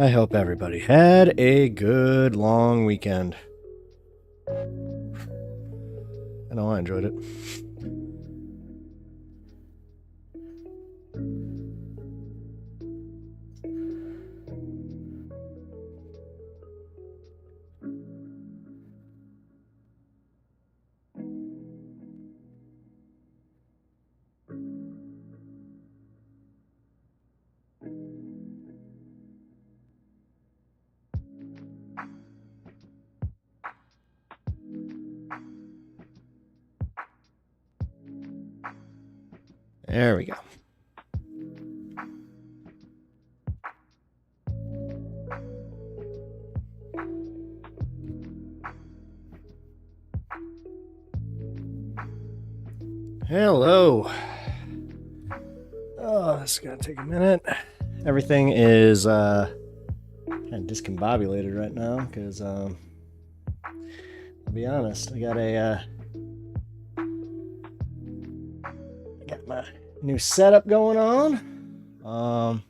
I hope everybody had a good long weekend. I know I enjoyed it. There we go. Hello. Oh, this is gonna take a minute. Everything is kind of discombobulated right now because I'll be honest, I got my new setup going on.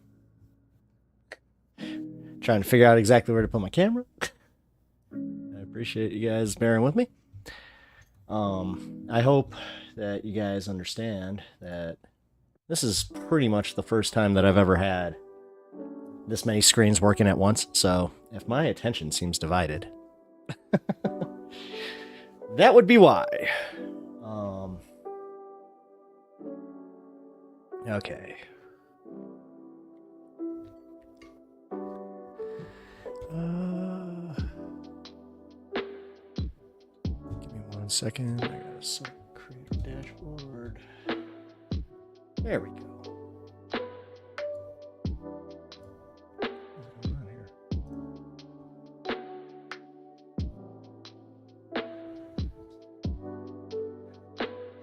Trying to figure out exactly where to put my camera. I appreciate you guys bearing with me. I hope that you guys understand that this is pretty much the first time that I've ever had this many screens working at once. So if my attention seems divided, that would be why. Okay. Give me 1 second. I gotta set creative dashboard. There we go. What's going on here?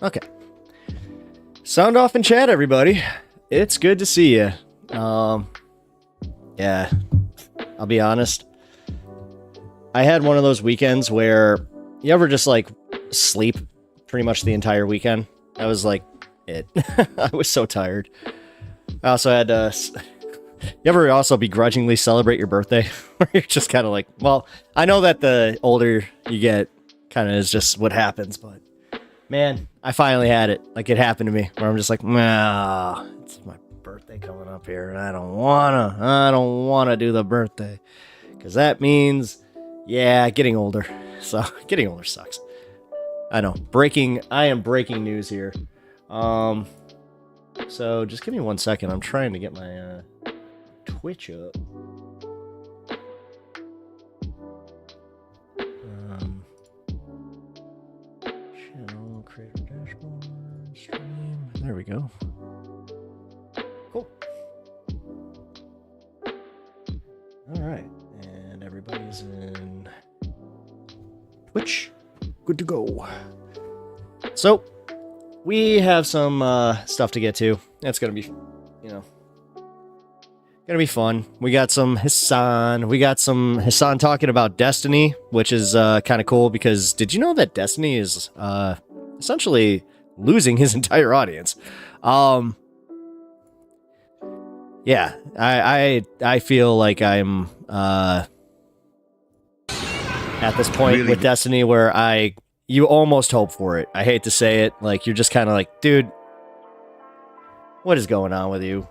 Okay. Sound off in chat, everybody. It's good to see you. Yeah, I'll be honest. I had one of those weekends where you ever just like sleep pretty much the entire weekend. That was like it. I was so tired. I also had to... You ever also begrudgingly celebrate your birthday? Where you're just kind of like, well, I know that the older you get, kind of is just what happens, but man, I finally had it. Like, it happened to me, where I'm just like, nah, it's my birthday coming up here, and I don't wanna do the birthday. Because that means, yeah, getting older. So, getting older sucks. I know. I am breaking news here. So, just give me 1 second. I'm trying to get my, Twitch up. Channel, creator dashboard, stream. There we go. Cool. All right, and everybody's in Twitch. Good to go. So, we have some stuff to get to. That's gonna be, gonna be fun. We got some Hasan. We got some Hasan talking about Destiny, which is kind of cool because did you know that Destiny is essentially losing his entire audience? Yeah, I feel like I'm at this point really with Destiny where you almost hope for it. I hate to say it, like you're just kind of like, dude, what is going on with you?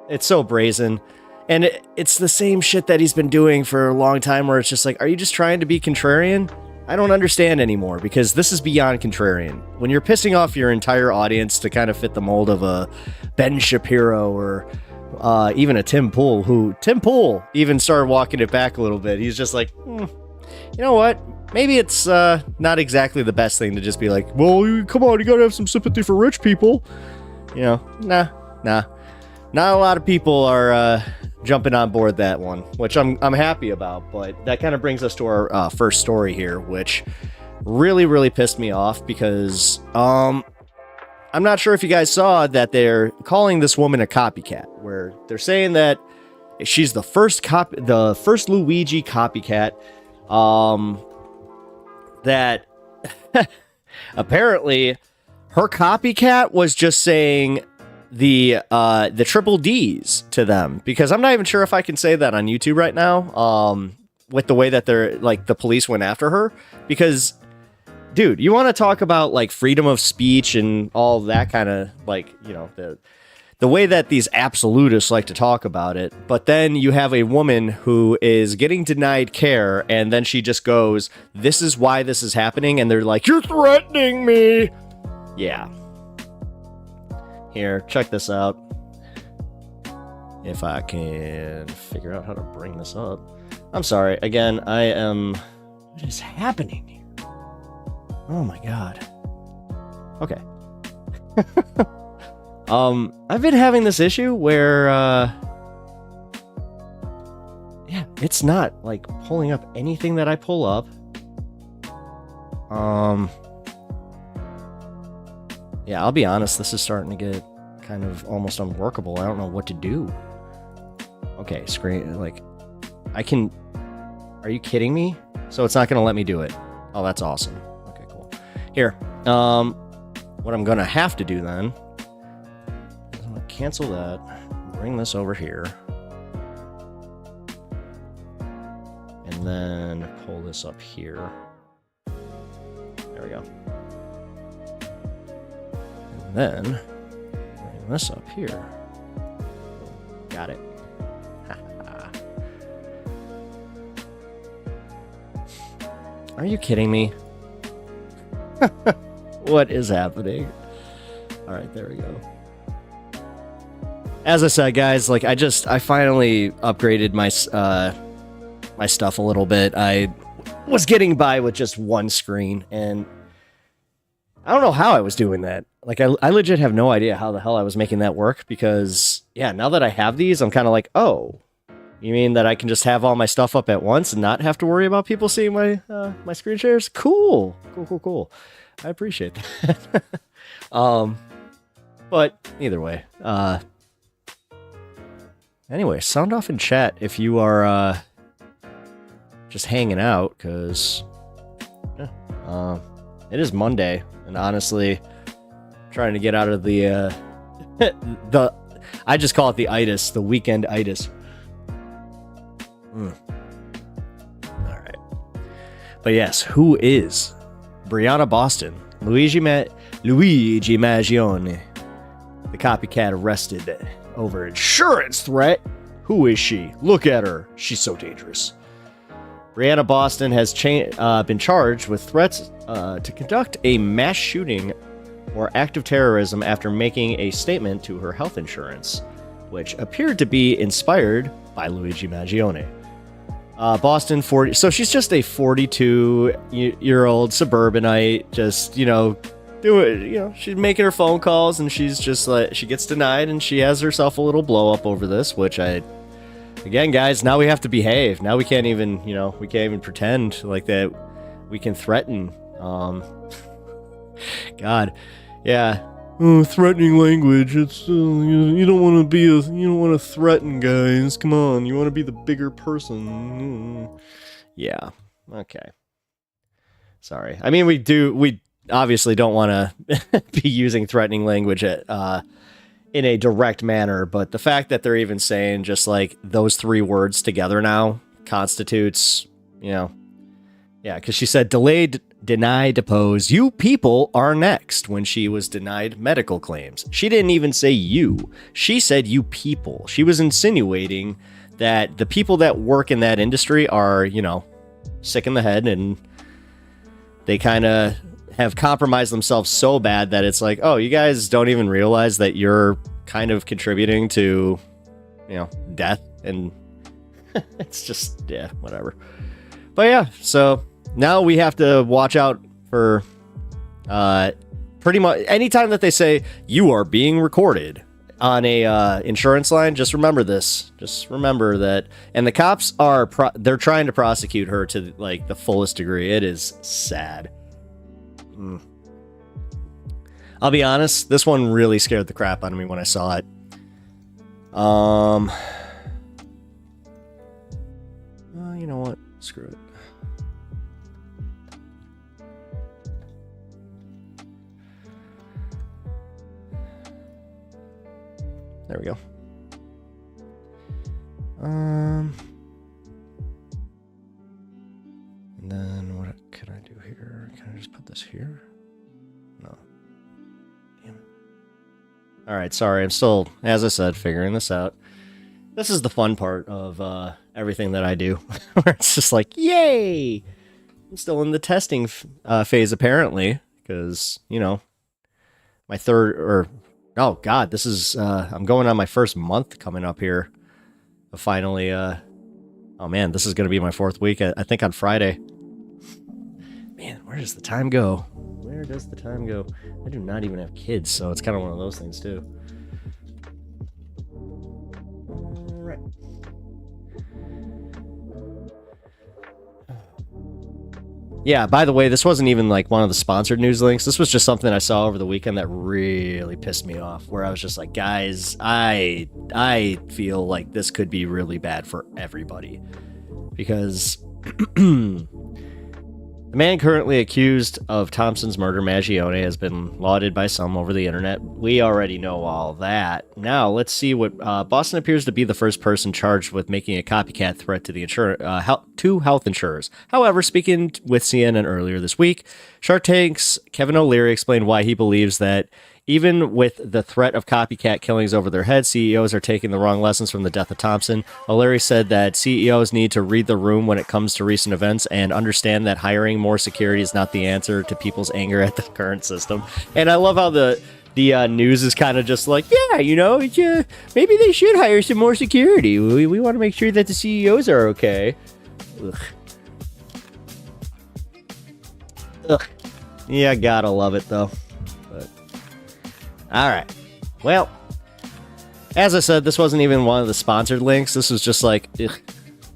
It's so brazen. And it's the same shit that he's been doing for a long time where it's just like, are you just trying to be contrarian? I don't understand anymore because this is beyond contrarian. When you're pissing off your entire audience to kind of fit the mold of a Ben Shapiro or even a Tim Pool, who Tim Pool even started walking it back a little bit. He's just like, you know what? Maybe it's not exactly the best thing to just be like, well, come on, you gotta have some sympathy for rich people. Nah. Not a lot of people are jumping on board that one, which I'm happy about. But that kind of brings us to our first story here, which really, really pissed me off because I'm not sure if you guys saw that they're calling this woman a copycat, where they're saying that she's the first Luigi copycat. That apparently her copycat was just saying the triple D's to them, because I'm not even sure if I can say that on YouTube right now. With the way that they're like the police went after her, because dude, you want to talk about like freedom of speech and all that kind of like, you know, the way that these absolutists like to talk about it. But then you have a woman who is getting denied care, and then she just goes, "This is why this is happening," and they're like, "You're threatening me." Yeah. Here, check this out. If I can figure out how to bring this up. I'm sorry. Again, what is happening here? Oh my god. Okay. I've been having this issue where, yeah, it's not, like, pulling up anything that I pull up. Yeah, I'll be honest, this is starting to get kind of almost unworkable. I don't know what to do. Okay, screen, like, are you kidding me? So it's not going to let me do it. Oh, that's awesome. Okay, cool. Here, what I'm going to have to do then is I'm going to cancel that, bring this over here, and then pull this up here. There we go. And then bring this up here. Got it. Are you kidding me? What is happening? All right, there we go. As I said, guys, like I finally upgraded my my stuff a little bit. I was getting by with just one screen, and I don't know how I was doing that. Like I legit have no idea how the hell I was making that work, because yeah, now that I have these, I'm kind of like, oh, you mean that I can just have all my stuff up at once and not have to worry about people seeing my my screen shares? Cool. I appreciate that. But either way, anyway, sound off in chat if you are just hanging out, because yeah, it is Monday, and honestly, trying to get out of the I just call it the itis, the weekend itis. All right, but yes, who is Brianna Boston? Luigi Maggione, the copycat arrested over insurance threat. Who is she? Look at her. She's so dangerous. Brianna Boston has been charged with threats to conduct a mass shooting or act of terrorism after making a statement to her health insurance, which appeared to be inspired by Luigi Maggione. Boston, 40. So she's just a 42-year-old suburbanite, just, you know, she's making her phone calls, and she's just like, she gets denied, and she has herself a little blow up over this, which again, guys, now we have to behave. Now we can't even, we can't even pretend like that we can threaten. God, yeah. Oh, threatening language. It's you don't want to threaten guys. Come on, you want to be the bigger person. Yeah. Okay. Sorry. I mean, we obviously don't want to be using threatening language in a direct manner, but the fact that they're even saying just like those three words together now constitutes, yeah, because she said delayed, deny, depose, you people are next when she was denied medical claims. She didn't even say you. She said you people. She was insinuating that the people that work in that industry are, sick in the head, and they kind of have compromised themselves so bad that it's like, oh, you guys don't even realize that you're kind of contributing to, death, and it's just, yeah, whatever. But yeah, so now we have to watch out for pretty much anytime that they say you are being recorded on a insurance line. Just remember this. Just remember that. And the cops are they're trying to prosecute her to like the fullest degree. It is sad. I'll be honest, this one really scared the crap out of me when I saw it. You know what? Screw it. And then what can I do here? Can I just put this here? No. Damn it. All right, sorry. I'm still, as I said, figuring this out. This is the fun part of everything that I do, where it's just like, yay! I'm still in the testing phase, apparently, because, you know, my oh god, this is, I'm going on my first month coming up here. Finally, oh man, this is going to be my 4th week, I think on Friday. Man, where does the time go? Where does the time go? I do not even have kids, so it's kind of one of those things, too. Alright. Yeah, by the way, this wasn't even like one of the sponsored news links. This was just something I saw over the weekend that really pissed me off, where I was just like, guys, I feel like this could be really bad for everybody. Because the man currently accused of Thompson's murder, Maggione, has been lauded by some over the internet. We already know all that. Now, let's see what... Boston appears to be the first person charged with making a copycat threat to the to health insurers. However, speaking with CNN earlier this week, Shark Tank's Kevin O'Leary explained why he believes that even with the threat of copycat killings over their heads, CEOs are taking the wrong lessons from the death of Thompson. O'Leary said that CEOs need to read the room when it comes to recent events and understand that hiring more security is not the answer to people's anger at the current system. And I love how the news is kind of just like, yeah, you know, maybe they should hire some more security. We want to make sure that the CEOs are okay. Ugh. Ugh. Yeah, gotta love it, though. All right. Well, as I said, this wasn't even one of the sponsored links. This was just like, ugh,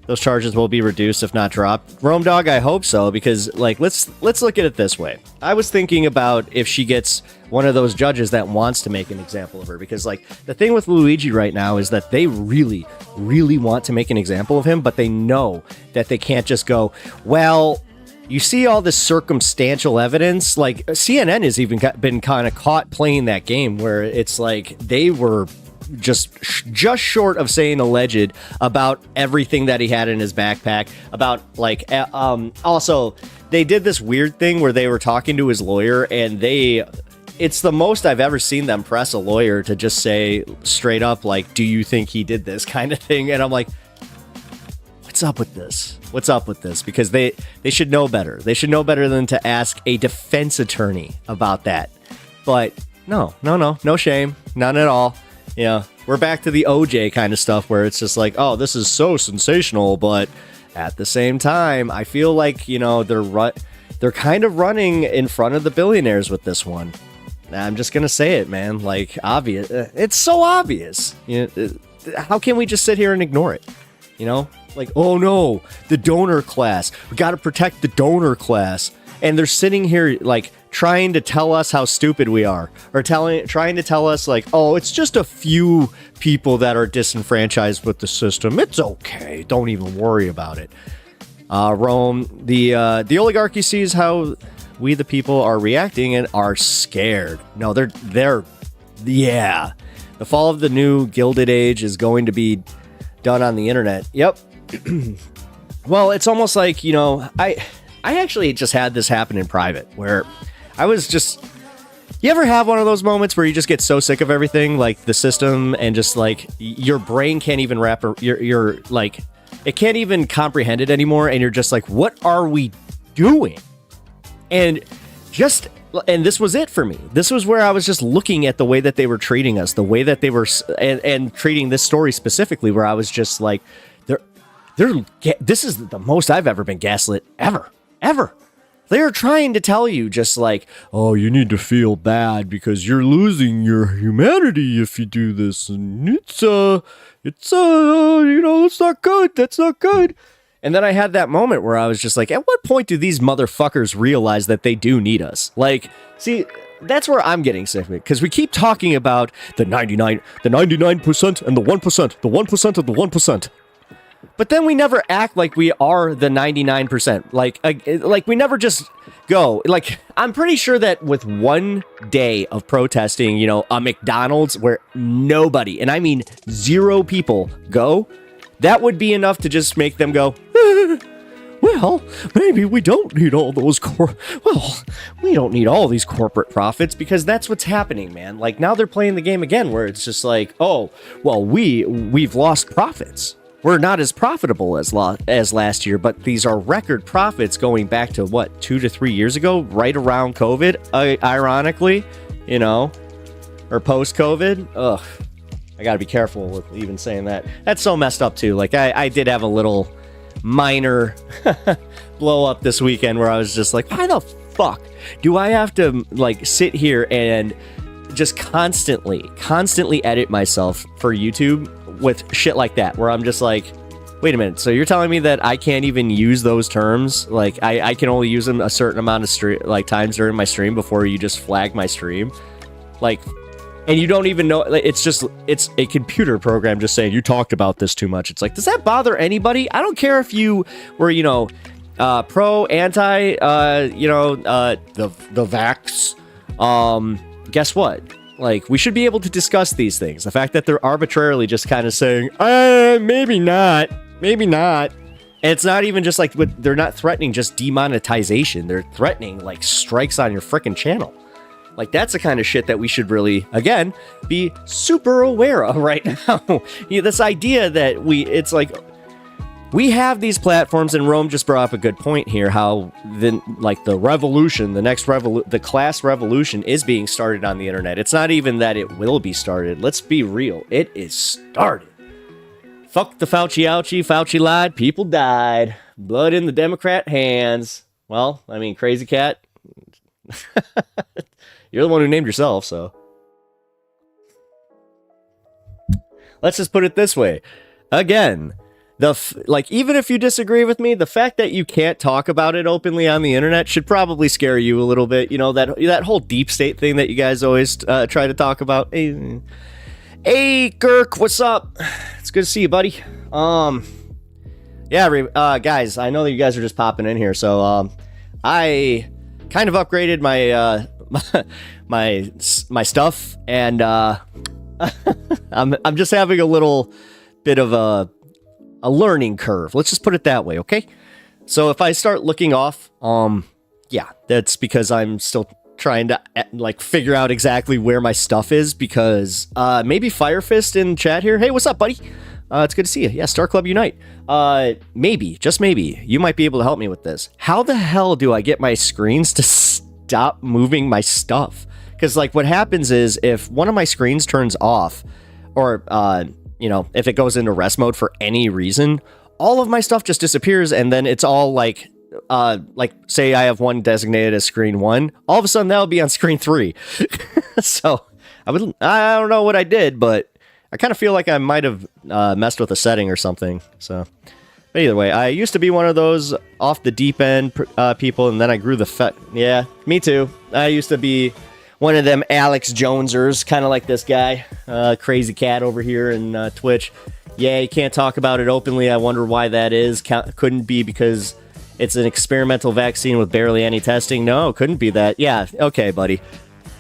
those charges will be reduced if not dropped. Rome Dog, I hope so, because like let's look at it this way. I was thinking about if she gets one of those judges that wants to make an example of her, because like the thing with Luigi right now is that they really, really want to make an example of him, but they know that they can't just go, well, you see all this circumstantial evidence, like CNN has even been kind of caught playing that game where it's like they were just short of saying alleged about everything that he had in his backpack, about like also they did this weird thing where they were talking to his lawyer, and it's the most I've ever seen them press a lawyer to just say straight up like, do you think he did this kind of thing? And I'm like, what's up with this? What's up with this? Because they should know better. They should know better than to ask a defense attorney about that. But no shame, none at all. You know, we're back to the OJ kind of stuff where it's just like, oh, this is so sensational, but at the same time, I feel like, you know, they're kind of running in front of the billionaires with this one. I'm just gonna say it, man. Like, obvious. It's so obvious. You know, how can we just sit here and ignore it? You know, like, oh no, the donor class. We got to protect the donor class. And they're sitting here like trying to tell us how stupid we are, or trying to tell us like, oh, it's just a few people that are disenfranchised with the system. It's okay. Don't even worry about it. Rome, the oligarchy sees how we the people are reacting and are scared. No, they're yeah. The fall of the new Gilded Age is going to be done on the internet. Yep. Well, it's almost like, you know, I actually just had this happen in private where I was just, you ever have one of those moments where you just get so sick of everything, like the system, and just like your brain can't even you're like, it can't even comprehend it anymore. And you're just like, what are we doing? And this was it for me. This was where I was just looking at the way that they were treating us, the way that they were, and treating this story specifically, where I was just like, this is the most I've ever been gaslit ever. They're trying to tell you just like, oh, you need to feel bad because you're losing your humanity if you do this, and it's you know, it's not good. That's not good. And then I had that moment where I was just like, at what point do these motherfuckers realize that they do need us? Like, see, that's where I'm getting sick of it, because we keep talking about the 99% and the 1%, the 1% of the 1%. But then we never act like we are the 99%. Like we never just go. Like, I'm pretty sure that with one day of protesting, you know, a McDonald's where nobody, and I mean 0 people go, that would be enough to just make them go, well, maybe we don't need all those we don't need all these corporate profits, because that's what's happening, man. Like, now they're playing the game again where it's just like, oh, well, we've lost profits. We're not as profitable as last year, but these are record profits going back to, what, 2 to 3 years ago, right around COVID, ironically, you know, or post-COVID. Ugh, I gotta be careful with even saying that. That's so messed up, too. Like, I did have a little minor blow up this weekend where I was just like, why the fuck do I have to, like, sit here and just constantly edit myself for YouTube with shit like that, where I'm just like, wait a minute, so you're telling me that I can't even use those terms? Like, I can only use them a certain amount of times during my stream before you just flag my stream? Like, and you don't even know, it's a computer program just saying you talked about this too much. It's like, does that bother anybody? I don't care if you were, you know, pro, anti, you know, the vax. Guess what? Like, we should be able to discuss these things. The fact that they're arbitrarily just kind of saying, maybe not. And it's not even just like, they're not threatening just demonetization. They're threatening, like, strikes on your frickin' channel. Like, that's the kind of shit that we should really, again, be super aware of right now. You know, this idea that it's like, we have these platforms, and Rome just brought up a good point here, how the revolution, the class revolution is being started on the internet. It's not even that it will be started. Let's be real. It is started. Fuck the Fauci ouchie. Fauci lied. People died. Blood in the Democrat hands. Well, I mean, Crazy Cat. You're the one who named yourself, so. Let's just put it this way. Again, even if you disagree with me, the fact that you can't talk about it openly on the internet should probably scare you a little bit. You know, that whole deep state thing that you guys always try to talk about. Hey, Girk, what's up? It's good to see you, buddy. Yeah, guys, I know that you guys are just popping in here, so I kind of upgraded my my stuff, and I'm just having a little bit of a learning curve. Let's just put it that way, okay? So if I start looking off, yeah, that's because I'm still trying to like figure out exactly where my stuff is, because maybe Firefist in chat here. Hey, what's up, buddy? It's good to see you. Yeah, Star Club Unite. Maybe, just maybe, you might be able to help me with this. How the hell do I get my screens to stop moving my stuff? Because, like, what happens is if one of my screens turns off, or you know, if it goes into rest mode for any reason, all of my stuff just disappears, and then it's all like say I have one designated as screen 1, all of a sudden that'll be on screen 3. So I don't know what I did, but I kind of feel like I might have messed with a setting or something. So, but either way, I used to be one of those off the deep end people, and then I grew yeah, me too. I used to be one of them Alex Jonesers, kind of like this guy, Crazy Cat over here in Twitch. Yeah, you can't talk about it openly. I wonder why that is. Couldn't be because it's an experimental vaccine with barely any testing. No, couldn't be that. Yeah, okay, buddy.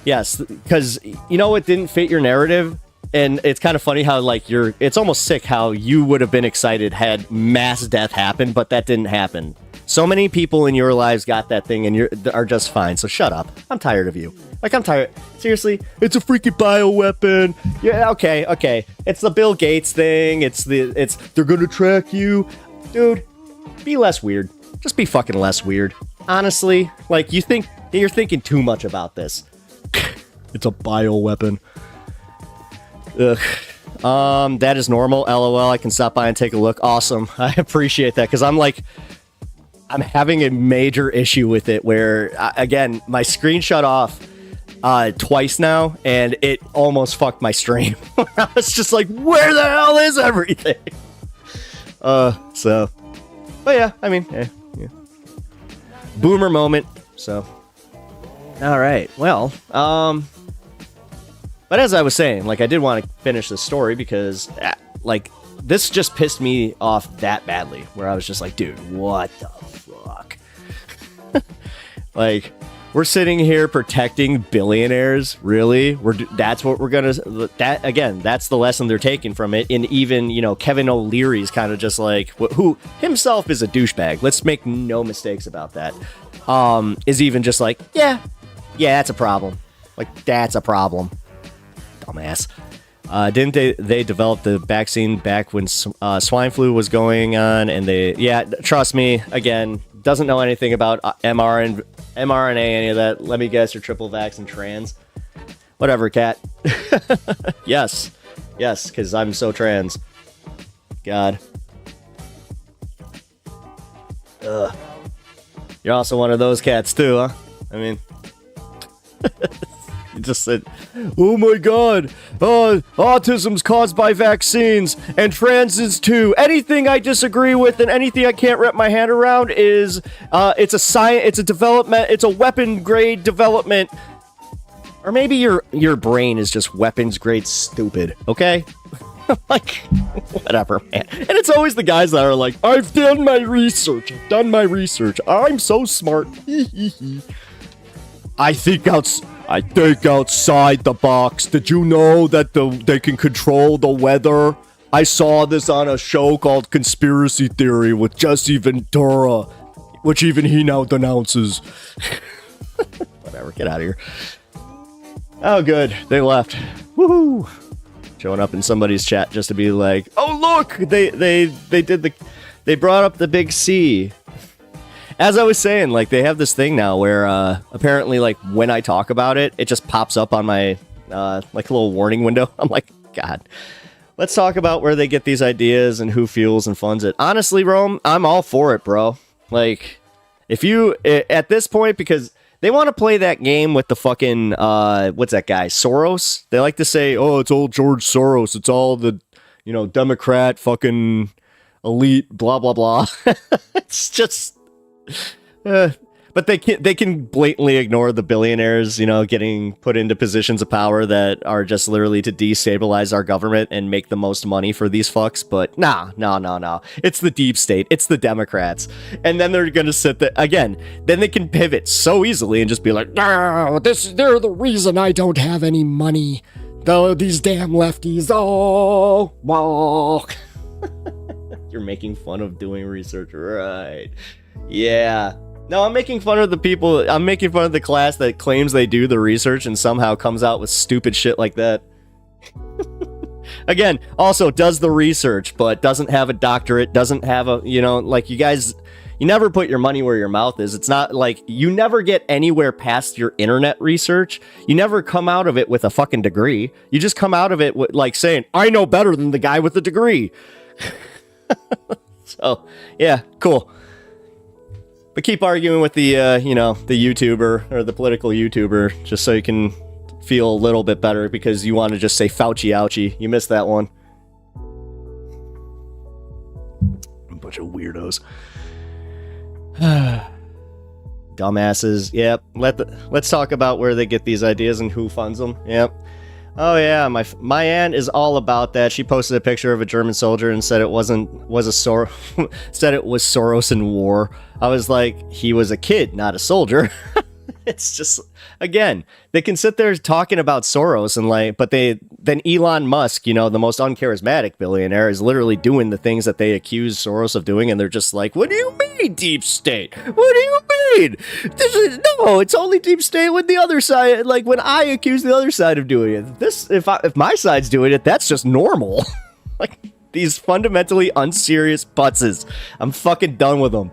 Yes, because you know what didn't fit your narrative? And it's kind of funny how, like, it's almost sick how you would have been excited had mass death happen, but that didn't happen. So many people in your lives got that thing and are just fine, so shut up. I'm tired of you. Like, I'm tired. Seriously, it's a freaking bioweapon. Yeah, okay. It's the Bill Gates thing. They're gonna track you. Dude, be less weird. Just be fucking less weird. Honestly, like, you're thinking too much about this. It's a bioweapon. Ugh. That is normal. LOL. I can stop by and take a look. Awesome. I appreciate that, because I'm having a major issue with it where, again, my screen shut off twice now, and it almost fucked my stream. I was just like, where the hell is everything? So, but yeah, I mean, yeah. Boomer moment, so. All right, well, but as I was saying, like, I did want to finish this story because, like, this just pissed me off that badly, where I was just like, dude, what the fuck? Like, We're sitting here protecting billionaires. Really? That's what we're gonna. That again. That's the lesson they're taking from it. And even Kevin O'Leary's kind of just like who himself is a douchebag. Let's make no mistakes about that. Is even just like yeah, that's a problem. Like that's a problem. Dumbass. Didn't they develop the vaccine back when swine flu was going on? And trust me, again, doesn't know anything about mRNA, any of that. Let me guess, you're triple vax and trans. Whatever, cat. Yes, because I'm so trans. God. Ugh. You're also one of those cats too, huh? I mean... You just said, oh my god, autism's caused by vaccines, and trans is too. Anything I disagree with and anything I can't wrap my hand around is, it's a development, it's a weapon grade development. Or maybe your brain is just weapons grade stupid, okay? Like, whatever, man. And it's always the guys that are like, I've done my research, I'm so smart. I think outside the box. Did you know that they can control the weather? I saw this on a show called Conspiracy Theory with Jesse Ventura, which even he now denounces. Whatever, get out of here. Oh, good. They left. Woohoo! Showing up in somebody's chat just to be like, oh look, they brought up the big C. As I was saying, like, they have this thing now where, apparently, like, when I talk about it, it just pops up on my, like, little warning window. I'm like, God. Let's talk about where they get these ideas and who fuels and funds it. Honestly, Rome, I'm all for it, bro. Like, if you, at this point, because they want to play that game with the fucking, what's that guy, Soros? They like to say, oh, it's all George Soros. It's all the, Democrat fucking elite, blah, blah, blah. It's just... but they can blatantly ignore the billionaires, getting put into positions of power that are just literally to destabilize our government and make the most money for these fucks. But no. It's the deep state. It's the Democrats. And then they're going to sit there again. Then they can pivot so easily and just be like, they're the reason I don't have any money. Though these damn lefties. Oh, well. You're making fun of doing research, right? Yeah. No, I'm making fun of the people. I'm making fun of the class that claims they do the research and somehow comes out with stupid shit like that. Again, also does the research, but doesn't have a doctorate, doesn't have a, like you guys, you never put your money where your mouth is. It's not like you never get anywhere past your internet research. You never come out of it with a fucking degree. You just come out of it with, like saying, I know better than the guy with the degree. So, yeah, cool. But keep arguing with the, the YouTuber or the political YouTuber just so you can feel a little bit better because you want to just say Fauci ouchie. You missed that one. A bunch of weirdos. Dumbasses. Yep. Let's talk about where they get these ideas and who funds them. Yep. Oh yeah, my aunt is all about that. She posted a picture of a German soldier and said it was Soros in war. I was like, he was a kid, not a soldier. It's just, again, they can sit there talking about Soros and but then Elon Musk, the most uncharismatic billionaire, is literally doing the things that they accuse Soros of doing, and they're just like, what do you mean, deep state? What do you mean? No, it's only deep state when the other side, like when I accuse the other side of doing it. If my side's doing it, that's just normal. Like, these fundamentally unserious putzes. I'm fucking done with them.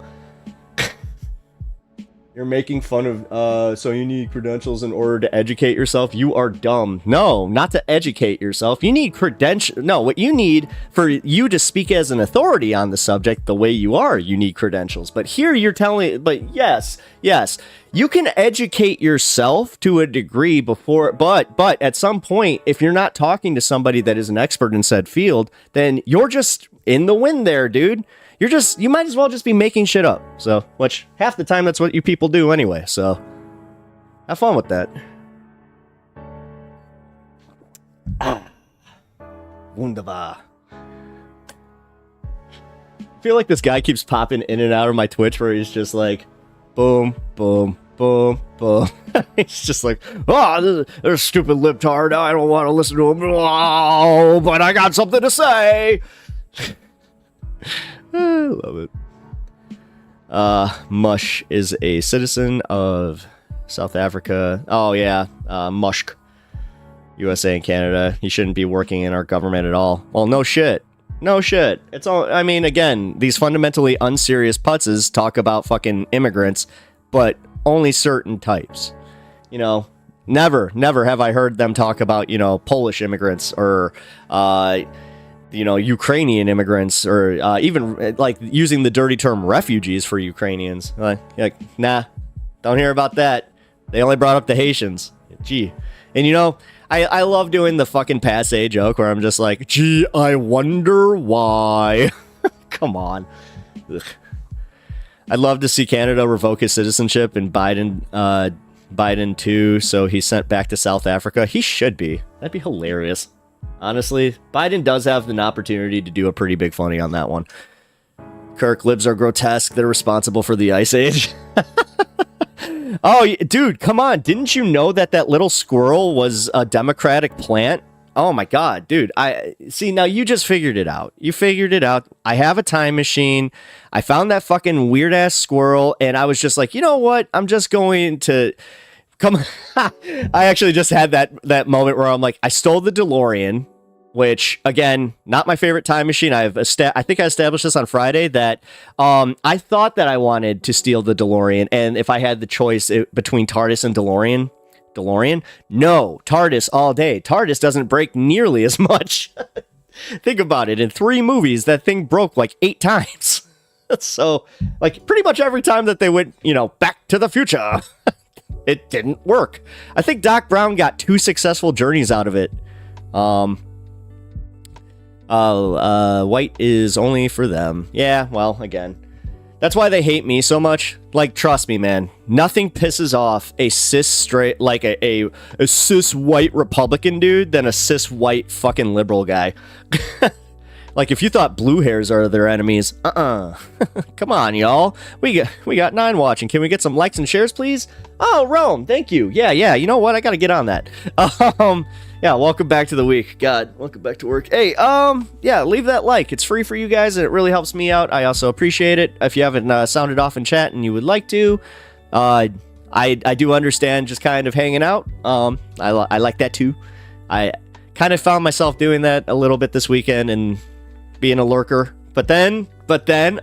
You're making fun of, so you need credentials in order to educate yourself? You are dumb. No, not to educate yourself. You need No, what you need for you to speak as an authority on the subject the way you are, you need credentials. But here you're telling, but yes, you can educate yourself to a degree before, but at some point, if you're not talking to somebody that is an expert in said field, then you're just in the wind there, dude. You might as well just be making shit up. So, which half the time that's what you people do anyway. So, have fun with that. Wunderbar. I feel like this guy keeps popping in and out of my Twitch where he's just like, boom, boom, boom, boom. He's just like, oh, they're a stupid libtard. I don't want to listen to him. Oh, but I got something to say. I love it. Mush is a citizen of South Africa. Oh, yeah. Mushk. USA and Canada. He shouldn't be working in our government at all. Well, no shit. No shit. It's all, I mean, again, these fundamentally unserious putzes talk about fucking immigrants, but only certain types. You know, never have I heard them talk about, you know, Polish immigrants or, you know, Ukrainian immigrants or even like using the dirty term refugees for Ukrainians. Like, nah, don't hear about that. They only brought up the Haitians. Gee. And, you know, I love doing the fucking passe joke where I'm just like, gee, I wonder why. Come on. Ugh. I'd love to see Canada revoke his citizenship and Biden too, so he's sent back to South Africa. He should be. That'd be hilarious. Honestly, Biden does have an opportunity to do a pretty big funny on that one. Kirk, libs are grotesque. They're responsible for the Ice Age. Oh, dude, come on. Didn't you know that that little squirrel was a Democratic plant? Oh my God, dude. I see. Now you just figured it out. You figured it out. I have a time machine. I found that fucking weird ass squirrel and I was just like, you know what? I'm just going to come. I actually just had that moment where I'm like, I stole the DeLorean, which again, not my favorite time machine. I think I established this on Friday that I thought that I wanted to steal the DeLorean, and if I had the choice between TARDIS and DeLorean, no, TARDIS all day. TARDIS doesn't break nearly as much. Think about it. In 3 movies, that thing broke like 8 times. So, like, pretty much every time that they went, you know, Back to the Future, it didn't work. I think Doc Brown got 2 successful journeys out of it. White is only for them. Yeah, well, again, that's why they hate me so much. Like, trust me, man, nothing pisses off a cis straight, like a cis white Republican dude than a cis white fucking liberal guy. Like, if you thought blue hairs are their enemies, come on, y'all. We got 9 watching. Can we get some likes and shares, please? Oh, Rome, thank you. Yeah. You know what? I gotta get on that. Yeah, welcome back to the week. God, welcome back to work. Hey, yeah, leave that like. It's free for you guys, and it really helps me out. I also appreciate it. If you haven't sounded off in chat and you would like to, I do understand just kind of hanging out. I like that too. I kind of found myself doing that a little bit this weekend and being a lurker. But then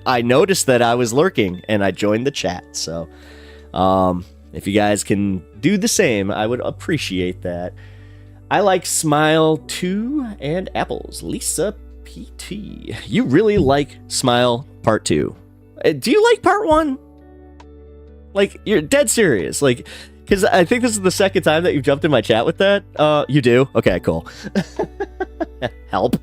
I noticed that I was lurking, and I joined the chat. So, if you guys can do the same, I would appreciate that. I like Smile 2 and Apples. Lisa PT. You really like Smile Part 2. Do you like Part 1? Like, you're dead serious. Like, because I think this is the second time that you've jumped in my chat with that. You do? Okay, cool. Help.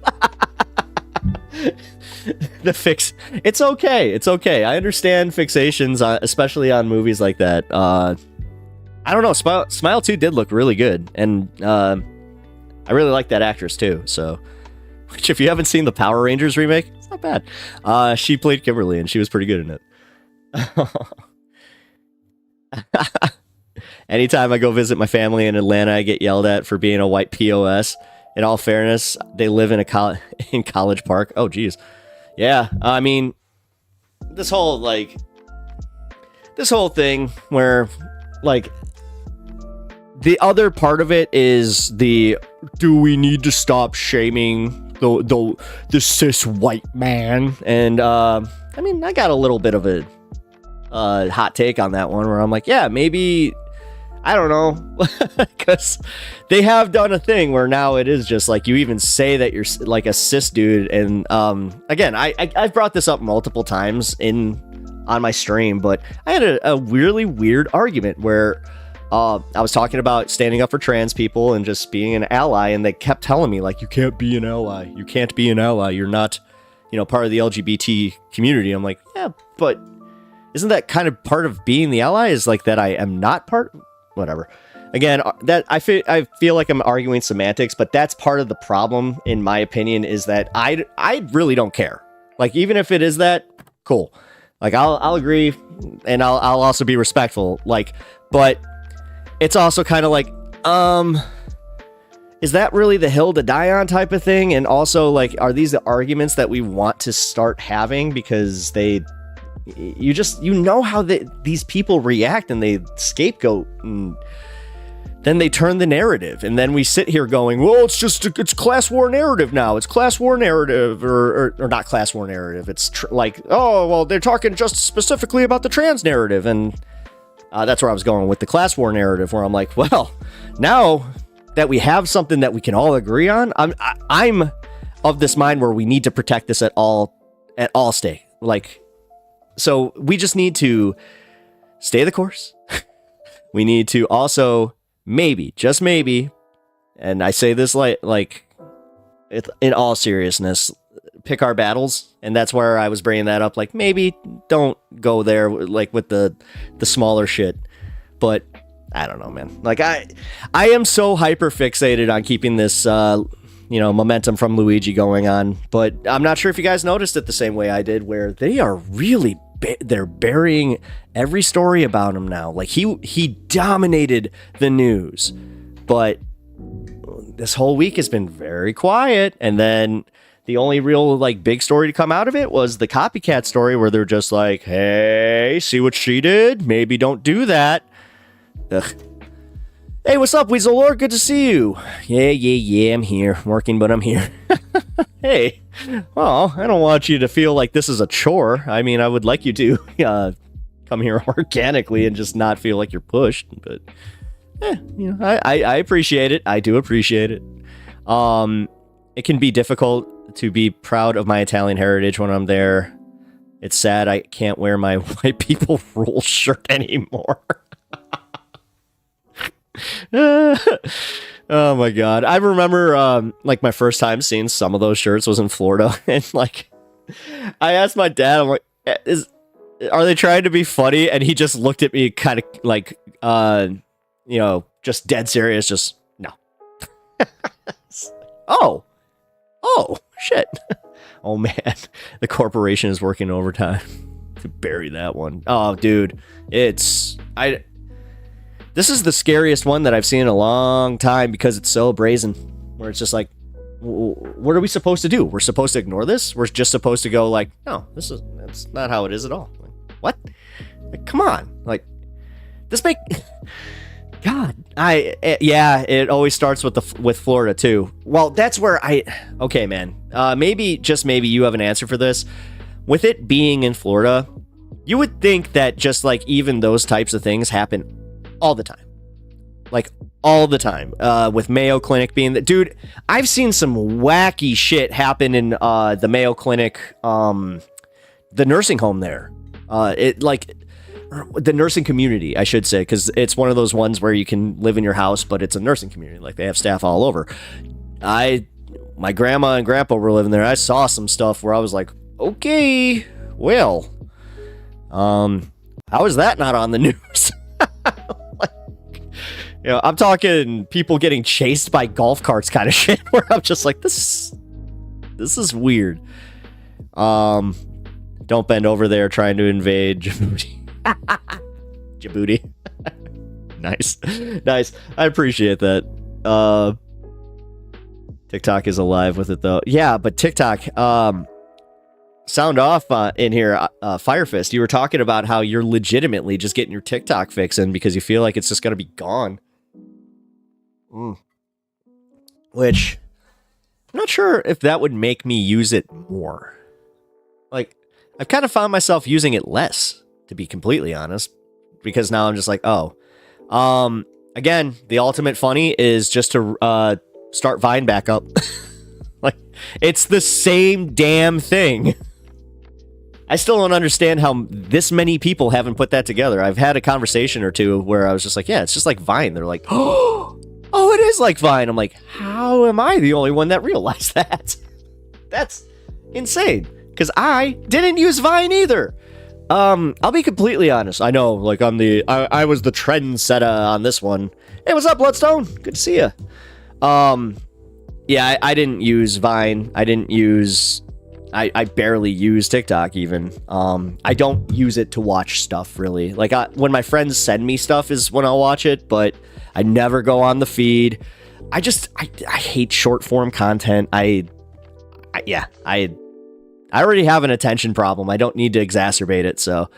The fix. It's okay. It's okay. I understand fixations, especially on movies like that. I don't know. Smile 2 did look really good. And, I really like that actress too, so, which if you haven't seen the Power Rangers remake, it's not bad. She played Kimberly and she was pretty good in it. Anytime I go visit my family in Atlanta, I get yelled at for being a white POS. In all fairness, they live in in College Park. Oh, geez. Yeah, I mean, this whole thing where, like, the other part of it is do we need to stop shaming the cis white man? And I mean, I got a little bit of a hot take on that one where I'm like, yeah, maybe, I don't know, because they have done a thing where now it is just like you even say that you're like a cis dude. And again, I've brought this up multiple times on my stream, but I had a really weird argument where I was talking about standing up for trans people and just being an ally, and they kept telling me, like, you can't be an ally. You can't be an ally. You're not, part of the LGBT community. I'm like, yeah, but isn't that kind of part of being the ally, is like that I am not part? Whatever. Again, that I feel like I'm arguing semantics, but that's part of the problem, in my opinion, is that I really don't care. Like, even if it is that, cool. Like, I'll agree, and I'll also be respectful. Like, but it's also kind of like, is that really the hill to die on type of thing? And also, like, are these the arguments that we want to start having? Because you know how these people react, and they scapegoat, and then they turn the narrative, and then we sit here going, well, it's class war narrative now. It's class war narrative, or not class war narrative. It's like, oh, well, they're talking just specifically about the trans narrative, and that's where I was going with the class war narrative, where I'm like, well, now that we have something that we can all agree on, I'm of this mind where we need to protect this at all stake. Like, so we just need to stay the course. We need to also maybe, just maybe, and I say this like in all seriousness, pick our battles. And that's where I was bringing that up. Like, maybe don't go there like with the smaller shit. But I don't know, man. Like, I am so hyper fixated on keeping this momentum from Luigi going on, but I'm not sure if you guys noticed it the same way I did, where they are really they're burying every story about him now. Like, he dominated the news, but this whole week has been very quiet. And then the only real like big story to come out of it was the copycat story, where they're just like, hey, see what she did? Maybe don't do that. Ugh. Hey, what's up, Weasel Lord? Good to see you. Yeah, I'm here. Working, but I'm here. Hey, well, I don't want you to feel like this is a chore. I mean, I would like you to come here organically and just not feel like you're pushed. But, I appreciate it. I do appreciate it. It can be difficult to be proud of my Italian heritage when I'm there. It's sad I can't wear my white people rule shirt anymore. Oh my god, I remember like my first time seeing some of those shirts was in Florida, and like I asked my dad, I'm like, are they trying to be funny? And he just looked at me kind of like just dead serious, just no. oh shit. Oh man, the corporation is working overtime to bury that one. Oh dude, this is the scariest one that I've seen in a long time, because it's so brazen, where it's just like, what are we supposed to do? We're supposed to ignore this? We're just supposed to go like, no, that's not how it is at all. Like, what? Like, come on. Like, God, it always starts with Florida too. Well, that's where okay, man, maybe, just maybe you have an answer for this. With it being in Florida, you would think that just like even those types of things happen all the time. Like, all the time. With Mayo Clinic being dude, I've seen some wacky shit happen in the Mayo Clinic, the nursing home there. The nursing community, I should say, because it's one of those ones where you can live in your house, but it's a nursing community. Like, they have staff all over. My grandma and grandpa were living there. I saw some stuff where I was like, okay, well, how is that not on the news? I'm talking people getting chased by golf carts kind of shit, where I'm just like, this is weird. Don't bend over there trying to invade Djibouti. Djibouti. Nice. I appreciate that. TikTok is alive with it though. Yeah, but TikTok, sound off in here, Firefist. You were talking about how you're legitimately just getting your TikTok fix in because you feel like it's just gonna be gone. Which, I'm not sure if that would make me use it more. Like, I've kind of found myself using it less, to be completely honest, because now I'm just like, again, the ultimate funny is just to start Vine back up. Like, it's the same damn thing. I still don't understand how this many people haven't put that together. I've had a conversation or two where I was just like, yeah, it's just like Vine. They're like, oh, it is like Vine. I'm like, how am I the only one that realized that? That's insane, because I didn't use Vine either. I'll be completely honest. I know, like, I was the trendsetter on this one. Hey, what's up, Bloodstone? Good to see you. Yeah, I didn't use Vine. I didn't use I barely use TikTok even. I don't use it to watch stuff really. Like when my friends send me stuff is when I'll watch it, but I never go on the feed. I hate short form content. I already have an attention problem. I don't need to exacerbate it. So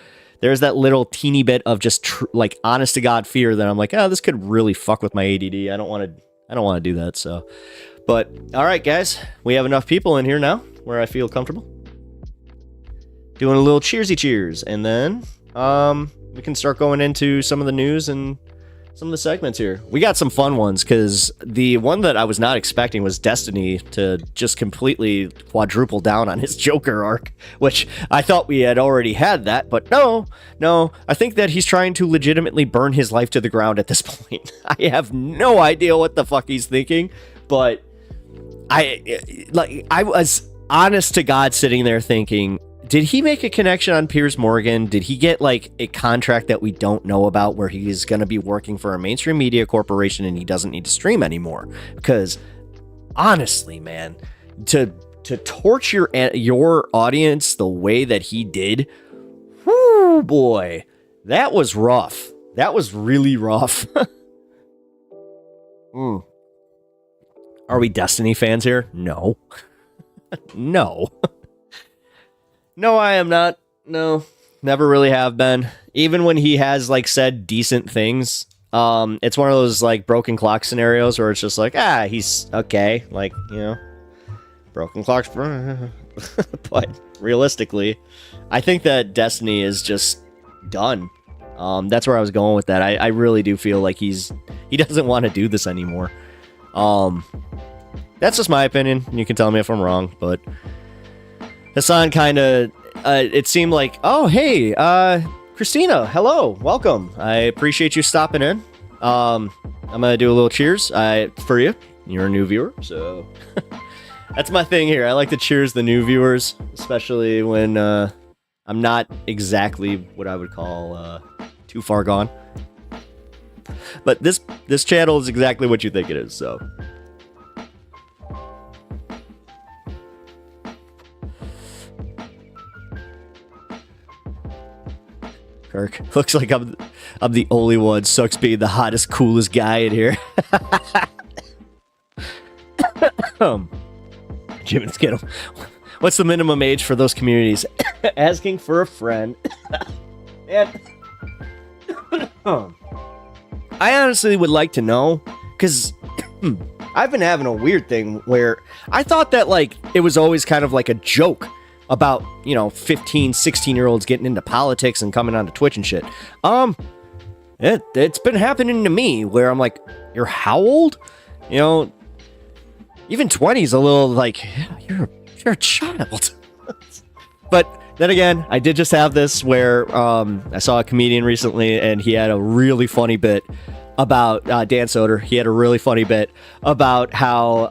there's that little teeny bit of just like honest to God fear that I'm like, oh, this could really fuck with my ADD. I don't want to do that. So, but all right, guys, we have enough people in here now where I feel comfortable doing a little cheersy cheers. And then, we can start going into some of the news and some of the segments here. We got some fun ones because the one that I was not expecting was Destiny to just completely quadruple down on his Joker arc, which I thought we had already had that, but no, I think that he's trying to legitimately burn his life to the ground at this point. I have no idea what the fuck he's thinking, but I was honest to God sitting there thinking, did he make a connection on Piers Morgan? Did he get like a contract that we don't know about where he's going to be working for a mainstream media corporation and he doesn't need to stream anymore? Because honestly, man, to torture your audience the way that he did, whoo boy, that was rough. That was really rough. Are we Destiny fans here? No. No. No, I am not. No, never really have been. Even when he has like said decent things, it's one of those like broken clock scenarios where it's just like, he's okay. Like, you know, broken clocks. But realistically, I think that Destiny is just done. That's where I was going with that. I really do feel like he doesn't want to do this anymore. That's just my opinion. You can tell me if I'm wrong, but Hasan kind of, it seemed like, oh, hey, Christina, hello, welcome. I appreciate you stopping in. I'm going to do a little cheers for you. You're a new viewer, so that's my thing here. I like to cheers the new viewers, especially when I'm not exactly what I would call too far gone. But this channel is exactly what you think it is, so. Kirk. Looks like I'm the only one. Sucks being the hottest, coolest guy in here. Jim and Skittle. What's the minimum age for those communities? Asking for a friend. And I honestly would like to know, because I've been having a weird thing where I thought that like it was always kind of like a joke about, 15, 16-year-olds getting into politics and coming onto Twitch and shit. It's been happening to me where I'm like, you're how old? Even 20 is a little like, you're a child. But then again, I did just have this where I saw a comedian recently and he had a really funny bit about Dan Soder. He had a really funny bit about how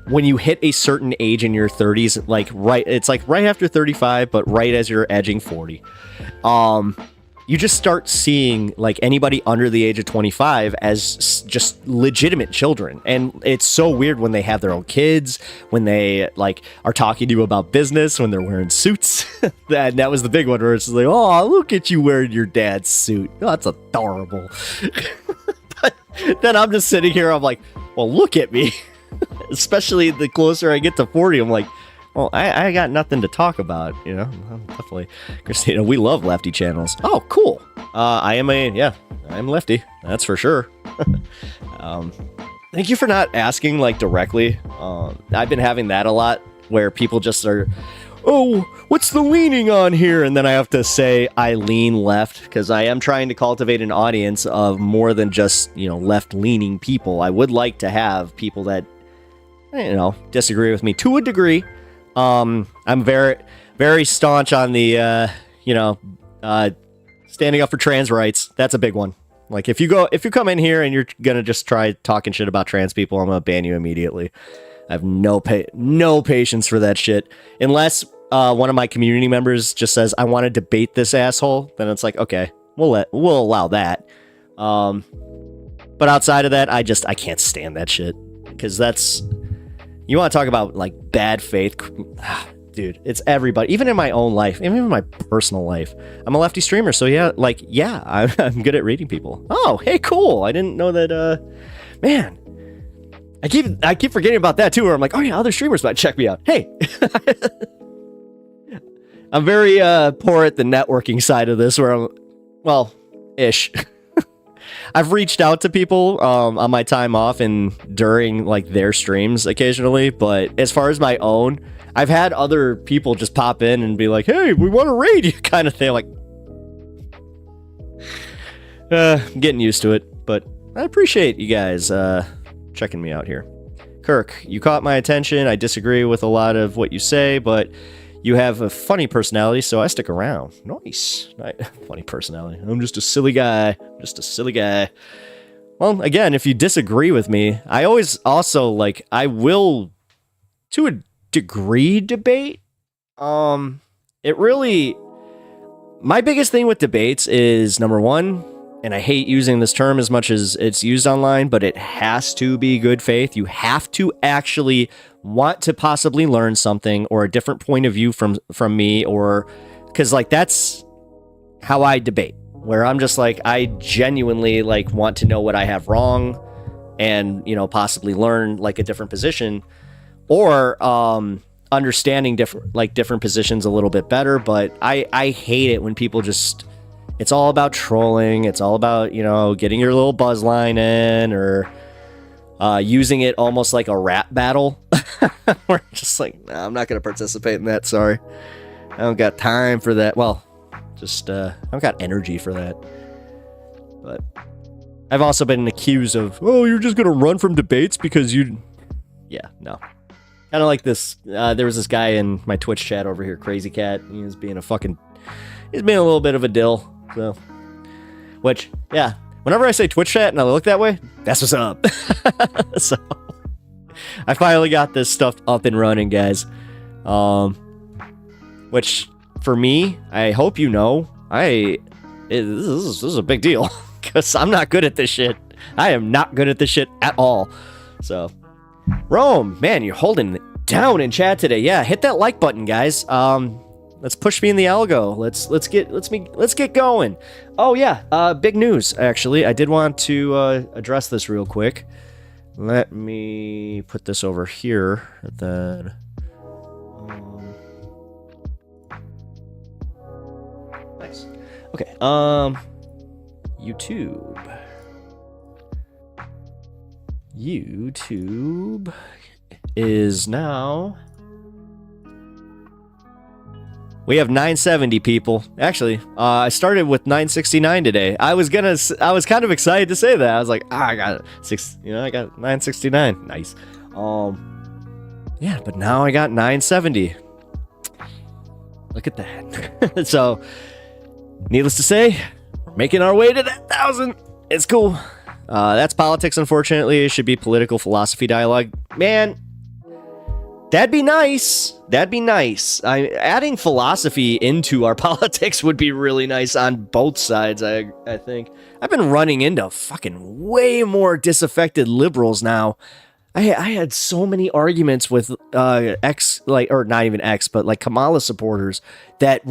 when you hit a certain age in your 30s, it's like right after 35, but right as you're edging 40, you just start seeing like anybody under the age of 25 as just legitimate children. And it's so weird when they have their own kids, when they like are talking to you about business, when they're wearing suits. that was the big one where it's like, oh, look at you wearing your dad's suit. Oh, that's adorable. But then I'm just sitting here, I'm like, well, look at me. Especially the closer I get to 40, I'm like, well, I got nothing to talk about, definitely. Christina, we love lefty channels. Oh, cool. I'm lefty. That's for sure. Thank you for not asking like directly. I've been having that a lot where people just are, oh, what's the leaning on here? And then I have to say I lean left because I am trying to cultivate an audience of more than just, left-leaning people. I would like to have people that, disagree with me to a degree. I'm very, very staunch on the, standing up for trans rights. That's a big one. Like if you come in here and you're gonna just try talking shit about trans people, I'm gonna ban you immediately. I have no patience for that shit. Unless one of my community members just says, I want to debate this asshole, then it's like, okay, we'll allow that. But outside of that, I can't stand that shit. Because you want to talk about like bad faith. dude. It's everybody. Even in my own life, even in my personal life, I'm a lefty streamer. So yeah, like, yeah, I'm good at reading people. Oh, hey, cool. I didn't know that. Man, I keep forgetting about that too. Where I'm like, oh yeah, other streamers might check me out. Hey, I'm very poor at the networking side of this. Where I'm, well, ish. I've reached out to people on my time off and during like their streams occasionally, but as far as my own, I've had other people just pop in and be like, "Hey, we want to raid you," kind of thing. Like, I'm getting used to it, but I appreciate you guys checking me out here. Kirk, you caught my attention. I disagree with a lot of what you say, but you have a funny personality, so I stick around. Nice. Funny personality. I'm just a silly guy. Well, again, if you disagree with me, I always also, like, I will, to a degree, debate. It really... My biggest thing with debates is, number one, and I hate using this term as much as it's used online, but it has to be good faith. You have to actually want to possibly learn something or a different point of view from me, or because like that's how I debate, where I'm just like, I genuinely like want to know what I have wrong and, you know, possibly learn like a different position or understanding different positions a little bit better. But I hate it when people just, it's all about trolling. It's all about, you know, getting your little buzz line in or using it almost like a rap battle. We're just like, nah, I'm not going to participate in that. Sorry. I don't got time for that. Well, just, I don't got energy for that. But I've also been accused of, oh, you're just going to run from debates because you, yeah, no. Kind of like this, there was this guy in my Twitch chat over here, Crazy Cat. He was being he's being a little bit of a dill. So, which, yeah, whenever I say Twitch chat and I look that way, that's what's up. So, I finally got this stuff up and running, guys. Which, for me, I hope you know, this is a big deal. Because I'm not good at this shit. I am not good at this shit at all. So, Rome, man, you're holding it down in chat today. Yeah, hit that like button, guys. Let's push me in the algo. Let's get going. Oh yeah, big news actually. I did want to address this real quick. Let me put this over here. Then nice. Okay. YouTube is now. We have 970 people. Actually, I started with 969 today. I was kind of excited to say that. I was like, I got I got 969. Nice. Yeah, but now I got 970. Look at that. So, needless to say, we're making our way to that 1,000. It's cool. That's politics, unfortunately. It should be political philosophy dialogue. Man, that'd be nice. Adding philosophy into our politics would be really nice on both sides, I think. I've been running into fucking way more disaffected liberals now. I had so many arguments with or not even but like Kamala supporters that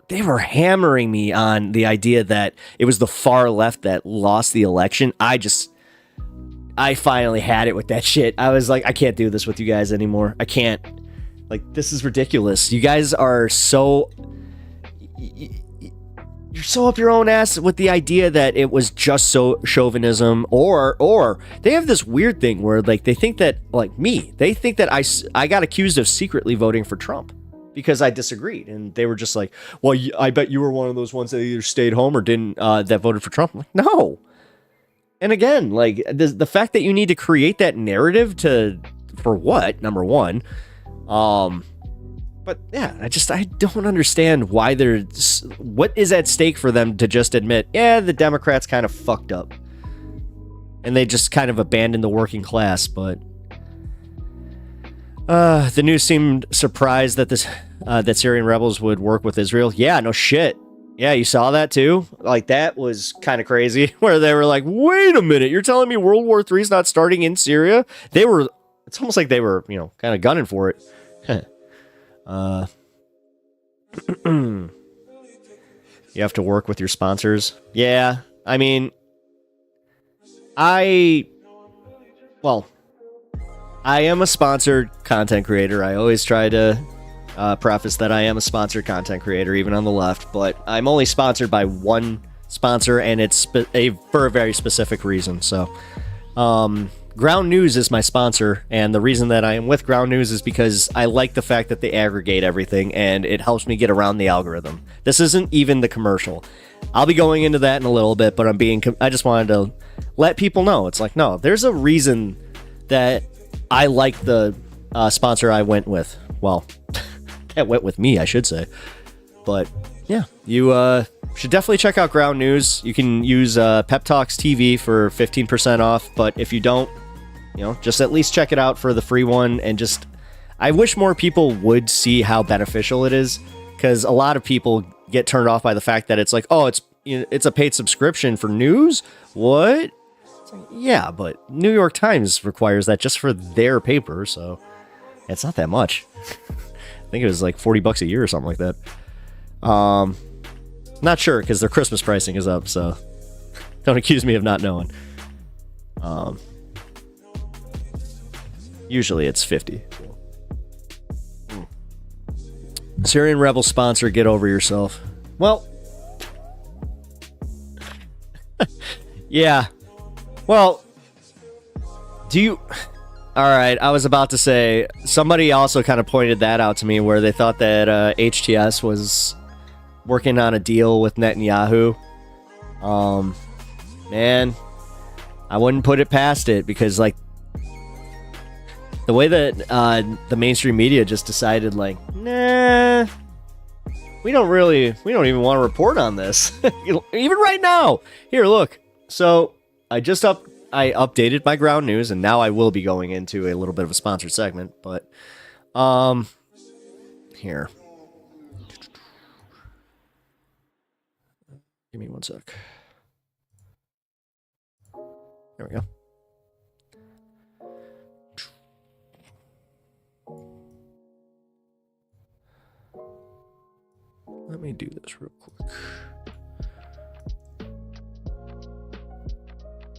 they were hammering me on the idea that it was the far left that lost the election. I finally had it with that shit. I was like, I can't do this with you guys anymore. I can't. Like, this is ridiculous. You guys are so... You're so up your own ass with the idea that it was just so chauvinism, or they have this weird thing where, like, they think that, like me, they think that I got accused of secretly voting for Trump because I disagreed. And they were just like, well, I bet you were one of those ones that either stayed home or didn't, that voted for Trump. I'm like, no. And again, like, the fact that you need to create that narrative for what, number one, but yeah, I don't understand why what is at stake for them to just admit, yeah, the Democrats kind of fucked up. And they just kind of abandoned the working class, but the news seemed surprised that that Syrian rebels would work with Israel. Yeah, no shit. Yeah, you saw that too? Like, that was kind of crazy, where they were like, wait a minute, you're telling me World War III is not starting in Syria? It's almost like they were, kind of gunning for it. You have to work with your sponsors. Yeah, I mean, I am a sponsored content creator. I always try to preface that I am a sponsored content creator, even on the left, but I'm only sponsored by one sponsor, and it's for a very specific reason. So, Ground News is my sponsor, and the reason that I am with Ground News is because I like the fact that they aggregate everything, and it helps me get around the algorithm. This isn't even the commercial. I'll be going into that in a little bit, but I just wanted to let people know. It's like, no, there's a reason that I like the sponsor I went with. Well, that went with me, I should say. But yeah, you should definitely check out Ground News. You can use Pep Talks TV for 15% off, but if you don't, just at least check it out for the free one. And just, I wish more people would see how beneficial it is, because a lot of people get turned off by the fact that it's like, oh, it's a paid subscription for news? What? It's like, yeah, but New York Times requires that just for their paper, so it's not that much. I think it was like $40 a year or something like that. Not sure, because their Christmas pricing is up, so don't accuse me of not knowing. Usually it's 50. Syrian rebel sponsor, get over yourself. Well, yeah. Well, Alright, I was about to say, somebody also kind of pointed that out to me, where they thought that HTS was working on a deal with Netanyahu. Man, I wouldn't put it past it, because, like, the way that the mainstream media just decided, like, nah, we don't even want to report on this. Even right now. Here, look. So, I updated my Ground News, and now I will be going into a little bit of a sponsored segment, but, here. Give me one sec. There we go. Let me do this real quick.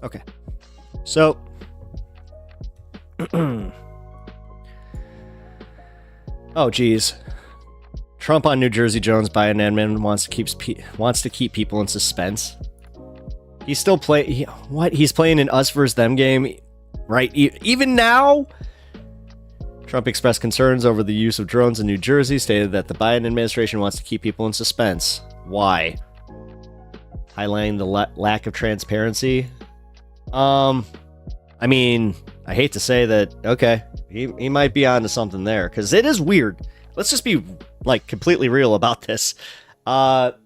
Okay. So, oh geez, Trump on New Jersey Jones Biden admin wants to keep people in suspense. He's still playing. He's playing an us versus them game, right? Even now. Trump expressed concerns over the use of drones in New Jersey, stated that the Biden administration wants to keep people in suspense. Why? Highlighting the lack of transparency. I mean, I hate to say that, okay, he might be onto something there, because it is weird. Let's just be, like, completely real about this. What?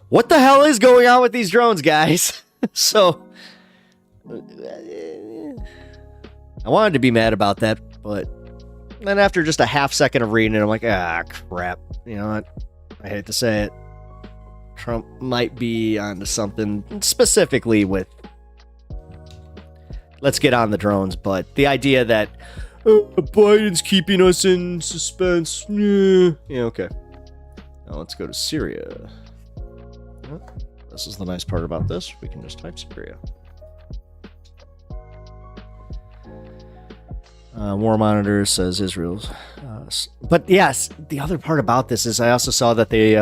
What the hell is going on with these drones, guys? So, I wanted to be mad about that, but then after just a half second of reading it, I'm like, crap. You know what? I hate to say it. Trump might be onto something, specifically with, let's get on the drones, but the idea that Biden's keeping us in suspense. Yeah, okay. Now let's go to Syria. This is the nice part about this. We can just type Syria. War Monitor says Israel's. But yes, the other part about this is I also saw that they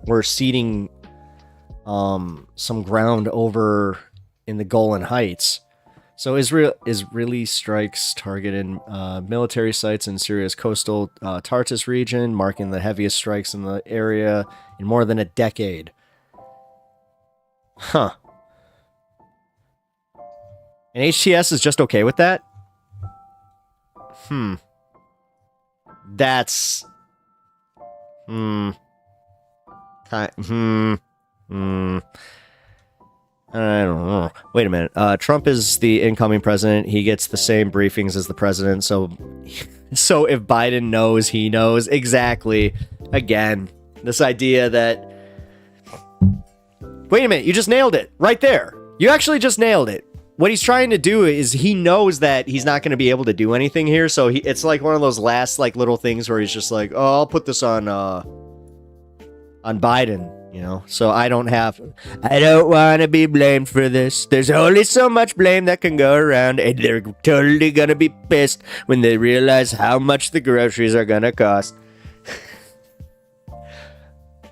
were ceding some ground over in the Golan Heights. So Israeli strikes targeted military sites in Syria's coastal Tartus region, marking the heaviest strikes in the area in more than a decade. Huh. And HTS is just okay with that? That's... I don't know. Wait a minute. Trump is the incoming president. He gets the same briefings as the president. So if Biden knows, he knows. Exactly. Again, this idea that... Wait a minute. You just nailed it. Right there. You actually just nailed it. what he's trying to do is he knows that he's not going to be able to do anything here, so it's like one of those last like little things where he's just like, oh, I'll put this on Biden, you know, so I don't want to be blamed for this. There's only so much blame that can go around, and they're totally gonna be pissed when they realize how much the groceries are gonna cost.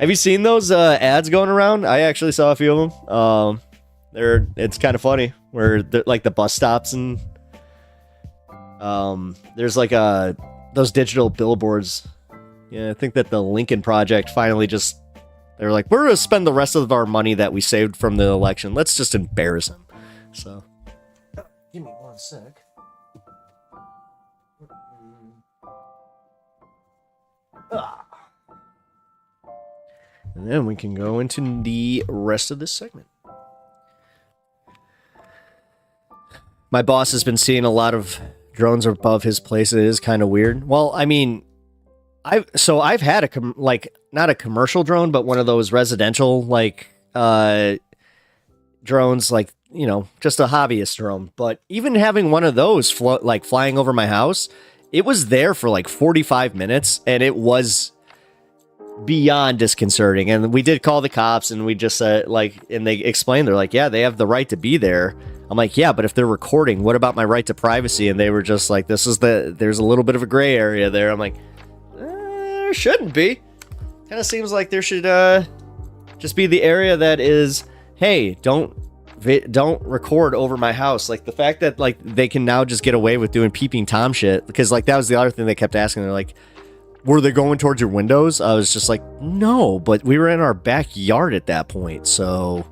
Have you seen those ads going around? I actually saw a few of them. It's kind of funny where like the bus stops and there's like those digital billboards. Yeah, I think that the Lincoln Project finally just, they're like, we're gonna spend the rest of our money that we saved from the election. Let's just embarrass him. So, give me one sec. And then we can go into the rest of this segment. My boss has been seeing a lot of drones above his place. It is kind of weird. Well, I mean, I've had not a commercial drone, but one of those residential like drones, like, you know, just a hobbyist drone. But even having one of those flying over my house, it was there for like 45 minutes, and it was beyond disconcerting. And we did call the cops, and we just said and they explained, they're like, yeah, they have the right to be there. I'm like, yeah, but if they're recording, what about my right to privacy? And they were just like, there's a little bit of a gray area there. I'm like, there shouldn't be. Kind of seems like there should just be the area that is, hey, don't record over my house. Like the fact that like they can now just get away with doing peeping Tom shit, because like that was the other thing they kept asking. They're like, were they going towards your windows? I was just like, no, but we were in our backyard at that point, so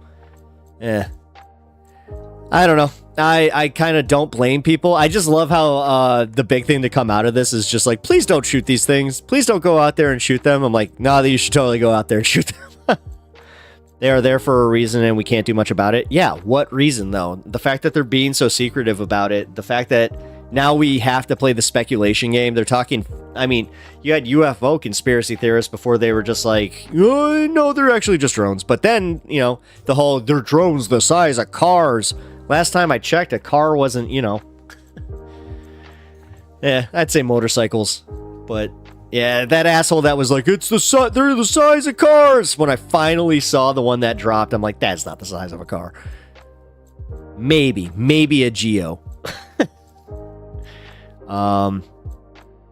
I don't know. I kind of don't blame people. I just love how the big thing to come out of this is just like, please don't shoot these things. Please don't go out there and shoot them. I'm like, no, you should totally go out there and shoot them. They are there for a reason, and we can't do much about it. Yeah, what reason, though? The fact that they're being so secretive about it, the fact that now we have to play the speculation game. They're talking, I mean, you had UFO conspiracy theorists before they were just like, oh, no, they're actually just drones. But then, you know, the whole, they're drones the size of cars. Last time I checked, a car wasn't, you know. Yeah, I'd say motorcycles. But yeah, that asshole that was like, they're the size of cars. When I finally saw the one that dropped, I'm like, that's not the size of a car. Maybe a Geo.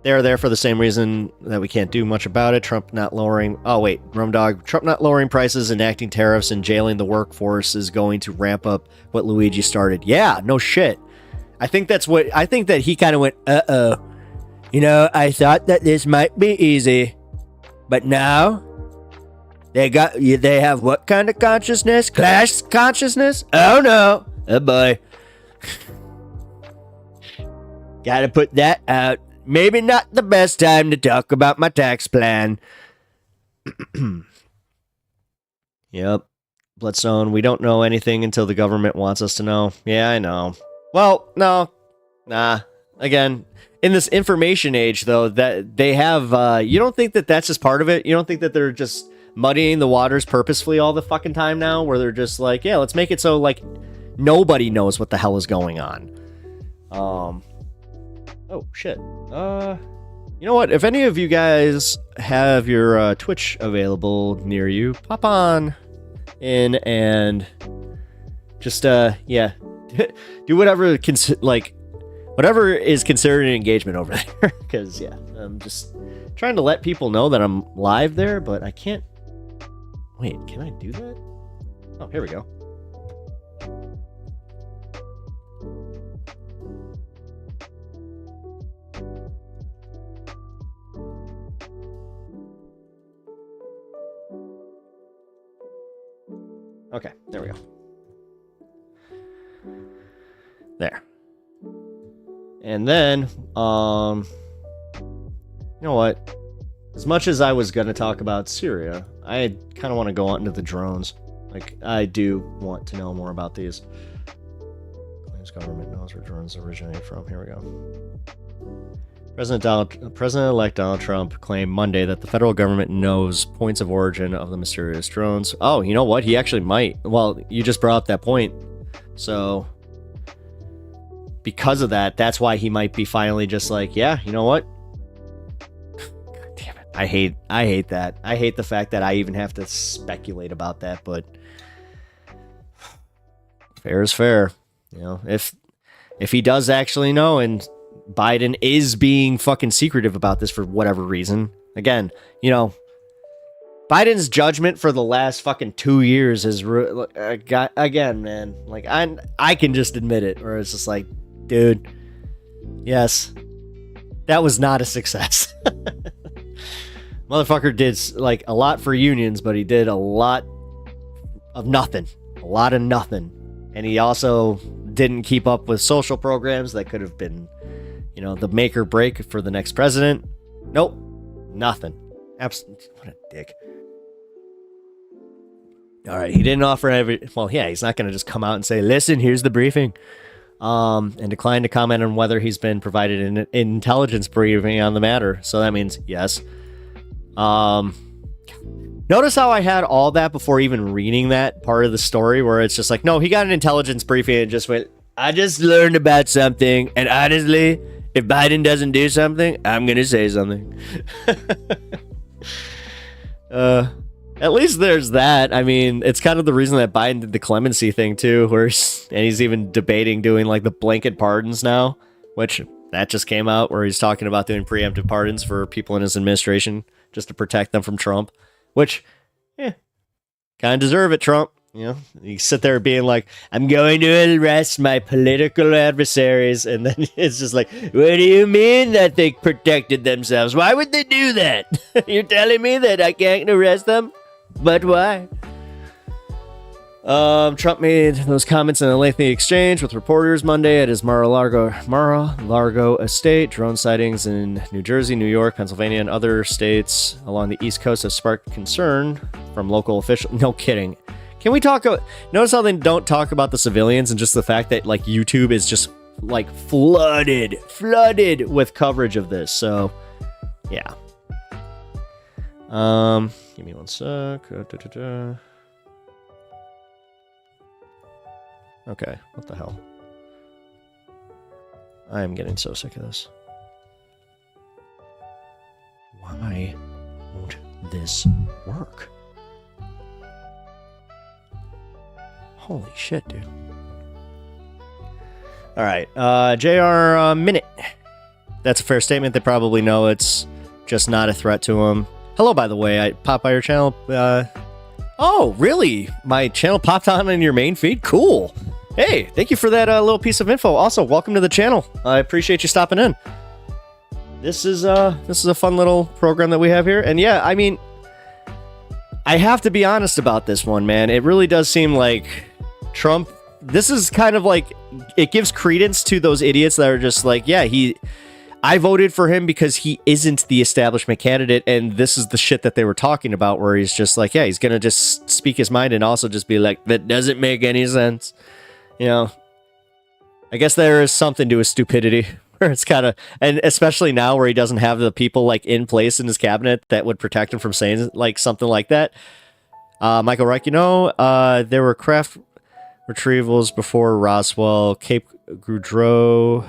They're there for the same reason that we can't do much about it. Trump not lowering... Oh, wait. Rumdog. Trump not lowering prices, enacting tariffs, and jailing the workforce is going to ramp up what Luigi started. Yeah, no shit. I think that he kind of went, uh-oh. You know, I thought that this might be easy. But now... They have what kind of consciousness? Class consciousness? Oh, no. Oh, boy. Gotta put that out. Maybe not the best time to talk about my tax plan. Yep. Bloodstone, we don't know anything until the government wants us to know. Yeah, I know. Well, no. Nah. Again, in this information age, though, that they have, you don't think that that's just part of it? You don't think that they're just muddying the waters purposefully all the fucking time now? Where they're just like, yeah, let's make it so, like, nobody knows what the hell is going on. Oh, shit. You know what? If any of you guys have your Twitch available near you, pop on in and just, yeah, do whatever, whatever is considered an engagement over there. Because, yeah, I'm just trying to let people know that I'm live there, but I can't... Wait, can I do that? Oh, here we go. Okay, there we go. There. And then, you know what? As much as I was going to talk about Syria, I kind of want to go on into the drones. Like, I do want to know more about these. Claims government knows where drones originate from. Here we go. President-elect Donald Trump claimed Monday that the federal government knows points of origin of the mysterious drones. Oh, you know what? He actually might. Well, you just brought up that point. So, because of that, that's why he might be finally just like, yeah, you know what? God damn it. I hate that. I hate the fact that I even have to speculate about that, but fair is fair. You know, if he does actually know and Biden is being fucking secretive about this for whatever reason, again, you know, Biden's judgment for the last fucking 2 years is again, man. Like I can just admit it, or it's just like, dude, yes, that was not a success. Motherfucker did like a lot for unions, but he did a lot of nothing, and he also didn't keep up with social programs that could have been, you know, the make or break for the next president. Nope, nothing. Absolutely, what a dick. All right, he didn't offer he's not going to just come out and say, listen, here's the briefing, and declined to comment on whether he's been provided an intelligence briefing on the matter. So that means yes. Notice how I had all that before even reading that part of the story, where it's just like, no, he got an intelligence briefing and just went, I just learned about something, and honestly, if Biden doesn't do something, I'm going to say something. At least there's that. I mean, it's kind of the reason that Biden did the clemency thing too, and he's even debating doing like the blanket pardons now, which that just came out, where he's talking about doing preemptive pardons for people in his administration just to protect them from Trump, which, kind of deserve it, Trump. You know, you sit there being like, I'm going to arrest my political adversaries. And then it's just like, what do you mean that they protected themselves? Why would they do that? You're telling me that I can't arrest them? But why? Trump made those comments in a lengthy exchange with reporters Monday at his Mar-a-Lago estate. Drone sightings in New Jersey, New York, Pennsylvania, and other states along the East Coast have sparked concern from local officials. No kidding. Can we talk about... Notice how they don't talk about the civilians and just the fact that, like, YouTube is just, like, flooded with coverage of this. So, yeah. Give me one sec. Okay, what the hell? I am getting so sick of this. Why won't this work? Holy shit, dude. All right, JR Minute. That's a fair statement. They probably know it's just not a threat to them. Hello, by the way. I popped by your channel. Oh, really? My channel popped on in your main feed? Cool. Hey, thank you for that little piece of info. Also, welcome to the channel. I appreciate you stopping in. This is a fun little program that we have here. And yeah, I mean, I have to be honest about this one, man. It really does seem like Trump, this is kind of like, it gives credence to those idiots that are just like, yeah, I voted for him because he isn't the establishment candidate, and this is the shit that they were talking about, where he's just like, yeah, he's gonna just speak his mind and also just be like, that doesn't make any sense. You know, I guess there is something to his stupidity, where it's kind of, and especially now where he doesn't have the people like in place in his cabinet that would protect him from saying like something like that. Michael Reich, you know, there were craft retrievals before Roswell, Cape Goudreau,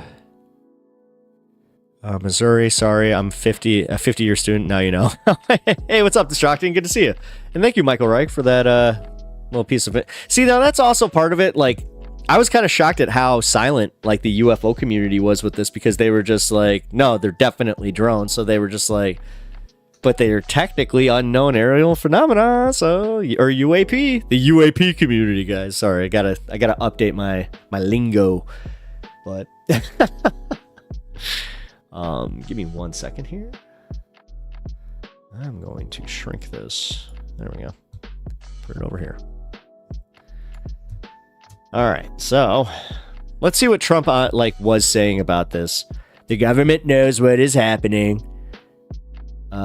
Missouri. Sorry, I'm a 50-year student. Now you know. Hey, what's up, Distracting? Good to see you. And thank you, Michael Reich, for that little piece of it. See, now that's also part of it. Like, I was kind of shocked at how silent like the UFO community was with this, because they were just like, no, they're definitely drones. So they were just like, but they are technically unknown aerial phenomena. So, or UAP, the UAP community, guys. Sorry, I gotta update my lingo. But give me 1 second here. I'm going to shrink this. There we go. Put it over here. All right, so let's see what Trump was saying about this. The government knows what is happening.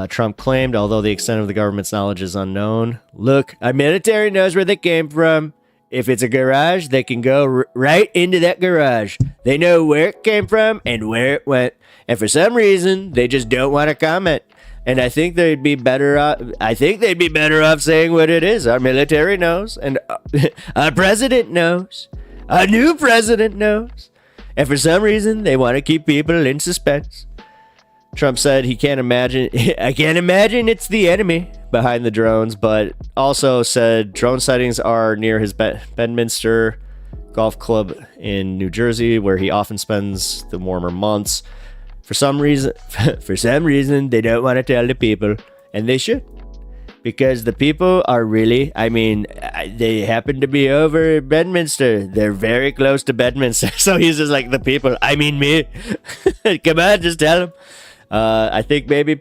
Trump claimed, although the extent of the government's knowledge is unknown. Look, our military knows where they came from. If it's a garage, they can go right into that garage. They know where it came from and where it went. And for some reason, they just don't want to comment. And I think they'd be better off saying what it is. Our military knows, and our president knows. Our new president knows. And for some reason, they want to keep people in suspense. Trump said he can't imagine, I can't imagine it's the enemy behind the drones, but also said drone sightings are near his Bedminster golf club in New Jersey, where he often spends the warmer months. For some reason, they don't want to tell the people, and they should. Because the people are really, I mean, they happen to be over at Bedminster. They're very close to Bedminster. So he's just like, the people, I mean me. Come on, just tell them. I think maybe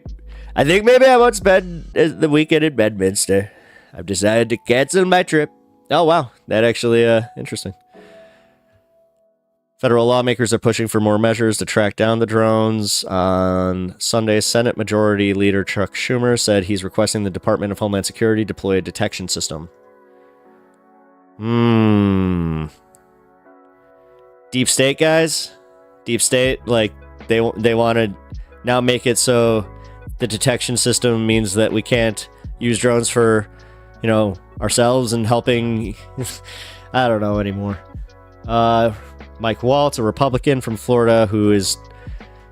I won't spend the weekend in Bedminster. I've decided to cancel my trip. Oh, wow. That actually, interesting. Federal lawmakers are pushing for more measures to track down the drones. On Sunday, Senate Majority Leader Chuck Schumer said he's requesting the Department of Homeland Security deploy a detection system. Deep State, guys? Deep State, like, they want to now make it so the detection system means that we can't use drones for, you know, ourselves and helping. I don't know anymore. Mike Waltz, a Republican from Florida who is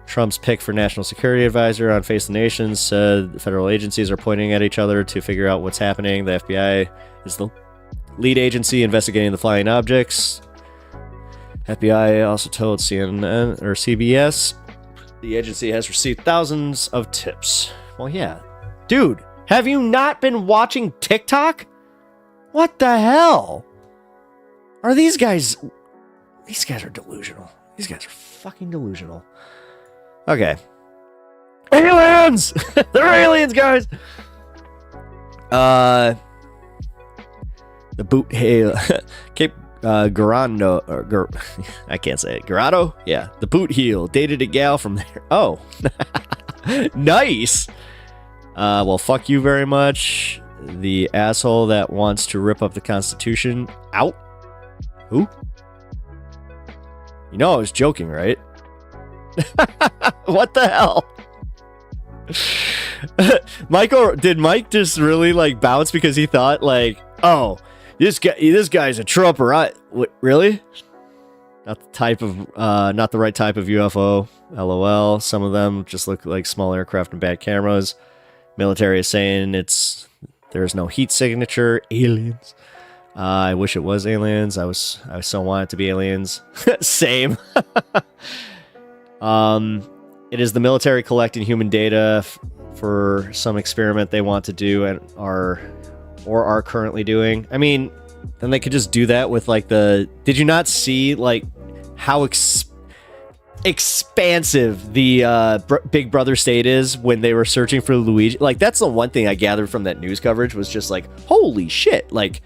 Trump's pick for National Security Advisor on Face the Nation, said federal agencies are pointing at each other to figure out what's happening. The FBI is the lead agency investigating the flying objects. FBI also told CNN or CBS the agency has received thousands of tips. Well, yeah. Dude, have you not been watching TikTok? What the hell? Are these guys... These guys are delusional. These guys are fucking delusional. Okay. Aliens! They're aliens, guys! The boot heel... Cape Garando... Or, I can't say it. Garado? Yeah. The boot heel dated a gal from there. Oh. Nice! Well, fuck you very much. The asshole that wants to rip up the Constitution. Out? Who? You know I was joking, right? What the hell? Did Mike just really like bounce because he thought like, oh, this guy's a Trumper? Really? Not the right type of UFO. LOL. Some of them just look like small aircraft and bad cameras. Military is saying there's no heat signature. Aliens. I wish it was aliens. I so want it to be aliens. Same. It is the military collecting human data for some experiment they want to do and are currently doing. I mean, then they could just do that with like the... Did you not see like how expansive the Big Brother state is when they were searching for Luigi? Like, that's the one thing I gathered from that news coverage was just like, holy shit, like...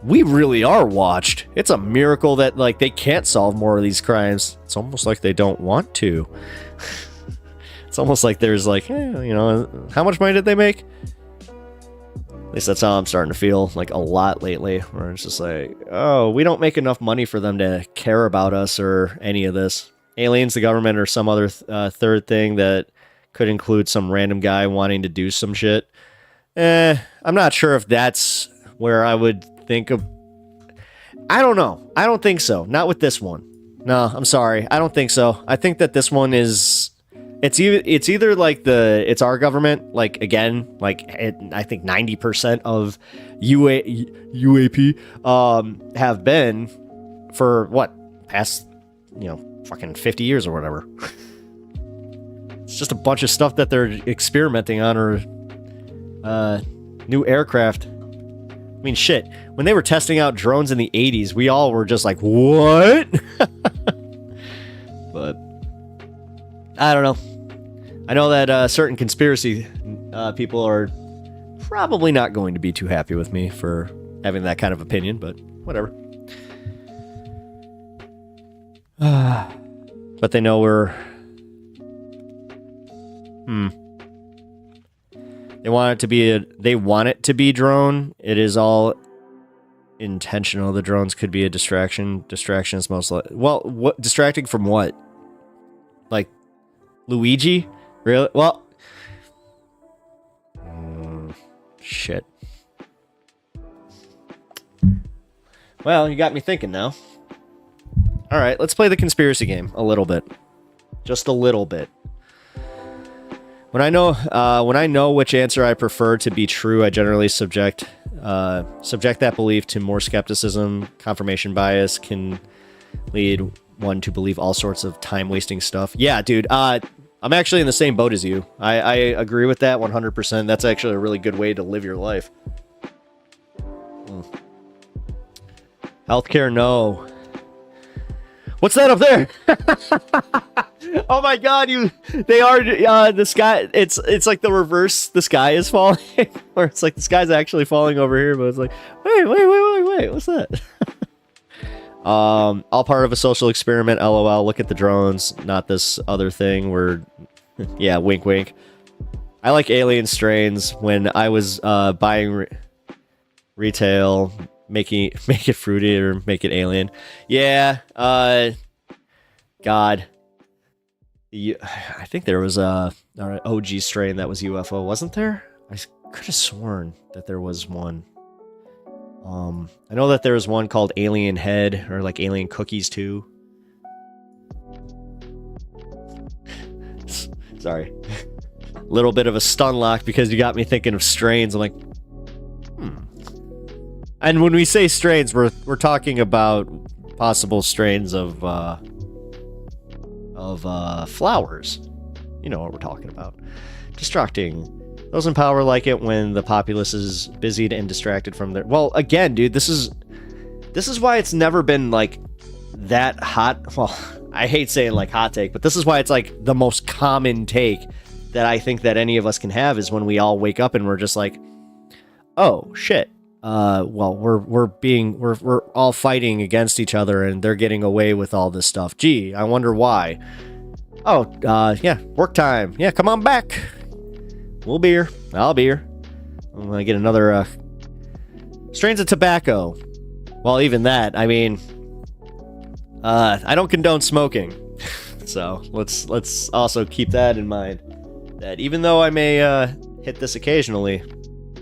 We really are watched. It's a miracle that like they can't solve more of these crimes. It's almost like they don't want to. It's almost like there's like, you know, how much money did they make? At least that's how I'm starting to feel like a lot lately. Where it's just like, oh, we don't make enough money for them to care about us or any of this. Aliens, the government, or some other third thing that could include some random guy wanting to do some shit. I'm not sure if that's where I would think of... I don't know. I don't think so. Not with this one. No, I'm sorry. I don't think so. I think that this one is... It's either like it's our government, like again, like I think 90% of UAP have been for what? Past, you know, fucking 50 years or whatever. It's just a bunch of stuff that they're experimenting on or new aircraft. I mean, shit. When they were testing out drones in the 80s, we all were just like, what? But, I don't know. I know that certain conspiracy people are probably not going to be too happy with me for having that kind of opinion, but whatever. But they know we're... They want it to be drone. It is all intentional. The drones could be a distraction. Distraction is most likely... Well, what distracting from what? Like Luigi? Really? Well, shit. Well, you got me thinking now. All right, let's play the conspiracy game a little bit. Just a little bit. When I know which answer I prefer to be true, I generally subject that belief to more skepticism. Confirmation bias can lead one to believe all sorts of time-wasting stuff. Yeah, dude. I'm actually in the same boat as you. I agree with that 100%. That's actually a really good way to live your life. Healthcare, no. What's that up there? Oh my god, they are the sky. It's like the reverse. The sky is falling, or it's like the sky's actually falling over here, but it's like, wait, what's that? All part of a social experiment. LOL. Look at the drones, not this other thing. Where, yeah, wink, wink. I like alien strains. When I was buying retail, make it fruity or make it alien. Yeah. God. I think there was a OG strain that was UFO, wasn't there? I could have sworn that there was one. I know that there was one called Alien Head, or like Alien Cookies too. Sorry. Little bit of a stun lock because you got me thinking of strains. I'm like, And when we say strains, we're talking about possible strains of flowers. You know what we're talking about. Distracting. Those in power like it when the populace is busied and distracted from their... Well, again, dude, this is why it's never been, like, that hot... Well, I hate saying, like, hot take, but this is why it's, like, the most common take that I think that any of us can have is when we all wake up and we're just like, oh, shit. Well, we're all fighting against each other and they're getting away with all this stuff. Gee, I wonder why. Oh, yeah, work time. Yeah, come on back. We'll be here. I'll be here. I'm gonna get another, strains of tobacco. Well, even that, I mean, I don't condone smoking. So, let's also keep that in mind. That even though I may, hit this occasionally,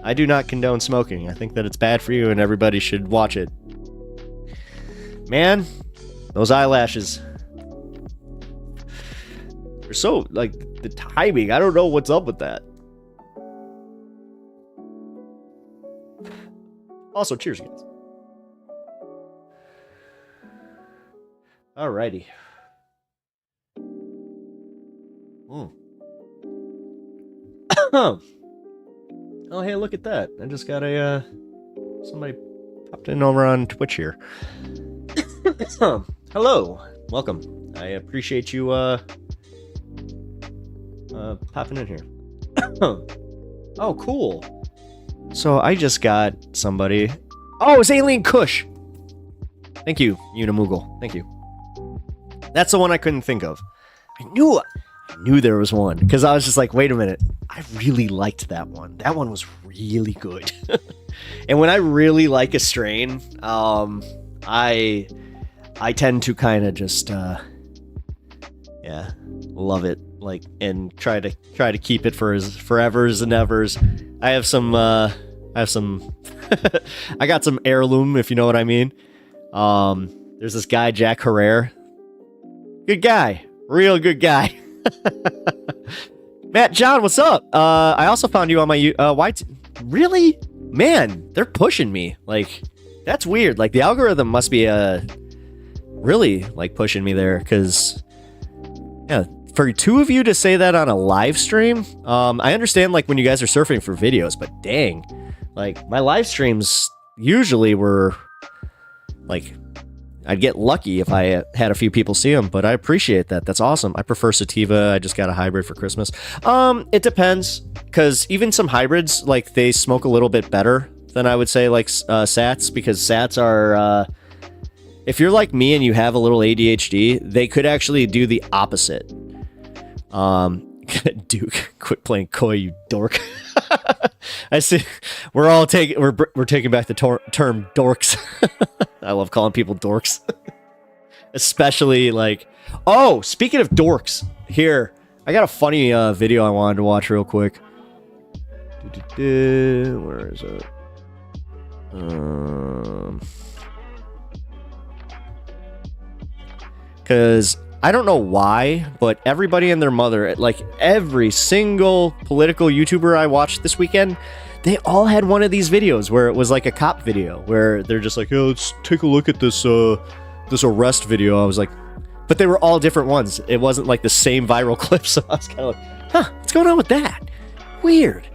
I do not condone smoking. I think that it's bad for you and everybody should watch it. Man, those eyelashes. They're so, like, the timing. I don't know what's up with that. Also, cheers, guys. Alrighty. Oh, hey, look at that. I just got a, somebody popped in over on Twitch here. Hello. Welcome. I appreciate you, popping in here. Oh, cool. So I just got somebody... Oh, it's Alien Kush! Thank you, Unimoogle. Thank you. That's the one I couldn't think of. I knew there was one, because I was just like, wait a minute. I really liked that one. That one was really good. And when I really like a strain, I tend to kind of just, yeah, love it, like, and try to keep it for forevers and evers. I have some, I got some heirloom, if you know what I mean. There's this guy, Jack Herrera. Good guy. Real good guy. Matt John, what's up? I also found you on my really? Man, they're pushing me. Like, that's weird. Like, the algorithm must be really, like, pushing me there, because, yeah, for two of you to say that on a live stream, I understand, like, when you guys are surfing for videos, but dang, like, my live streams usually were, like, I'd get lucky if I had a few people see them, but I appreciate that. That's awesome. I prefer sativa. I just got a hybrid for Christmas. It depends, because even some hybrids, like, they smoke a little bit better than I would say, like, sats, because sats are, if you're like me and you have a little ADHD, they could actually do the opposite. Duke, quit playing coy, you dork. I see. We're taking back the term dorks. I love calling people dorks. Especially, like, oh, speaking of dorks, here, I got a funny video I wanted to watch real quick. Where is it? because I don't know why, but everybody and their mother, like every single political YouTuber I watched this weekend, they all had one of these videos where it was like a cop video where they're just like, "Oh, let's take a look at this this arrest video." I was like, but they were all different ones. It wasn't like the same viral clip, so I was kind of like, huh, what's going on with that? Weird.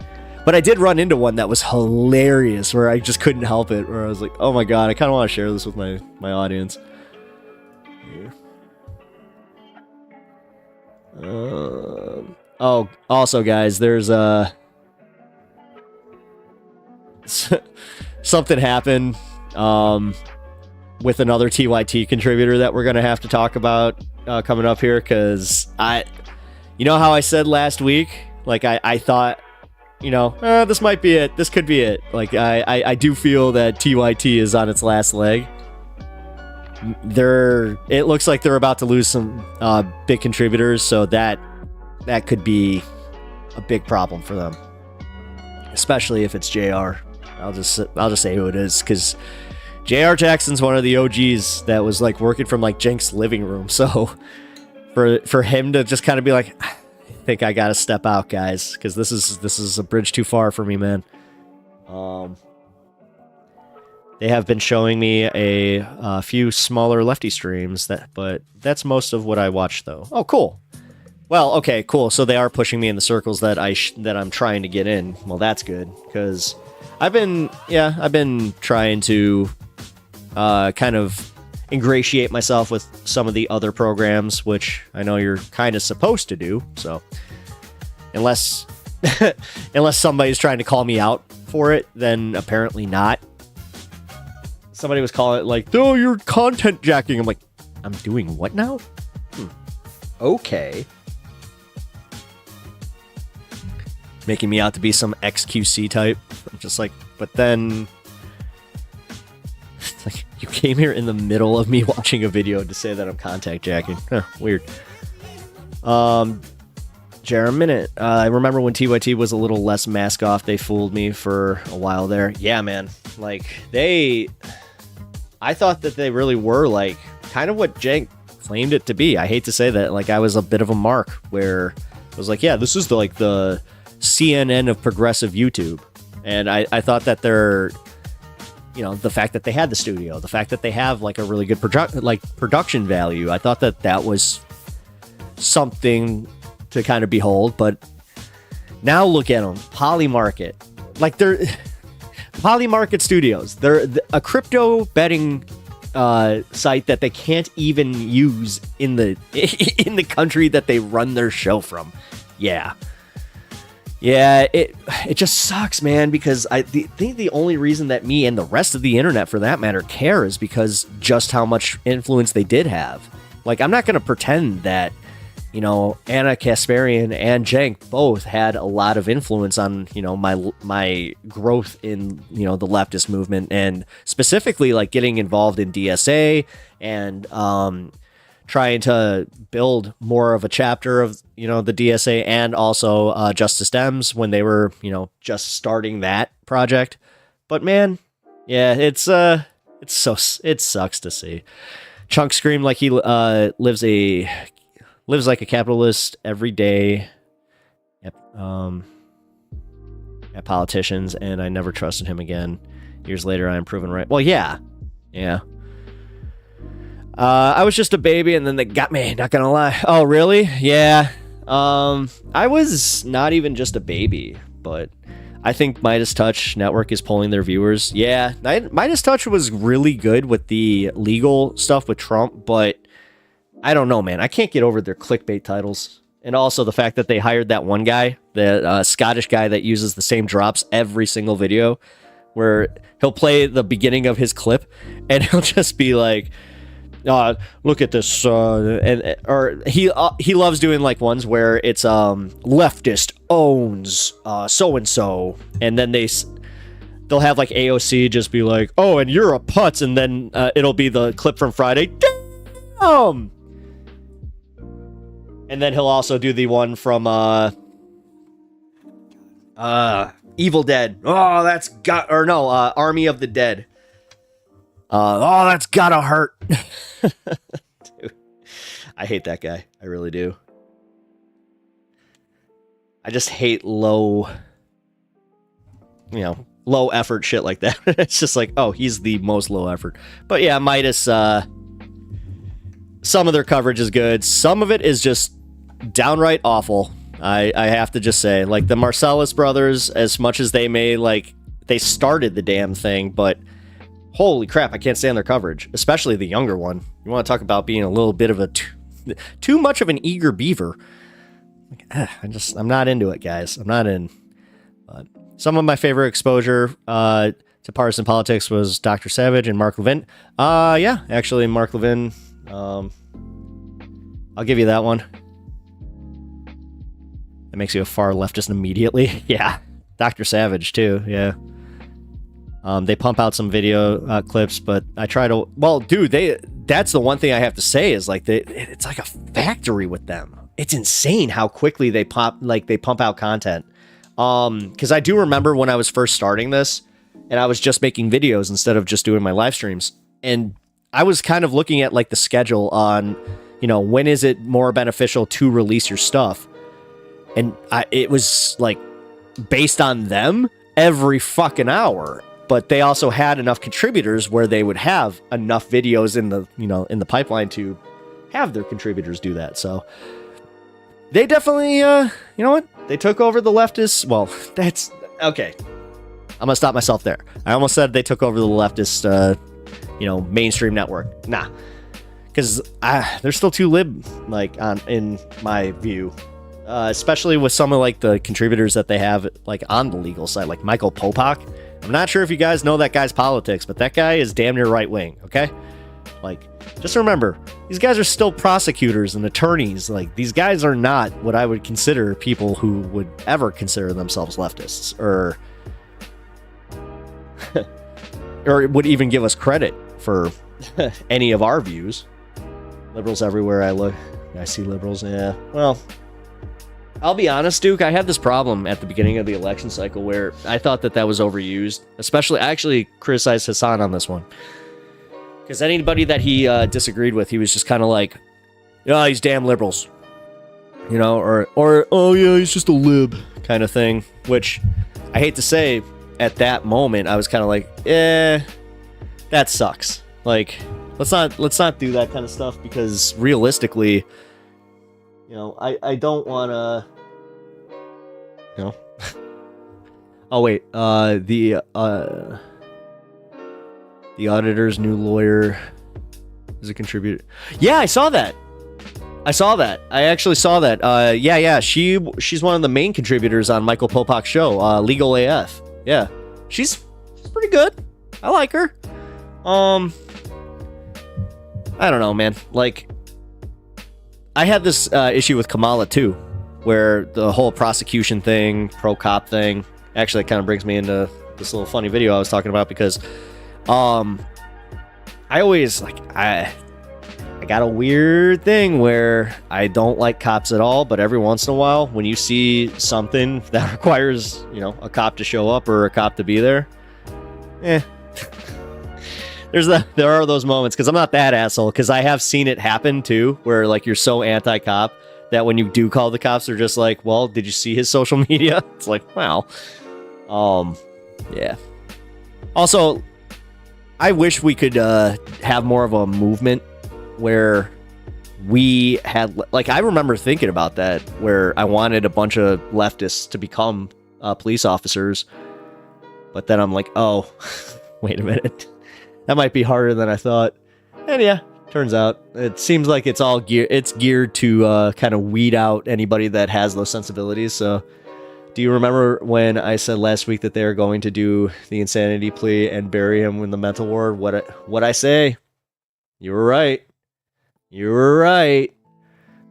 But I did run into one that was hilarious where I just couldn't help it, where I was like, oh my god, I kind of want to share this with my audience. Oh, also guys, there's something happened with another TYT contributor that we're gonna have to talk about coming up here, because you know how I said last week, like I thought, you know, this might be it, this could be it, like I do feel that TYT is on its last leg. It looks like they're about to lose some big contributors, so that could be a big problem for them, especially if it's JR. I'll just say who it is, because JR Jackson's one of the OGs that was like working from like Jenk's living room. So for him to just kind of be like, I think I gotta step out, guys, because this is a bridge too far for me, man. They have been showing me a few smaller lefty streams, but that's most of what I watch, though. Oh, cool. Well, okay, cool. So they are pushing me in the circles that I'm trying to get in. Well, that's good, because I've been trying to kind of ingratiate myself with some of the other programs, which I know you're kind of supposed to do. So unless somebody's trying to call me out for it, then apparently not. Somebody was calling it like, "Oh, you're content jacking." I'm like, I'm doing what now? Okay. Making me out to be some XQC type. I'm just like, but then it's like, you came here in the middle of me watching a video to say that I'm content jacking. Huh, weird. Jared Minute. I remember when TYT was a little less mask off, they fooled me for a while there. Yeah, man. Like, I thought that they really were like kind of what Jank claimed it to be. I hate to say that, like I was a bit of a mark where I was like, yeah, this is the CNN of progressive YouTube. And I thought that they're, you know, the fact that they had the studio, the fact that they have like a really good production value, I thought that was something to kind of behold. But now look at them, Polymarket, like they're Polymarket Studios. They're a crypto betting site that they can't even use in the country that they run their show from. Yeah, it just sucks, man, because I think the only reason that me and the rest of the internet, for that matter, care is because just how much influence they did have. Like, I'm not going to pretend that, you know, Anna Kasparian and Jank both had a lot of influence on, you know, my growth in, you know, the leftist movement, and specifically like getting involved in DSA and trying to build more of a chapter of, you know, the DSA, and also Justice Dems when they were, you know, just starting that project. But man, yeah, it sucks to see. Chunk screamed like he lives like a capitalist every day at politicians, and I never trusted him again. Years later, I am proven right. Well, yeah. I was just a baby, and then they got me, not gonna lie. Oh, really? Yeah. I was not even just a baby, but I think Midas Touch Network is pulling their viewers. Yeah, Midas Touch was really good with the legal stuff with Trump, but I don't know, man. I can't get over their clickbait titles. And also the fact that they hired that one guy, the Scottish guy that uses the same drops every single video, where he'll play the beginning of his clip and he'll just be like, look at this, or he loves doing like ones where it's leftist owns so-and-so, and then they'll have like AOC just be like, oh, and you're a putz, and then it'll be the clip from Friday. Damn! And then he'll also do the one from Evil Dead. Oh, that's got, or no, Army of the Dead. Oh, that's gotta hurt. Dude. I hate that guy. I really do. I just hate low effort shit like that. It's just like, oh, he's the most low effort. But yeah, Midas, some of their coverage is good. Some of it is just downright awful. I have to just say, like the Marcellus brothers, as much as they may, like, they started the damn thing, but holy crap, I can't stand their coverage, especially the younger one. You want to talk about being a little bit of a too much of an eager beaver. Like, I'm not into it, guys. I'm not in. But some of my favorite exposure to partisan politics was Dr. Savage and Mark Levin. Yeah, actually, Mark Levin. I'll give you that one. That makes you a far leftist immediately. Yeah, Dr. Savage too. Yeah. They pump out some video clips, but I try to. Well, dude, that's the one thing I have to say is like it's like a factory with them. It's insane how quickly they pump out content. Because I do remember when I was first starting this, and I was just making videos instead of just doing my live streams, and I was kind of looking at like the schedule on, when is it more beneficial to release your stuff, and it was like based on them every fucking hour. But they also had enough contributors where they would have enough videos in the pipeline to have their contributors do that. So they definitely, you know what? They took over the leftists. Well, that's okay. I'm gonna stop myself there. I almost said they took over the leftist, mainstream network. Nah, because they're still too lib, like in my view. Especially with some of like the contributors that they have like on the legal side, like Michael Popak. I'm not sure if you guys know that guy's politics, but that guy is damn near right wing, okay? Like, just remember, these guys are still prosecutors and attorneys. Like, these guys are not what I would consider people who would ever consider themselves leftists or or would even give us credit for any of our views. Liberals everywhere I look. I see liberals, yeah. Well, I'll be honest, Duke, I had this problem at the beginning of the election cycle where I thought that was overused. Especially, I actually criticized Hasan on this one. Because anybody that he disagreed with, he was just kind of like, oh, he's damn liberals. Or, oh yeah, he's just a lib kind of thing. Which, I hate to say, at that moment, I was kind of like, that sucks. Like, let's not do that kind of stuff, because realistically, I don't want to, oh wait, the auditor's new lawyer is a contributor. Yeah, I saw that. I actually saw that. Yeah, she's one of the main contributors on Michael Popak's show, Legal AF. Yeah, she's pretty good. I like her. I don't know, man. Like, I had this issue with Kamala too, where the whole prosecution thing, pro-cop thing, actually kind of brings me into this little funny video I was talking about, because I always, like, I got a weird thing where I don't like cops at all, but every once in a while, when you see something that requires, a cop to show up or a cop to be there, there are those moments, because I'm not that asshole, because I have seen it happen too, where like you're so anti-cop that when you do call the cops, they're just like, well, did you see his social media? It's like, wow. Yeah. Also, I wish we could have more of a movement where we had, like, I remember thinking about that, where I wanted a bunch of leftists to become police officers, but then I'm like, oh, wait a minute. That might be harder than I thought. And yeah, turns out it seems like it's geared to kind of weed out anybody that has those sensibilities. So, do you remember when I said last week that they were going to do the insanity plea and bury him in the mental ward? What I say? You were right.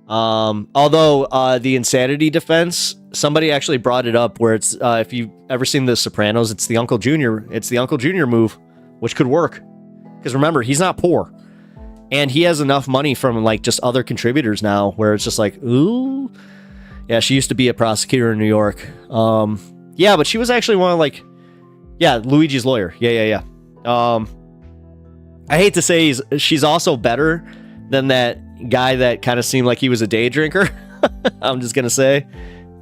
Although the insanity defense, somebody actually brought it up where it's if you've ever seen The Sopranos, it's the Uncle Junior move, which could work, because remember, he's not poor, and he has enough money from like just other contributors now where it's just like, ooh, yeah, she used to be a prosecutor in New York. Yeah, but she was actually one of Luigi's lawyer. Yeah. I hate to say she's also better than that, guy that kind of seemed like he was a day drinker. I'm just gonna say,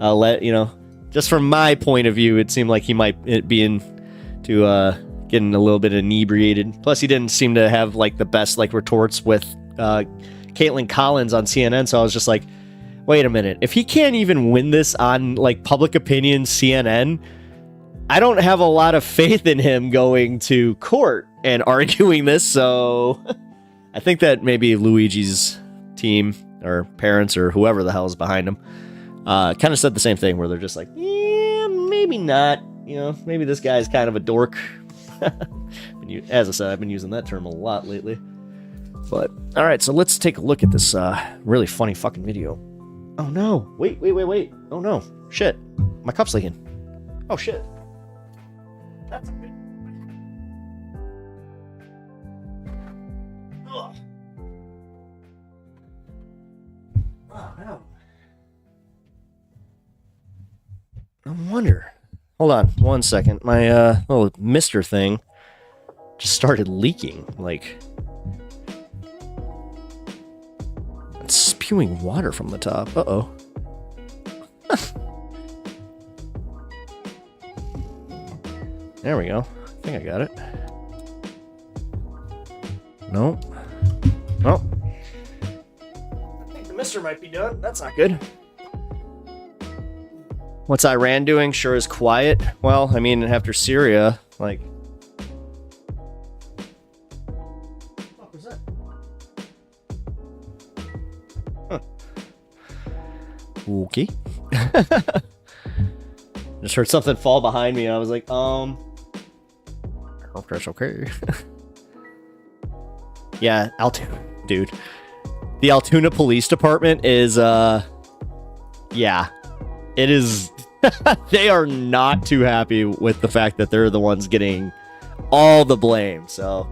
I'll let you know. Just from my point of view, it seemed like he might be into getting a little bit inebriated. Plus, he didn't seem to have like the best like retorts with Caitlin Collins on CNN. So I was just like, wait a minute, if he can't even win this on like public opinion CNN, I don't have a lot of faith in him going to court and arguing this. So I think that maybe Luigi's team or parents or whoever the hell is behind him kind of said the same thing, where they're just like, yeah, maybe not. You know, maybe this guy's kind of a dork. As I said, I've been using that term a lot lately. But all right, so let's take a look at this really funny fucking video. Oh no! Wait! Oh no! Shit! My cup's leaking. Oh shit! That's a bit. Ugh. Oh no! No wonder. Hold on 1 second. My little mister thing just started leaking. Like, it's spewing water from the top. Uh-oh. There we go. I think I got it. Nope. Oh. I think the mister might be done. That's not good. What's Iran doing? Sure is quiet. Well, I mean, after Syria, like... What was that? Huh. Okay. Just heard something fall behind me. I was like, I hope that's okay. Yeah, dude. The Altoona Police Department is, yeah. It is... They are not too happy with the fact that they're the ones getting all the blame. So,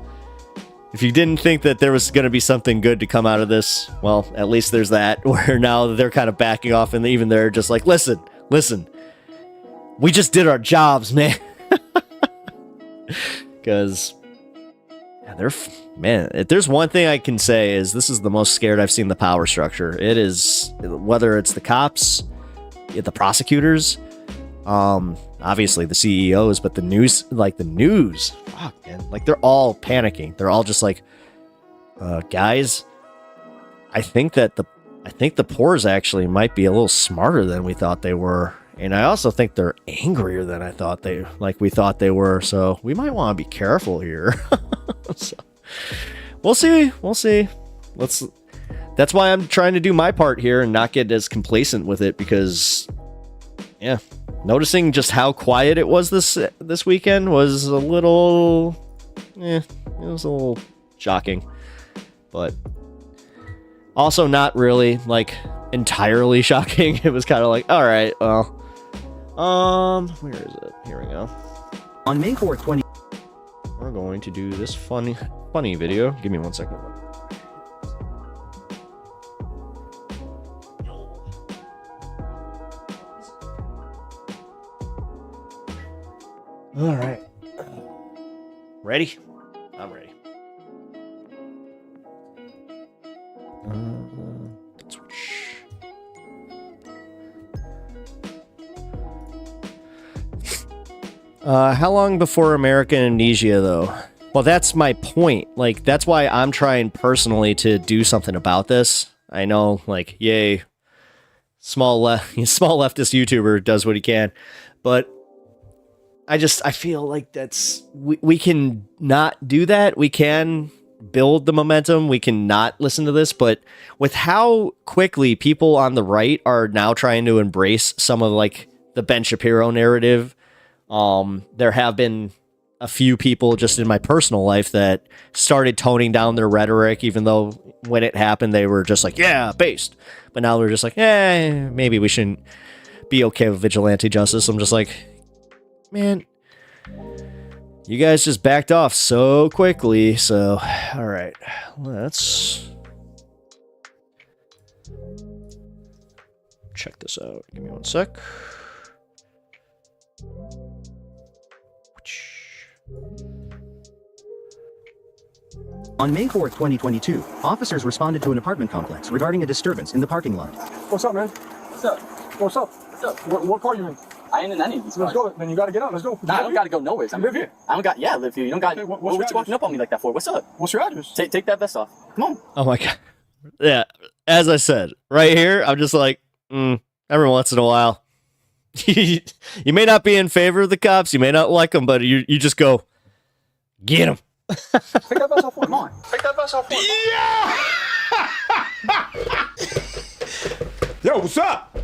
if you didn't think that there was going to be something good to come out of this, well, at least there's that. Where now they're kind of backing off, and even they're just like, listen. We just did our jobs, man. Because, yeah, man, if there's one thing I can say is this is the most scared I've seen the power structure. It is, whether it's the cops, the prosecutors, obviously the CEOs, but the news, fuck, man, like they're all panicking. They're all just like, guys, I think the Poors actually might be a little smarter than we thought they were. And I also think they're angrier than we thought they were. So we might want to be careful here. So, we'll see. That's why I'm trying to do my part here and not get as complacent with it, because, yeah, noticing just how quiet it was this weekend was a little, it was a little shocking, but also not really like entirely shocking. It was kind of like, all right, well, where is it? Here we go. On May 4th, we're going to do this funny video. Give me 1 second. All right. Ready? I'm ready. Switch. How long before America and Amnesia, though? Well, that's my point. Like, that's why I'm trying personally to do something about this. I know, like, yay, small leftist YouTuber does what he can, but I feel like we can not do that. We can build the momentum. We can not listen to this, but with how quickly people on the right are now trying to embrace some of like the Ben Shapiro narrative, there have been a few people just in my personal life that started toning down their rhetoric, even though when it happened, they were just like, yeah, based. But now they're just like, maybe we shouldn't be okay with vigilante justice. I'm just like, man, you guys just backed off so quickly. So, all right, let's check this out. Give me 1 sec. On May 4th, 2022, officers responded to an apartment complex regarding a disturbance in the parking lot. What's up, man? What's up? What's up? What's up? What car you in? I ain't in any of these Let's cars. go. Then you gotta get out. Let's go. Nah, I don't gotta go nowhere. You live here? I don't got. Yeah, I live here. You don't got. Okay, what's what your you walking address? up on me like that for? What's up? What's your address? Take that vest off. Come on. Oh my god. Yeah. As I said, right here, I'm just like, every once in a while. You may not be in favor of the cops, you may not like them, but you just go, get them. Take that vest off for me. Come on. Take that vest off for me. Yeah! Yo, what's up?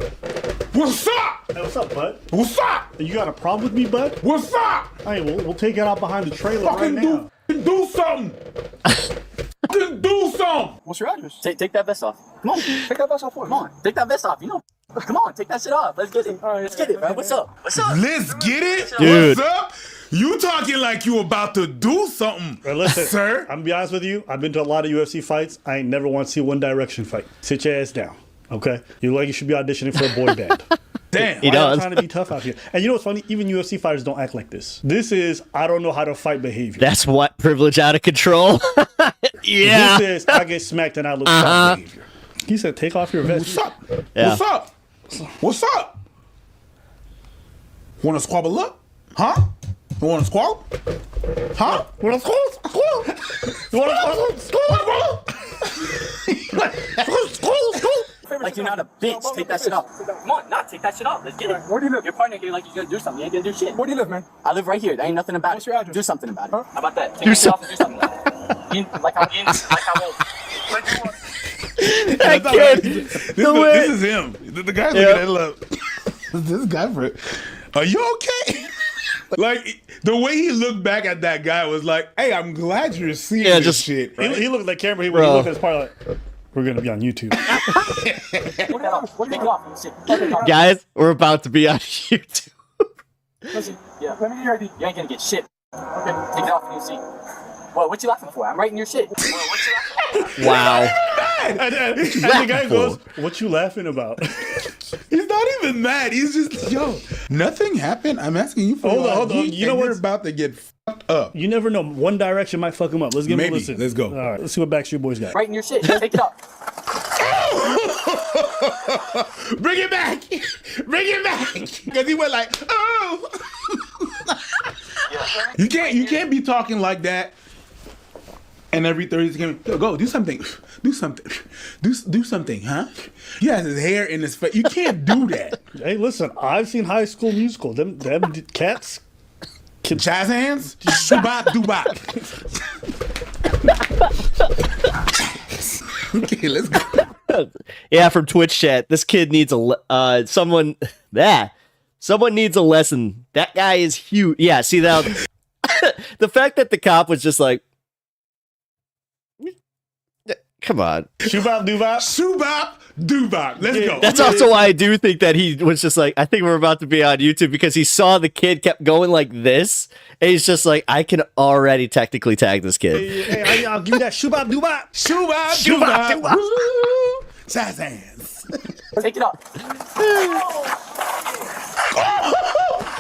What's up? Hey, what's up, bud? What's up? You got a problem with me, bud? What's up? Hey, we'll take it out behind the trailer Fucking right now. do something. Fucking do something. What's your address? Take that vest off. Come on. Take that vest off for me. Come on. Take that vest off. You know. Come on. Take that shit off. Let's get it. All right, Let's get it, bro. What's up? What's up? Let's get it. Dude. What's up? You talking like you about to do something, Hey, listen, sir? I'm gonna be honest with you. I've been to a lot of UFC fights. I ain't never want to see One Direction fight. Sit your ass down, okay? You look like you should be auditioning for a boy band. Damn. He Why am I does. trying to be tough out here? And you know what's funny? Even UFC fighters don't act like this. This is I don't know how to fight behavior. That's what privilege out of control. Yeah. This is I get smacked and I look soft behavior. He said, take off your vest. What's up? Yeah. What's up? What's up? Want to squabble up? Huh? You want to squabble? Huh? Want to squabble? Squabble? You want to squabble? Squabble? Like you're not a bitch. Take that shit off. Come on. Not take that shit off. Let's get it. Where do you live? Your partner here like you're gonna do something. You ain't gonna do shit. Where do you live, man? I live right here. There ain't nothing about What's it. your address? Do something about it. Huh? How about that? Take that shit off and do something about it. Like I won't. That kid. This is him. The guy's looking at it like, this guy, bro. Are you okay? Like, the way he looked back at that guy was like, hey, I'm glad you're seeing this just- shit. He, Right? he looked at the camera. He Bro. looked at his partner like, we're going to be on YouTube. Take that off. Take it off. Shit. Take it off. Guys, we're about to be on YouTube. Listen. Yeah. Let me get your ID. You ain't gonna get shit. Okay. Take it off and you see. Well, what you laughing for? I'm writing your shit. Well, what you laughing for? Wow. And the guy goes, what you laughing about? He's not even mad. He's just, yo, nothing happened. I'm asking you for Hold on, a hold on. week You know and you're what's- about to get fucked up. You never know. One Direction might fuck him up. Let's give him Maybe. a listen. Let's go. All right, let's see what Backstreet Boys got. Writing your shit. Take it off. Bring it back. Bring it back. Because he went like, oh. You can't be talking like that. And every 30 seconds, go do something, do something, do something, huh? He has his hair in his face. You can't do that. Hey, listen, I've seen High School Musical. Them cats. Jazz hands, shubop dubop. Okay, let's go. Yeah, from Twitch chat. This kid needs someone needs a lesson. That guy is huge. Yeah, see that the fact that the cop was just like, come on. Shubop Dubop. Shubop dubop. Let's go. That's also why I do think that he was just like, I think we're about to be on YouTube, because he saw the kid kept going like this, and he's just like, I can already technically tag this kid. Hey, I'll give you that Shubop Dubop. Shubop dubop. Woo. Jazz hands. Take it off.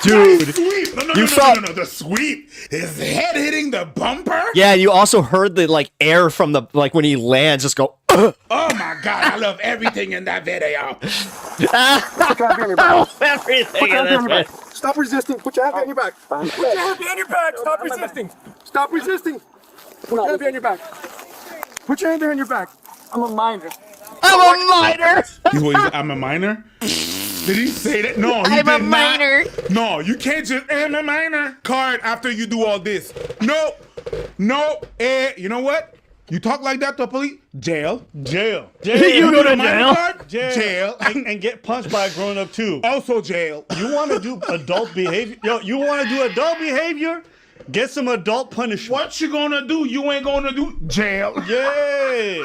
Dude. Sweep. You saw- No. The sweep. His head hitting the bumper. Yeah, you also heard the like air from the like when he lands just go. Oh my God, I love everything in that video. Put your hand behind your back. Everything Put your in hand behind your this. back. Stop resisting. Put your hand behind your back. Put your hand behind your back. Stop resisting. Stop resisting. Put your hand behind your back. Put your hand behind your back. I'm a minor. I'm a minor. I'm a minor? Did he say that? No, he I'm a did minor. Not. No, you can't just, I'm a minor card after you do all this. Nope. Nope. You know what? You talk like that to a police? Jail. Jail. You go to Minor jail. card? Jail. And get punched by a grown up too. Also jail. You want to do adult behavior? Yo, you want to do adult behavior? Get some adult punishment. What you gonna do? You ain't gonna do jail. Yeah.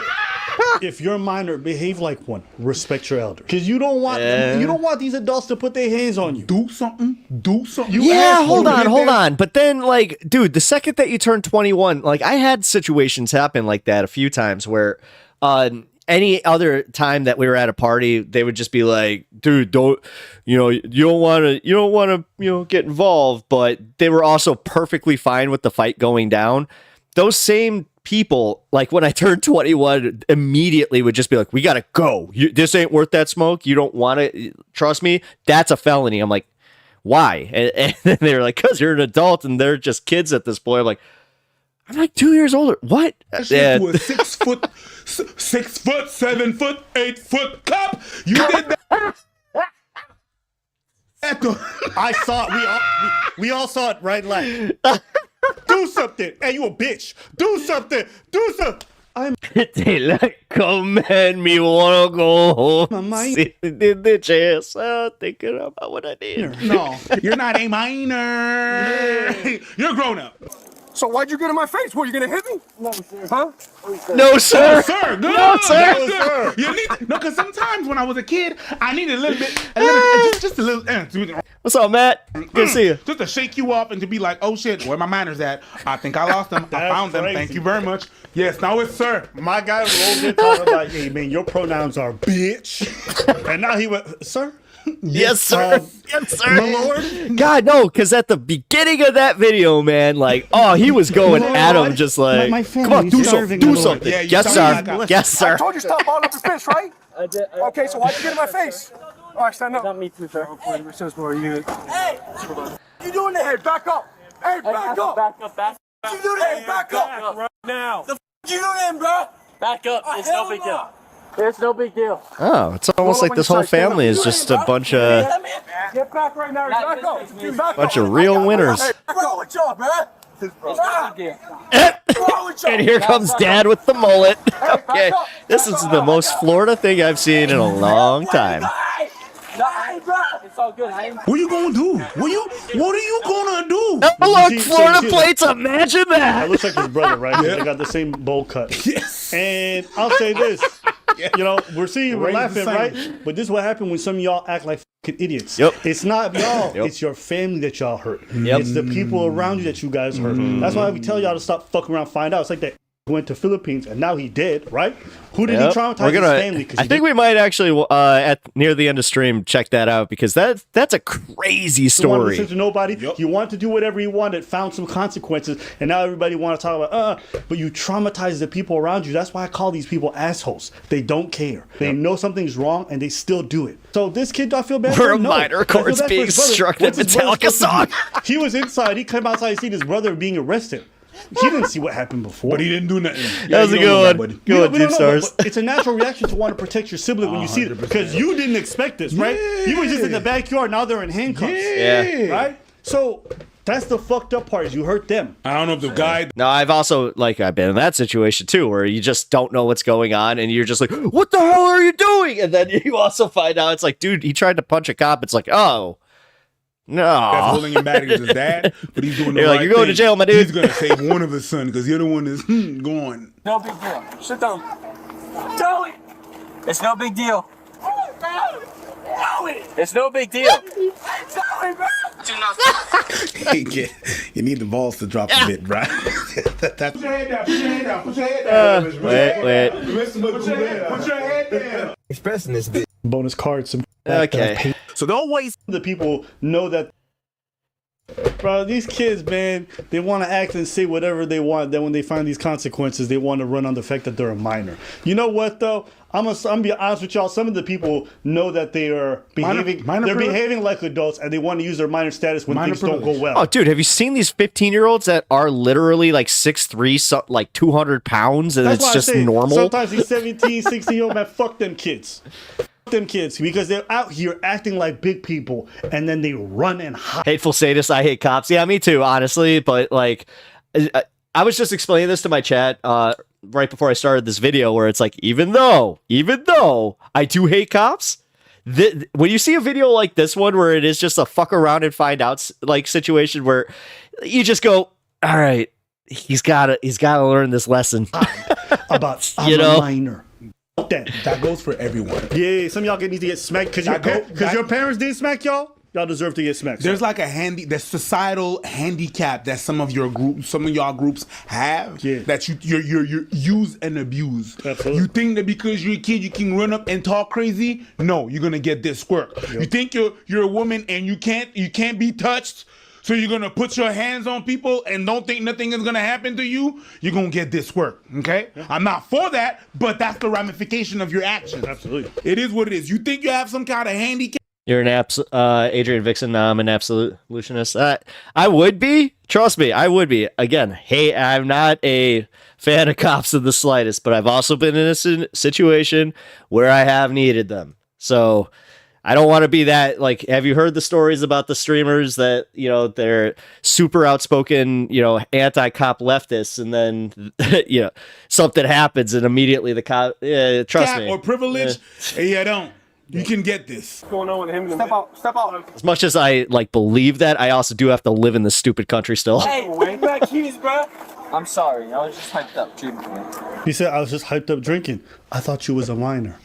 If you're a minor, behave like one. Respect your elder. Because you don't want these adults to put their hands on you. Do something. Do something. You Yeah, asshole. hold You on, get hold that- on. But then, like, dude, the second that you turn 21, like, I had situations happen like that a few times where, any other time that we were at a party, they would just be like, dude, you don't want to, get involved. But they were also perfectly fine with the fight going down. Those same people, like when I turned 21, immediately would just be like, we gotta go. This ain't worth that smoke. You don't want to trust me. That's a felony. I'm like, why? And then they were like, because you're an adult and they're just kids at this point. I'm like 2 years older. What? That shit to a 6 foot, 6 foot, 7 foot, 8 foot cop. You did that. I saw it. We all saw it right like. Do something. Hey, you a bitch. Do something. Do something. They like, come man, me wanna go home. Sit in the chair, so thinking about what I did. No, you're not a minor. You're grown up. So why'd you get in my face? What, you gonna hit me? No, sir. Huh? No, sir. No, sir. Good. No, sir. No, sir. You need because sometimes when I was a kid, I needed a little bit, just a little. What's up, Matt? Good to see you. Just to shake you up and to be like, oh shit, where my manners at? I think I lost them. I found them. Crazy. Thank you very much. Yes, now it's sir. My guy rolled in talking about, hey man, your pronouns are bitch. And now he went, sir? Yes, sir. Yes, sir. My lord? God, no, because at the beginning of that video, man, like, oh, he was going at him just like, my come on, do something, do something. Yeah, you Yes, sound sir. like Yes, I sir. told you stop balling up your fish, right? I did. Okay, so why'd you get in my face? All right, stand up. Not me too, sir. Hey! You doing that? Hey, back up! Hey, back up! Back up, back up. You doing that? Hey, back up! Right now. The f you doing, bro? Back up. It's no big deal. It's no big deal. Oh, it's almost like this whole family is just a bunch of Get back right now. Back up. Back bunch up. of real winners. Hey, what's wrong with y'all, man? It's no big deal. What's wrong with y'all? And here comes Dad with the mullet. Okay, this is the most Florida thing I've seen in a long time. It's all good. What are you gonna do? What are you gonna do? Oh, look, See, Florida so- plates. Imagine That that. looks like his brother, right? Yeah. They got the same bowl cut. Yes. And I'll say this. You know, we're seeing we're Raise the laughing, same. right? But this is what happened when some of y'all act like fucking idiots. Yep. It's not y'all. Yep. It's your family that y'all hurt. Yep. It's the people around you that you guys hurt. That's why we tell y'all to stop fucking around. Find out. It's like that went to Philippines and now he dead, right? Who did he Yep. traumatize? We're gonna. His family. 'Cause I he think did- we might actually at near the end of stream check that out because that's a crazy He wanted to story. listen to nobody. Yep. You wanted to do whatever you wanted, found some consequences, and now everybody want to talk about but you traumatize the people around you. That's why I call these people assholes. They don't care. They know something's wrong and they still do it. So this kid, do I feel bad for We're him? a No. minor I feel chords bad for being his brother. struck that What's his brother Metallica supposed to song. do? He was inside. He came outside and see his brother being arrested. He didn't see what happened before. But he didn't do nothing. That was a you don't know that, good buddy. one. We Good don't one, Deep know, Stars. but it's a natural reaction to want to protect your sibling when you see it. 100%. Because you didn't expect this, right? You were just in the backyard. Now they're in handcuffs. Yeah. Right? So that's the fucked up part is you hurt them. I don't know if the guy. No, I've also I've been in that situation too, where you just don't know what's going on, and you're just like, "What the hell are you doing?" And then you also find out it's like, dude, he tried to punch a cop. It's like, oh, That's no. holding him back is his dad, but he's doing the You're like, right "You're going to thing. jail, my dude." He's gonna save one of his son because the other one is gone. No big deal. Sit down. Tell it. It's no big deal. Tell it. It's no big deal. Tell it, bro. You need the balls to drop a bit, right? That's put your head down. Put your head down. Put your head down. Wait. Put your head down. Expressing this bit. Bonus cards. Okay. So don't waste. The people know that. Bro, these kids, man, they want to act and say whatever they want. Then when they find these consequences, they want to run on the fact that they're a minor. You know what, though? I'm gonna be honest with y'all. Some of the people know that they are behaving. Minor they're privilege? behaving like adults, and they want to use their minor status when Minor things don't go privilege. well. Oh, dude, have you seen these 15-year-olds that are literally like 6'3", so, like 200 pounds, and That's why it's I just say, normal? Sometimes these 17, 16-year-old man, fuck them kids. Fuck them kids because they're out here acting like big people, and then they run and hide. Hateful sadist, I hate cops. Yeah, me too, honestly. But like, I was just explaining this to my chat right before I started this video, where it's like, even though I do hate cops, when you see a video like this one, where it is just a fuck around and find out like situation, where you just go, all right, he's gotta learn this lesson. About You I'm know? a minor. Fuck that. That goes for everyone. Yeah, some of y'all need to get smacked because your parents didn't smack y'all. Y'all deserve to get smacked. There's like the societal handicap that some of y'all groups have that you use and abuse. Absolutely. You think that because you're a kid you can run up and talk crazy? No, you're gonna get this squirt. You think you're a woman and you can't be touched? So you're gonna put your hands on people and don't think nothing is gonna happen to you. You're gonna get this work, okay? I'm not for that, but that's the ramification of your actions. Absolutely. It is what it is. You think you have some kind of handicap? You're an Adrian Vixen. No, I'm an absolutionist. I would be. Trust me, I would be. Again, hey, I'm not a fan of cops in the slightest, but I've also been in a situation where I have needed them. So I don't want to be that, like, have you heard the stories about the streamers that, you know, they're super outspoken, you know, anti-cop leftists, and then, you know, something happens and immediately the cop, trust me. Or privilege? Yeah, don't. You can get this. What's going on with him? Step out. Step out. As much as I, like, believe that, I also do have to live in this stupid country still. Hey, wait my keys, bro. I'm sorry. I was just hyped up drinking. He said I was just hyped up drinking. I thought you was a minor.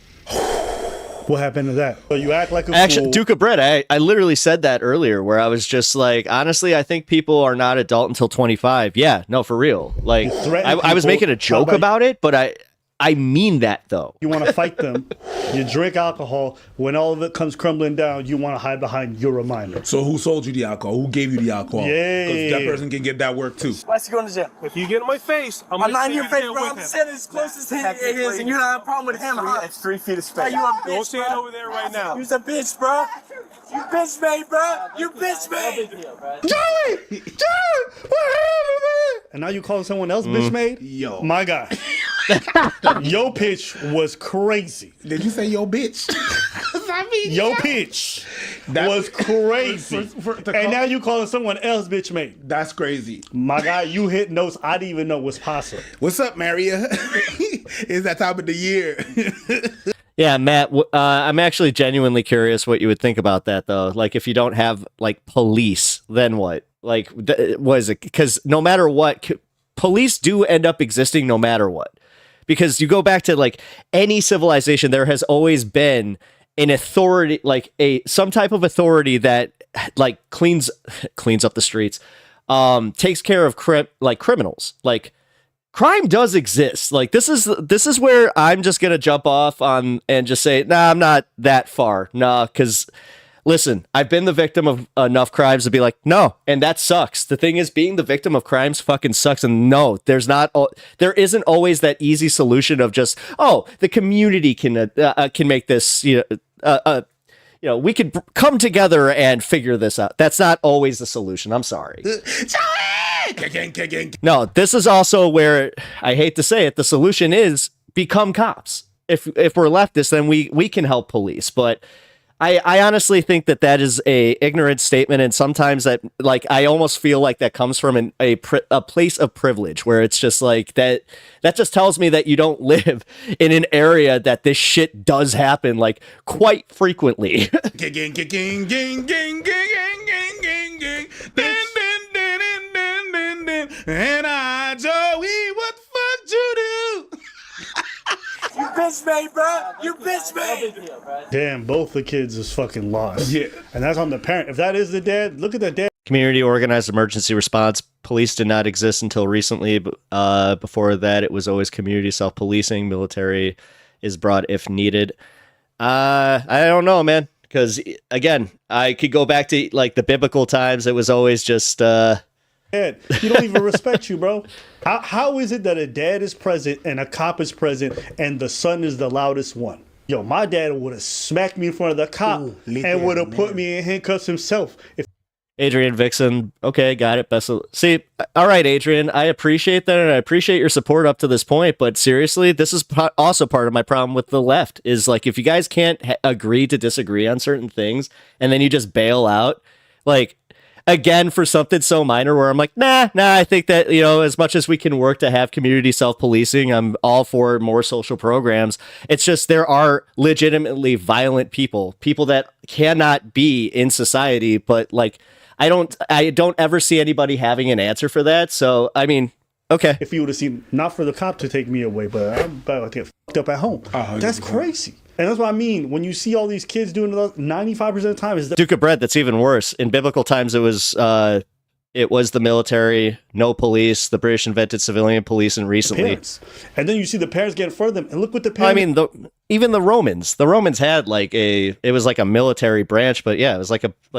What happened to that? So you act like a Actually, fool. Duke of Bread, I literally said that earlier, where I was just like, honestly, I think people are not adult until 25. Yeah, no, for real. Like, I was people. making a joke How about it, but I mean that, though. You want to fight them. You drink alcohol. When all of it comes crumbling down, you want to hide behind you're a minor. So who sold you the alcohol? Who gave you the alcohol? Yeah. Because that person can get that work too. Why's he going to jail? If you get in my face, I'm I'm not gonna in your take face, you bro. with I'm him. sitting as close as he is, and you don't have a problem with him, huh? It's 3 feet of space. You a bitch, Go stand bro. over there right now. You's a bitch, bro. You bitch made, bro. You bitch made. Joey! Joey! What happened, And now you calling someone else bitch made? Yo. My guy. Your pitch was crazy. man? Did you say yo bitch? I mean, Your pitch That- was crazy. to And call- now you calling someone else bitch made. That's crazy. My guy, you hit notes I didn't even know was possible. What's up, Maria? It's that time of the year. Yeah, Matt, I'm actually genuinely curious what you would think about that, though. Like, if you don't have, like, police, then what? Like, what is it? Because no matter what, police do end up existing no matter what. Because you go back to, like, any civilization, there has always been an authority, like some type of authority that, like, cleans up the streets, takes care of criminals. Like, crime does exist. Like, this is where I'm just gonna jump off on and just say, nah, I'm not that far. Nah, because listen, I've been the victim of enough crimes to be like, no, and that sucks. The thing is, being the victim of crimes fucking sucks. And no, there isn't always that easy solution of just, oh, the community can make this, we could come together and figure this out. That's not always the solution. I'm sorry. No, this is also where, I hate to say it, the solution is become cops. If we're leftists, then we can help police. But I honestly think that is a ignorant statement, and sometimes that, like, I almost feel like that comes from a place of privilege, where it's just like that just tells me that you don't live in an area that this shit does happen, like, quite frequently. And I, Joey, what the fuck you do? You bitch made, bro. You bitch made. Damn, both the kids is fucking lost. Yeah. And that's on the parent. If that is the dad, look at that dad. Community organized emergency response. Police did not exist until recently. Before that, it was always community self-policing. Military is brought if needed. I don't know, man. Because, again, I could go back to, like, the biblical times. It was always just... Dad, he don't even respect you, bro. How is it that a dad is present and a cop is present and the son is the loudest one? Yo, my dad would have smacked me in front of the cop and would have put me in handcuffs himself. Adrian Vixen, okay, got it. See, all right, Adrian, I appreciate that, and I appreciate your support up to this point, but seriously, this is also part of my problem with the left, is, like, if you guys can't agree to disagree on certain things, and then you just bail out, like... Again, for something so minor where I'm like, nah, I think that, as much as we can work to have community self-policing, I'm all for more social programs. It's just there are legitimately violent people that cannot be in society, but, like, I don't ever see anybody having an answer for that. So, I mean, okay. If you would have seen, not for the cop to take me away, but I'm about to get fucked up at home. That's crazy. And that's what I mean. When you see all these kids doing it, 95% of the time is Duke of Bread, that's even worse. In biblical times, it was it was the military, no police. The British invented civilian police, and recently, Parents. And then you see the parents get in front of them, and look what the parents. I mean, even the Romans. The Romans had it was like a military branch, but yeah, it was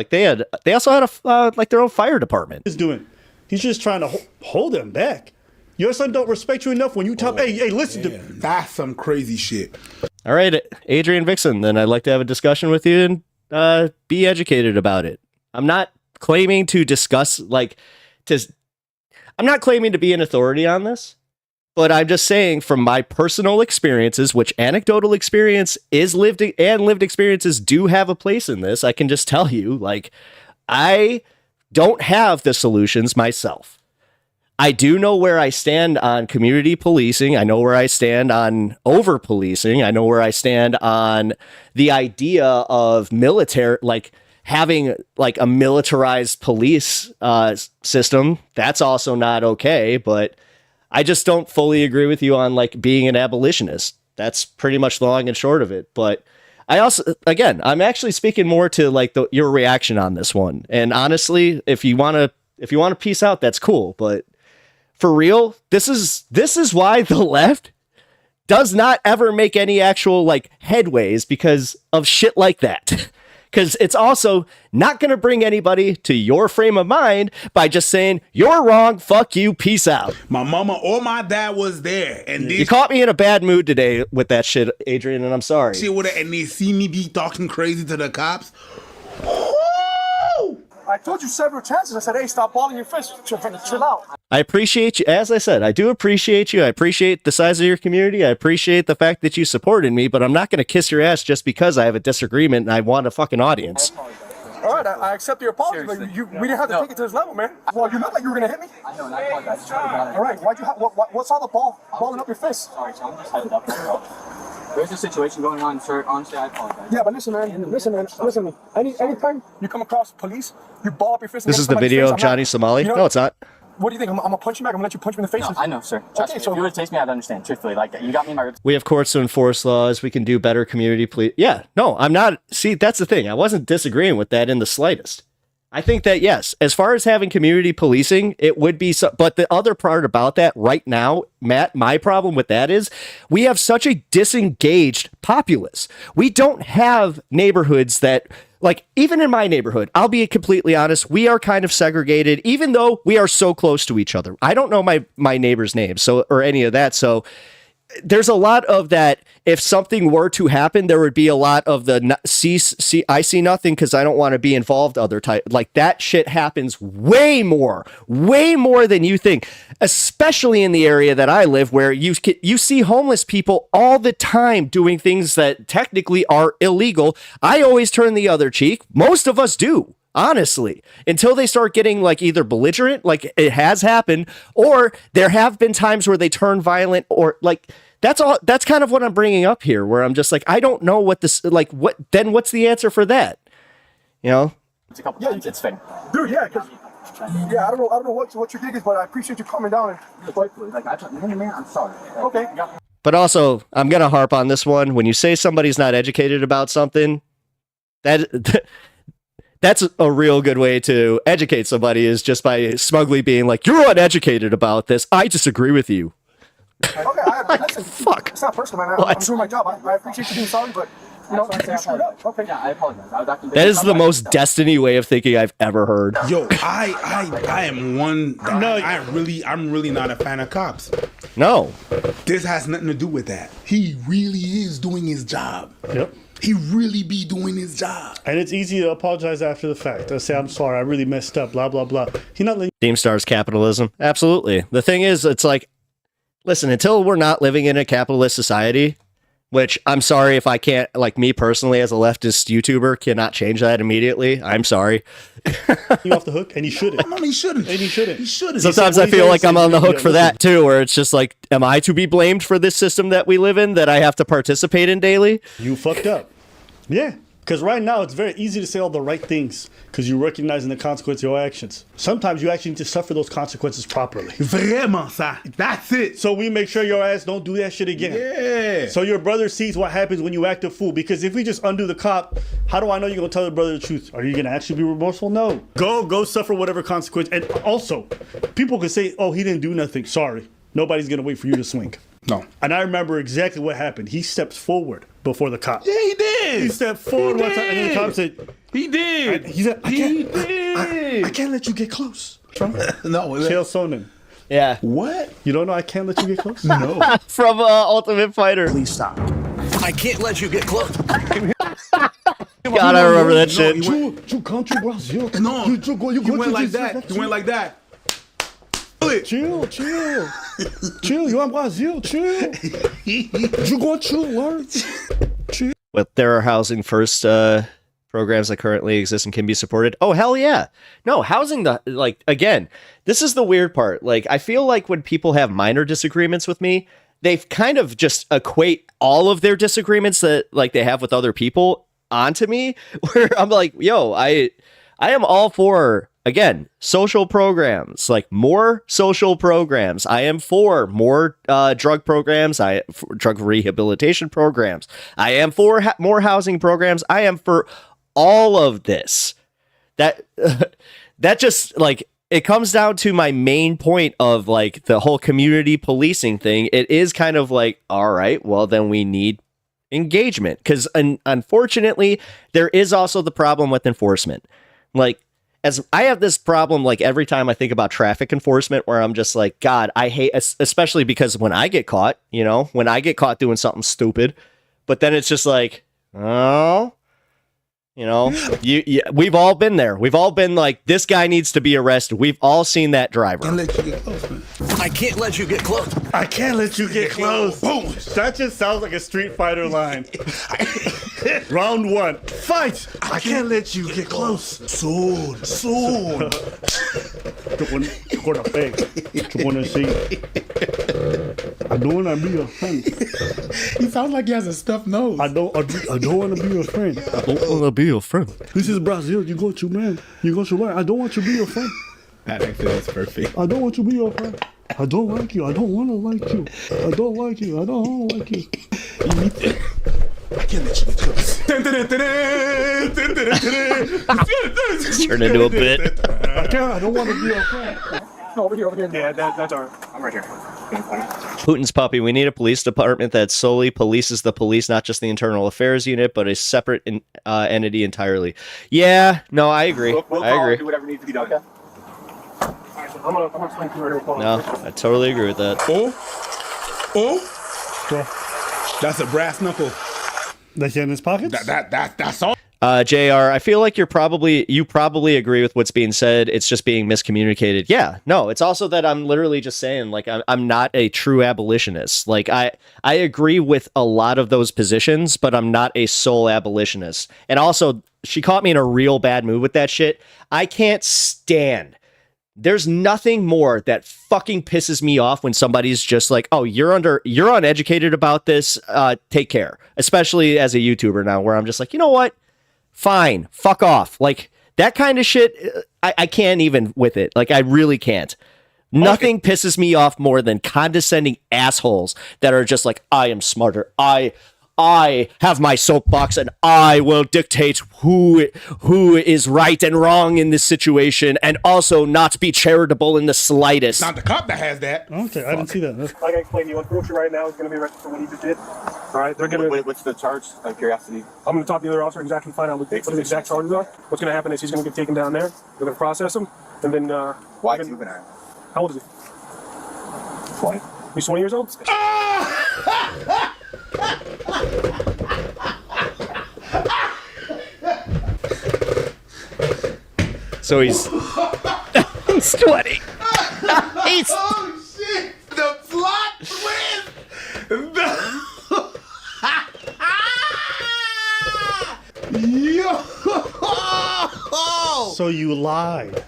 they also had like their own fire department. He's doing. He's just trying to hold them back. Your son don't respect you enough when you tell. Hey, listen to. That's some crazy shit. All right, Adrian Vixen. Then I'd like to have a discussion with you and be educated about it. I'm not claiming to discuss I'm not claiming to be an authority on this, but I'm just saying from my personal experiences, which anecdotal experience is lived experiences do have a place in this. I can just tell you, I don't have the solutions myself. I do know where I stand on community policing. I know where I stand on over policing. I know where I stand on the idea of military, having a militarized police system. That's also not okay, but I just don't fully agree with you on being an abolitionist. That's pretty much the long and short of it. But I also, again, I'm actually speaking more to your reaction on this one. And honestly, if you want to peace out, that's cool. But for real, this is why the left does not ever make any actual headways because of shit like that. Because it's also not going to bring anybody to your frame of mind by just saying, you're wrong, fuck you, peace out. My mama or my dad was there. And you caught me in a bad mood today with that shit, Adrian, and I'm sorry. And they see me be talking crazy to the cops. I told you several chances. I said, hey, stop balling your fist. Chill out. I appreciate you. As I said, I do appreciate you. I appreciate the size of your community. I appreciate the fact that you supported me, but I'm not going to kiss your ass just because I have a disagreement and I want a fucking audience. All right, I accept your apology, but we didn't have to take it to this level, man. Well, you look like you were going to hit me. I know, and I apologize. All right, what's all the balling up your fist? Sorry, so I'm just headed up here. There's a situation going on, sir. Honestly, I apologize. Yeah, but listen, man. Listen. Anytime you come across police, you ball up your fist. This is the video of Johnny Somali? No, it's not. What do you think? I'm gonna punch you back. I'm gonna let you punch me in the face. No, I know, sir. Trust me. So if you would taste me, I'd understand. Truthfully, you got me in my ribs. We have courts to enforce laws. We can do better community police. Yeah, no, I'm not. See, that's the thing. I wasn't disagreeing with that in the slightest. I think that, yes, as far as having community policing, it would be so, but the other part about that right now, Matt, my problem with that is we have such a disengaged populace. We don't have neighborhoods that, even in my neighborhood, I'll be completely honest, we are kind of segregated, even though we are so close to each other. I don't know my neighbor's name, or any of that, so there's a lot of that. If something were to happen, there would be a lot of the I see nothing because I don't want to be involved. Other type that shit happens way more than you think, especially in the area that I live, where you see homeless people all the time doing things that technically are illegal. I always turn the other cheek. Most of us do. Honestly, until they start getting either belligerent, it has happened, or there have been times where they turn violent, or that's all. That's kind of what I'm bringing up here, where I'm just I don't know what this, what's the answer for that? It's a couple times. It's fair. Dude, yeah, I don't know what your gig is, but I appreciate you calming down. I'm sorry. Okay. But also, I'm going to harp on this one. When you say somebody's not educated about something, that's a real good way to educate somebody, is just by smugly being you're uneducated about this. I disagree with you. Okay, fuck. It's not personal, man. I'm doing my job. I appreciate you being sorry, but you screwed up. Okay. Yeah, I apologize. That is the most Destiny way of thinking I've ever heard. Yo, I am one. No, I'm really not a fan of cops. No, this has nothing to do with that. He really is doing his job. Yep. He really be doing his job. And it's easy to apologize after the fact. I say, I'm sorry, I really messed up, blah, blah, blah. He's not letting Deemstar's capitalism. Absolutely. The thing is, it's listen, until we're not living in a capitalist society, which I'm sorry if I can't, me personally as a leftist YouTuber, cannot change that immediately. I'm sorry. you off the hook, and he shouldn't. No, he shouldn't. And he shouldn't. He shouldn't. Sometimes I feel like I'm on the hook for that too, where it's just am I to be blamed for this system that we live in that I have to participate in daily? You fucked up. Yeah. Because right now, it's very easy to say all the right things because you're recognizing the consequence of your actions. Sometimes you actually need to suffer those consequences properly. Vraiment, ça. That's it. So we make sure your ass don't do that shit again. Yeah. So your brother sees what happens when you act a fool. Because if we just undo the cop, How do I know you're gonna tell your brother the truth? Are you gonna actually be remorseful? No. Go suffer whatever consequence. And also, people can say, "Oh, he didn't do nothing." Sorry, nobody's gonna wait for you to swing. No. And I remember exactly what happened. He steps forward before the cop. Yeah, he did. He stepped forward one time, and then the cop said, He did. "He said, I can't let you get close." No. Chael Sonnen. Yeah. What? You don't know I can't let you get close? No. From Ultimate Fighter. Please stop. I can't let you get close. God, I remember that shit. You country Brazil. No. You He went like that. He went like that. Chill. Chill. You in Brazil. Chill. You going to learn. Chill. But there are housing first programs that currently exist and can be supported. Oh, hell yeah. No, housing, again, this is the weird part. Like, I feel like when people have minor disagreements with me, they kind of just equate all of their disagreements that like they have with other people onto me, where I'm like, yo, I am all for, again, social programs, like more social programs. I am for more drug programs, drug rehabilitation programs. I am for more housing programs. I am for all of this. That just like, it comes down to my main point of like the whole community policing thing. It is kind of like, all right, well then we need engagement, because unfortunately there is also the problem with enforcement. Like, as I have this problem, like every time I think about traffic enforcement, where I'm just like, God, I hate, especially because when I get caught, when I get caught doing something stupid, but then it's just like, oh, we've all been there. We've all been like, this guy needs to be arrested. We've all seen that driver. I can't let you get close. I can't let you get close. Boom. That just sounds like a Street Fighter line. Round one, fight. I can't let you get close. Soon. You're gonna pay. You're gonna see. I don't wanna be your friend. He sounds like he has a stuffed nose. I don't wanna be your friend. I don't want to be your friend. This is Brazil. You go to man. You go to learn. I don't want to be your friend. That actually is perfect. I don't want to be your friend. I don't like you. I don't want to like you. I don't like you. I don't want to like you. I can't let you get close. Turn into a bit. I don't want to be your friend. Over here. Yeah, that's Aron. I'm right here. Putin's puppy. We need a police department that solely polices the police, not just the internal affairs unit, but a separate entity entirely. Yeah, no, I agree. I agree. Do whatever needs to be done. Okay. I'm gonna explain to you right. No, I totally agree with that. Oh, that's a brass knuckle. That's in his pockets? That's all. JR, I feel like you probably agree with what's being said. It's just being miscommunicated. Yeah, no, it's also that I'm literally just saying, like, I'm not a true abolitionist. Like, I agree with a lot of those positions, but I'm not a sole abolitionist. And also, she caught me in a real bad mood with that shit. I can't stand. There's nothing more that fucking pisses me off when somebody's just like, oh, you're uneducated about this. Take care. Especially as a YouTuber now, where I'm just like, you know what? Fine, fuck off. Like, that kind of shit, I can't even with it. Like, I really can't. Nothing pisses me off more than condescending assholes that are just like, I am smarter. I have my soapbox and I will dictate who is right and wrong in this situation, and also not be charitable in the slightest. Not the cop that has that. Okay, I didn't see that. Like I explained to you, unfortunately, right now, he's going to be arrested for what he just did. All right, they're going to. What's the charge? Out of curiosity. I'm going to talk to the other officer exactly, find out what his exact charges are. What's going to happen is he's going to get taken down there. They're going to process him, and then. Why juvenile? How old is he? 20. He's 20 years old. So he's 20. He's Oh shit! The plot twist! Yo! So you lied.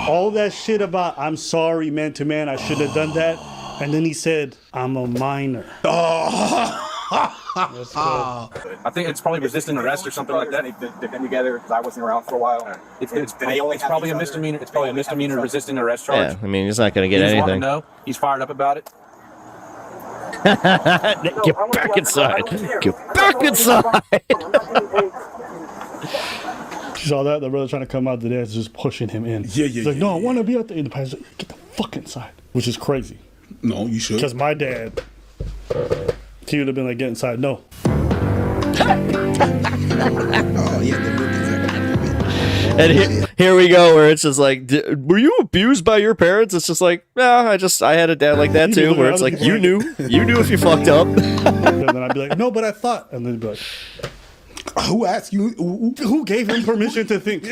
All that shit about, I'm sorry, man to man, I should have done that. And then he said, I'm a minor. I think it's probably resisting arrest or something like that. They've been together because I wasn't around for a while. It's probably a misdemeanor. It's probably a misdemeanor resisting arrest charge. yeah. I mean, he's not gonna get anything. No, he's fired up about it. Get back inside. Get back inside. You saw that? The brother trying to come out, the dad's just pushing him in. Yeah. He's like, no, I want to be out there. And the parents like, get the fuck inside. Which is crazy. No, you should. Because my dad, he would have been like, get inside. No. Oh, yeah. And here we go, where it's just like, were you abused by your parents? It's just like, yeah, I had a dad like that too, where it's like, you knew if you fucked up. And then I'd be like, no, but I thought. And then he'd be like, who asked you? who gave him permission to think?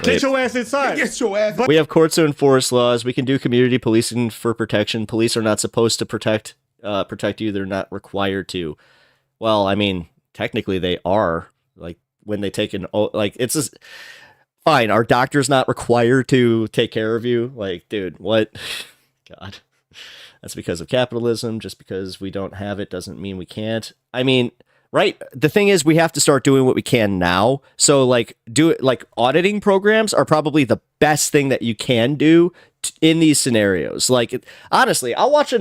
Get your ass inside. Get your ass. We have courts to enforce laws. We can do community policing for protection. Police are not supposed to protect you. They're not required to. Well, I mean, technically they are. Like when they take it's just fine. Our doctor's not required to take care of you. Like, dude, what? God, that's because of capitalism. Just because we don't have it doesn't mean we can't. I mean, right. The thing is, we have to start doing what we can now. So like auditing programs are probably the best thing that you can do in these scenarios. Like, honestly, I'll watch the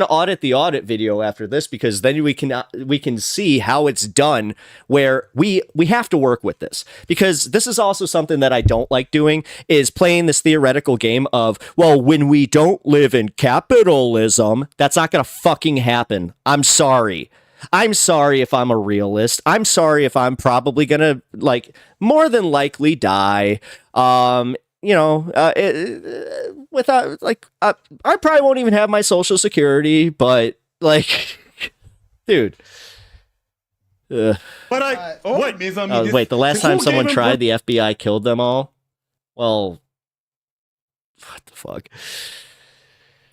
audit video after this, because then we can see how it's done, where we have to work with this, because this is also something that I don't like doing, is playing this theoretical game of, well, when we don't live in capitalism, that's not going to fucking happen. I'm sorry if I'm a realist. I'm sorry if I'm probably gonna, like, more than likely die. Without, like, I probably won't even have my Social Security, but, like, dude. But what? Wait, the last time someone tried, the FBI killed them all? Well, what the fuck?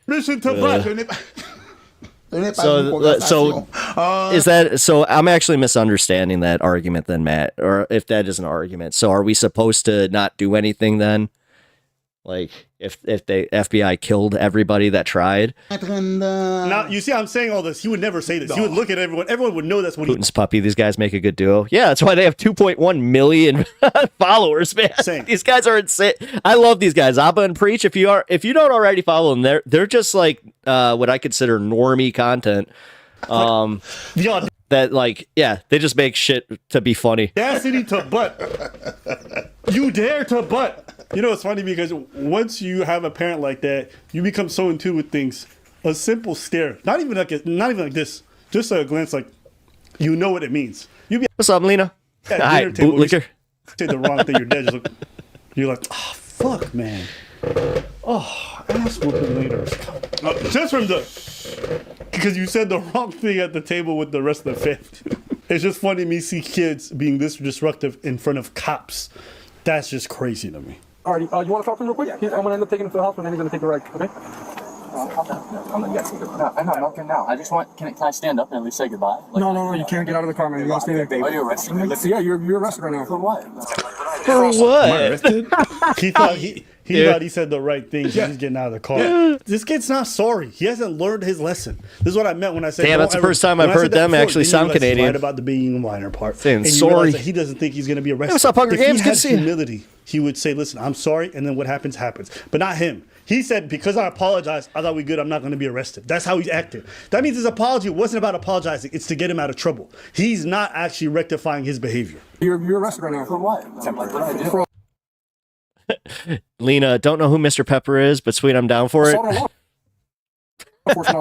Mission to what? So is that so? I'm actually misunderstanding that argument then, Matt, or if that is an argument. So are we supposed to not do anything then? Like, if the FBI killed everybody that tried? Now, you see, I'm saying all this. He would never say this. He would look at everyone. Everyone would know that's what Putin's puppy. These guys make a good duo. Yeah, that's why they have 2.1 million followers, man. Same. These guys are insane. I love these guys. Abba and Preach. If you don't already follow them, they're just like what I consider normie content. That, like, yeah, they just make shit to be funny. Audacity to butt. You dare to butt. You know, it's funny because once you have a parent like that, you become so in tune with things. A simple stare, not even like this, just a glance, like, you know what it means. What's up, Lena? Hi, bootlicker. Say the wrong thing, your dad just look. You're like, oh fuck, man. Oh, ass whooping later. Just from because you said the wrong thing at the table with the rest of the family. It's just funny to me see kids being this disruptive in front of cops. That's just crazy to me. All right, you want to talk to him real quick? I'm going to end up taking him to the hospital, and then he's going to take a ride, okay? I'm not looking now. I just want, can I stand up and at least say goodbye? Like, No, you can't get out of the car, man. You got to stay there. Are you arresting me? Yeah, you're arrested right now. For what? For what? He thought he said the right thing. Yeah. He's getting out of the car. Yeah. This kid's not sorry. He hasn't learned his lesson. This is what I meant when I said. Damn, that's the first time I've heard them actually sound Canadian. Right about the being minor part. Saying sorry. He doesn't think he's going to be arrested. What's up, Hunger Games? If he had humility, he would say, "Listen, I'm sorry," and then what happens happens. But not him. He said, because I apologized, I thought we good, I'm not going to be arrested. That's how he acted. That means his apology wasn't about apologizing. It's to get him out of trouble. He's not actually rectifying his behavior. You're arrested right now. For what? What did I do? Lena, don't know who Mr. Pepper is, but sweet, I'm down for it.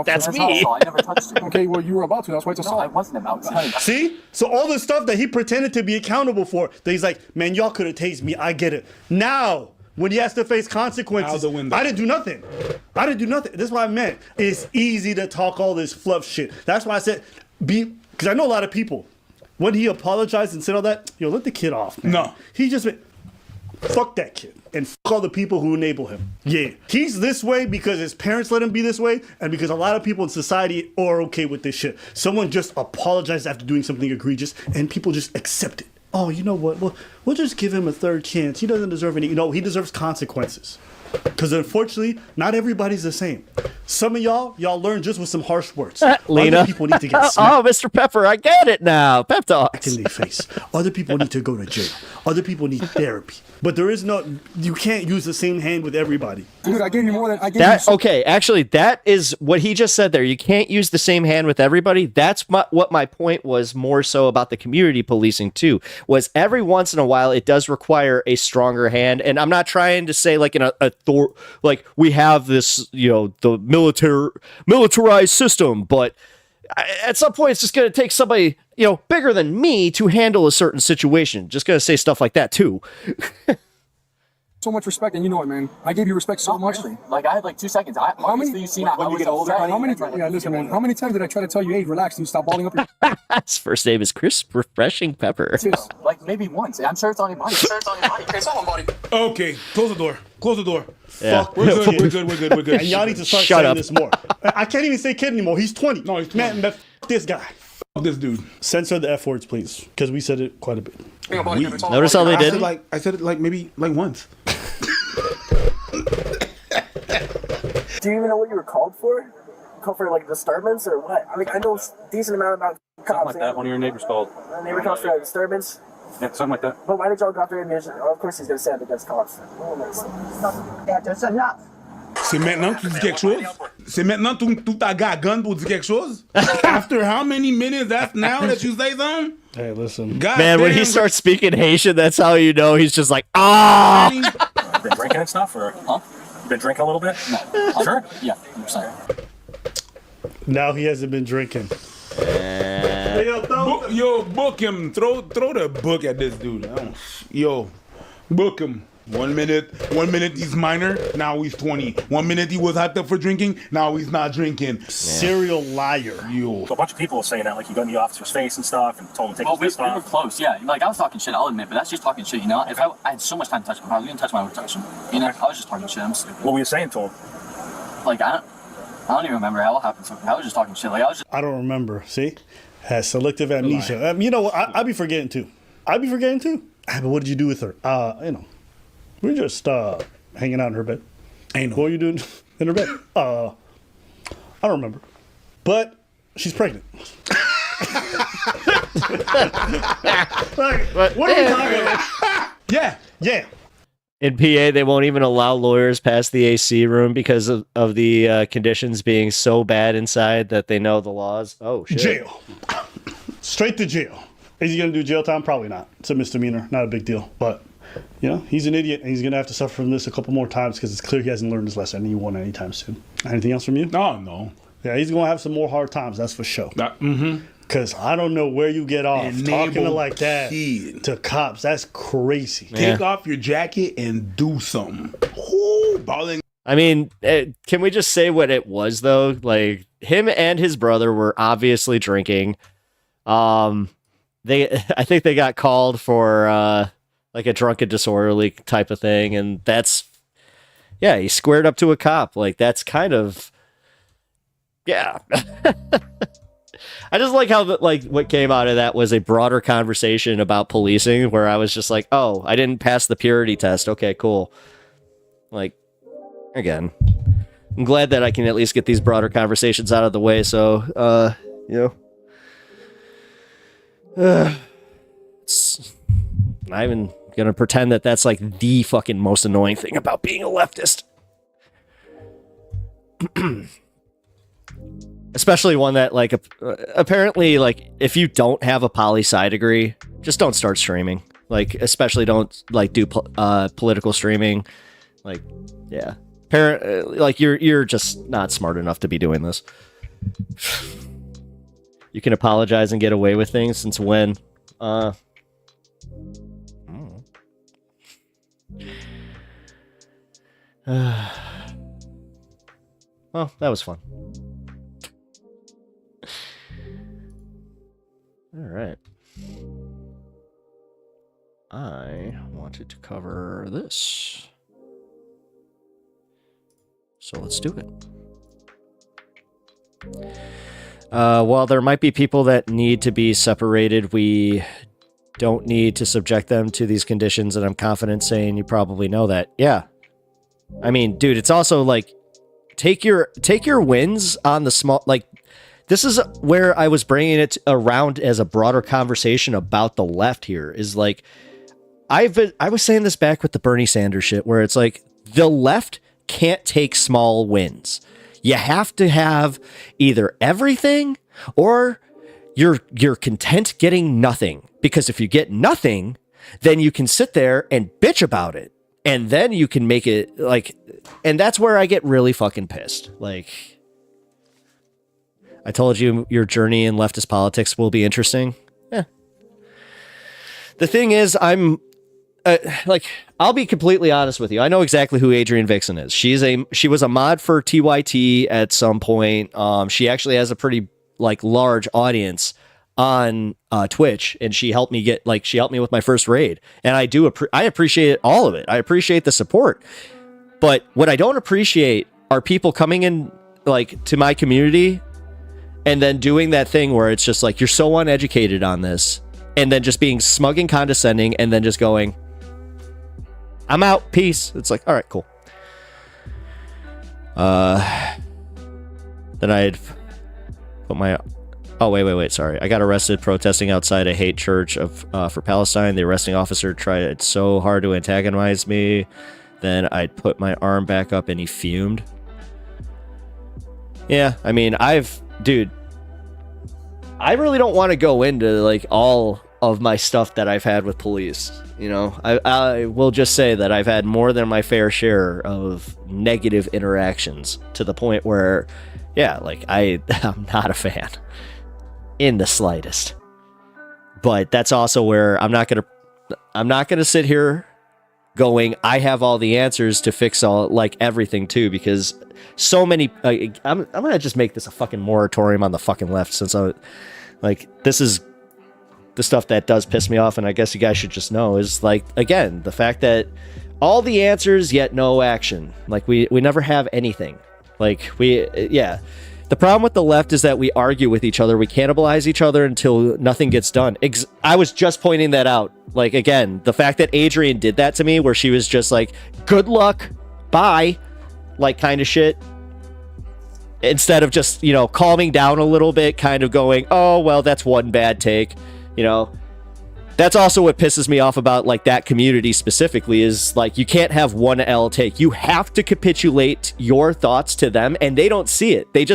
That's me. I never touched it. Okay, well, you were about to. That's why it's assault. No, I wasn't about to. See? So all the stuff that he pretended to be accountable for, that he's like, man, y'all could have tased me. I get it. Now, when he has to face consequences, I didn't do nothing. This is what I meant. It's easy to talk all this fluff shit. That's why I said, because I know a lot of people, when he apologized and said all that, let the kid off, man. No. He just went, fuck that kid. And fuck all the people who enable him. Yeah. He's this way because his parents let him be this way, and because a lot of people in society are okay with this shit. Someone just apologized after doing something egregious, and people just accept it. Oh, you know what? We'll just give him a third chance. He doesn't deserve any. He deserves consequences. Because unfortunately, not everybody's the same. Some of y'all learn just with some harsh words. Lena. Other people need to get smacked Oh, Mr. Pepper, I get it now. Pep talks. in their face. Other people need to go to jail. Other people need therapy. But you can't use the same hand with everybody. Dude, I gave you more than I gave That you. okay, actually, that is what he just said there. You can't use the same hand with everybody. That's what my point was more so about the community policing too. Was every once in a while it does require a stronger hand, and I'm not trying to say like like we have this, the militarized system, but at some point it's just going to take somebody bigger than me to handle a certain situation. Just going to say stuff like that too. So much respect, and you know it, man. I gave you respect so much. Really? Like, I had like 2 seconds. How many? You seen when you get older? How many? Yeah, listen, man. How many times did I try to tell you, hey, relax, you stop balling up your His first name is Crisp Refreshing Pepper. tits? Like, maybe once. I'm sure it's on your body. It's all on body. Okay, close the door. Close the door. Yeah. Fuck We're this good. We're kid. good. We're good. We're good. And y'all need to start Shut saying up. this more. I can't even say kid anymore. He's 20. No, he's 20. Man, this guy. Fuck this dude. Censor the F words, please, because we said it quite a bit. Notice how they did? I said it like maybe like once. Do you even know what you were called for? Called for like disturbance or what? I mean, I know a decent amount about cops. Something like that. One of your neighbors called. Neighbor calls for a disturbance. Yeah, something like that. But why did y'all go after him? Of course he's gonna say it against cops. That's enough. C'est maintenant que tu dis quelque chose? C'est maintenant que tu t'as got gun pour dire quelque chose? After how many minutes now that you say something? Hey, listen. God Man, when damn. he starts speaking Haitian, that's how you know he's just like, ah. Been drinking and stuff, or been drinking a little bit? No. Sure. Yeah, 100%. Now he hasn't been drinking. Book him. Throw the book at this dude. Book him. 1 minute he's minor, now he's 20. 1 minute he was out there for drinking, now he's not drinking. Serial liar. Yo. So a bunch of people were saying that, like, you got in the officer's face and stuff and told him to take Well, his we fist were off. close, yeah. Like, I was talking shit, I'll admit, but that's just talking shit, If I had so much time to touch him, if I was gonna touch him, I would touch him. I was just talking shit, I'm stupid. What were you saying to him? Like, I don't even remember how it happened. I was just talking shit. Like, I don't remember. See? Has selective amnesia. You know what? I be forgetting too. But what did you do with her? We're just hanging out in her bed. What were you doing in her bed? I don't remember. But she's pregnant. Like, what are we talking about? Yeah. In PA, they won't even allow lawyers past the AC room because of the conditions being so bad inside that they know the laws. Oh, shit. Jail. Straight to jail. Is he going to do jail time? Probably not. It's a misdemeanor. Not a big deal. But, he's an idiot, and he's going to have to suffer from this a couple more times because it's clear he hasn't learned his lesson and he won't anytime soon. Anything else from you? No. Yeah, he's going to have some more hard times, that's for sure. Mm-hmm. Because I don't know where you get off talking to like that to cops. That's crazy. Take off your jacket and do something. Ooh, balling. I mean, can we just say what it was, though? Like, him and his brother were obviously drinking. I think they got called for like a drunken disorderly type of thing, and he squared up to a cop. Like, that's kind of, yeah. I just like how what came out of that was a broader conversation about policing, where I was just like, oh, I didn't pass the purity test. Okay, cool. Like, again, I'm glad that I can at least get these broader conversations out of the way. So, it's not even gonna pretend that that's like the fucking most annoying thing about being a leftist. Especially one that, like, apparently, like, if you don't have a poli-sci degree, just don't start streaming. Like, especially don't, like, do political streaming. Like, yeah. Like, you're just not smart enough to be doing this. You can apologize and get away with things since when? Well, that was fun. All right. I wanted to cover this. So let's do it. While there might be people that need to be separated, we don't need to subject them to these conditions, and I'm confident saying you probably know that. Yeah. I mean, dude, it's also like take your wins on the small, like, this is where I was bringing it around as a broader conversation about the left here, is like, I was saying this back with the Bernie Sanders shit, where it's like, the left can't take small wins. You have to have either everything or you're content getting nothing. Because if you get nothing, then you can sit there and bitch about it. And then you can make it like, and that's where I get really fucking pissed. Like, I told you your journey in leftist politics will be interesting. Yeah. The thing is, I'm like, I'll be completely honest with you. I know exactly who Adrian Vixen is. She was a mod for TYT at some point. She actually has a pretty like large audience on Twitch, and she helped me with my first raid. And I appreciate all of it. I appreciate the support. But what I don't appreciate are people coming in like to my community and then doing that thing where it's just like, you're so uneducated on this, and then just being smug and condescending, and then just going, I'm out, peace. It's like, all right, cool. Then I'd put my, oh, wait, sorry. I got arrested protesting outside a hate church for Palestine. The arresting officer tried so hard to antagonize me. Then I'd put my arm back up and he fumed. Yeah, I mean, dude, I really don't want to go into like all of my stuff that I've had with police. You know, I will just say that I've had more than my fair share of negative interactions, to the point where, yeah, like I'm not a fan in the slightest. But that's also where I'm not gonna sit here going, I have all the answers to fix all, like, everything too, because so many, I'm gonna just make this a fucking moratorium on the fucking left, since this is the stuff that does piss me off, and I guess you guys should just know, is like, again, the fact that all the answers yet no action. Like, we never have anything. Like, the problem with the left is that we argue with each other, we cannibalize each other until nothing gets done. I was just pointing that out. Like, again, the fact that Adrian did that to me, where she was just like, good luck, bye, like, kind of shit, instead of just, you know, calming down a little bit, kind of going, oh, well, that's one bad take. You know, that's also what pisses me off about, like, that community specifically, is like, you can't have one L take. You have to capitulate your thoughts to them, and they don't see it. They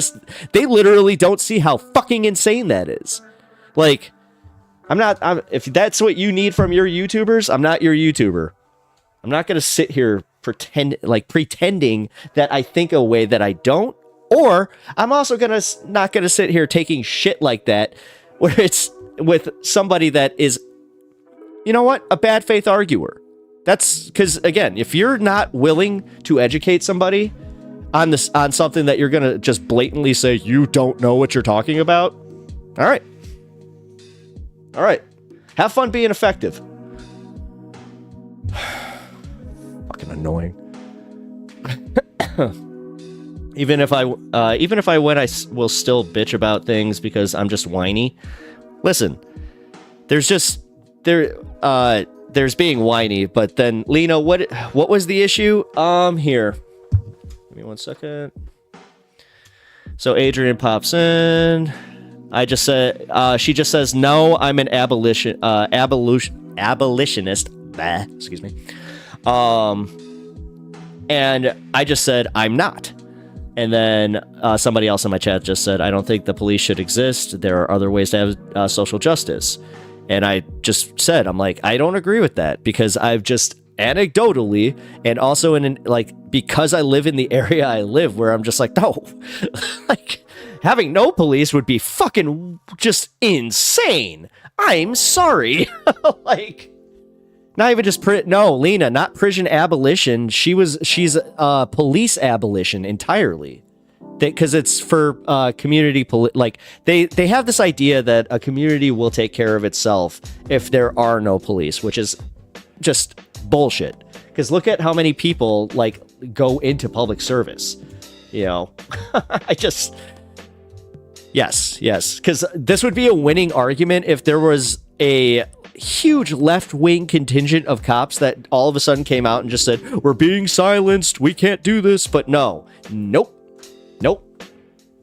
literally don't see how fucking insane that is. Like, if that's what you need from your YouTubers, I'm not your YouTuber. I'm not going to sit here pretending that I think a way that I don't, or I'm also not going to sit here taking shit like that, where it's with somebody that is, you know what, a bad faith arguer. That's because, again, if you're not willing to educate somebody on something that you're gonna just blatantly say you don't know what you're talking about, all right, have fun being effective. Fucking annoying. Even if I win, I will still bitch about things because I'm just whiny. Listen, there's being whiny, but then, Lena, what was the issue? Here, give me 1 second. So Adrian pops in. I just said, she just says, no, I'm an abolitionist. Excuse me. And I just said, I'm not. And then somebody else in my chat just said, I don't think the police should exist. There are other ways to have social justice. And I just said, I'm like, I don't agree with that, because I've just anecdotally, and also because I live in the area I live, where I'm just like, no, like, having no police would be fucking just insane. I'm sorry. Like, not even just no, Lena, not prison abolition. She's police abolition entirely, because it's for community. Like, they have this idea that a community will take care of itself if there are no police, which is just bullshit. Because look at how many people like go into public service. You know, yes. Because this would be a winning argument if there was a huge left-wing contingent of cops that all of a sudden came out and just said, we're being silenced, we can't do this. But nope,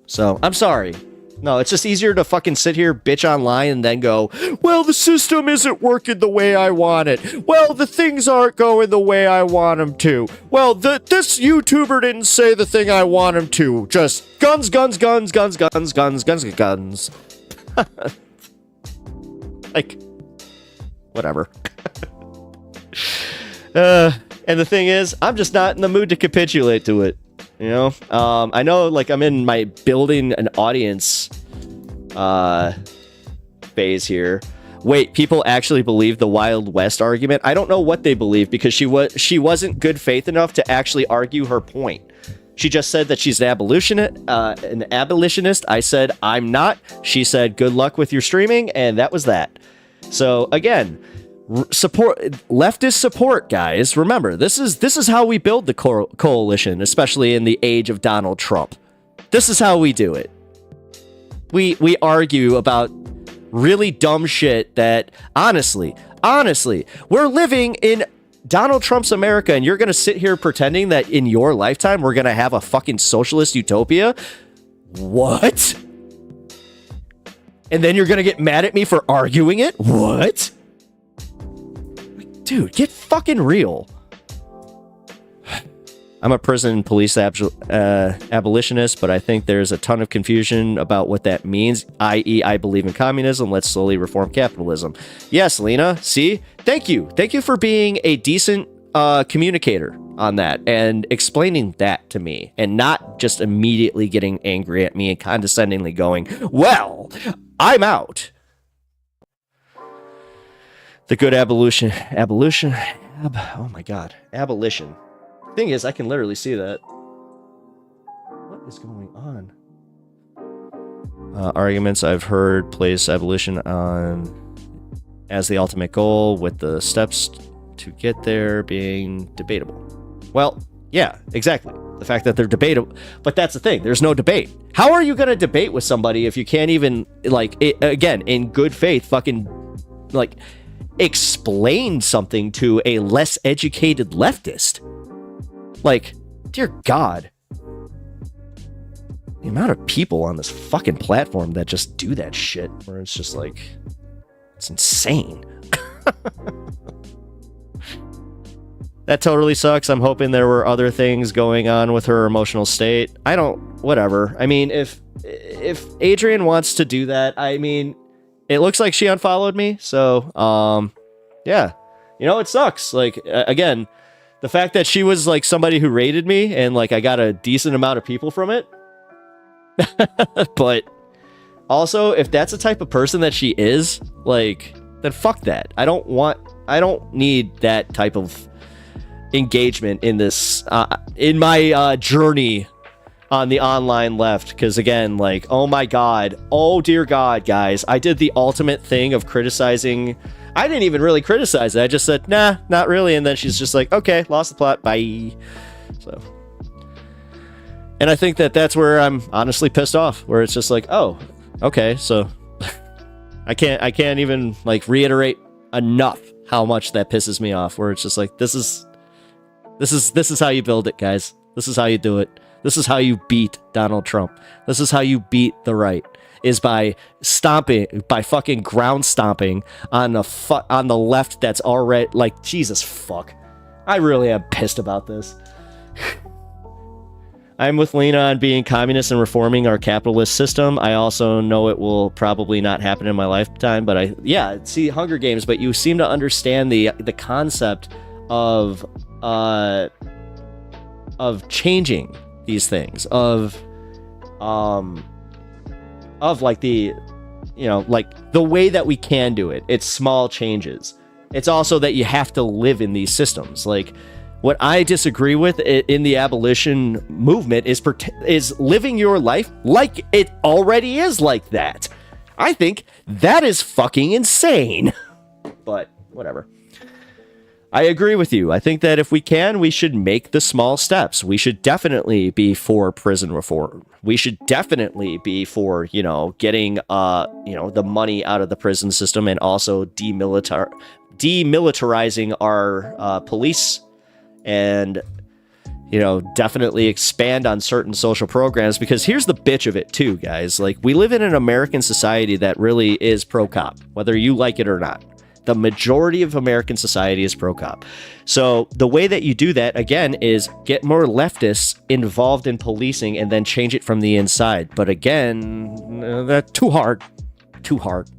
So, I'm sorry. No, it's just easier to fucking sit here, bitch online, and then go, well, the system isn't working the way I want it. Well, the things aren't going the way I want them to. Well, this YouTuber didn't say the thing I want him to. Just guns, guns, guns, guns, guns, guns, guns, guns. Like, whatever. And the thing is, I'm just not in the mood to capitulate to it. You know, I know, like, I'm in my building an audience phase here. Wait, people actually believe the Wild West argument? I don't know what they believe, because she wasn't good faith enough to actually argue her point. She just said that she's an abolitionist. I said I'm not. She said good luck with your streaming, and that was that. So again, support, leftist support, guys. Remember, this is how we build the coalition, especially in the age of Donald Trump. This is how we do it. We argue about really dumb shit that, honestly, we're living in Donald Trump's America, and you're gonna sit here pretending that in your lifetime we're gonna have a fucking socialist utopia? What? And then you're gonna get mad at me for arguing it? What? Dude, get fucking real. I'm a prison police abolitionist, but I think there's a ton of confusion about what that means, i.e. I believe in communism. Let's slowly reform capitalism. Yes, Lena, see? Thank you. Thank you for being a decent communicator on that and explaining that to me, and not just immediately getting angry at me and condescendingly going, well, I'm out. The good abolition, oh my god, abolition. Thing is, I can literally see that. What is going on? Arguments I've heard place abolition on as the ultimate goal, with the steps to get there being debatable. Well, yeah, exactly. The fact that they're debatable, but that's the thing. There's no debate. How are you going to debate with somebody if you can't even, like, again, in good faith, fucking, like, explain something to a less educated leftist? Like, dear God, the amount of people on this fucking platform that just do that shit, where it's just like, it's insane. That totally sucks. I'm hoping there were other things going on with her emotional state. Whatever. I mean, if Adrian wants to do that, I mean, it looks like she unfollowed me, so, yeah. You know, it sucks. Like, again, the fact that she was, like, somebody who rated me, and, like, I got a decent amount of people from it. But also, if that's the type of person that she is, like, then fuck that. I don't need that type of engagement in this, in my journey on the online left. Because, again, like, oh my god, oh dear god, guys, I did the ultimate thing of criticizing. I didn't even really criticize it. I just said, nah, not really. And then she's just like, okay, lost the plot, bye. So, and I think that that's where I'm honestly pissed off, where it's just like, oh, okay, so I can't even, like, reiterate enough how much that pisses me off, where it's just like, this is how you build it, guys. This is how you do it. This is how you beat Donald Trump. This is how you beat the right, is by fucking ground stomping on the left that's already, like, Jesus fuck. I really am pissed about this. I'm with Lena on being communist and reforming our capitalist system. I also know it will probably not happen in my lifetime, but see Hunger Games, but you seem to understand the concept of changing these things, of like the, you know, like the way that we can do it. It's small changes. It's also that you have to live in these systems. Like, what I disagree with in the abolition movement is living your life like it already is like that. I think that is fucking insane. But whatever. I agree with you. I think that if we can, we should make the small steps. We should definitely be for prison reform. We should definitely be for, you know, getting, the money out of the prison system, and also demilitarizing our police, and, definitely expand on certain social programs, because here's the bitch of it too, guys. Like, we live in an American society that really is pro-cop, whether you like it or not. The majority of American society is pro-cop. So the way that you do that, again, is get more leftists involved in policing and then change it from the inside. But again, that's too hard. Too hard.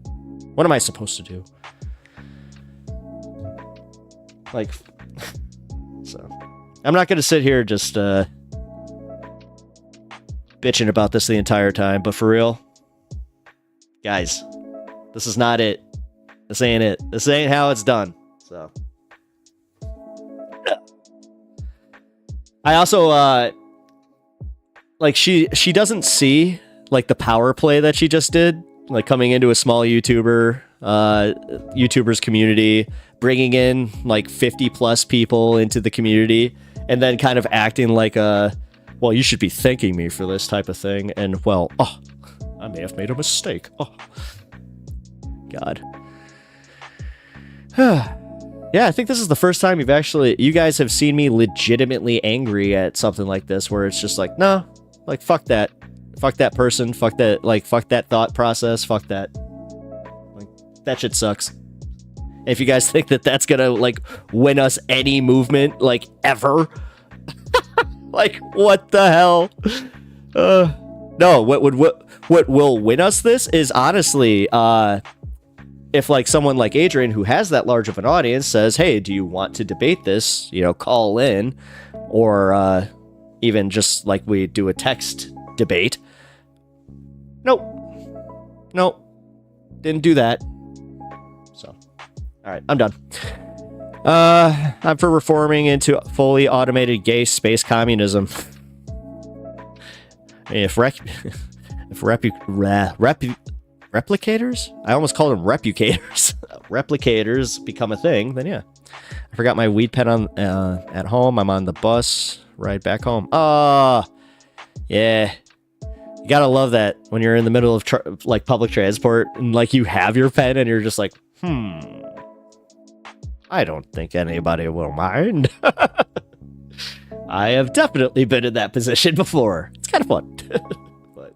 What am I supposed to do? Like, so I'm not going to sit here just bitching about this the entire time, but for real, guys, this is not it. This ain't it. This ain't how it's done. So I also like she doesn't see like the power play that she just did, like coming into a small YouTuber's community, bringing in like 50 plus people into the community, and then kind of acting like well, you should be thanking me for this type of thing, and well, I may have made a mistake. God. Yeah, I think this is the first time you guys have seen me legitimately angry at something like this, where it's just like, no, like, fuck that person, fuck that thought process, fuck that. Like, that shit sucks. If you guys think that that's gonna, like, win us any movement, like, ever, like, what the hell? No, what will win us this is honestly, if like someone like Adrian, who has that large of an audience, says, hey, do you want to debate this? Call in, or even just like we do a text debate. Nope, didn't do that. So, all right, I'm done. I'm for reforming into fully automated gay space communism. Replicators? I almost called them replicators. Replicators become a thing, then yeah. I forgot my weed pen on at home. I'm on the bus right back home. Yeah. You gotta love that when you're in the middle of like public transport and like you have your pen and you're just like, I don't think anybody will mind. I have definitely been in that position before. It's kind of fun. But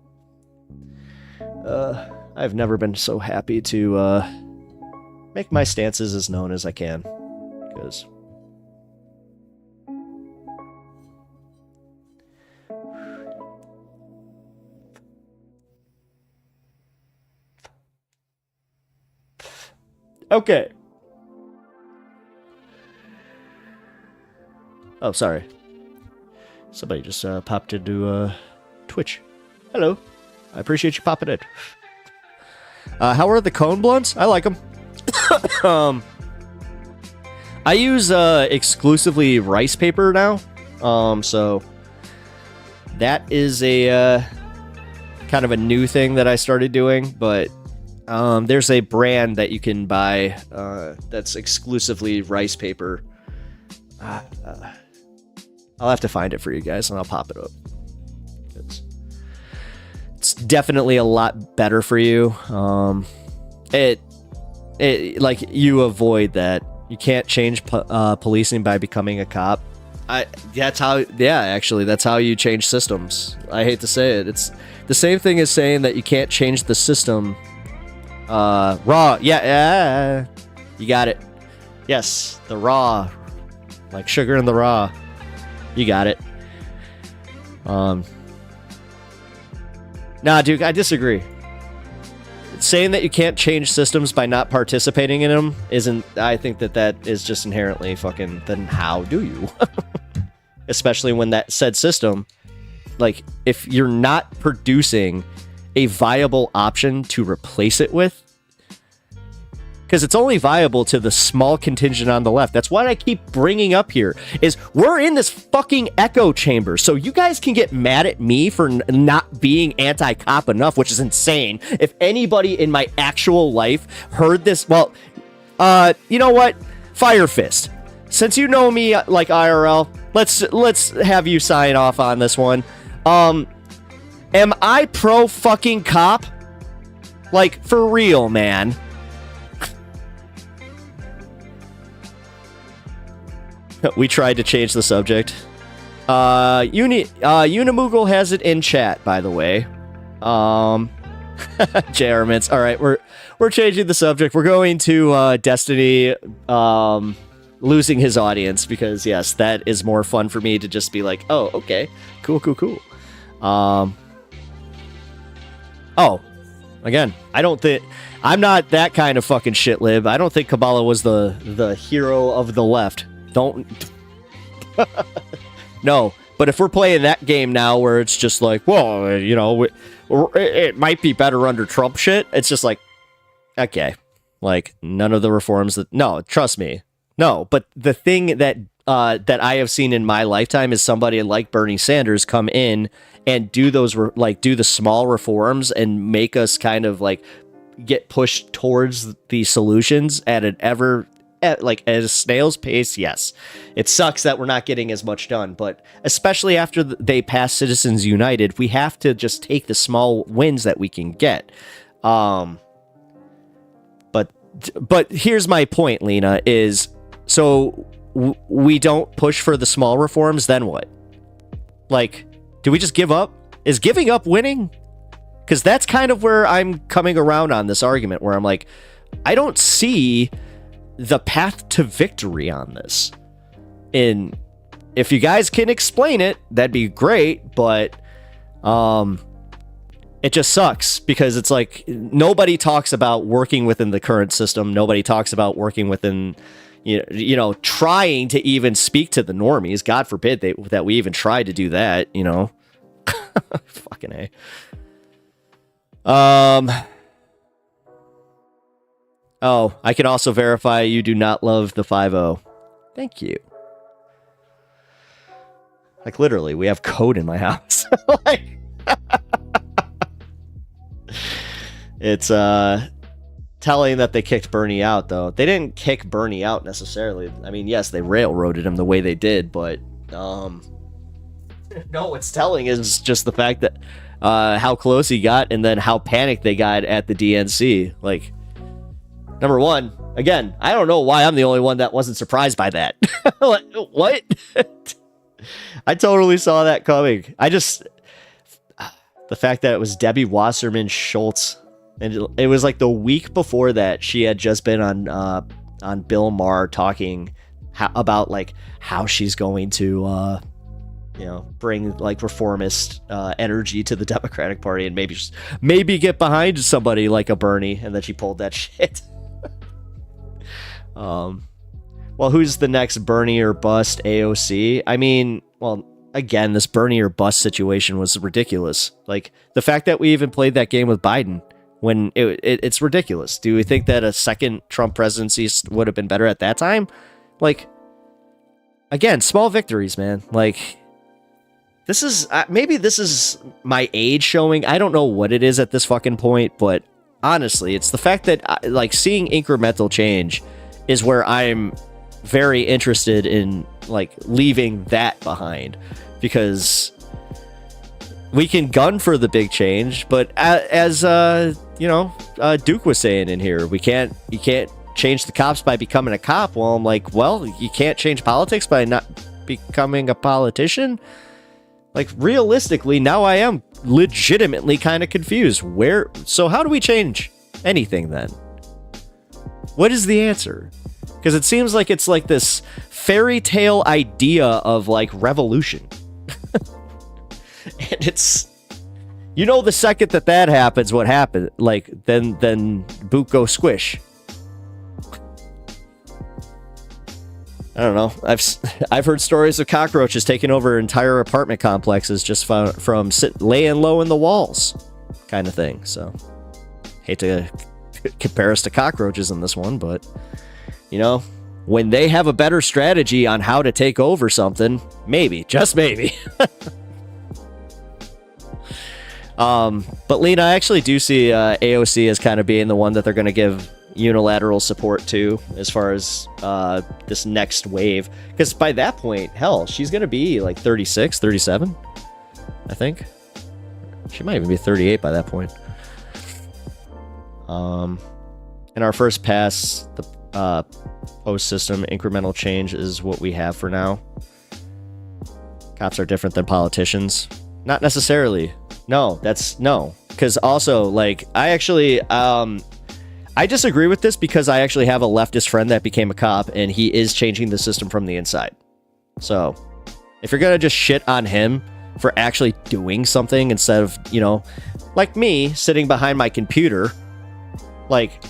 I've never been so happy to make my stances as known as I can, because okay. Oh, sorry. Somebody just popped into Twitch. Hello. I appreciate you popping in. How are the cone blunts? I like them. I use exclusively rice paper now. So that is a kind of a new thing that I started doing, but there's a brand that you can buy that's exclusively rice paper. I'll have to find it for you guys and I'll pop it up. It's definitely a lot better for you. It like, you avoid that. You can't change policing by becoming a cop. That's how you change systems. I hate to say it. It's the same thing as saying that you can't change the system. Raw. Yeah. You got it. Yes, the raw. Like sugar in the raw. You got it. Nah, Duke, I disagree. Saying that you can't change systems by not participating in them isn't... I think that is just inherently fucking... Then how do you? Especially when that said system... Like, if you're not producing a viable option to replace it with... Because it's only viable to the small contingent on the left. That's what I keep bringing up here, is we're in this fucking echo chamber. So you guys can get mad at me for not being anti-cop enough, which is insane. If anybody in my actual life heard this, well, you know what? Fire Fist. Since you know me like IRL, let's have you sign off on this one. Am I pro fucking cop? Like, for real, man. We tried to change the subject. Unimoogle has it in chat, by the way. JR Mints. All right, we're changing the subject. We're going to Destiny losing his audience because yes, that is more fun for me to just be like, oh, okay, cool. Again, I'm not that kind of fucking shit lib. I don't think Kabbalah was the hero of the left. Don't. No, but if we're playing that game now where it's just like, well, you know, it might be better under Trump shit, it's just like, okay, like none of the reforms that, no, trust me, no. But the thing that I have seen in my lifetime is somebody like Bernie Sanders come in and do those do the small reforms and make us kind of like get pushed towards the solutions at an at a snail's pace. Yes, it sucks that we're not getting as much done, but especially after they pass Citizens United, we have to just take the small wins that we can get. But here's my point, Lena, is so we don't push for the small reforms, then what? Like, do we just give up? Is giving up winning? Because that's kind of where I'm coming around on this argument, where I'm like, I don't see the path to victory on this. And if you guys can explain it, that'd be great, but it just sucks because it's like nobody talks about working within the current system. Nobody talks about working within, you know, trying to even speak to the normies. God forbid that we even try to do that, you know. Fucking A. Oh, I can also verify you do not love the 5-0. Thank you. Like, literally, we have code in my house. Like, it's telling that they kicked Bernie out, though. They didn't kick Bernie out necessarily. I mean, yes, they railroaded him the way they did, but no, what's telling is just the fact that how close he got and then how panicked they got at the DNC. Like, number one, again, I don't know why I'm the only one that wasn't surprised by that. Like, what? I totally saw that coming. The fact that it was Debbie Wasserman Schultz, and it was like the week before that she had just been on Bill Maher talking about like how she's going to bring like reformist energy to the Democratic Party and maybe get behind somebody like a Bernie, and then she pulled that shit. Well, who's the next Bernie or bust AOC? I mean, well, again, this Bernie or bust situation was ridiculous. Like, the fact that we even played that game with Biden, when it's ridiculous. Do we think that a second Trump presidency would have been better at that time? Like, again, small victories, man. Like, this is, maybe this is my age showing. I don't know what it is at this fucking point, but honestly, it's the fact that, like, seeing incremental change is where I'm very interested in, like, leaving that behind, because we can gun for the big change, but as Duke was saying in here, you can't change the cops by becoming a cop. Well, I'm like, well, you can't change politics by not becoming a politician. Like, realistically, now I am legitimately kind of confused. So how do we change anything then? What is the answer? Because it seems like it's like this fairy tale idea of like revolution. And it's, the second that happens, what happened? Like, then boot go squish. I don't know. I've heard stories of cockroaches taking over entire apartment complexes just from laying low in the walls, kind of thing. So, hate to compare us to cockroaches in this one, but when they have a better strategy on how to take over something, maybe, just maybe. But Lena, I actually do see AOC as kind of being the one that they're going to give unilateral support to as far as this next wave, because by that point, hell, she's going to be like 36, 37, I think. She might even be 38 by that point. In our first pass, the post system incremental change is what we have for now. Cops are different than politicians. Not necessarily. No, because also, like, I actually, I disagree with this because I actually have a leftist friend that became a cop, and he is changing the system from the inside. So, if you're gonna just shit on him for actually doing something instead of, you know, like me sitting behind my computer, like,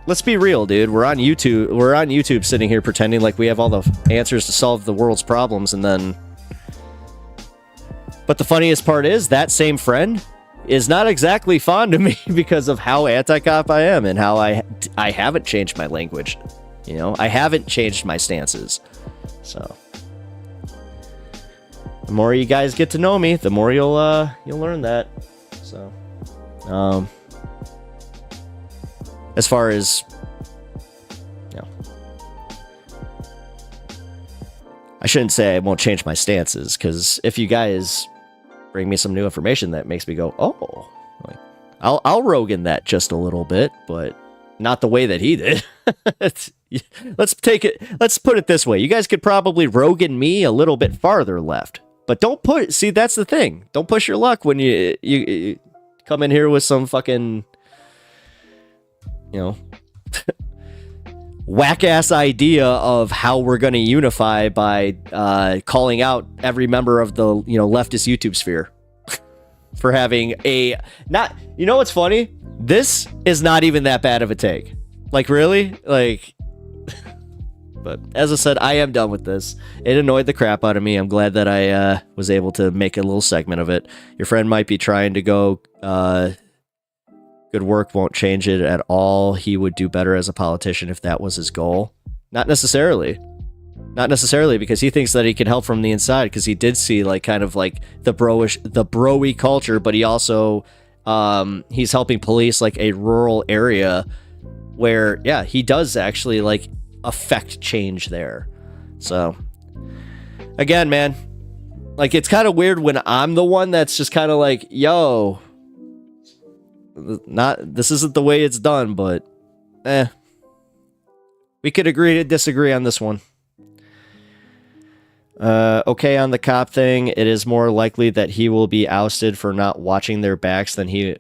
let's be real, dude. We're on YouTube sitting here pretending like we have all the answers to solve the world's problems, and then... But the funniest part is that same friend is not exactly fond of me because of how anti-cop I am and how I haven't changed my language. You know, I haven't changed my stances. So the more you guys get to know me, the more you'll learn that. So as far as, you know, I shouldn't say I won't change my stances, because if you guys bring me some new information that makes me go, oh, like, I'll Rogan that just a little bit, but not the way that he did. Let's put it this way. You guys could probably Rogan me a little bit farther left, but see, that's the thing. Don't push your luck when you come in here with some fucking, you know, whack-ass idea of how we're going to unify by calling out every member of the, you know, leftist YouTube sphere for having you know what's funny? This is not even that bad of a take. Like, really? Like, but as I said, I am done with this. It annoyed the crap out of me. I'm glad that I was able to make a little segment of it. Your friend might be trying to go, good work won't change it at all. He would do better as a politician if that was his goal. Not necessarily. Not necessarily, because he thinks that he can help from the inside, because he did see, like, kind of like the bro-y culture, but he also, he's helping police, like, a rural area where, yeah, he does actually, like, affect change there. So, again, man, like, it's kind of weird when I'm the one that's just kind of like, yo, this isn't the way it's done, but we could agree to disagree on this one. Okay, on the cop thing, it is more likely that he will be ousted for not watching their backs than he...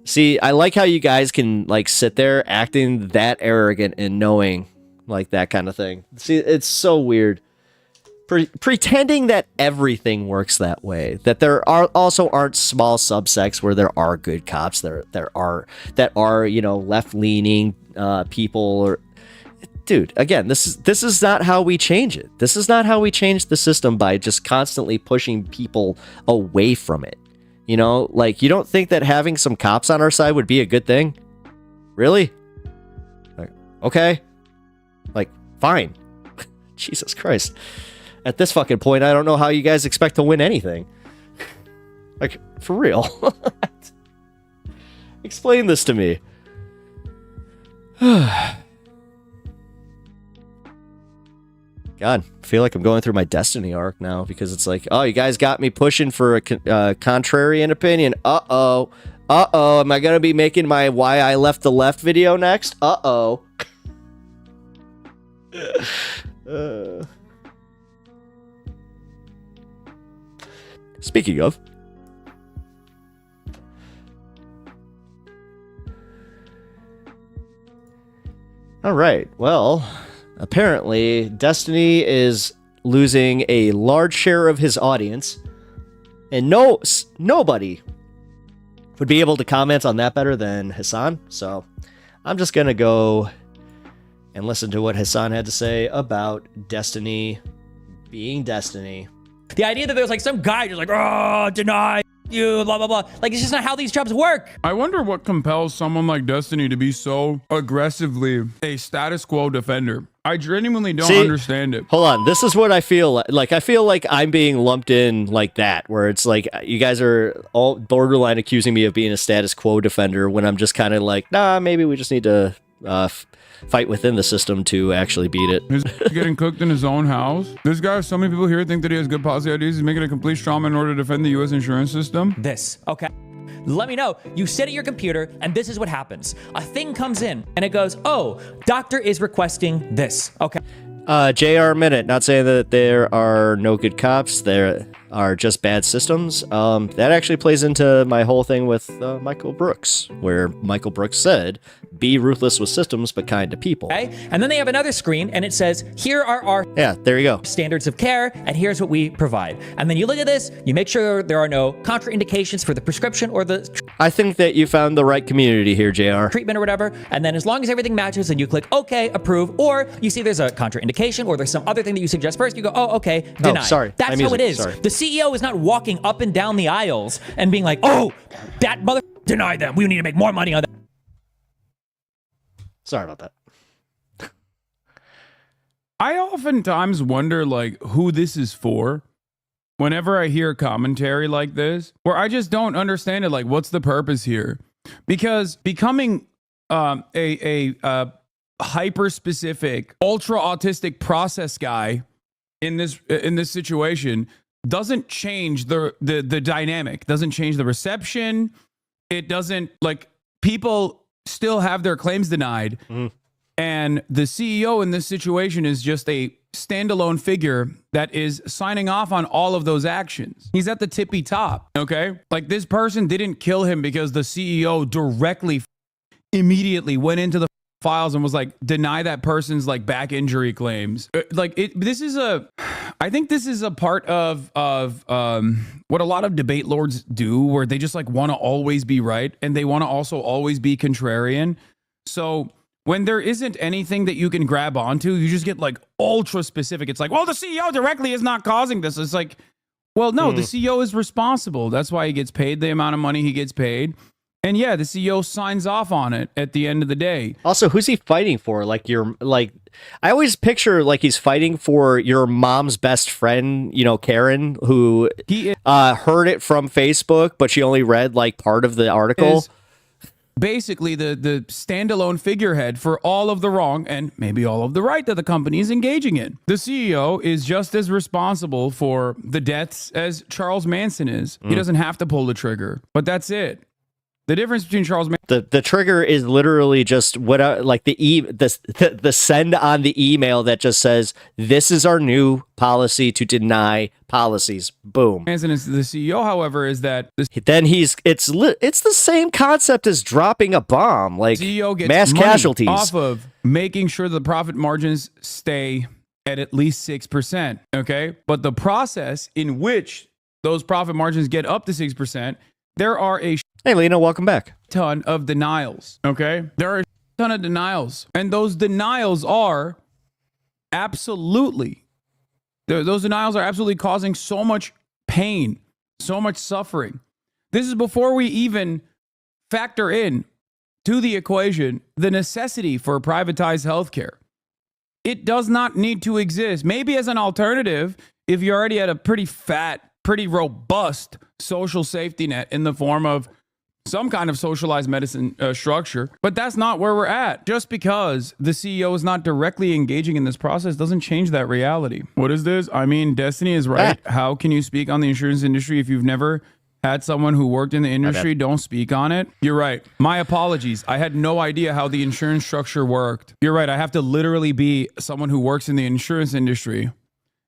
See, I like how you guys can, like, sit there acting that arrogant and knowing, like, that kind of thing. See, it's so weird. Pretending that everything works that way, that there aren't small subsects where there are good cops, that are, you know, left-leaning people, or... Dude, again, this is not how we change it. This is not how we change the system, by just constantly pushing people away from it. You know, like, you don't think that having some cops on our side would be a good thing? Really? Like, okay. Like, fine. Jesus Christ. At this fucking point, I don't know how you guys expect to win anything. Like, for real. Explain this to me. God, I feel like I'm going through my Destiny arc now, because it's like, oh, you guys got me pushing for a contrarian opinion. Uh-oh. Uh-oh. Am I going to be making my Why I Left the Left video next? Uh-oh. Speaking of... All right, well... Apparently, Destiny is losing a large share of his audience, and nobody would be able to comment on that better than Hasan. So I'm just going to go and listen to what Hasan had to say about Destiny being Destiny. The idea that there's like some guy just like, oh, deny you, blah, blah, blah. Like, it's just not how these jobs work. I wonder what compels someone like Destiny to be so aggressively a status quo defender. I genuinely don't understand it. Hold on. This is what I feel like. I feel like I'm being lumped in like that, where it's like you guys are all borderline accusing me of being a status quo defender, when I'm just kind of like, nah, maybe we just need to fight within the system to actually beat it. He's getting cooked in his own house. This guy, so many people here think that he has good policy ideas. He's making a complete straw man in order to defend the U.S. insurance system. Okay. Let me know. You sit at your computer, and this is what happens. A thing comes in, and it goes, oh, doctor is requesting this. Okay. JR Minute, not saying that there are no good cops, there are just bad systems. That actually plays into my whole thing with Michael Brooks, where Michael Brooks said, be ruthless with systems, but kind to people. Okay? And then they have another screen, and it says, here are our there you go. standards of care, and here's what we provide. And then you look at this, you make sure there are no contraindications for the prescription or the I think that you found the right community here, JR. treatment or whatever. And then as long as everything matches and you click OK, approve, or you see there's a contraindication or there's some other thing that you suggest first, you go, oh, okay, deny. Oh, sorry. That's how it is. Sorry. The CEO is not walking up and down the aisles and being like, oh, that mother deny them. We need to make more money on that. Sorry about that. I oftentimes wonder, like, who this is for. Whenever I hear commentary like this, where I just don't understand it, like, what's the purpose here? Because becoming a hyper-specific, ultra-autistic process guy in this situation doesn't change the dynamic, doesn't change the reception. It doesn't, like, people still have their claims denied. And the CEO in this situation is just a standalone figure that is signing off on all of those actions. He's at the tippy top, okay? Like, this person didn't kill him because the CEO directly immediately went into the files and was like, deny that person's like back injury claims. Like, I think this is a part of what a lot of debate lords do, where they just like want to always be right and they want to also always be contrarian. So when there isn't anything that you can grab onto, you just get like ultra specific. It's like, well, the CEO directly is not causing this. It's like, well, no, the CEO is responsible. That's why he gets paid the amount of money he gets paid. And yeah, the CEO signs off on it at the end of the day. Also, who's he fighting for? I always picture like he's fighting for your mom's best friend, Karen, who heard it from Facebook, but she only read like part of the article. Basically the standalone figurehead for all of the wrong and maybe all of the right that the company is engaging in. The CEO is just as responsible for the deaths as Charles Manson is. He doesn't have to pull the trigger, but that's it. The difference between Charles Manson... The trigger is literally just the send on the email that just says, this is our new policy to deny policies. Boom. Manson is the CEO, however, is that... Then it's the same concept as dropping a bomb, like CEO gets mass money casualties. Off of making sure the profit margins stay at least 6%, okay? But the process in which those profit margins get up to 6%, there are a Hey, Lena, welcome back. ton of denials, okay? There are a ton of denials. And those denials are absolutely, those denials are absolutely causing so much pain, so much suffering. This is before we even factor in to the equation the necessity for privatized healthcare. It does not need to exist. Maybe as an alternative, if you already had a pretty fat, pretty robust social safety net in the form of some kind of socialized medicine structure, but that's not where we're at. Just because the CEO is not directly engaging in this process doesn't change that reality. What is this? I mean, Destiny is right. How can you speak on the insurance industry if you've never had someone who worked in the industry? Don't speak on it. You're right. My apologies. I had no idea how the insurance structure worked. You're right. I have to literally be someone who works in the insurance industry.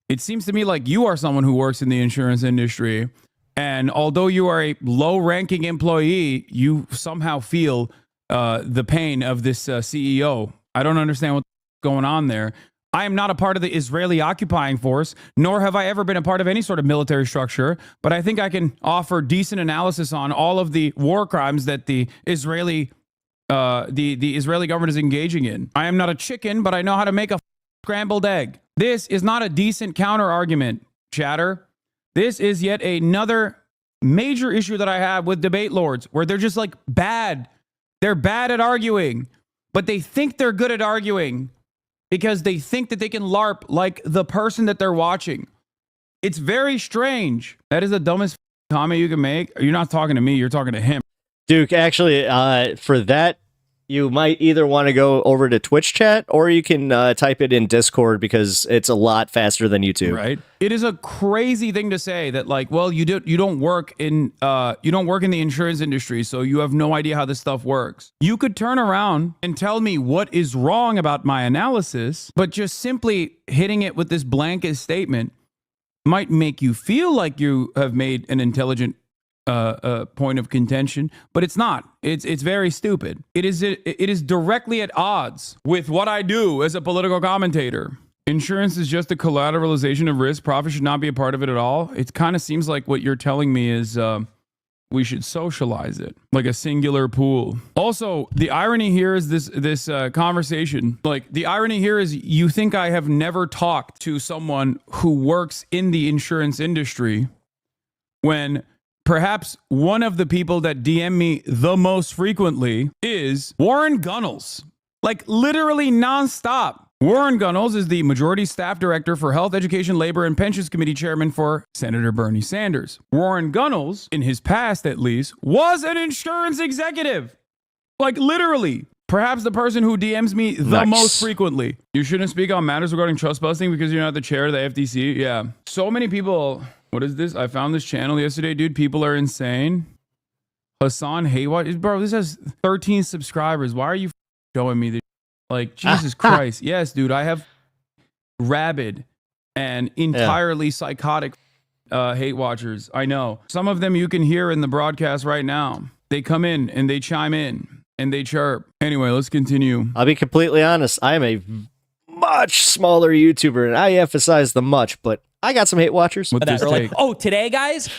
It seems to me like you are someone who works in the insurance industry. And although you are a low-ranking employee, you somehow feel the pain of this CEO. I don't understand what's going on there. I am not a part of the Israeli occupying force, nor have I ever been a part of any sort of military structure, but I think I can offer decent analysis on all of the war crimes that the Israeli government is engaging in. I am not a chicken, but I know how to make a scrambled egg. This is not a decent counter-argument, chatter. This is yet another major issue that I have with debate lords, where they're just like bad. They're bad at arguing, but they think they're good at arguing because they think that they can LARP like the person that they're watching. It's very strange. That is the dumbest comment you can make. You're not talking to me. You're talking to him. Duke, actually, for that you might either want to go over to Twitch chat or you can type it in Discord because it's a lot faster than YouTube. Right. It is a crazy thing to say that, like, well, you don't work in the insurance industry, so you have no idea how this stuff works. You could turn around and tell me what is wrong about my analysis, but just simply hitting it with this blanket statement might make you feel like you have made an intelligent point of contention, but it's not. It's very stupid. It is directly at odds with what I do as a political commentator. Insurance is just a collateralization of risk. Profit should not be a part of it at all. It kind of seems like what you're telling me is we should socialize it like a singular pool. Also, the irony here is this conversation. Like, the irony here is you think I have never talked to someone who works in the insurance industry when perhaps one of the people that DM me the most frequently is Warren Gunnels. Like, literally nonstop. Warren Gunnels is the Majority Staff Director for Health, Education, Labor, and Pensions Committee Chairman for Senator Bernie Sanders. Warren Gunnels, in his past at least, was an insurance executive. Like, literally. Perhaps the person who DMs me the most frequently. You shouldn't speak on matters regarding trust busting because you're not the chair of the FTC. Yeah. So many people... What is this? I found this channel yesterday, dude. People are insane. Hasan, hey, what? Bro, this has 13 subscribers. Why are you showing me this? Like, Jesus Christ. Yes, dude, I have rabid and entirely psychotic hate watchers. I know. Some of them you can hear in the broadcast right now. They come in and they chime in and they chirp. Anyway, let's continue. I'll be completely honest. I am a much smaller YouTuber, and I emphasize the much, but I got some hate watchers. Like, oh, today, guys,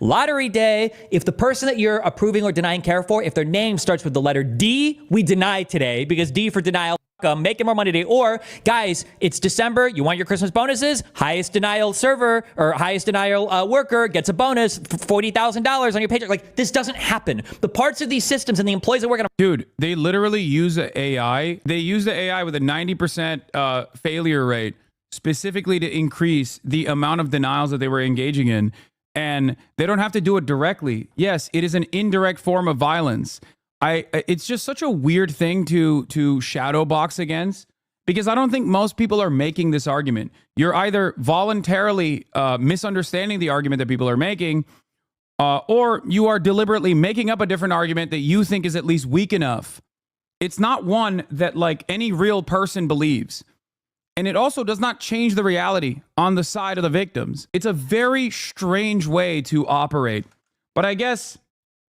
lottery day. If the person that you're approving or denying care for, if their name starts with the letter D, we deny today because D for denial. Making more money today. Or, guys, it's December. You want your Christmas bonuses? Highest denial server or highest denial worker gets a bonus for $40,000 on your paycheck. Like, this doesn't happen. The parts of these systems and the employees that work on. Dude, they literally use the AI. They use the AI with a 90% failure rate, specifically to increase the amount of denials that they were engaging in. And they don't have to do it directly. Yes, it is an indirect form of violence. It's just such a weird thing to shadow box against, because I don't think most people are making this argument. You're either voluntarily misunderstanding the argument that people are making, or you are deliberately making up a different argument that you think is at least weak enough. It's not one that, like, any real person believes. And it also does not change the reality on the side of the victims. It's a very strange way to operate. But I guess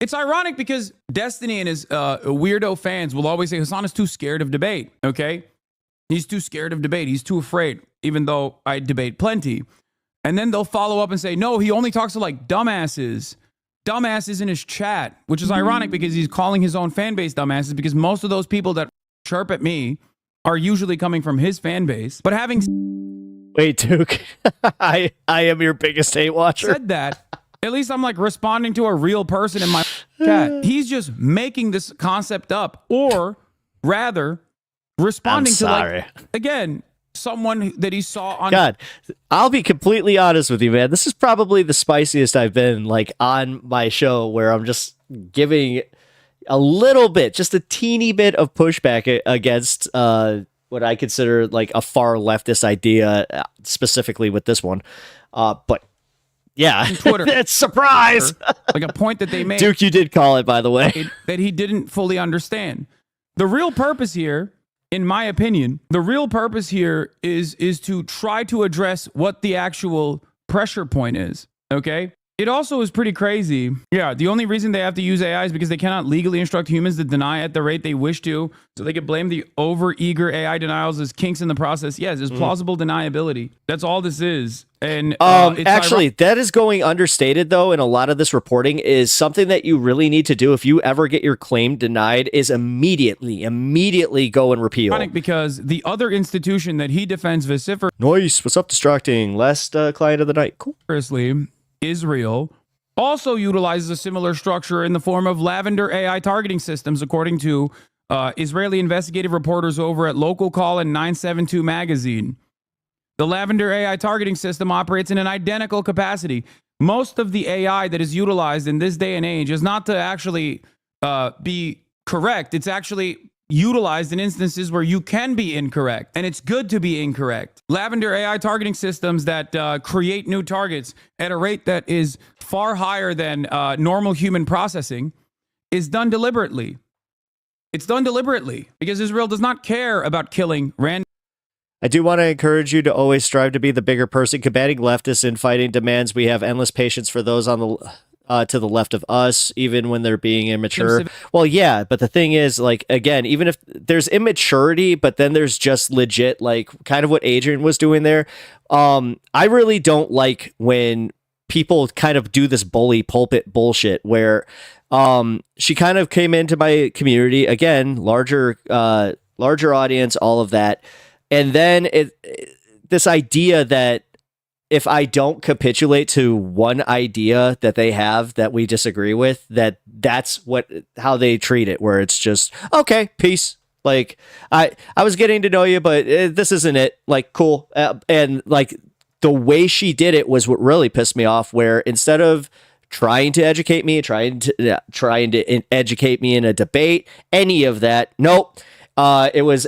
it's ironic because Destiny and his weirdo fans will always say Hasan is too scared of debate, okay? He's too scared of debate. He's too afraid, even though I debate plenty. And then they'll follow up and say, no, he only talks to, like, dumbasses in his chat, which is ironic because he's calling his own fan base dumbasses, because most of those people that chirp at me are usually coming from his fan base. But having... Wait, Duke, I am your biggest hate watcher. Said that... At least I'm, like, responding to a real person in my chat. He's just making this concept up, or rather responding to, like, again, someone that he saw on... God, I'll be completely honest with you, man. This is probably the spiciest I've been, like, on my show, where I'm just giving a little bit, just a teeny bit of pushback against what I consider, like, a far leftist idea, specifically with this one. But yeah, Twitter. It's surprise. Like a point that they made. Duke, you did call it, by the way. That he didn't fully understand. The real purpose here, in my opinion, the real purpose here is to try to address what the actual pressure point is, okay? It also is pretty crazy. Yeah, the only reason they have to use AI is because they cannot legally instruct humans to deny at the rate they wish to, so they can blame the over-eager AI denials as kinks in the process. Yes, it's plausible deniability. That's all this is. And actually, that is going understated, though, in a lot of this reporting. Is something that you really need to do if you ever get your claim denied is immediately go and repeal. Because the other institution that he defends vociferously... Nice. What's up, Distracting? Last client of the night. Cool. Israel also utilizes a similar structure in the form of lavender AI targeting systems, according to Israeli investigative reporters over at Local Call and 972 magazine. The lavender AI targeting system operates in an identical capacity. Most of the AI that is utilized in this day and age is not to actually be correct. It's actually utilized in instances where you can be incorrect, and it's good to be incorrect. Lavender AI targeting systems that create new targets at a rate that is far higher than normal human processing is done deliberately. It's done deliberately because Israel does not care about killing random. I do want to encourage you to always strive to be the bigger person. Combating leftists in fighting demands we have endless patience for those on the to the left of us, even when they're being immature. Well, yeah, but the thing is, like, again, even if there's immaturity, but then there's just legit, like, kind of what Adrian was doing there. I really don't like when people kind of do this bully pulpit bullshit where she kind of came into my community, again, larger audience, all of that. And then this idea that if I don't capitulate to one idea that they have that we disagree with, that's how they treat it, where it's just, okay, peace. Like, I was getting to know you, but this isn't it. Like, cool. And like the way she did it was what really pissed me off, where instead of trying to educate me, trying to educate me in a debate, any of that, nope. It was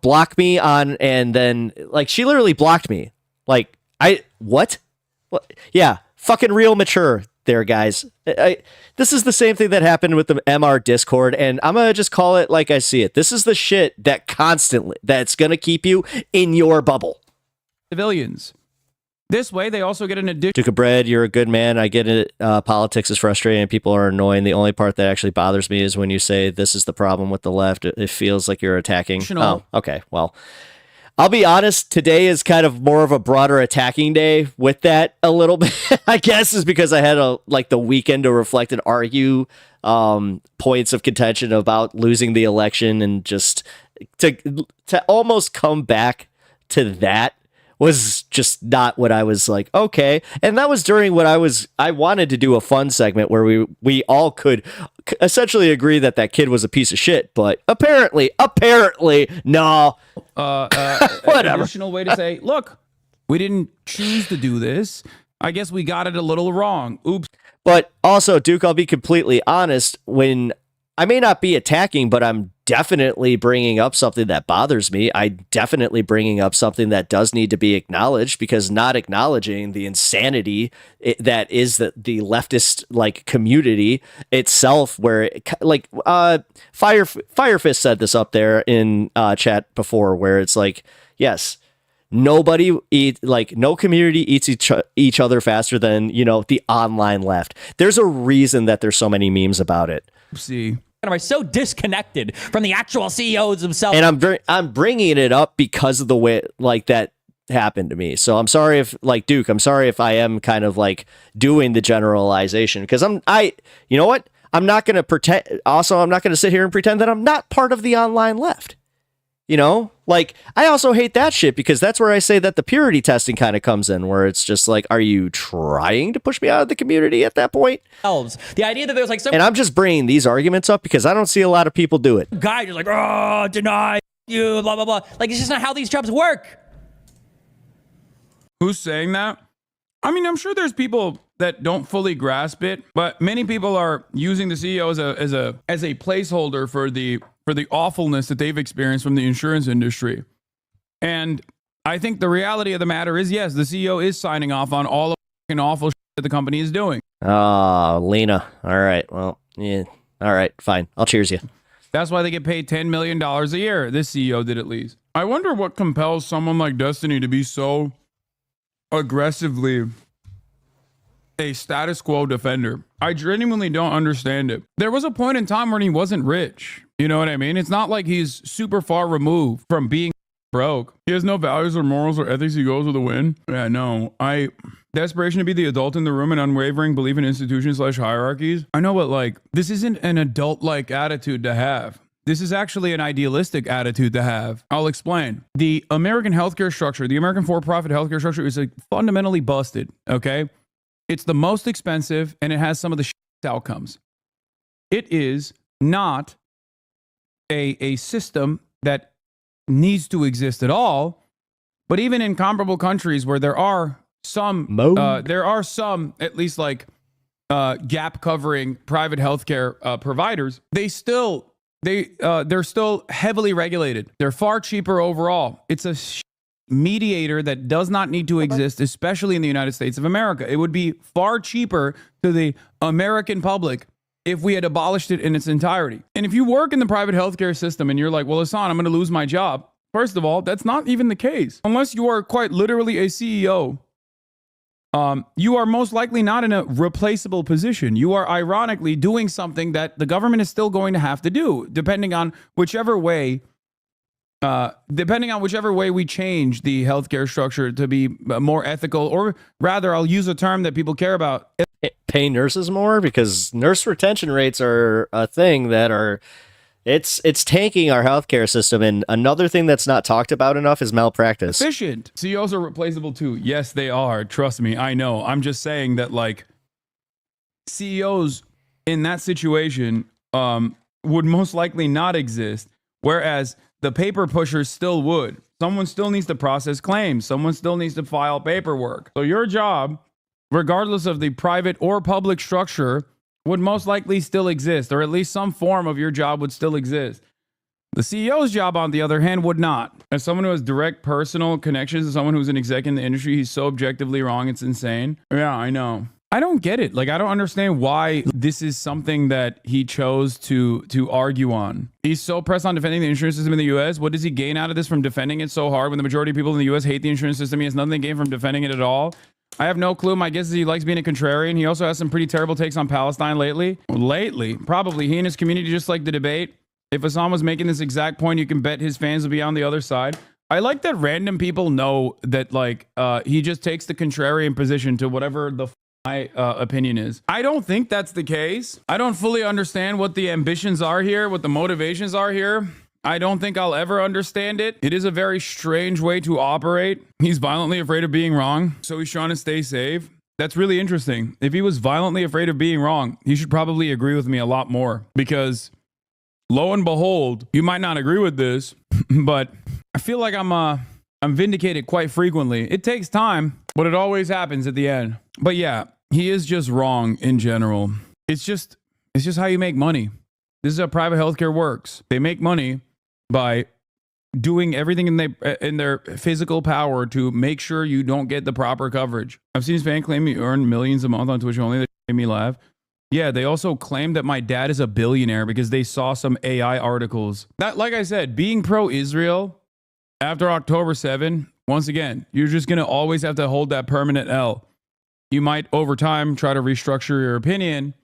block me on, and then like she literally blocked me. Like, what? Yeah, fucking real mature there, guys. This is the same thing that happened with the MR Discord, and I'm going to just call it like I see it. This is the shit that's going to keep you in your bubble. Civilians. This way, they also get an addition. Duke of Bread, you're a good man. I get it. Politics is frustrating and people are annoying. The only part that actually bothers me is when you say this is the problem with the left. It feels like you're attacking. Oh, okay. Well, I'll be honest. Today is kind of more of a broader attacking day with that a little bit. I guess is because I had the weekend to reflect and argue points of contention about losing the election, and just to almost come back to that was just not what I was like, okay. And that was during what I wanted to do a fun segment where we all could essentially agree that kid was a piece of shit, but apparently, no. Whatever. Additional way to say, look, we didn't choose to do this. I guess we got it a little wrong. Oops. But also, Duke, I'll be completely honest, when I may not be attacking, but I'm definitely bringing up something that bothers me. I definitely bringing up something that does need to be acknowledged, because not acknowledging the insanity that is the leftist like community itself, where Fire Fist said this up there in chat before, where it's like, yes, no community eats each other faster than, the online left. There's a reason that there's so many memes about it. See, are so disconnected from the actual CEOs themselves. And I'm bringing it up because of the way that happened to me. So I'm sorry if Duke, I'm sorry if I am kind of doing the generalization, because you know what? I'm not going to pretend. Also, I'm not going to sit here and pretend that I'm not part of the online left. I also hate that shit, because that's where I say that the purity testing kind of comes in, where it's just like, are you trying to push me out of the community at that point? The idea that there's some... And I'm just bringing these arguments up because I don't see a lot of people do it. Guy just deny you, blah, blah, blah. It's just not how these jobs work. Who's saying that? I mean, I'm sure there's people that don't fully grasp it, but many people are using the CEO as a placeholder for the awfulness that they've experienced from the insurance industry. And I think the reality of the matter is, yes, the CEO is signing off on all of the awful shit that the company is doing. Oh, Lena. All right. Well, yeah. All right. Fine. I'll cheers you. That's why they get paid $10 million a year. This CEO did, at least. I wonder what compels someone like Destiny to be so aggressively a status quo defender. I genuinely don't understand it. There was a point in time when he wasn't rich. You know what I mean? It's not like he's super far removed from being broke. He has no values or morals or ethics. He goes with a win. Yeah, no. Desperation to be the adult in the room and unwavering belief in institutions / hierarchies. I know, but this isn't an adult-like attitude to have. This is actually an idealistic attitude to have. I'll explain. The American healthcare structure, the American for-profit healthcare structure is fundamentally busted, okay? It's the most expensive, and it has some of the outcomes. It is not a system that needs to exist at all, but even in comparable countries where there are some, at least gap covering private healthcare providers, they're still heavily regulated. They're far cheaper overall. It's a mediator that does not need to exist, especially in the United States of America. It would be far cheaper to the American public if we had abolished it in its entirety. And if you work in the private healthcare system and you're like, well, Hasan, I'm going to lose my job. First of all, that's not even the case. Unless you are quite literally a CEO, you are most likely not in a replaceable position. You are ironically doing something that the government is still going to have to do, depending on whichever way we change the healthcare structure to be more ethical, or rather, I'll use a term that people care about. Pay nurses more, because nurse retention rates are a thing that are, it's tanking our healthcare system. And another thing that's not talked about enough is malpractice. Efficient. CEOs are replaceable too. Yes, they are. Trust me. I know. I'm just saying that, like, CEOs in that situation would most likely not exist, whereas the paper pushers still would. Someone still needs to process claims. Someone still needs to file paperwork. So your job, regardless of the private or public structure, would most likely still exist, or at least some form of your job would still exist. The CEO's job, on the other hand, would not. As someone who has direct personal connections to someone who's an exec in the industry, he's so objectively wrong, it's insane. Yeah, I know. I don't get it. Like, I don't understand why this is something that he chose to argue on. He's so pressed on defending the insurance system in the U.S. What does he gain out of this from defending it so hard when the majority of people in the U.S. hate the insurance system? He has nothing to gain from defending it at all. I have no clue. My guess is he likes being a contrarian. He also has some pretty terrible takes on Palestine lately. Probably. He and his community just like the debate. If Hasan was making this exact point, you can bet his fans will be on the other side. I like that random people know that, like, he just takes the contrarian position to whatever the my opinion is. I don't think that's the case. I don't fully understand what the ambitions are here, what the motivations are here. I don't think I'll ever understand it. It is a very strange way to operate. He's violently afraid of being wrong, so he's trying to stay safe. That's really interesting. If he was violently afraid of being wrong, he should probably agree with me a lot more, because lo and behold, you might not agree with this, but I feel like I'm vindicated quite frequently. It takes time, but it always happens at the end. But yeah, he is just wrong in general. It's just how you make money. This is how private healthcare works. They make money by doing everything in their physical power to make sure you don't get the proper coverage. I've seen his fan claim he earned millions a month on Twitch only. That made me laugh. Yeah, they also claim that my dad is a billionaire because they saw some AI articles. That, like I said, being pro-Israel after October 7, once again, you're just going to always have to hold that permanent L. You might, over time, try to restructure your opinion,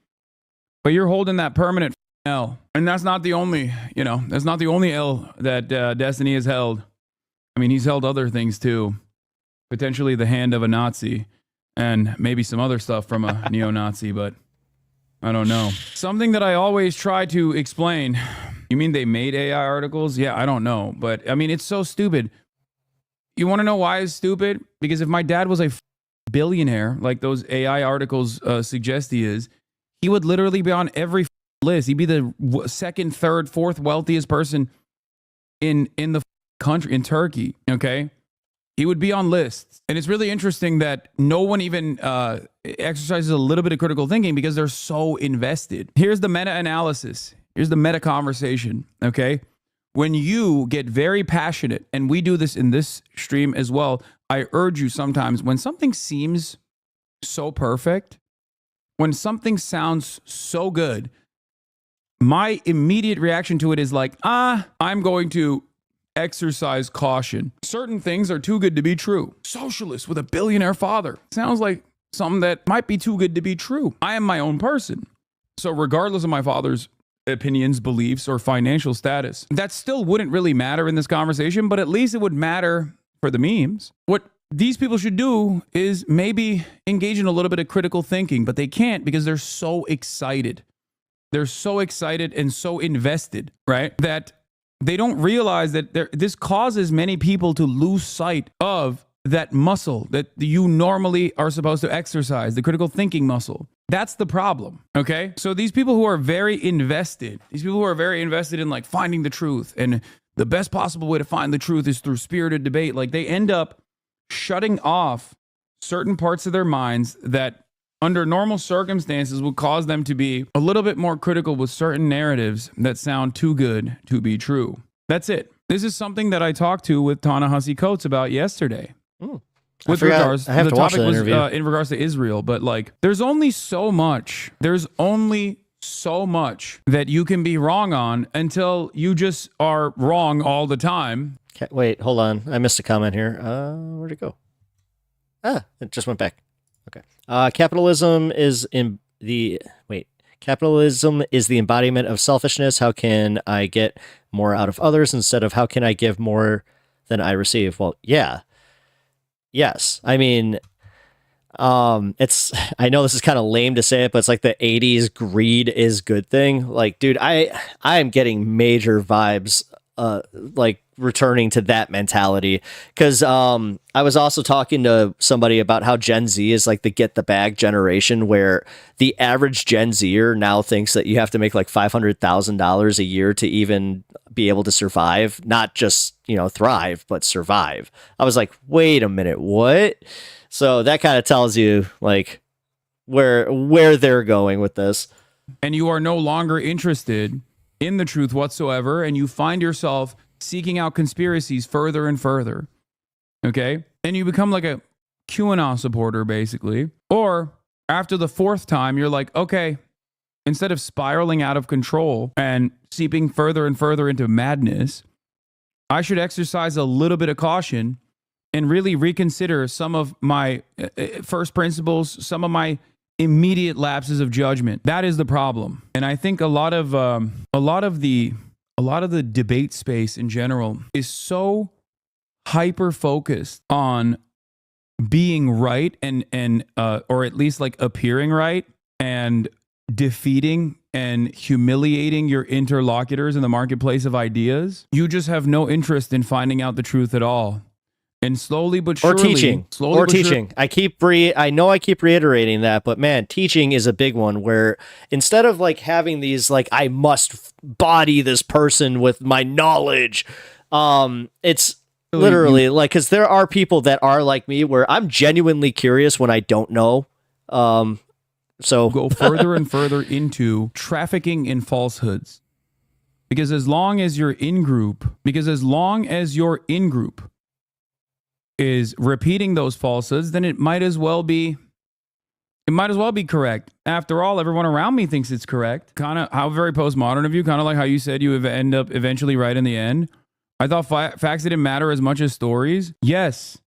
but you're holding that permanent L. And that's not the only, that's not the only L that Destiny has held. I mean, he's held other things too. Potentially the hand of a Nazi and maybe some other stuff from a neo-Nazi, but I don't know. Something that I always try to explain. You mean they made AI articles? Yeah, I don't know. But I mean, it's so stupid. You want to know why it's stupid? Because if my dad was a billionaire, like those AI articles suggest he is, he would literally be on every list. He'd be the second, third, fourth wealthiest person in the country, in Turkey. Okay. He would be on lists. And it's really interesting that no one even exercises a little bit of critical thinking because they're so invested. Here's the meta-analysis. Here's the meta-conversation, okay? When you get very passionate, and we do this in this stream as well, I urge you sometimes, when something seems so perfect, when something sounds so good, my immediate reaction to it is like, I'm going to exercise caution. Certain things are too good to be true. Socialist with a billionaire father. Sounds like something that might be too good to be true. I am my own person. So regardless of my father's opinions, beliefs, or financial status, that still wouldn't really matter in this conversation, but at least it would matter for the memes. What these people should do is maybe engage in a little bit of critical thinking, but they can't because they're so excited. They're so excited and so invested, right? That they don't realize that this causes many people to lose sight of that muscle that you normally are supposed to exercise, the critical thinking muscle. That's the problem, okay? So these people who are very invested, in like finding the truth, and the best possible way to find the truth is through spirited debate, like they end up shutting off certain parts of their minds that under normal circumstances would cause them to be a little bit more critical with certain narratives that sound too good to be true. That's it. This is something that I talked to with Ta-Nehisi Coates about yesterday. With regards, I have the to watch topic that was interview. in regards to Israel, but like, there's only so much that you can be wrong on until you just are wrong all the time. Wait, hold on. I missed a comment here. Where'd it go? It just went back. Okay. Capitalism is the embodiment of selfishness. How can I get more out of others instead of how can I give more than I receive? Well, yeah. Yes. I mean, I know this is kind of lame to say it, but it's like the 80s greed is good thing. Like, dude, I am getting major vibes, like returning to that mentality. Cause, I was also talking to somebody about how Gen Z is like the get the bag generation, where the average Gen Zer now thinks that you have to make like $500,000 a year to even be able to survive, not just, thrive, but survive. I was like, wait a minute, what? So that kind of tells you like where they're going with this. And you are no longer interested in the truth whatsoever, and you find yourself seeking out conspiracies further and further. Okay? And you become like a QAnon supporter, basically. Or after the fourth time, you're like, okay, instead of spiraling out of control and seeping further and further into madness, I should exercise a little bit of caution and really reconsider some of my first principles, some of my immediate lapses of judgment. That is the problem. And I think a lot of the debate space in general is so hyper focused on being right and or at least like appearing right and defeating and humiliating your interlocutors in the marketplace of ideas. You just have no interest in finding out the truth at all. And slowly but surely, teaching. I know I keep reiterating that, but man, teaching is a big one where instead of like having these, like, I must body this person with my knowledge. It's literally like, cause there are people that are like me where I'm genuinely curious when I don't know. So go further and further into trafficking in falsehoods, because as long as your in group is repeating those falsehoods, then it might as well be correct. After all, everyone around me thinks it's correct. Kind of how very postmodern of you, kind of like how you said you would end up eventually right in the end. I thought facts didn't matter as much as stories. Yes,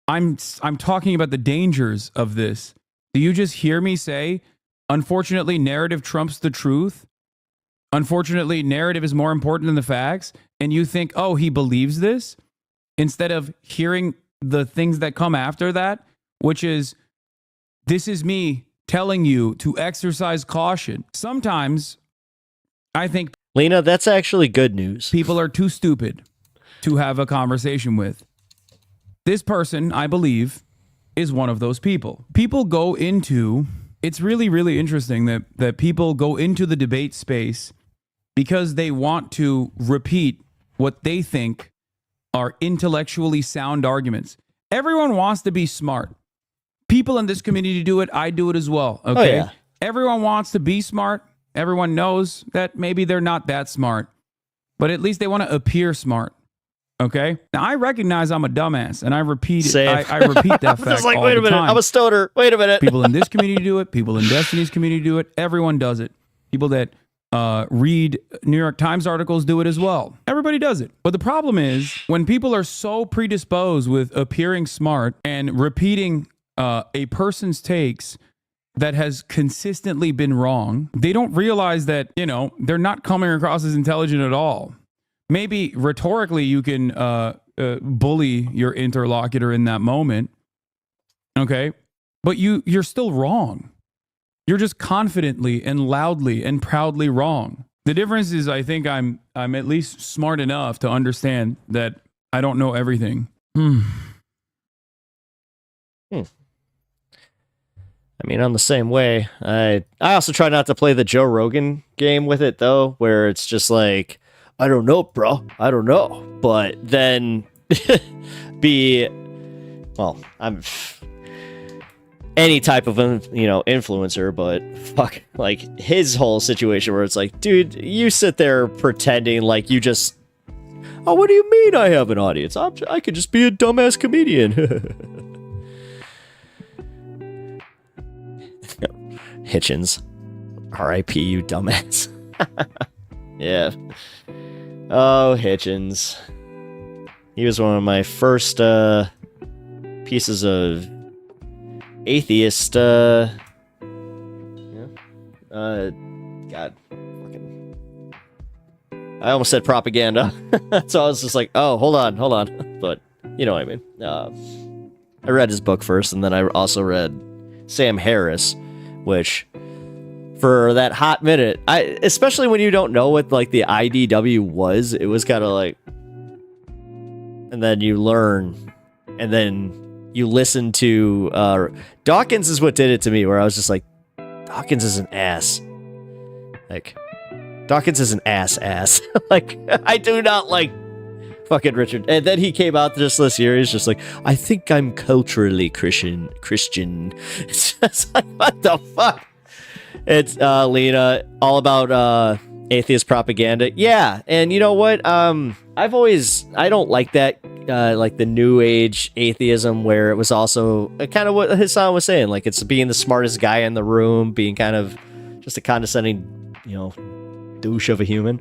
I'm talking about the dangers of this. Do you just hear me say, unfortunately, narrative trumps the truth? Unfortunately, narrative is more important than the facts. And you think, oh, he believes this? Instead of hearing the things that come after that, which is, this is me telling you to exercise caution. Sometimes I think, Lena, that's actually good news. People are too stupid to have a conversation with. This person, I believe, is one of those people. People go into, it's really, really interesting that people go into the debate space because they want to repeat what they think are intellectually sound arguments. Everyone wants to be smart. People in this community do it. I do it as well. Okay. Oh, yeah. Everyone wants to be smart. Everyone knows that maybe they're not that smart, but at least they want to appear smart. Okay. Now I recognize I'm a dumbass, and I repeat it. I repeat that fact. Like, all wait a the minute, time. I'm a stoner. Wait a minute. People in this community do it. People in Destiny's community do it. Everyone does it. People that read New York Times articles do it as well. Everybody does it. But the problem is when people are so predisposed with appearing smart and repeating a person's takes that has consistently been wrong, they don't realize that, they're not coming across as intelligent at all. Maybe rhetorically you can bully your interlocutor in that moment, okay? But you're still wrong. You're just confidently and loudly and proudly wrong. The difference is I think I'm at least smart enough to understand that I don't know everything. I mean, I'm the same way. I also try not to play the Joe Rogan game with it, though, where it's just like, I don't know, bro. I don't know. But then any type of influencer, but fuck, like his whole situation where it's like, dude, you sit there pretending like you just, oh, what do you mean I have an audience? I could just be a dumbass comedian. Hitchens, R.I.P. you dumbass. Yeah. Oh, Hitchens. He was one of my first pieces of atheist God fucking, I almost said propaganda. So I was just like, oh, hold on, but you know what I mean. I read his book first, and then I also read Sam Harris, which for that hot minute, especially when you don't know what like the IDW was, it was kind of like, and then you learn, and then you listen to Dawkins is what did it to me, where I was just like, Dawkins is an ass. Like, Dawkins is an ass. Like, I do not like fucking Richard. And then he came out just this year, he's just like, I think I'm culturally Christian. It's just like, what the fuck? It's Lena, all about atheist propaganda. Yeah, and you know what? I don't like that, like the new age atheism, where it was also kind of what Hasan was saying, like it's being the smartest guy in the room, being kind of just a condescending, douche of a human.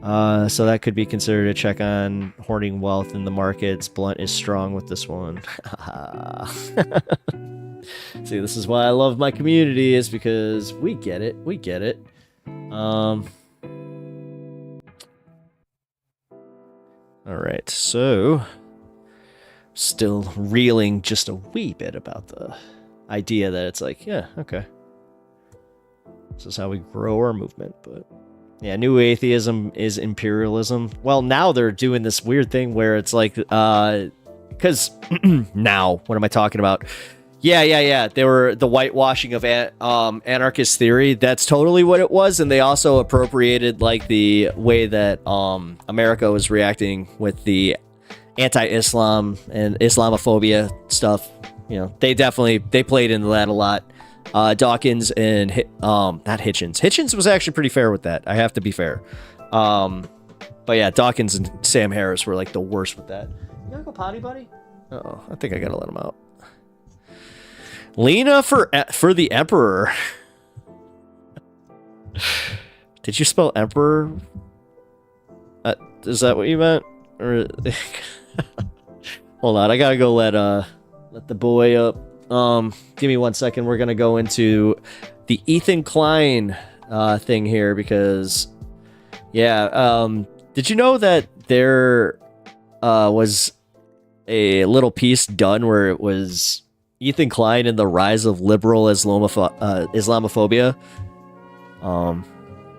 So that could be considered a check on hoarding wealth in the markets. Blunt is strong with this one. See, this is why I love my community, is because we get it. All right, so still reeling just a wee bit about the idea that it's like, yeah, okay, this is how we grow our movement. But yeah, new atheism is imperialism. Well, now they're doing this weird thing where it's like, because now, what am I talking about? Yeah. They were the whitewashing of anarchist theory. That's totally what it was. And they also appropriated like the way that America was reacting with the anti-Islam and Islamophobia stuff. They played into that a lot. Dawkins and not Hitchens. Hitchens was actually pretty fair with that. I have to be fair. But yeah, Dawkins and Sam Harris were like the worst with that. You gotta go potty, buddy? Uh-oh, I think I gotta let him out. Lena for the Emperor. Did you spell Emperor? Is that what you meant? Or hold on, I gotta go let the boy up. Give me 1 second. We're gonna go into the Ethan Klein thing here because, yeah. Did you know that there was a little piece done where it was Ethan Klein and the rise of liberal Islamophobia?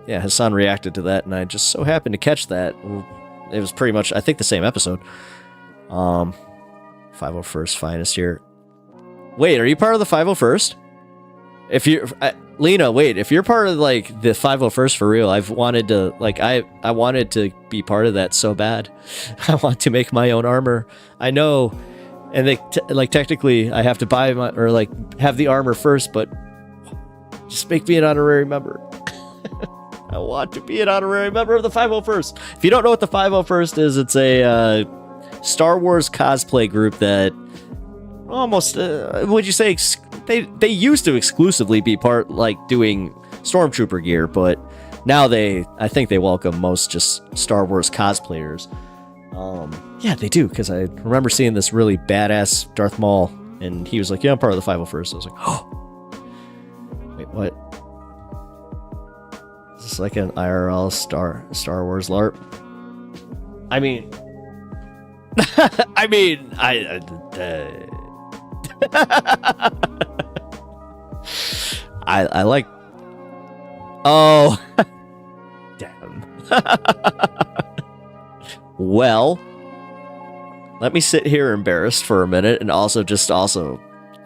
Yeah, Hasan reacted to that, and I just so happened to catch that. It was pretty much, I think, the same episode. 501st Finest here. Wait, are you part of the 501st? If you, Lena, wait, if you're part of like the 501st for real, I've wanted to, like, I wanted to be part of that so bad. I want to make my own armor. I know, and they technically I have to buy my, or like have the armor first, but just make me an honorary member. I want to be an honorary member of the 501st. If you don't know what the 501st is, it's a Star Wars cosplay group that almost, would you say, they used to exclusively be part, like, doing Stormtrooper gear, but now I think they welcome most just Star Wars cosplayers. Yeah, they do, because I remember seeing this really badass Darth Maul, and he was like, yeah, I'm part of the 501st. I was like, oh, wait, what? Is this like an IRL Star Wars LARP? I mean, I like, oh, damn. Well, let me sit here embarrassed for a minute and also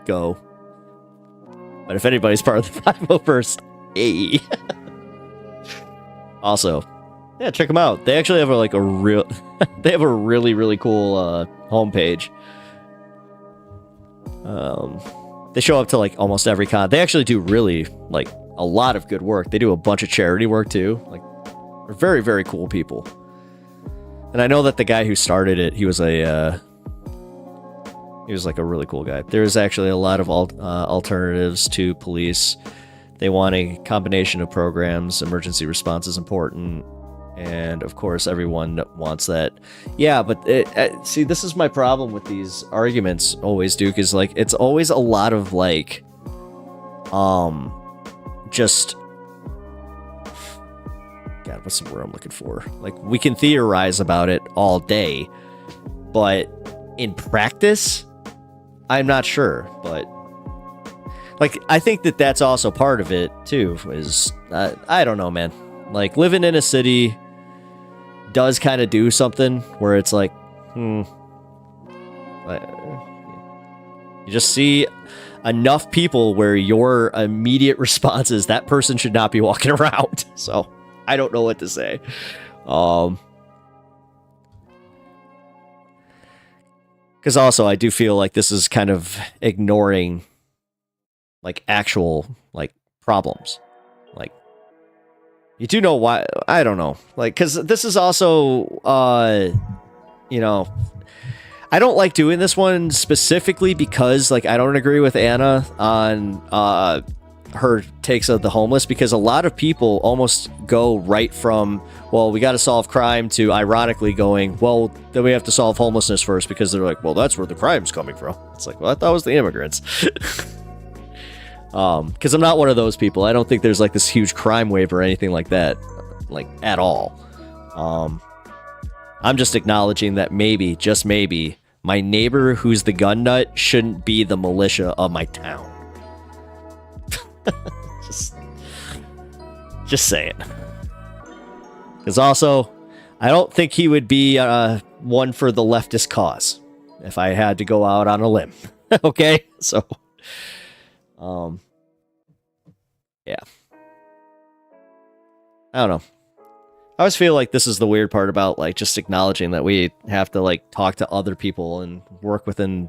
go. But if anybody's part of the 501st, hey. Also, yeah, check them out. They actually have they have a really, really cool homepage. They show up to like almost every con. They actually do really like a lot of good work. They do a bunch of charity work too. Like, they're very, very cool people. And I know that the guy who started it, he was like a really cool guy. There's actually a lot of alternatives to police. They want a combination of programs. Emergency response is important. And of course, everyone wants that. Yeah, but see, this is my problem with these arguments always, Duke, is like, it's always a lot of like, just, God, what's the word I'm looking for? Like, we can theorize about it all day, but in practice, I'm not sure. But like, I think that that's also part of it too, is, I don't know, man. Like, living in a city does kind of do something where it's like, you just see enough people where your immediate response is that person should not be walking around. So I don't know what to say. Because also I do feel like this is kind of ignoring like actual like problems. Like, you do know why, I don't know. Like, because this is also, you know, I don't like doing this one specifically because, like, I don't agree with Anna on her takes of the homeless, because a lot of people almost go right from, well, we got to solve crime, to ironically going, well, then we have to solve homelessness first, because they're like, well, that's where the crime's coming from. It's like, well, I thought it was the immigrants. Because I'm not one of those people. I don't think there's like this huge crime wave or anything like that, like, at all. I'm just acknowledging that maybe, just maybe, my neighbor who's the gun nut shouldn't be the militia of my town. just saying. Because also, I don't think he would be one for the leftist cause if I had to go out on a limb. Okay, so yeah, I don't know. I always feel like this is the weird part about like just acknowledging that we have to like talk to other people and work within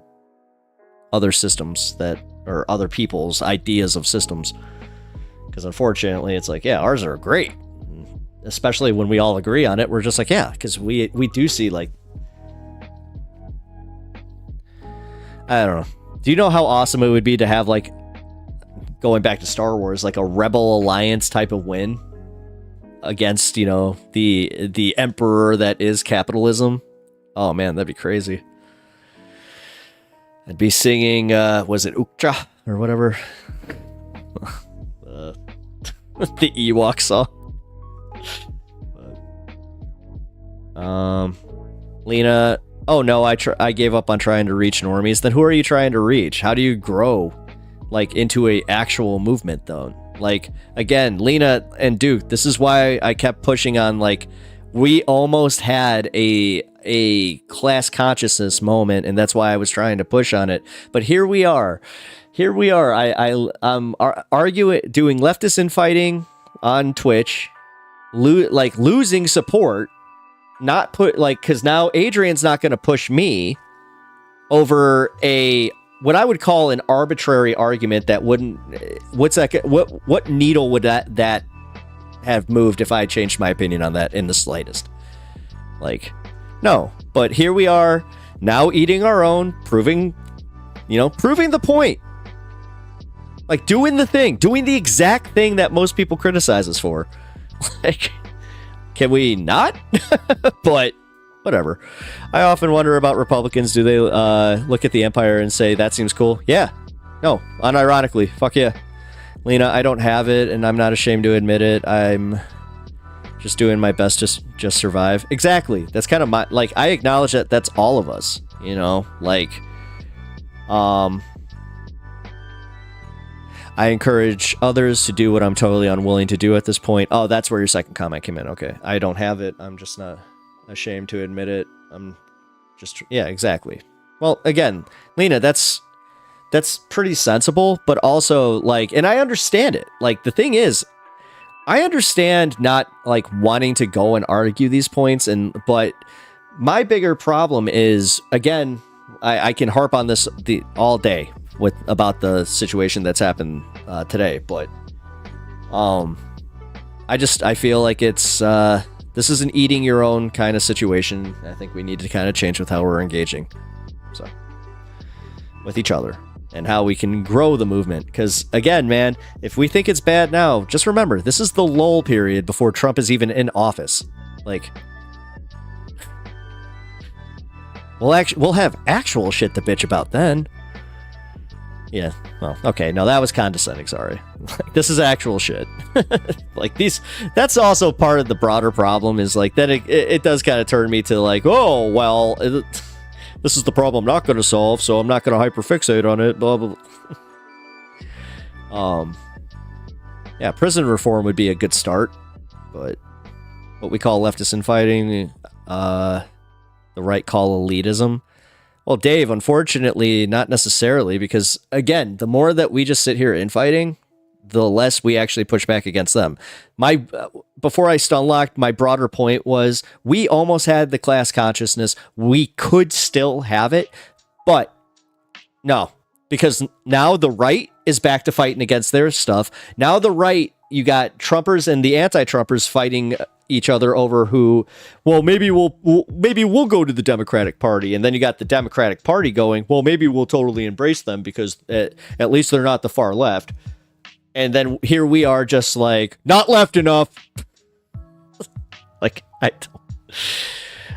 other systems that, or other people's ideas of systems. Because unfortunately, it's like, yeah, ours are great, especially when we all agree on it. We're just like, yeah, because we do see like, I don't know. Do you know how awesome it would be to have like, going back to Star Wars, like a Rebel Alliance type of win against, you know, the emperor that is capitalism? Oh man, that'd be crazy. I'd be singing, was it Uktra or whatever? The Ewok song. Lena, oh no, I gave up on trying to reach normies. Then who are you trying to reach? How do you grow like into a actual movement though? Like, again, Lena and Duke, this is why I kept pushing on, like, we almost had a class consciousness moment, and that's why I was trying to push on it. But here we are. I'm arguing, doing leftist infighting on Twitch, losing support, not put, like, because now Adrian's not going to push me over what I would call an arbitrary argument that wouldn't, what needle would that have moved if I changed my opinion on that in the slightest? Like, no. But here we are now, eating our own, proving the point. Like, doing the exact thing that most people criticize us for. Like, can we not? But whatever. I often wonder about Republicans. Do they look at the empire and say, that seems cool? Yeah. No. Unironically. Fuck yeah. Lena, I don't have it, and I'm not ashamed to admit it. I'm just doing my best to just survive. Exactly. That's kind of my, like, I acknowledge that that's all of us, you know? Like, I encourage others to do what I'm totally unwilling to do at this point. Oh, that's where your second comment came in. Okay. I don't have it. I'm just not ashamed to admit it. I'm just, yeah, exactly. Well, again, Lena, that's pretty sensible, but also, like, and I understand it. Like, the thing is, I understand not, like, wanting to go and argue these points, but my bigger problem is, again, I can harp on this all day. about the situation that's happened today, but I feel like it's this is an eating your own kind of situation. I think we need to kind of change with how we're engaging, so with each other, and how we can grow the movement. Because again, man, if we think it's bad now, just remember this is the lull period before Trump is even in office. Like, we'll have actual shit to bitch about then. Yeah, well, okay, no, that was condescending, sorry. This is actual shit. Like, that's also part of the broader problem, is like that it does kind of turn me to like, oh, well, this is the problem I'm not going to solve, so I'm not going to hyperfixate on it, blah, blah, blah. Yeah, prison reform would be a good start, but what we call leftist infighting, the right call elitism. Well, Dave, unfortunately, not necessarily, because, again, the more that we just sit here infighting, the less we actually push back against them. Before I stunlocked, my broader point was we almost had the class consciousness. We could still have it, but no, because now the right is back to fighting against their stuff. Now the right, you got Trumpers and the anti-Trumpers fighting each other over who, well, maybe we'll go to the Democratic Party, and then you got the Democratic Party going, well, maybe we'll totally embrace them because at least they're not the far left. And then here we are, just like, not left enough. Like, I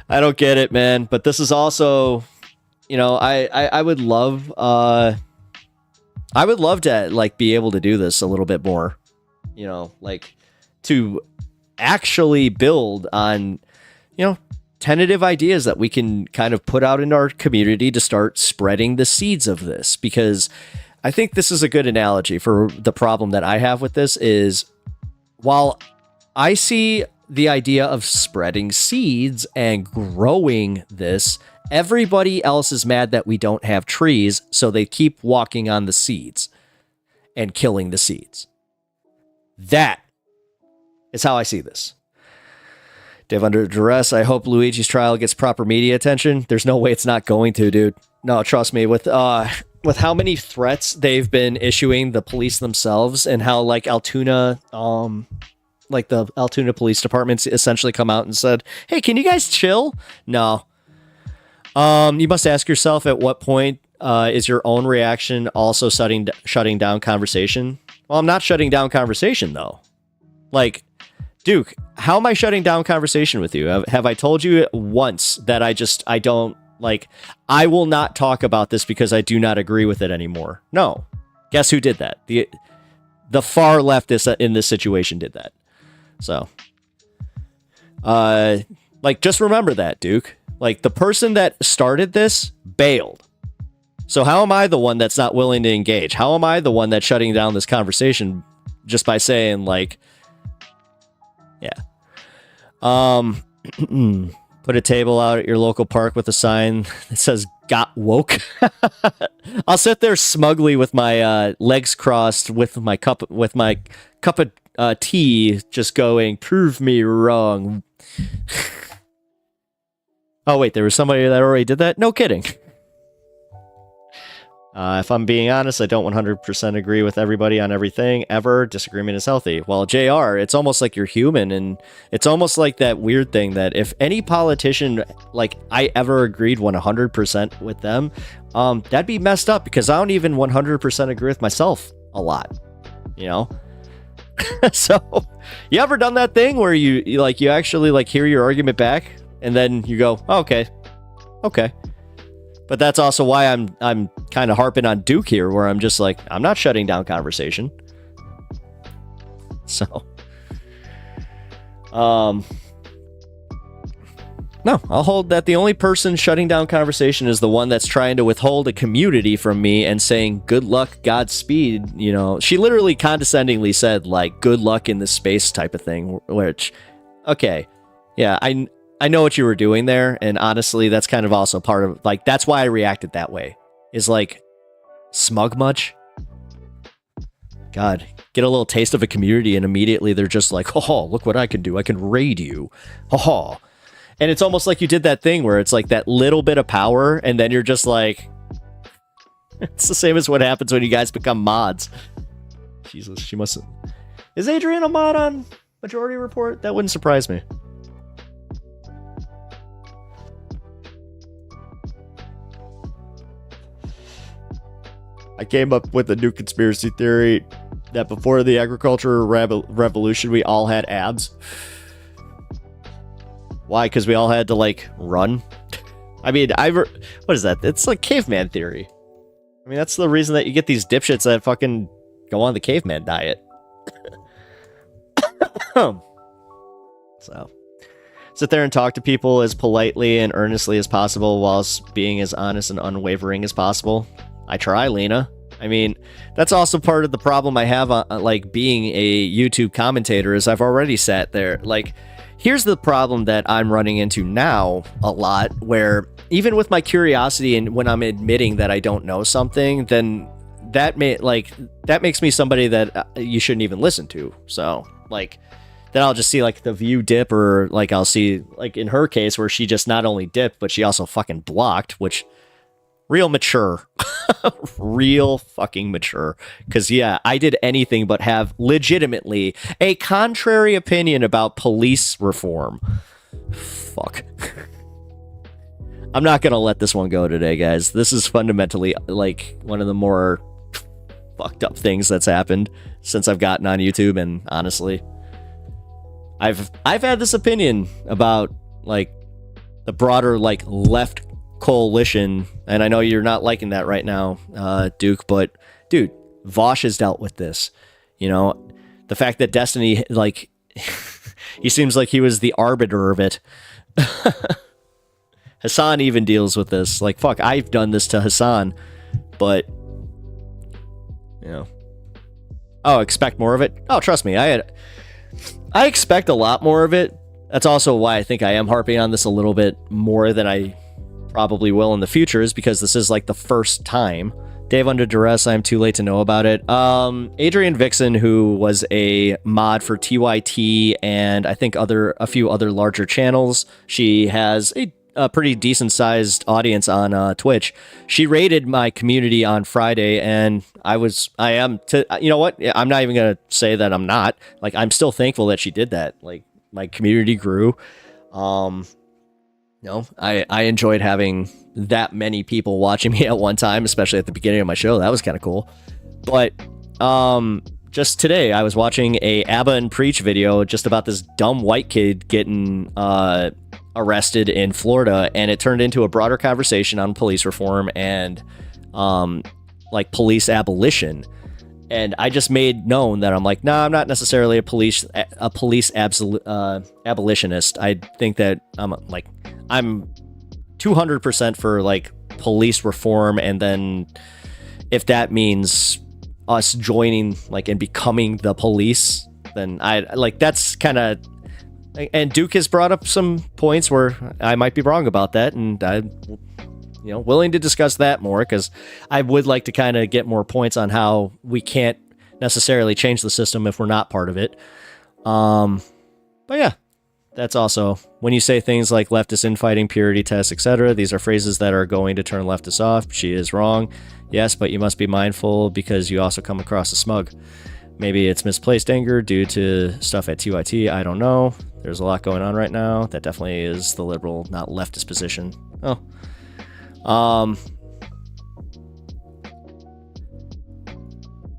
don't get it, man. But this is also, you know, I would love to like be able to do this a little bit more, you know, like to actually build on, you know, tentative ideas that we can kind of put out in our community to start spreading the seeds of this. Because I think this is a good analogy for the problem that I have with this is, while I see the idea of spreading seeds and growing this, everybody else is mad that we don't have trees, so they keep walking on the seeds and killing the seeds. That is how I see this. Dave, under duress, I hope Luigi's trial gets proper media attention. There's no way it's not going to, dude. No, trust me. With how many threats they've been issuing, the police themselves, and how like Altoona, like the Altoona Police Department's essentially come out and said, "Hey, can you guys chill?" No. You must ask yourself, at what point is your own reaction also shutting down conversation? Well, I'm not shutting down conversation though. Like, Duke, how am I shutting down conversation with you? Have I told you once that I don't, like, I will not talk about this because I do not agree with it anymore? No. Guess who did that? The far leftist in this situation did that. So, like, just remember that, Duke. Like, the person that started this bailed. So how am I the one that's not willing to engage? How am I the one that's shutting down this conversation just by saying, like, yeah. Put a table out at your local park with a sign that says "Got woke." I'll sit there smugly with my legs crossed, with my cup of tea, just going, "Prove me wrong." Oh wait, there was somebody that already did that? No kidding. If I'm being honest, I don't 100% agree with everybody on everything, ever. Disagreement is healthy. Well, JR, it's almost like you're human, and it's almost like that weird thing that if any politician, like, I ever agreed 100% with them, that'd be messed up, because I don't even 100% agree with myself a lot, you know? So, you ever done that thing where you actually, like, hear your argument back, and then you go, oh, okay. But that's also why I'm kind of harping on Duke here, where I'm just like, I'm not shutting down conversation. So, no, I'll hold that the only person shutting down conversation is the one that's trying to withhold a community from me and saying, good luck, Godspeed. You know, she literally condescendingly said, like, good luck in this space type of thing, which, okay, yeah, I know what you were doing there, and honestly, that's kind of also part of, like, that's why I reacted that way. Is, like, smug much? God, get a little taste of a community, and immediately they're just like, oh, look what I can do. I can raid you. Oh. And it's almost like you did that thing where it's like that little bit of power, and then you're just like, It's the same as what happens when you guys become mods. Jesus, she must. Is Adrian a mod on Majority Report? That wouldn't surprise me. I came up with a new conspiracy theory that before the agricultural revolution, we all had abs. Why? Because we all had to, like, run? I mean, what is that? It's like caveman theory. I mean, that's the reason that you get these dipshits that fucking go on the caveman diet. So, sit there and talk to people as politely and earnestly as possible whilst being as honest and unwavering as possible. I try, Lena. I mean, that's also part of the problem I have, like, being a YouTube commentator, is I've already sat there, like, here's the problem that I'm running into now a lot, where even with my curiosity and when I'm admitting that I don't know something, then that makes me somebody that you shouldn't even listen to. So, like, then I'll just see, like, the view dip, or, like, I'll see, like, in her case, where she just not only dipped, but she also fucking blocked, which, real mature. Real fucking mature. Because, yeah, I did anything but have legitimately a contrary opinion about police reform. Fuck. I'm not gonna let this one go today, guys. This is fundamentally, like, one of the more fucked up things that's happened since I've gotten on YouTube, and honestly, I've had this opinion about, like, the broader, like, left coalition, and I know you're not liking that right now, Duke, but dude, Vosh has dealt with this. You know, the fact that Destiny, like, he seems like he was the arbiter of it. Hasan even deals with this. Like, fuck, I've done this to Hasan, but, you know. Oh, expect more of it? Oh, trust me, I expect a lot more of it. That's also why I think I am harping on this a little bit more than I probably will in the future, is because this is, like, the first time. Dave Under Duress, I'm too late to know about it. Adrian Vixen, who was a mod for TYT and I think a few other larger channels, she has a pretty decent sized audience on Twitch. She raided my community on Friday, and you know what? I'm not even gonna say that I'm not. Like, I'm still thankful that she did that. Like, my community grew. You know, I enjoyed having that many people watching me at one time, especially at the beginning of my show. That was kind of cool. But just today, I was watching a Abba and Preach video just about this dumb white kid getting arrested in Florida, and it turned into a broader conversation on police reform and like police abolition. And I just made known that I'm like, nah, I'm not necessarily a police abolitionist. I think that I'm 200% for, like, police reform, and then if that means us joining, like, and becoming the police, then that's kind of. And Duke has brought up some points where I might be wrong about that, and I'm, you know, willing to discuss that more, because I would like to kind of get more points on how we can't necessarily change the system if we're not part of it. But yeah, that's also when you say things like leftist infighting, purity tests, etc. These are phrases that are going to turn leftists off. She is wrong. Yes, but you must be mindful because you also come across as smug. Maybe it's misplaced anger due to stuff at TYT. I don't know. There's a lot going on right now. That definitely is the liberal, not leftist position. Oh.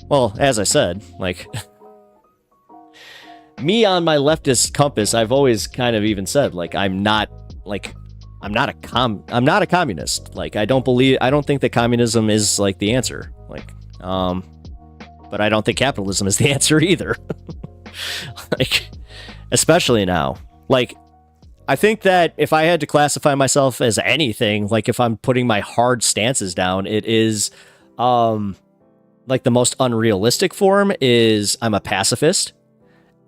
Well, as I said, like, me on my leftist compass, I've always kind of even said, like, I'm not a communist. Like, I don't think that communism is, like, the answer. Like, but I don't think capitalism is the answer either. Like, especially now. Like, I think that if I had to classify myself as anything, like, if I'm putting my hard stances down, it is, like, the most unrealistic form is I'm a pacifist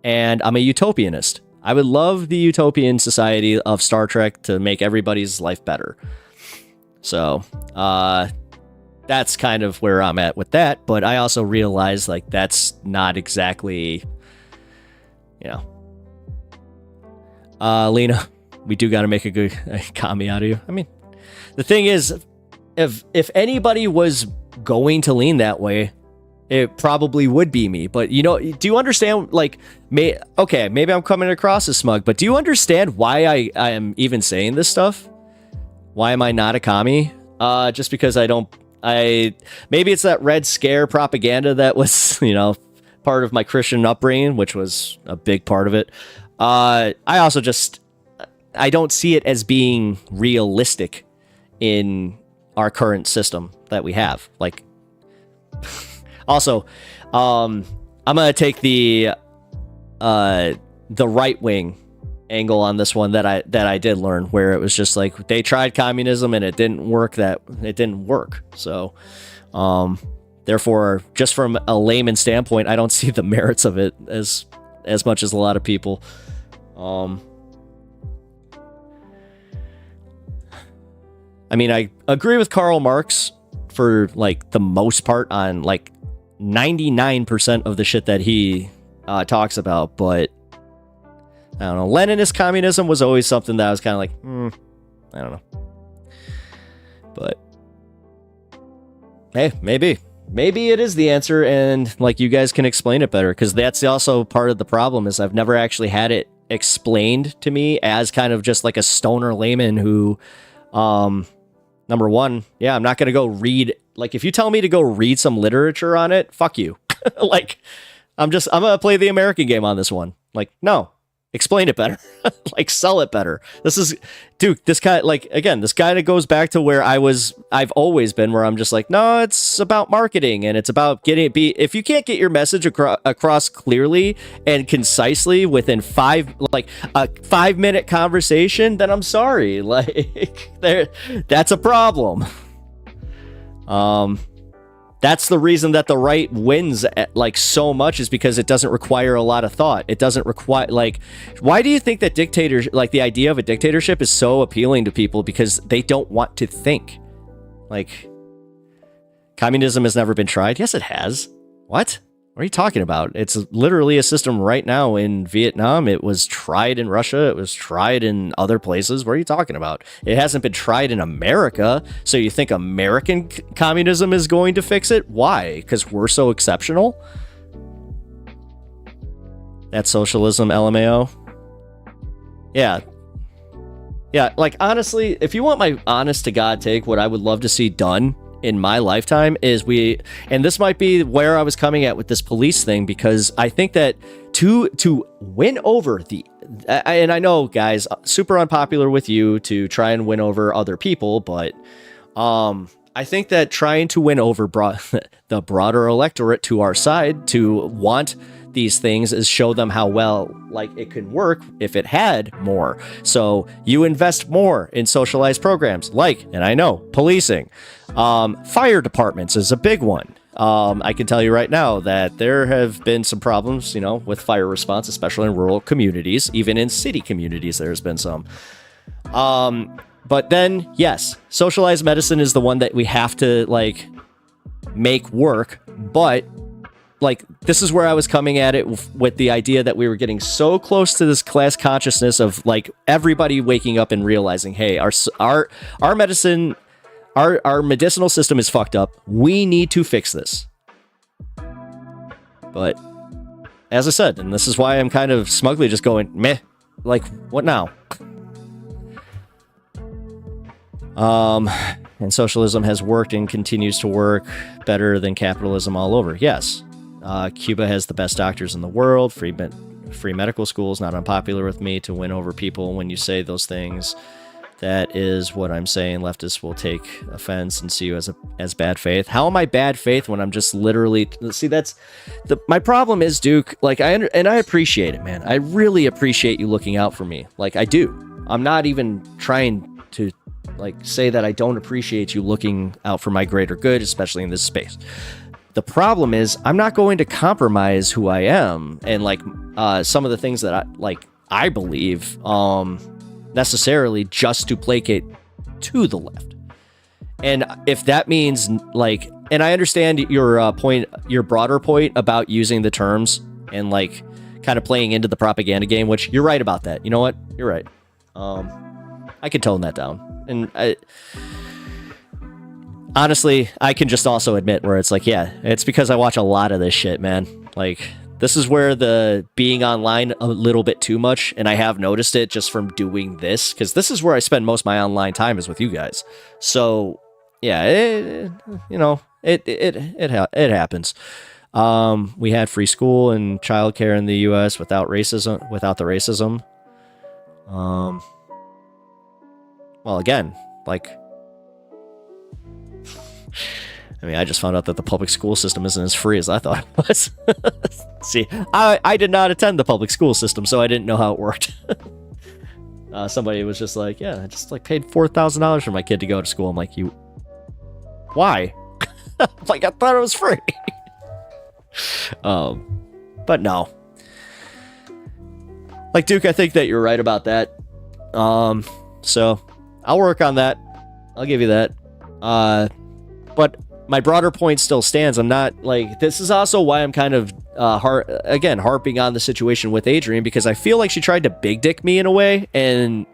and I'm a utopianist. I would love the utopian society of Star Trek to make everybody's life better. So, that's kind of where I'm at with that. But I also realize, like, that's not exactly, you know. Lena, we do got to make a commie out of you. I mean, the thing is, if anybody was going to lean that way, it probably would be me. But do you understand, like, okay, maybe I'm coming across as smug, but do you understand why I am even saying this stuff? Why am I not a commie? Just because maybe it's that Red Scare propaganda that was, part of my Christian upbringing, which was a big part of it. I also I don't see it as being realistic in our current system that we have. Like, also, I'm gonna take the right wing angle on this one that I did learn, where it was just like they tried communism and it didn't work. So, therefore, just from a layman standpoint, I don't see the merits of it as much as a lot of people. I mean, I agree with Karl Marx for like the most part on like 99% of the shit that he talks about, but I don't know. Leninist communism was always something that I was kind of like, I don't know. But hey, maybe it is the answer, and like you guys can explain it better, because that's also part of the problem is I've never actually had it explained to me as kind of just like a stoner layman who, number one, yeah, I'm not going to go read, like if you tell me to go read some literature on it, fuck you. Like, I'm going to play the American game on this one. Like, no, explain it better. Like, sell it better. This guy, like, again, this guy that goes back to where I've always been, where I'm just like, no, it's about marketing, and it's about if you can't get your message across clearly and concisely within a 5-minute conversation, then I'm sorry. Like, that's a problem. That's the reason that the right wins like so much, is because it doesn't require a lot of thought. It doesn't require, like, why do you think that the idea of a dictatorship is so appealing to people? Because they don't want to think. Like, communism has never been tried. Yes, it has. What are you talking about? It's literally a system right now in Vietnam. It was tried in Russia. It was tried in other places. What are you talking about? It hasn't been tried in America. So you think American communism is going to fix it? Why? Because we're so exceptional? That's socialism, LMAO. Yeah. Yeah, like, honestly, if you want my honest to God take, what I would love to see done in my lifetime is and this might be where I was coming at with this police thing, because I think that to win over and I know, guys, super unpopular with you to try and win over other people, but I think that trying to win over the broader electorate to our side to want these things is show them how well, like, it can work if it had more. So you invest more in socialized programs, like, and I know, policing. Fire departments is a big one. I can tell you right now that there have been some problems, with fire response, especially in rural communities. Even in city communities, there's been some. But then, yes, socialized medicine is the one that we have to, like, make work. But, like, this is where I was coming at it with the idea that we were getting so close to this class consciousness of, like, everybody waking up and realizing, hey, our medicine, our medicinal system is fucked up. We need to fix this. But as I said, and this is why I'm kind of smugly just going, meh, like, what now? And socialism has worked and continues to work better than capitalism all over. Yes. Cuba has the best doctors in the world. Free medical schools, not unpopular with me to win over people when you say those things. That is what I'm saying. Leftists will take offense and see you as bad faith. How am I bad faith when I'm just literally... See, that's... my problem is, Duke, like, I appreciate it, man. I really appreciate you looking out for me. Like, I do. I'm not even trying to, like, say that I don't appreciate you looking out for my greater good, especially in this space. The problem is, I'm not going to compromise who I am and, like, some of the things that I believe, necessarily just to placate to the left. And if that means, like, and I understand your point, your broader point about using the terms and, like, kind of playing into the propaganda game, which you're right about that. You know what? You're right. I could tone that down. And honestly, I can just also admit where it's like, yeah, it's because I watch a lot of this shit, man. Like, this is where the being online a little bit too much, and I have noticed it just from doing this, because this is where I spend most of my online time is with you guys. So, yeah, it happens. We had free school and childcare in the U.S. without the racism. Well, again, like, I mean, I just found out that the public school system isn't as free as I thought it was. See, I did not attend the public school system, so I didn't know how it worked. Somebody was just like, yeah, I just like paid $4,000 for my kid to go to school. I'm like, why? Like, I thought it was free. But no. Like, Duke, I think that you're right about that. So I'll work on that. I'll give you that. But my broader point still stands. I'm not like, this is also why I'm kind of harping on the situation with Adrian, because I feel like she tried to big dick me in a way, and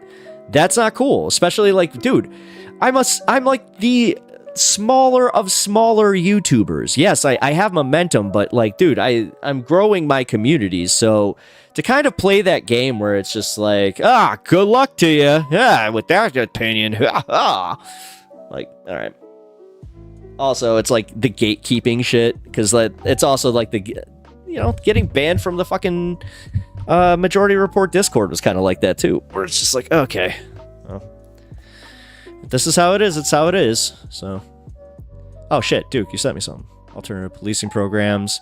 that's not cool. Especially like, dude, I'm like the smaller of smaller YouTubers. Yes, I have momentum, but like, dude, I'm growing my communities. So to kind of play that game where it's just like, good luck to you. Yeah, with that opinion. Like, all right. Also, it's like the gatekeeping shit, because it's also like getting banned from the fucking Majority Report Discord was kind of like that too, where it's just like, okay, well, if this is how it is, it's how it is. So, oh shit, Duke, you sent me something. Alternative policing programs.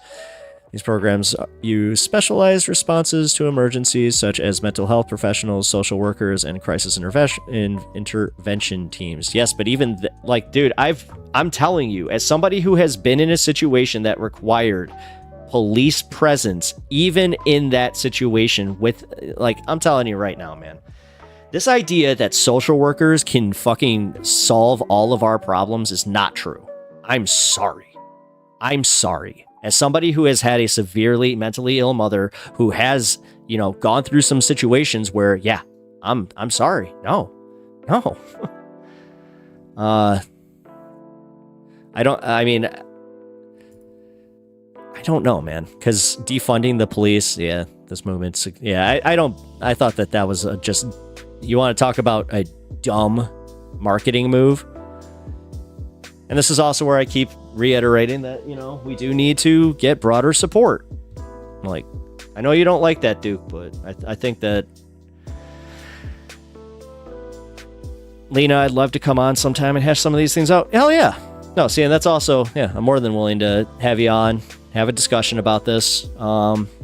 These programs use specialized responses to emergencies such as mental health professionals, social workers, and crisis intervention teams. Yes, but even like, dude, I'm telling you, as somebody who has been in a situation that required police presence, even in that situation with, like, I'm telling you right now, man, this idea that social workers can fucking solve all of our problems is not true. I'm sorry. As somebody who has had a severely mentally ill mother who has, gone through some situations where, yeah, I'm sorry. No. I don't know, man, because defunding the police, yeah, this movement, yeah, I thought that was just, you want to talk about a dumb marketing move. And this is also where I keep reiterating that, we do need to get broader support. Like, I know you don't like that, Duke, but I think that Lena, I'd love to come on sometime and hash some of these things out. Hell yeah. No, see, and that's also, yeah, I'm more than willing to have you on, have a discussion about this.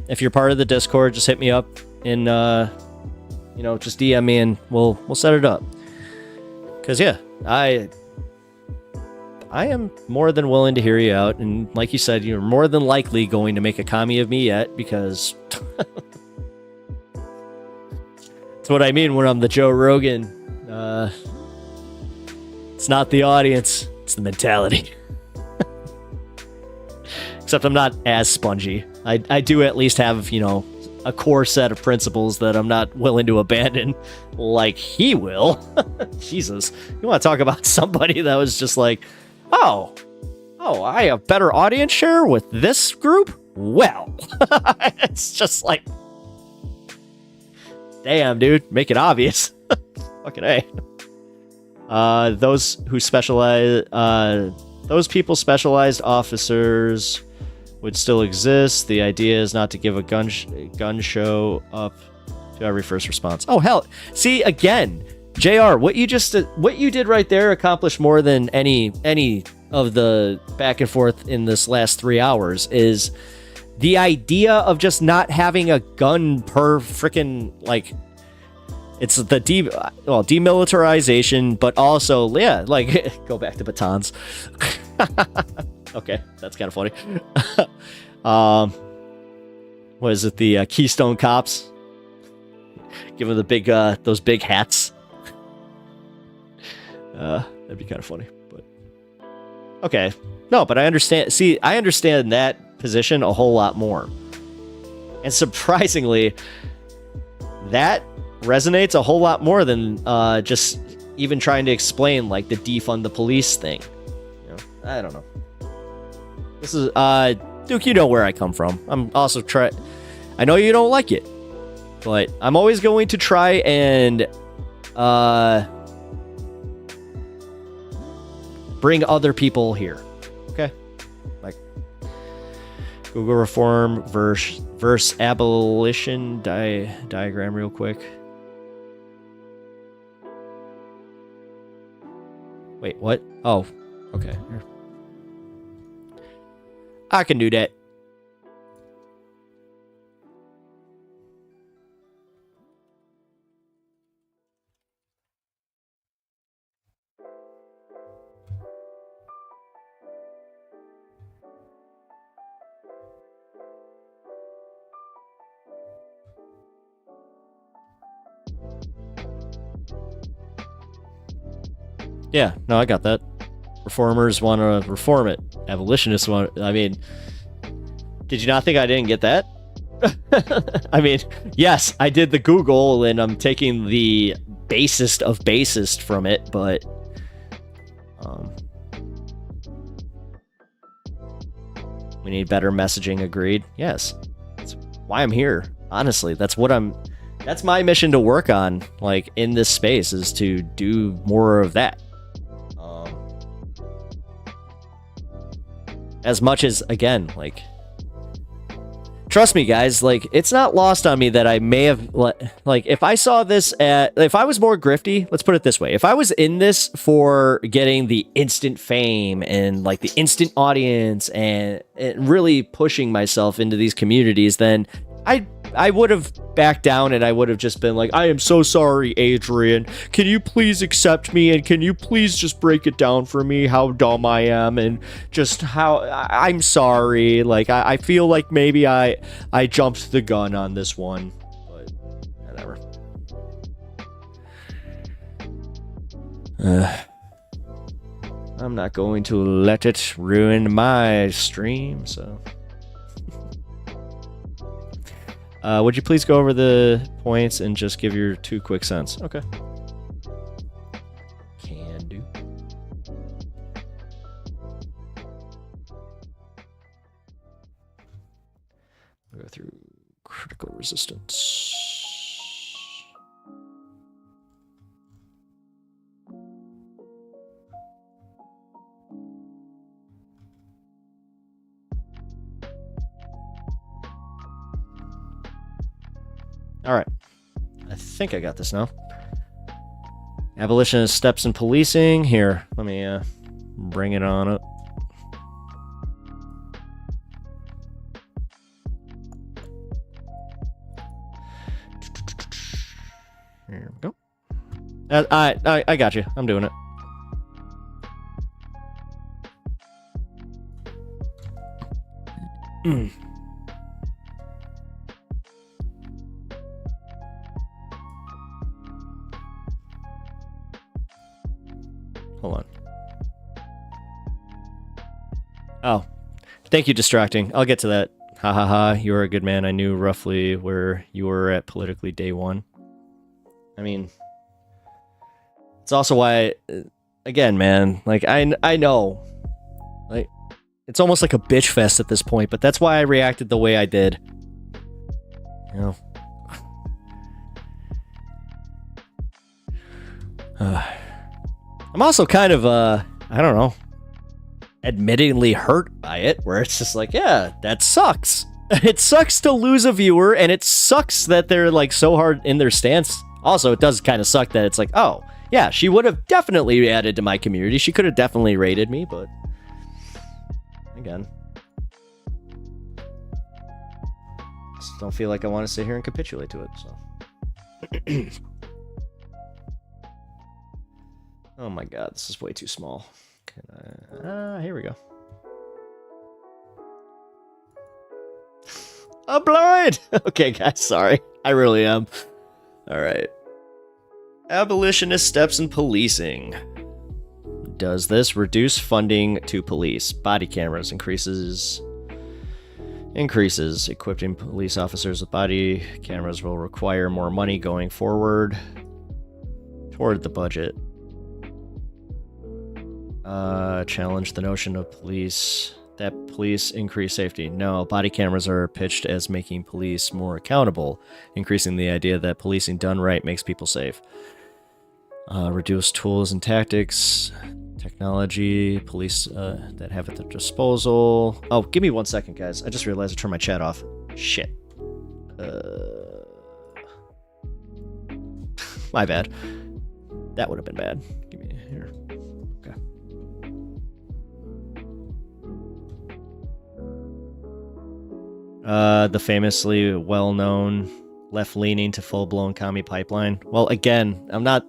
If you're part of the Discord, just hit me up and, just DM me and we'll set it up. Because, yeah, I am more than willing to hear you out, and like you said, you're more than likely going to make a commie of me yet, because that's what I mean when I'm the Joe Rogan. It's not the audience, it's the mentality. Except I'm not as spongy. I do at least have, a core set of principles that I'm not willing to abandon like he will. Jesus. You want to talk about somebody that was just like, Oh, I have better audience share with this group? Well, it's just like, damn, dude, make it obvious. Fucking A. Those people specialized officers would still exist. The idea is not to give a gun show up to every first response. Oh, hell. See, again, JR, what you did right there accomplished more than any of the back and forth in this last 3 hours, is the idea of just not having a gun per freaking, like, it's the demilitarization, but also, yeah, like, go back to batons. Okay, that's kind of funny. What is it, the Keystone Cops? Give them the big, those big hats. That'd be kind of funny, but okay. No, but I understand. See, I understand that position a whole lot more. And surprisingly, that resonates a whole lot more than just even trying to explain like the defund the police thing. I don't know. This is Duke, you know where I come from. I'm also I know you don't like it, but I'm always going to try and bring other people here. Okay? Like Google reform verse abolition diagram real quick. Wait, what? Oh, okay. Here. I can do that. Yeah, no, I got that. Reformers want to reform it. Abolitionists want... I mean, did you not think I didn't get that? I mean, yes, I did the Google, and I'm taking the basest of basest from it, but... we need better messaging, agreed. Yes. That's why I'm here. Honestly, that's my mission to work on, like, in this space, is to do more of that. As much as, again, like, trust me, guys, like, it's not lost on me that I may have, like, if I saw this if I was more grifty, let's put it this way, if I was in this for getting the instant fame and, like, the instant audience and really pushing myself into these communities, then I would have backed down and I would have just been like, I am so sorry, Adrian. Can you please accept me? And can you please just break it down for me how dumb I am and just how I'm sorry. Like, I feel like maybe I jumped the gun on this one, but whatever. I'm not going to let it ruin my stream, so... would you please go over the points and just give your 2 quick cents? Okay. Can do. We'll go through critical resistance. All right. I think I got this now. Abolitionist steps in policing. Here, let me bring it on up. Here we go. I got you. I'm doing it. Hold on. Oh, thank you, distracting. I'll get to that. Ha ha ha, you are a good man. I knew roughly where you were at politically day one. I mean, it's also why, again, man, like, I know, like, it's almost like a bitch fest at this point, but that's why I reacted the way I did. You know? I'm also kind of, I don't know, admittingly hurt by it, where it's just like, yeah, that sucks. It sucks to lose a viewer, and it sucks that they're, like, so hard in their stance. Also, it does kind of suck that it's like, oh, yeah, she would have definitely added to my community. She could have definitely rated me, but again, just don't feel like I want to sit here and capitulate to it, so. Oh my god, this is way too small. Can I... here we go. I'm blind! Okay, guys, sorry. I really am. Alright. Abolitionist steps in policing. Does this reduce funding to police? Body cameras increases. Equipping police officers with body cameras will require more money going forward toward the budget. Challenge the notion of that police increase safety. No, body cameras are pitched as making police more accountable, increasing the idea that policing done right makes people safe. Reduce tools and tactics, technology, police that have at their disposal. Oh, give me 1 second, guys. I just realized I turned my chat off. Shit. My bad. That would have been bad. Give me here. Okay. The famously well-known left-leaning to full-blown commie pipeline. Well, again, it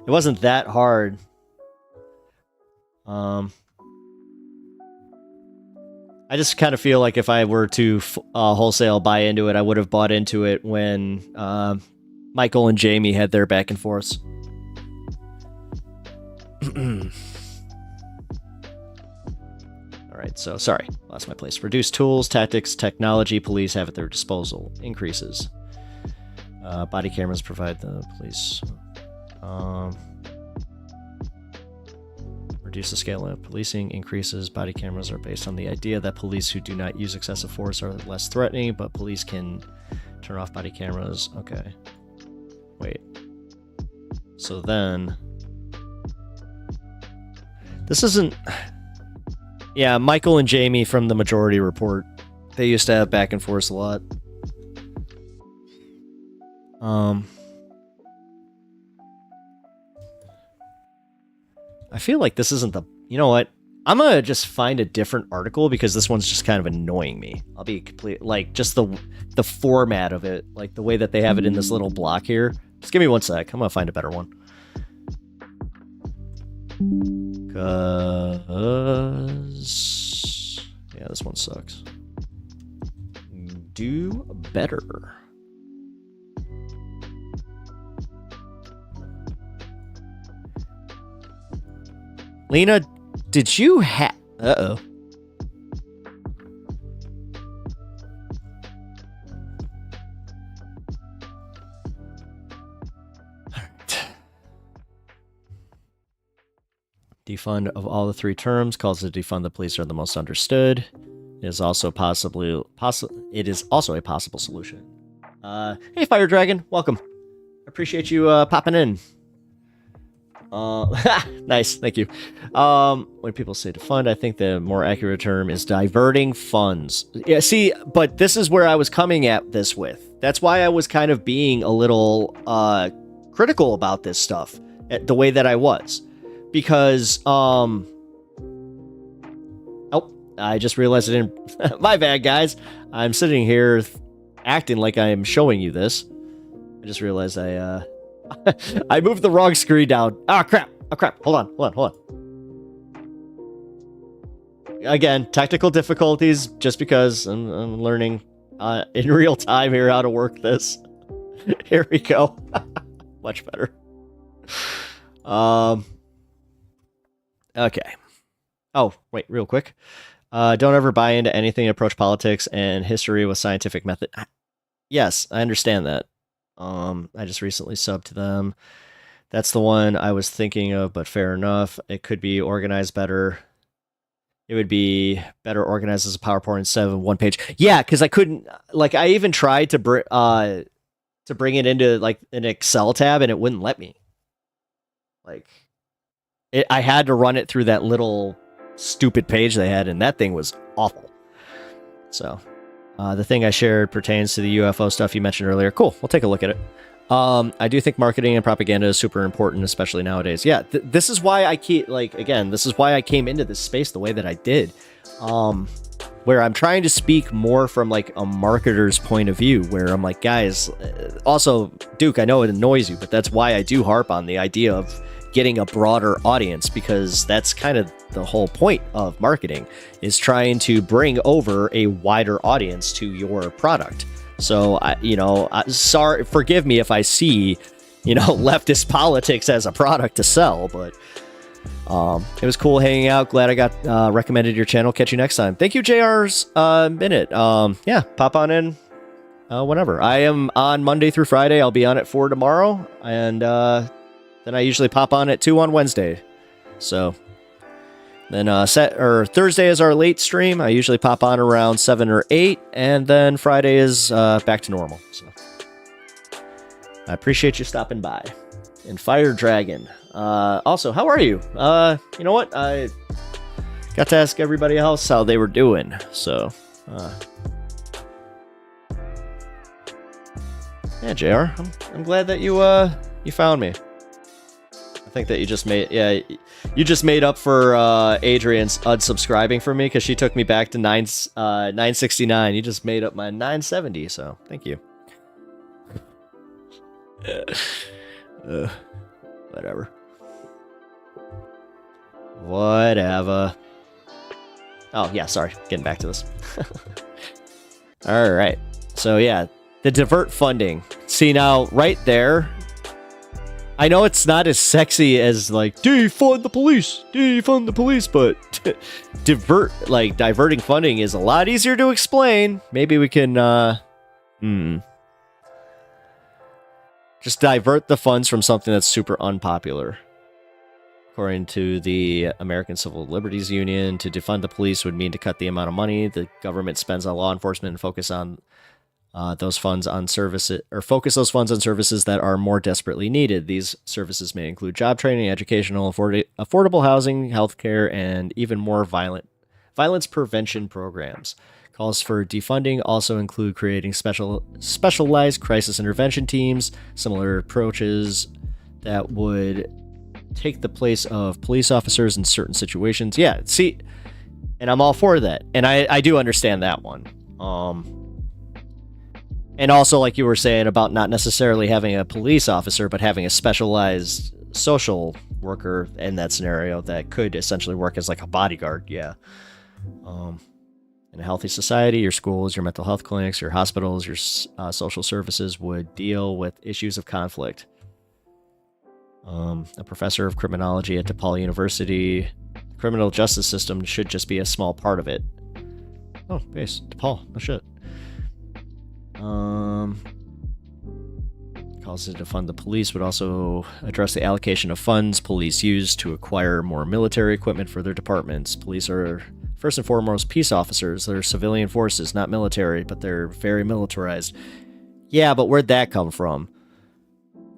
wasn't that hard. I just kind of feel like if I were to wholesale buy into it, I would have bought into it when Michael and Jamie had their back and forths. Alright, so sorry, lost my place. Reduce tools, tactics, technology police have at their disposal. Increases. Body cameras provide the police. Reduce the scale of policing. Increases. Body cameras are based on the idea that police who do not use excessive force are less threatening, but police can turn off body cameras. Okay. Wait. So then... This isn't... Yeah, Michael and Jamie from the Majority Report. They used to have back and forth a lot. I feel like this isn't the... You know what? I'm gonna just find a different article because this one's just kind of annoying me. I'll be complete... Like, just the format of it. Like, the way that they have it in this little block here. Just give me 1 sec. I'm gonna find a better one. Cause... Yeah, this one sucks. Do better. Lena, did you have... Uh-oh. Defund of all the three terms calls it defund the police are the most understood. It is also a possible solution. Hey Fire Dragon, welcome. Appreciate you popping in. Nice, thank you. When people say defund, I think the more accurate term is diverting funds. Yeah, see, but this is where I was coming at this with. That's why I was kind of being a little critical about this stuff, the way that I was. Because, oh, I just realized I didn't... My bad, guys. I'm sitting here acting like I am showing you this. I just realized I moved the wrong screen down. Oh, crap. Oh, crap. Hold on. Again, technical difficulties, just because I'm learning in real time here how to work this. Here we go. Much better. Okay. Oh, wait, real quick. Don't ever buy into anything, approach politics and history with scientific method. Yes, I understand that. I just recently subbed to them. That's the one I was thinking of, but fair enough. It could be organized better. It would be better organized as a PowerPoint instead of one page. Yeah, because I couldn't, like, I even tried to bring it into like an Excel tab and it wouldn't let me. Like, I had to run it through that little stupid page they had, and that thing was awful. So, the thing I shared pertains to the UFO stuff you mentioned earlier. Cool, we'll take a look at it. I do think marketing and propaganda is super important, especially nowadays. Yeah, this is why I keep, like, again, this is why I came into this space the way that I did. Where I'm trying to speak more from, like, a marketer's point of view, where I'm like, guys, also, Duke, I know it annoys you, but that's why I do harp on the idea of getting a broader audience, because that's kind of the whole point of marketing, is trying to bring over a wider audience to your product. So, sorry, forgive me if I see, leftist politics as a product to sell, but it was cool hanging out. Glad I got recommended your channel. Catch you next time. Thank you, JR's Minute. Yeah, pop on in whenever. I am on Monday through Friday. I'll be on at 4 tomorrow, and then I usually pop on at 2 on Wednesday. So, Then Thursday is our late stream. I usually pop on around 7 or 8, and then Friday is back to normal. So I appreciate you stopping by. And Fire Dragon. Also, how are you? You know what? I got to ask everybody else how they were doing. So, yeah, JR, I'm glad that you found me. I think that you just made up for Adrian's unsubscribing from me because she took me back to 969. You just made up my 970, so thank you. Whatever. Oh yeah, sorry. Getting back to this. All right. So yeah, the divert funding. See now, right there. I know it's not as sexy as like defund the police, but diverting funding is a lot easier to explain. Maybe we can just divert the funds from something that's super unpopular. According to the American Civil Liberties Union, to defund the police would mean to cut the amount of money the government spends on law enforcement and focus those funds on services that are more desperately needed. These services may include job training, educational, affordable housing, healthcare, and even more violence prevention programs. Calls for defunding also include creating specialized crisis intervention teams, similar approaches that would take the place of police officers in certain situations. Yeah, see, and I'm all for that. And I do understand that one. And also, like you were saying about not necessarily having a police officer, but having a specialized social worker in that scenario that could essentially work as like a bodyguard. Yeah. In a healthy society, your schools, your mental health clinics, your hospitals, your social services would deal with issues of conflict. A professor of criminology at DePaul University, the criminal justice system should just be a small part of it. Oh, base, DePaul, no shit. Calls to defund the police would also address the allocation of funds police use to acquire more military equipment for their departments. Police are first and foremost peace officers. They're civilian forces, not military, but they're very militarized. Yeah, but where'd that come from?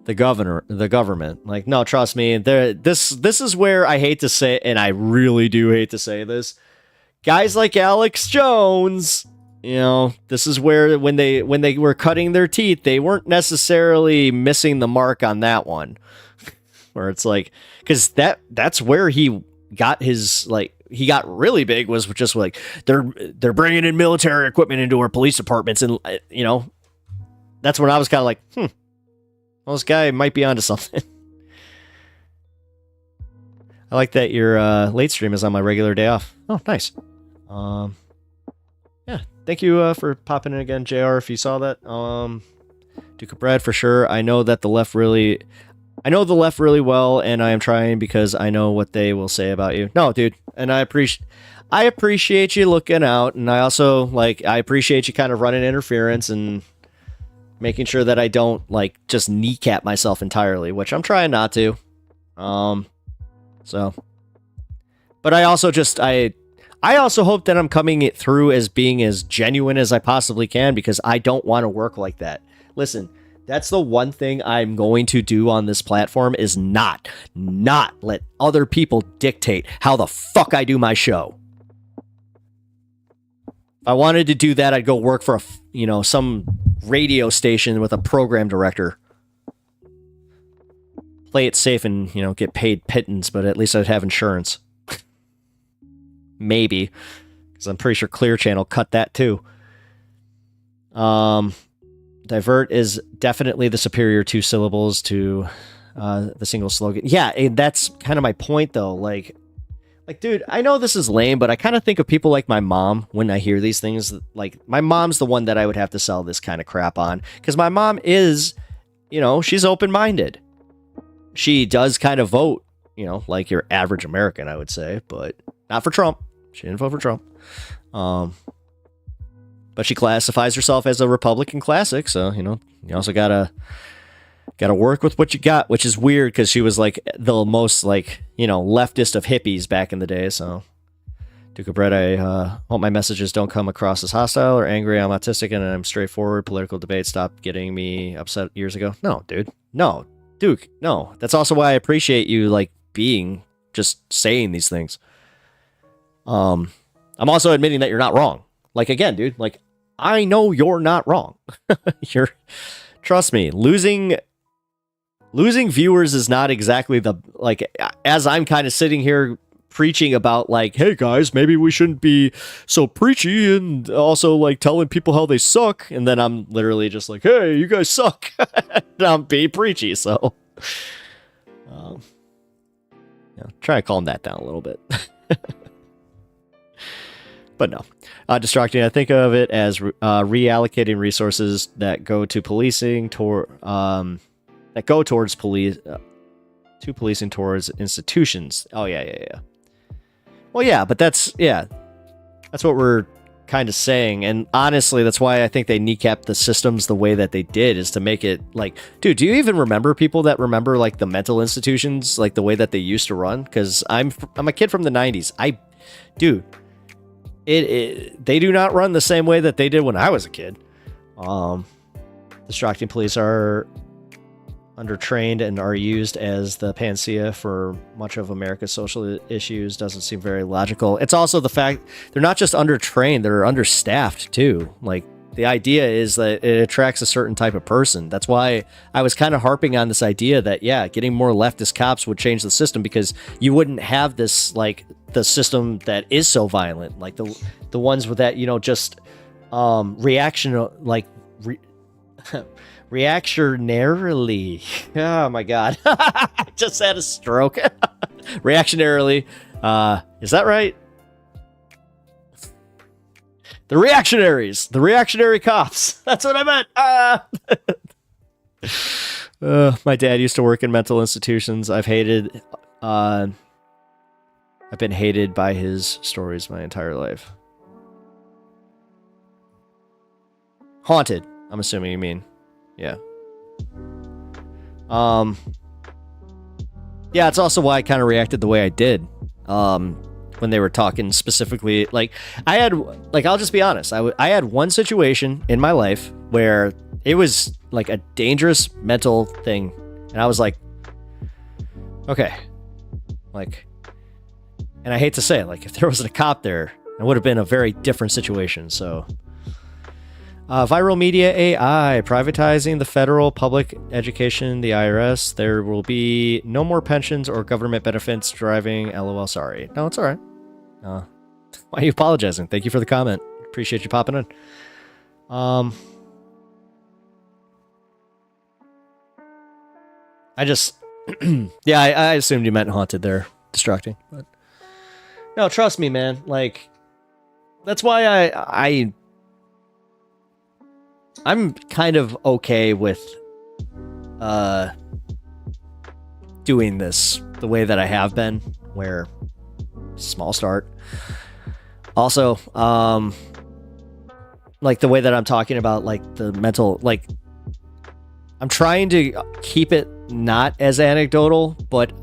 The government. Like, no, trust me. This is where I hate to say, and I really do hate to say this, guys like Alex Jones, you know, this is where when they were cutting their teeth, they weren't necessarily missing the mark on that one. Where it's like, because that's where he got his, like, he got really big, was just like they're bringing in military equipment into our police departments, and you know, that's when I was kind of like, well, this guy might be onto something. I like that your late stream is on my regular day off. Oh, nice. Yeah, thank you for popping in again, JR, if you saw that. Duke of Brad, for sure. I know the left really well, and I am trying because I know what they will say about you. No, dude, and I appreciate you looking out, and I also, like, I appreciate you kind of running interference and making sure that I don't, like, just kneecap myself entirely, which I'm trying not to. So, but I also hope that I'm coming it through as being as genuine as I possibly can, because I don't want to work like that. Listen, that's the one thing I'm going to do on this platform, is not let other people dictate how the fuck I do my show. If I wanted to do that, I'd go work for some radio station with a program director. Play it safe and, get paid pittance, but at least I'd have insurance. Maybe. Because I'm pretty sure Clear Channel cut that too. Divert is definitely the superior 2 syllables to the single slogan. Yeah, and that's kind of my point, though. Like, dude, I know this is lame, but I kind of think of people like my mom when I hear these things. Like, my mom's the one that I would have to sell this kind of crap on, because my mom is, she's open-minded. She does kind of vote, like your average American, I would say, but not for Trump. She didn't vote for Trump. But she classifies herself as a Republican classic, so, you also gotta Gotta work with what you got, which is weird because she was like the most like, you know, leftist of hippies back in the day. So, Duke of Bread, I hope my messages don't come across as hostile or angry. I'm autistic and I'm straightforward. Political debate stopped getting me upset years ago. No, dude. No, Duke. No. That's also why I appreciate you like being just saying these things. I'm also admitting that you're not wrong. Like, again, dude, like, I know you're not wrong. Trust me, losing viewers is not exactly the, like, as I'm kind of sitting here preaching about, like, hey guys, maybe we shouldn't be so preachy and also like telling people how they suck. And then I'm literally just like, hey, you guys suck. And I'm being preachy. So, try to calm that down a little bit. But no, distracting. I think of it as reallocating resources that go to policing towards policing towards institutions. Oh yeah. Well, yeah, but that's what we're kind of saying. And honestly, that's why I think they kneecapped the systems the way that they did, is to make it like, dude, do you even remember people that remember like the mental institutions, like the way that they used to run? Because I'm a kid from the 90s. They do not run the same way that they did when I was a kid. Distracting police are undertrained and are used as the panacea for much of America's social issues. Doesn't seem very logical. It's also the fact they're not just undertrained, they're understaffed too. Like, the idea is that it attracts a certain type of person. That's why I was kind of harping on this idea that, yeah, getting more leftist cops would change the system, because you wouldn't have this, like, the system that is so violent, like the ones with that, you know, just reactionarily. Oh my god. I just had a stroke. Reactionarily. Is that right? The reactionaries. The reactionary cops. That's what I meant. My dad used to work in mental institutions. I've been hated by his stories my entire life. Haunted, I'm assuming you mean. Yeah. Yeah, it's also why I kind of reacted the way I did. When they were talking specifically, like, I'll just be honest. I had one situation in my life where it was like a dangerous mental thing. And I was like, okay, like, and I hate to say it, like, if there wasn't a cop there, it would have been a very different situation. So, viral media AI, privatizing the federal public education, the IRS. There will be no more pensions or government benefits driving. LOL, sorry. No, it's all right. Why are you apologizing? Thank you for the comment. Appreciate you popping in. I just, yeah, I assumed you meant haunted there. Distracting. But no, trust me, man. Like, that's why I'm kind of okay with doing this the way that I have been, where small start. Also, like the way that I'm talking about, like the mental, like, I'm trying to keep it not as anecdotal, but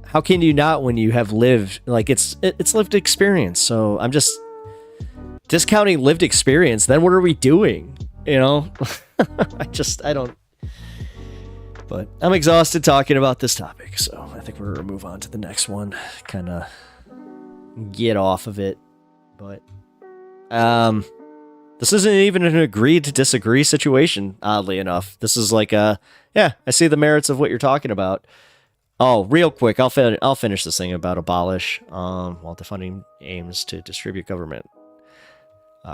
how can you not when you have lived, like, it's lived experience. So I'm just discounting lived experience. Then what are we doing? You know, I don't, but I'm exhausted talking about this topic. So I think we're going to move on to the next one, kind of get off of it. But, this isn't even an agree to disagree situation, oddly enough. This is like I see the merits of what you're talking about. Oh, real quick, I'll finish this thing about abolish, while the funding aims to distribute government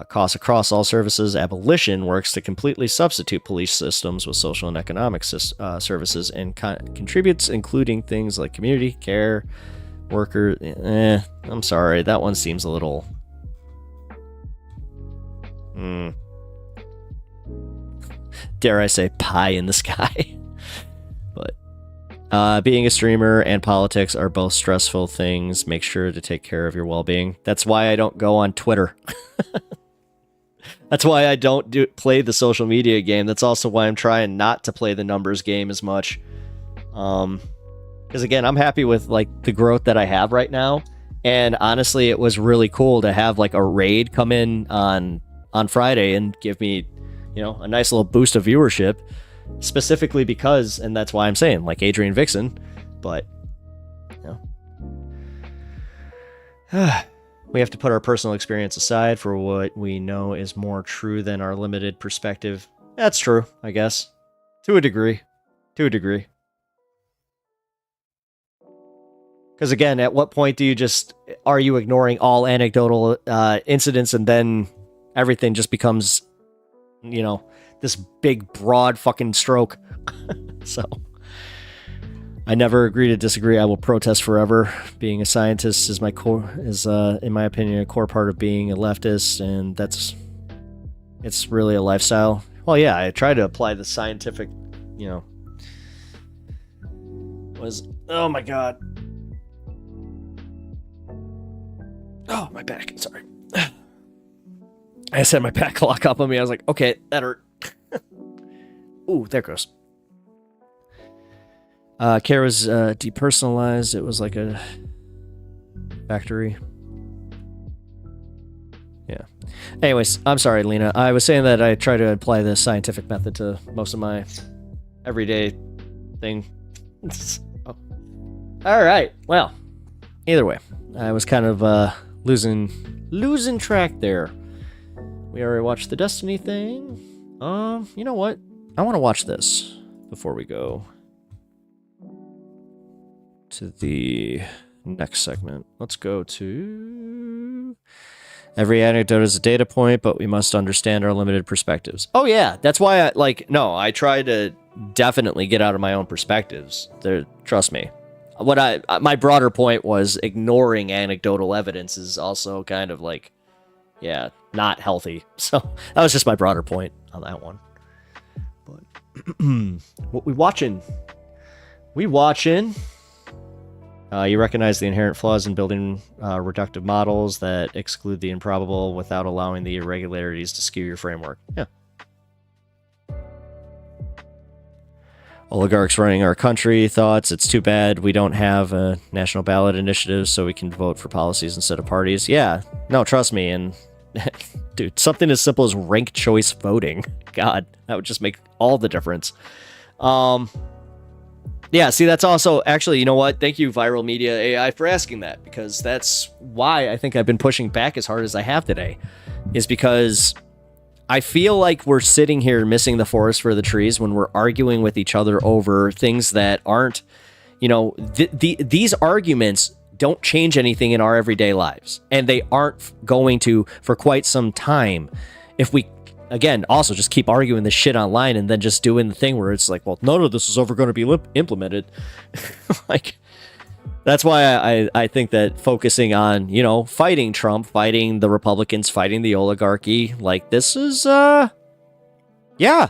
costs across all services. Abolition works to completely substitute police systems with social and economic services, and contributes, including things like community care, worker. I'm sorry, that one seems a little. Dare I say pie in the sky. But being a streamer and politics are both stressful things. Make sure to take care of your well-being. That's why I don't go on Twitter. That's why I don't play the social media game. That's also why I'm trying not to play the numbers game as much. Because again, I'm happy with like the growth that I have right now. And honestly, it was really cool to have like a raid come in on Friday and give me, you know, a nice little boost of viewership, specifically because, and that's why I'm saying like Adrian Vixen, but you know, we have to put our personal experience aside for what we know is more true than our limited perspective. That's true, I guess, to a degree. Because again, at what point are you ignoring all anecdotal incidents and then everything just becomes, you know, this big, broad fucking stroke? So, I never agree to disagree. I will protest forever. Being a scientist is in my opinion, a core part of being a leftist, and it's really a lifestyle. Well, yeah, I try to apply the scientific, you know, oh my god. Oh, my back. Sorry. I just had my back lock up on me. I was like, okay, that hurt. Ooh, there it goes. Care was depersonalized. It was like a factory. Yeah. Anyways, I'm sorry, Lena. I was saying that I try to apply the scientific method to most of my everyday thing. Oh. All right. Well, either way, I was kind of losing track there. We already watched the Destiny thing. You know what? I want to watch this before we go to the next segment. Let's go to every anecdote is a data point, but we must understand our limited perspectives. Oh yeah, that's why I try to definitely get out of my own perspectives. Trust me. My broader point was ignoring anecdotal evidence is also kind of like, yeah, not healthy. So that was just my broader point on that one. But what we watching? You recognize the inherent flaws in building reductive models that exclude the improbable without allowing the irregularities to skew your framework. Yeah. Oligarchs running our country. Thoughts? It's too bad we don't have a national ballot initiative so we can vote for policies instead of parties. Yeah. No, trust me. And dude, something as simple as ranked choice voting. God, that would just make all the difference. Yeah, see, that's also, actually, you know what? Thank you, Viral Media AI, for asking that, because that's why I think I've been pushing back as hard as I have today, is because I feel like we're sitting here missing the forest for the trees when we're arguing with each other over things that aren't, you know, these arguments don't change anything in our everyday lives, and they aren't going to for quite some time if we, again, also just keep arguing this shit online and then just doing the thing where it's like, well, none of this is ever going to be implemented. Like, that's why I think that focusing on, you know, fighting Trump, fighting the Republicans, fighting the oligarchy, like, this is, yeah,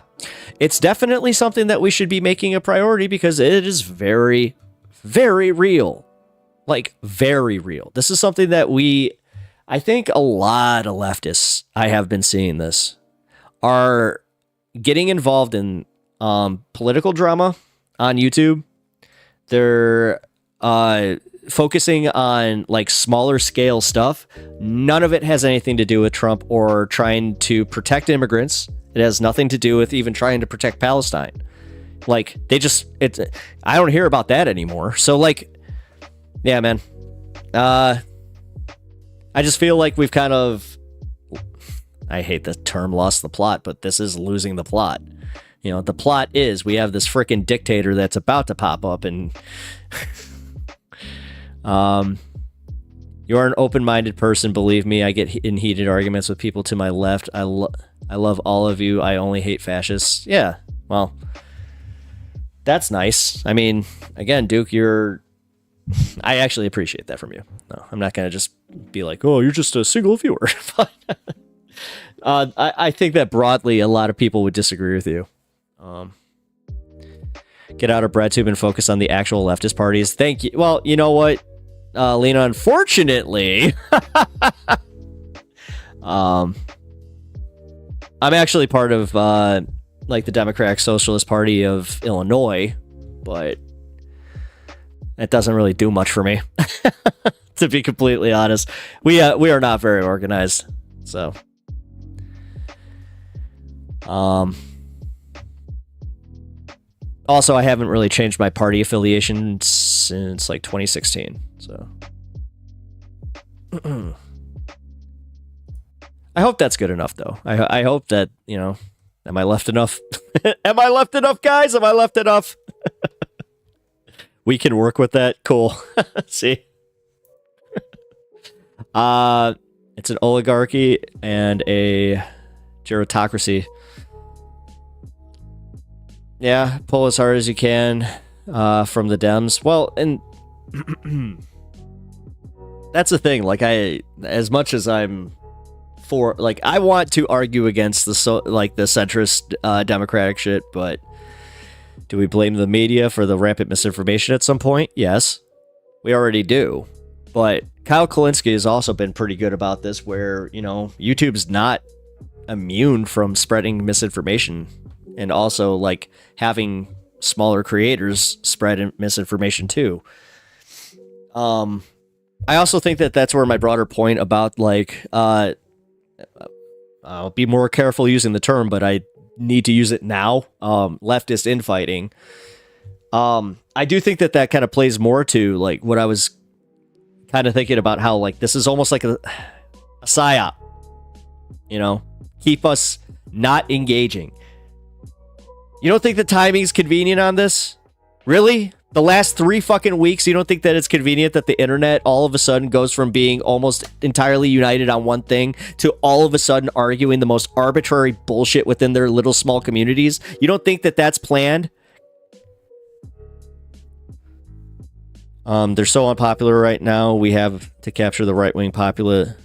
it's definitely something that we should be making a priority because it is very, very real. Like, very real. This is something that I think a lot of leftists, I have been seeing this, are getting involved in political drama on YouTube. They're focusing on like smaller scale stuff. None of it has anything to do with Trump or trying to protect immigrants. It has nothing to do with even trying to protect Palestine. Like, I don't hear about that anymore. So like, yeah, man. I just feel like we've kind of, I hate the term lost the plot, but this is losing the plot. You know, the plot is we have this freaking dictator that's about to pop up, and you're an open-minded person, believe me. I get in heated arguments with people to my left. I love all of you. I only hate fascists. Yeah, well, that's nice. I mean, again, Duke, I actually appreciate that from you. No, I'm not going to just be like, oh, you're just a single viewer. I think that broadly a lot of people would disagree with you. Get out of BreadTube and focus on the actual leftist parties. Thank you. Well, you know what, Lena, unfortunately, I'm actually part of like the Democratic Socialist Party of Illinois, but it doesn't really do much for me. To be completely honest, we are not very organized. So, also, I haven't really changed my party affiliation since like 2016. So, I hope that's good enough, though. I hope that, you know, am I left enough? Am I left enough, guys? Am I left enough? We can work with that. Cool. See? It's an oligarchy and a gerontocracy. Yeah, pull as hard as you can from the Dems. Well, and that's the thing. Like, as much as I'm for, like, I want to argue against the centrist Democratic shit, but do we blame the media for the rampant misinformation at some point? Yes, we already do. But Kyle Kalinske has also been pretty good about this, where, you know, YouTube's not immune from spreading misinformation, and also like having smaller creators spread misinformation too. I also think that that's where my broader point about like I'll be more careful using the term, but I need to use it now. Leftist infighting. I do think that kind of plays more to like what I was kind of thinking about, how like this is almost like a psyop, you know, keep us not engaging. You don't think the timing's convenient on this? Really? The last 3 fucking weeks, you don't think that it's convenient that the internet all of a sudden goes from being almost entirely united on one thing to all of a sudden arguing the most arbitrary bullshit within their little small communities? You don't think that that's planned? They're so unpopular right now. We have to capture the right-wing populism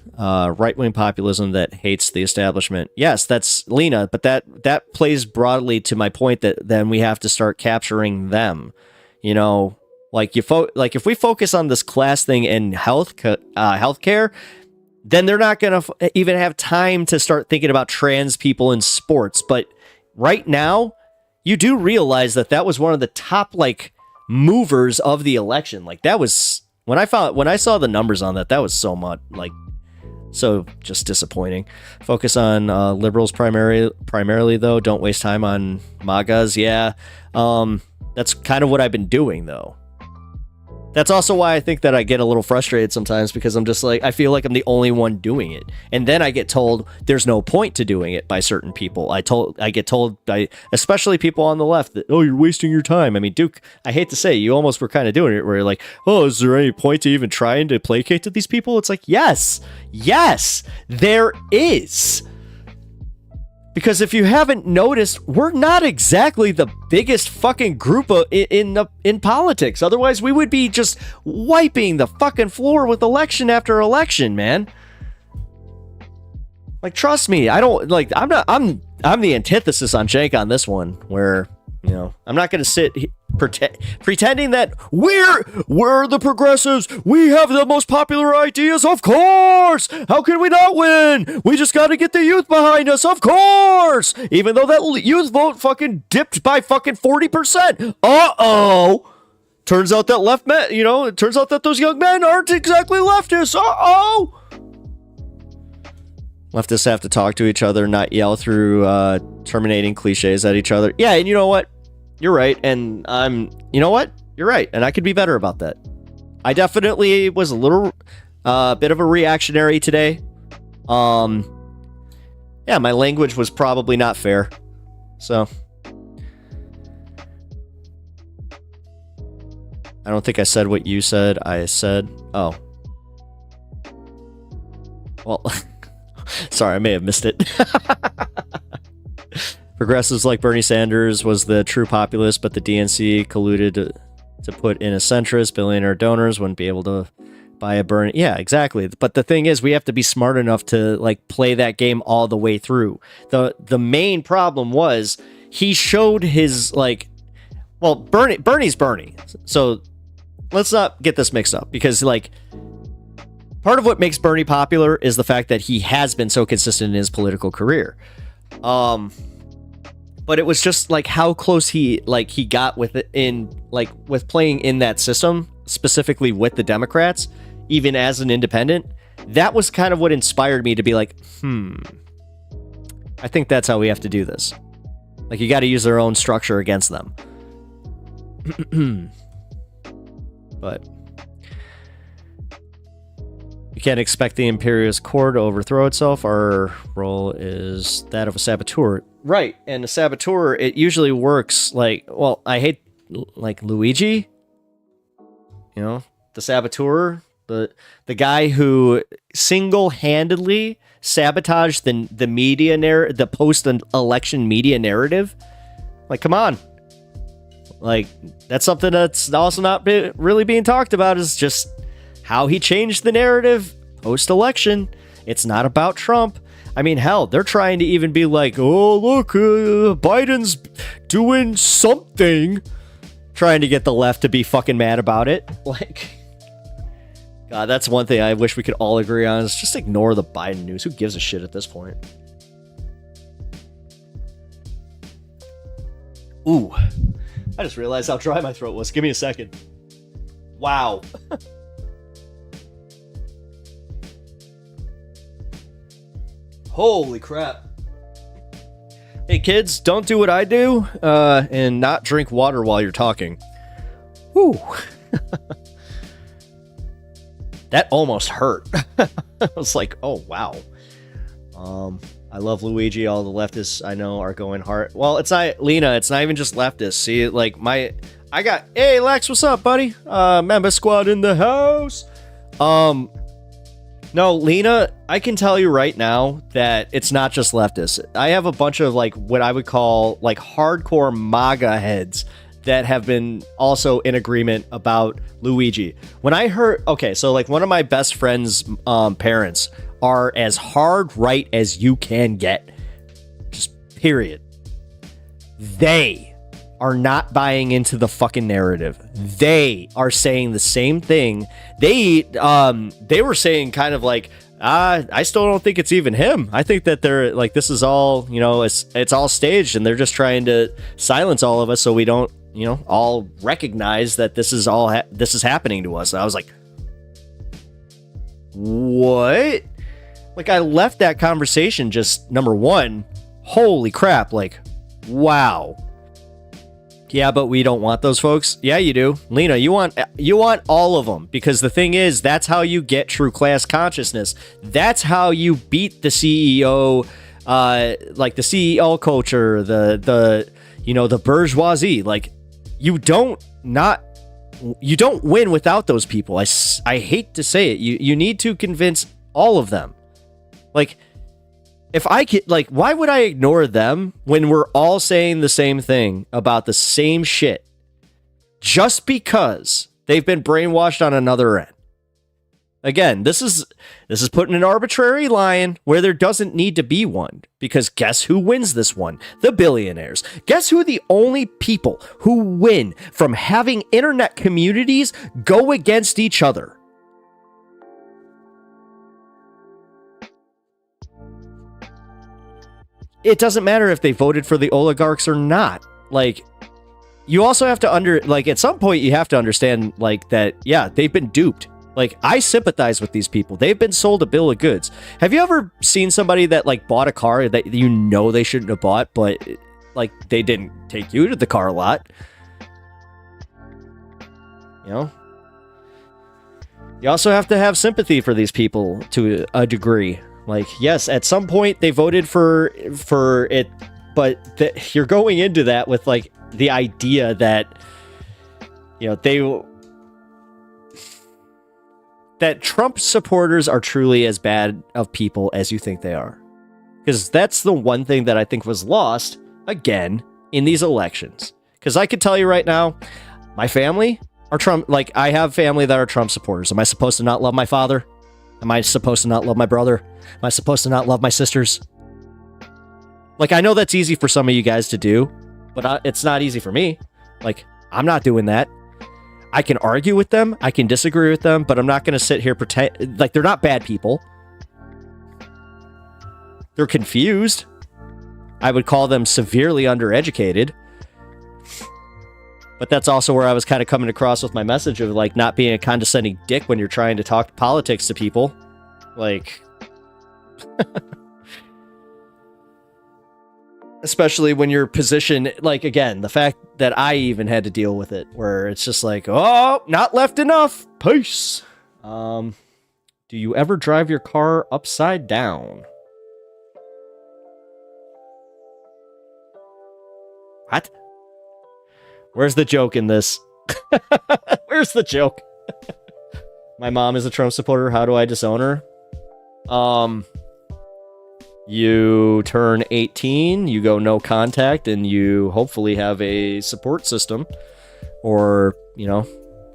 that hates the establishment. Yes, that's Lena, but that plays broadly to my point that then we have to start capturing them. You know, like if we focus on this class thing in healthcare, then they're not gonna even have time to start thinking about trans people in sports. But right now, you do realize that was one of the top like movers of the election. Like that was when I saw the numbers on that was so much like so just disappointing. Focus on liberals primarily though. Don't waste time on MAGAs. Yeah, that's kind of what I've been doing though. That's also why I think that I get a little frustrated sometimes, because I'm just like, I feel like I'm the only one doing it. And then I get told there's no point to doing it by certain people. I get told by, especially people on the left, that, oh, you're wasting your time. I mean, Duke, I hate to say, you almost were kind of doing it where you're like, oh, is there any point to even trying to placate to these people? It's like, yes, there is. Because if you haven't noticed, we're not exactly the biggest fucking group in politics. Otherwise, we would be just wiping the fucking floor with election after election, man. Like, trust me, I don't like. I'm the antithesis on Shank on this one, where, you know, I'm not going to sit pretending that we're the progressives. We have the most popular ideas. Of course. How can we not win? We just got to get the youth behind us. Of course. Even though that youth vote fucking dipped by fucking 40%. Uh-oh. Turns out that it turns out that those young men aren't exactly leftists. Uh-oh. Leftists have to talk to each other, not yell through terminating cliches at each other. Yeah, and you know what? You're right, and you know what? You're right, and I could be better about that. I definitely was a little bit of a reactionary today. Yeah, my language was probably not fair. So I don't think I said what you said. I said, oh. Well, sorry, I may have missed it. Progressives like Bernie Sanders was the true populist, but the DNC colluded to put in a centrist. Billionaire donors wouldn't be able to buy a Bernie. Yeah, exactly. But the thing is, we have to be smart enough to like play that game all the way through. The main problem was he showed his like, well, Bernie's Bernie. So let's not get this mixed up, because like part of what makes Bernie popular is the fact that he has been so consistent in his political career. But it was just like how close he got with it with playing in that system, specifically with the Democrats, even as an independent. That was kind of what inspired me to be like, I think that's how we have to do this. Like, you got to use their own structure against them. But you can't expect the Imperious Core to overthrow itself. Our role is that of a saboteur. Right, and a saboteur, it usually works like, well, I hate, like, Luigi. You know, the saboteur, the guy who single-handedly sabotaged the media the post-election media narrative. Like, come on. Like, that's something that's also not really being talked about, is just how he changed the narrative post-election. It's not about Trump. I mean, hell, they're trying to even be like, oh, look, Biden's doing something. Trying to get the left to be fucking mad about it. Like, God, that's one thing I wish we could all agree on, is just ignore the Biden news. Who gives a shit at this point? Ooh. I just realized how dry my throat was. Give me a second. Wow. Holy crap. Hey kids, don't do what I do, and not drink water while you're talking. Whew. That almost hurt. I was like, oh wow. I love Luigi. All the leftists I know are going hard. Well, it's not, Lena, it's not even just leftists. See, like, hey Lex, what's up, buddy? Member squad in the house. No, Lena, I can tell you right now that it's not just leftists. I have a bunch of, like, what I would call, like, hardcore MAGA heads that have been also in agreement about Luigi. When I heard, okay, so, like, one of my best friend's parents are as hard right as you can get. Just period. They are not buying into the fucking narrative. They are saying the same thing. They were saying kind of like, I still don't think it's even him. I think that they're like, this is all, you know, it's all staged, and they're just trying to silence all of us so we don't, you know, all recognize that this is all this is happening to us. And I was like, what? Like, I left that conversation just, number one, holy crap, like, wow. Yeah, but we don't want those folks. Yeah, you do. Lena, you want all of them, because the thing is, that's how you get true class consciousness. That's how you beat the CEO, like the CEO culture, the you know, the bourgeoisie. Like, you don't win without those people. I hate to say it. You need to convince all of them. Like, if I could, like, why would I ignore them when we're all saying the same thing about the same shit just because they've been brainwashed on another end? Again, this is putting an arbitrary line where there doesn't need to be one, because guess who wins this one? The billionaires. Guess who the only people who win from having internet communities go against each other? It doesn't matter if they voted for the oligarchs or not. Like, you also have to at some point you have to understand, like, that, yeah, they've been duped. Like, I sympathize with these people. They've been sold a bill of goods. Have you ever seen somebody that, like, bought a car that you know they shouldn't have bought, but, like, they didn't take you to the car lot? You know? You also have to have sympathy for these people to a degree. Like, yes, at some point they voted for it, but you're going into that with, like, the idea that, you know, that Trump supporters are truly as bad of people as you think they are. Because that's the one thing that I think was lost, again, in these elections. Because I could tell you right now, my family are Trump, like, I have family that are Trump supporters. Am I supposed to not love my father? Am I supposed to not love my brother? Am I supposed to not love my sisters? Like, I know that's easy for some of you guys to do, but it's not easy for me. Like, I'm not doing that. I can argue with them. I can disagree with them, but I'm not going to sit here pretend like they're not bad people. They're confused. I would call them severely undereducated. But that's also where I was kind of coming across with my message of like not being a condescending dick when you're trying to talk politics to people. Like, especially when your position, like, again, the fact that I even had to deal with it, where it's just like, oh, not left enough. Peace. Do you ever drive your car upside down? What? Where's the joke in this? Where's the joke? My mom is a Trump supporter. How do I disown her? You turn 18, you go no contact, and you hopefully have a support system or, you know,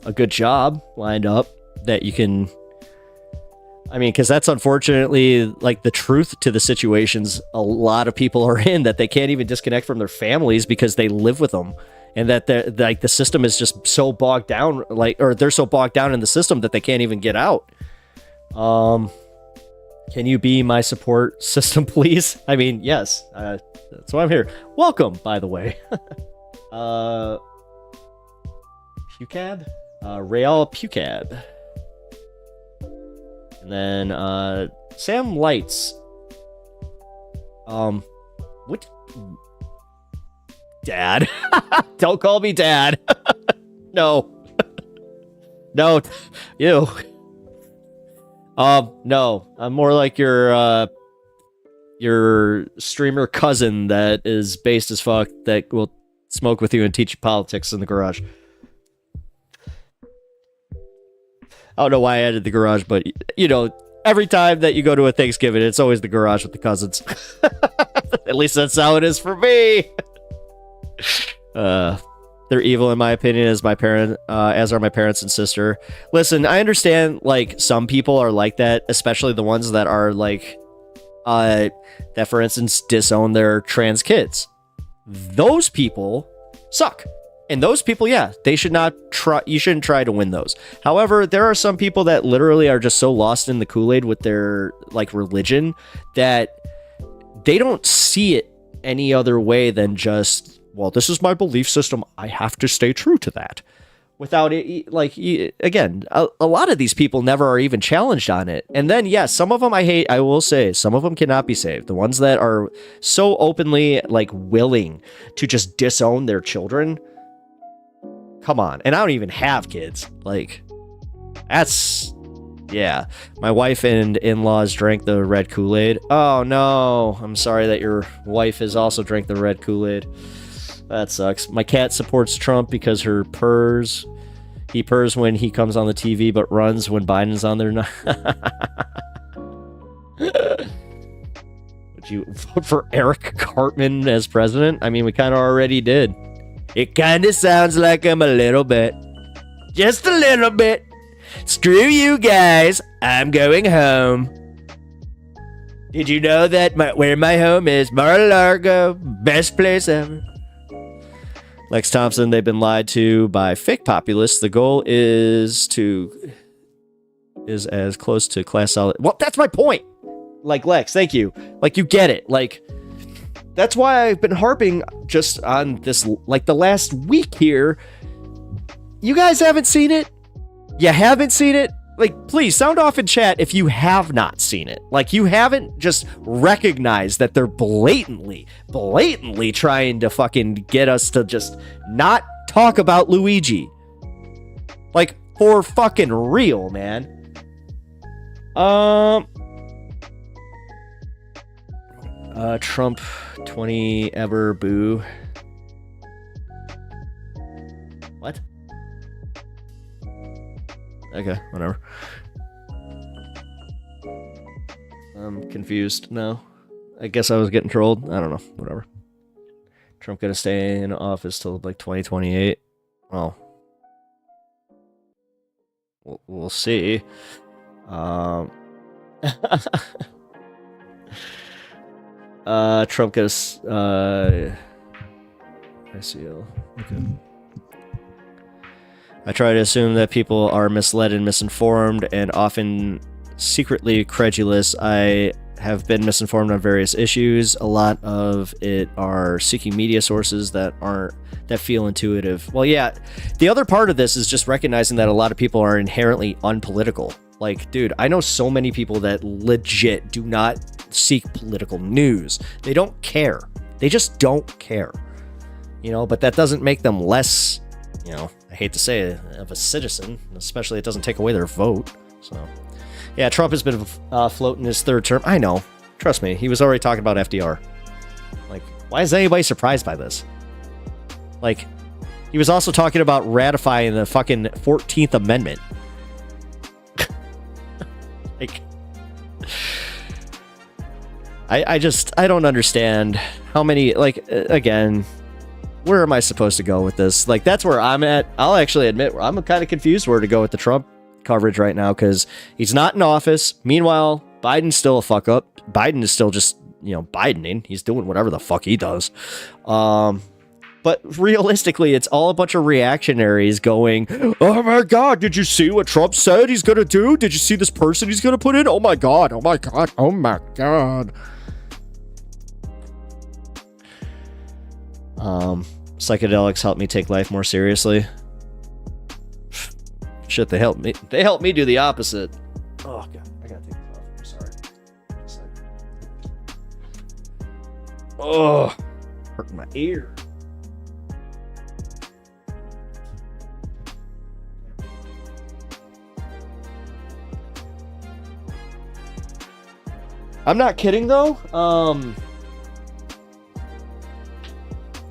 a good job lined up that you can... I mean, because that's unfortunately like the truth to the situations a lot of people are in, that they can't even disconnect from their families because they live with them, and that they're like the system is just so bogged down, like, or they're so bogged down in the system that they can't even get out. Can you be my support system, please? I mean, yes. That's why I'm here. Welcome, by the way. Pucab? Real Pucab. And then, Sam Lights. What? Dad? Don't call me Dad. No. No. Ew. No. I'm more like your streamer cousin that is based as fuck that will smoke with you and teach you politics in the garage. I don't know why I added the garage, but, you know, every time that you go to a Thanksgiving, it's always the garage with the cousins. At least that's how it is for me. They're evil in my opinion, as my parent, as are my parents and sister. Listen, I understand, like, some people are like that, especially the ones that are, like, that, for instance, disown their trans kids. Those people suck. And those people, yeah, they should not try. You shouldn't try to win those. However, there are some people that literally are just so lost in the Kool-Aid with their, like, religion that they don't see it any other way than just, well, this is my belief system. I have to stay true to that. Without it, like, again, a lot of these people never are even challenged on it. And then, yes, some of them I hate. I will say some of them cannot be saved. The ones that are so openly, like, willing to just disown their children. Come on. And I don't even have kids. Like, that's, yeah. My wife and in-laws drank the red Kool-Aid. Oh, no. I'm sorry that your wife has also drank the red Kool-Aid. That sucks. My cat supports Trump because her purrs. He purrs when he comes on the TV, but runs when Biden's on there. Would you vote for Eric Cartman as president? I mean, we kind of already did. It kind of sounds like him a little bit. Just a little bit. Screw you guys. I'm going home. Did you know that where my home is? Mar-a-Lago. Best place ever. Lex Thompson, they've been lied to by fake populists. The goal is as close to class solid. Well, that's my point. Like, Lex, thank you. Like, you get it. Like, that's why I've been harping just on this, like, the last week here. You guys haven't seen it? You haven't seen it? Like, please, sound off in chat if you have not seen it. Like, you haven't just recognized that they're blatantly trying to fucking get us to just not talk about Luigi. Like, for fucking real, man. Trump 20 ever boo. What? Okay, whatever. I'm confused now. I guess I was getting trolled. I don't know. Whatever. Trump gonna stay in office till like 2028. Well, we'll see. Trump gets ICL. Okay. I try to assume that people are misled and misinformed and often secretly credulous. I have been misinformed on various issues. A lot of it are seeking media sources that feel intuitive. Well, yeah, the other part of this is just recognizing that a lot of people are inherently unpolitical. Like, dude, I know so many people that legit do not seek political news. They don't care. They just don't care. You know, but that doesn't make them less, you know, I hate to say it, of a citizen, especially it doesn't take away their vote. So, yeah, Trump has been floating his third term. I know. Trust me, he was already talking about FDR. Like, why is anybody surprised by this? Like, he was also talking about ratifying the fucking 14th Amendment. Like, I don't understand how many, like, again, where am I supposed to go with this? Like, that's where I'm at. I'll actually admit I'm kind of confused where to go with the Trump coverage right now, because he's not in office. Meanwhile, Biden's still a fuck up. Biden is still just, you know, Bidening. He's doing whatever the fuck he does. But realistically, it's all a bunch of reactionaries going, oh my God, did you see what Trump said he's going to do? Did you see this person he's going to put in? Oh my God, oh my God, oh my God. Psychedelics help me take life more seriously. Shit, they help me. They help me do the opposite. Oh God, I gotta take this off. I'm sorry. Oh, hurting my ear. I'm not kidding though.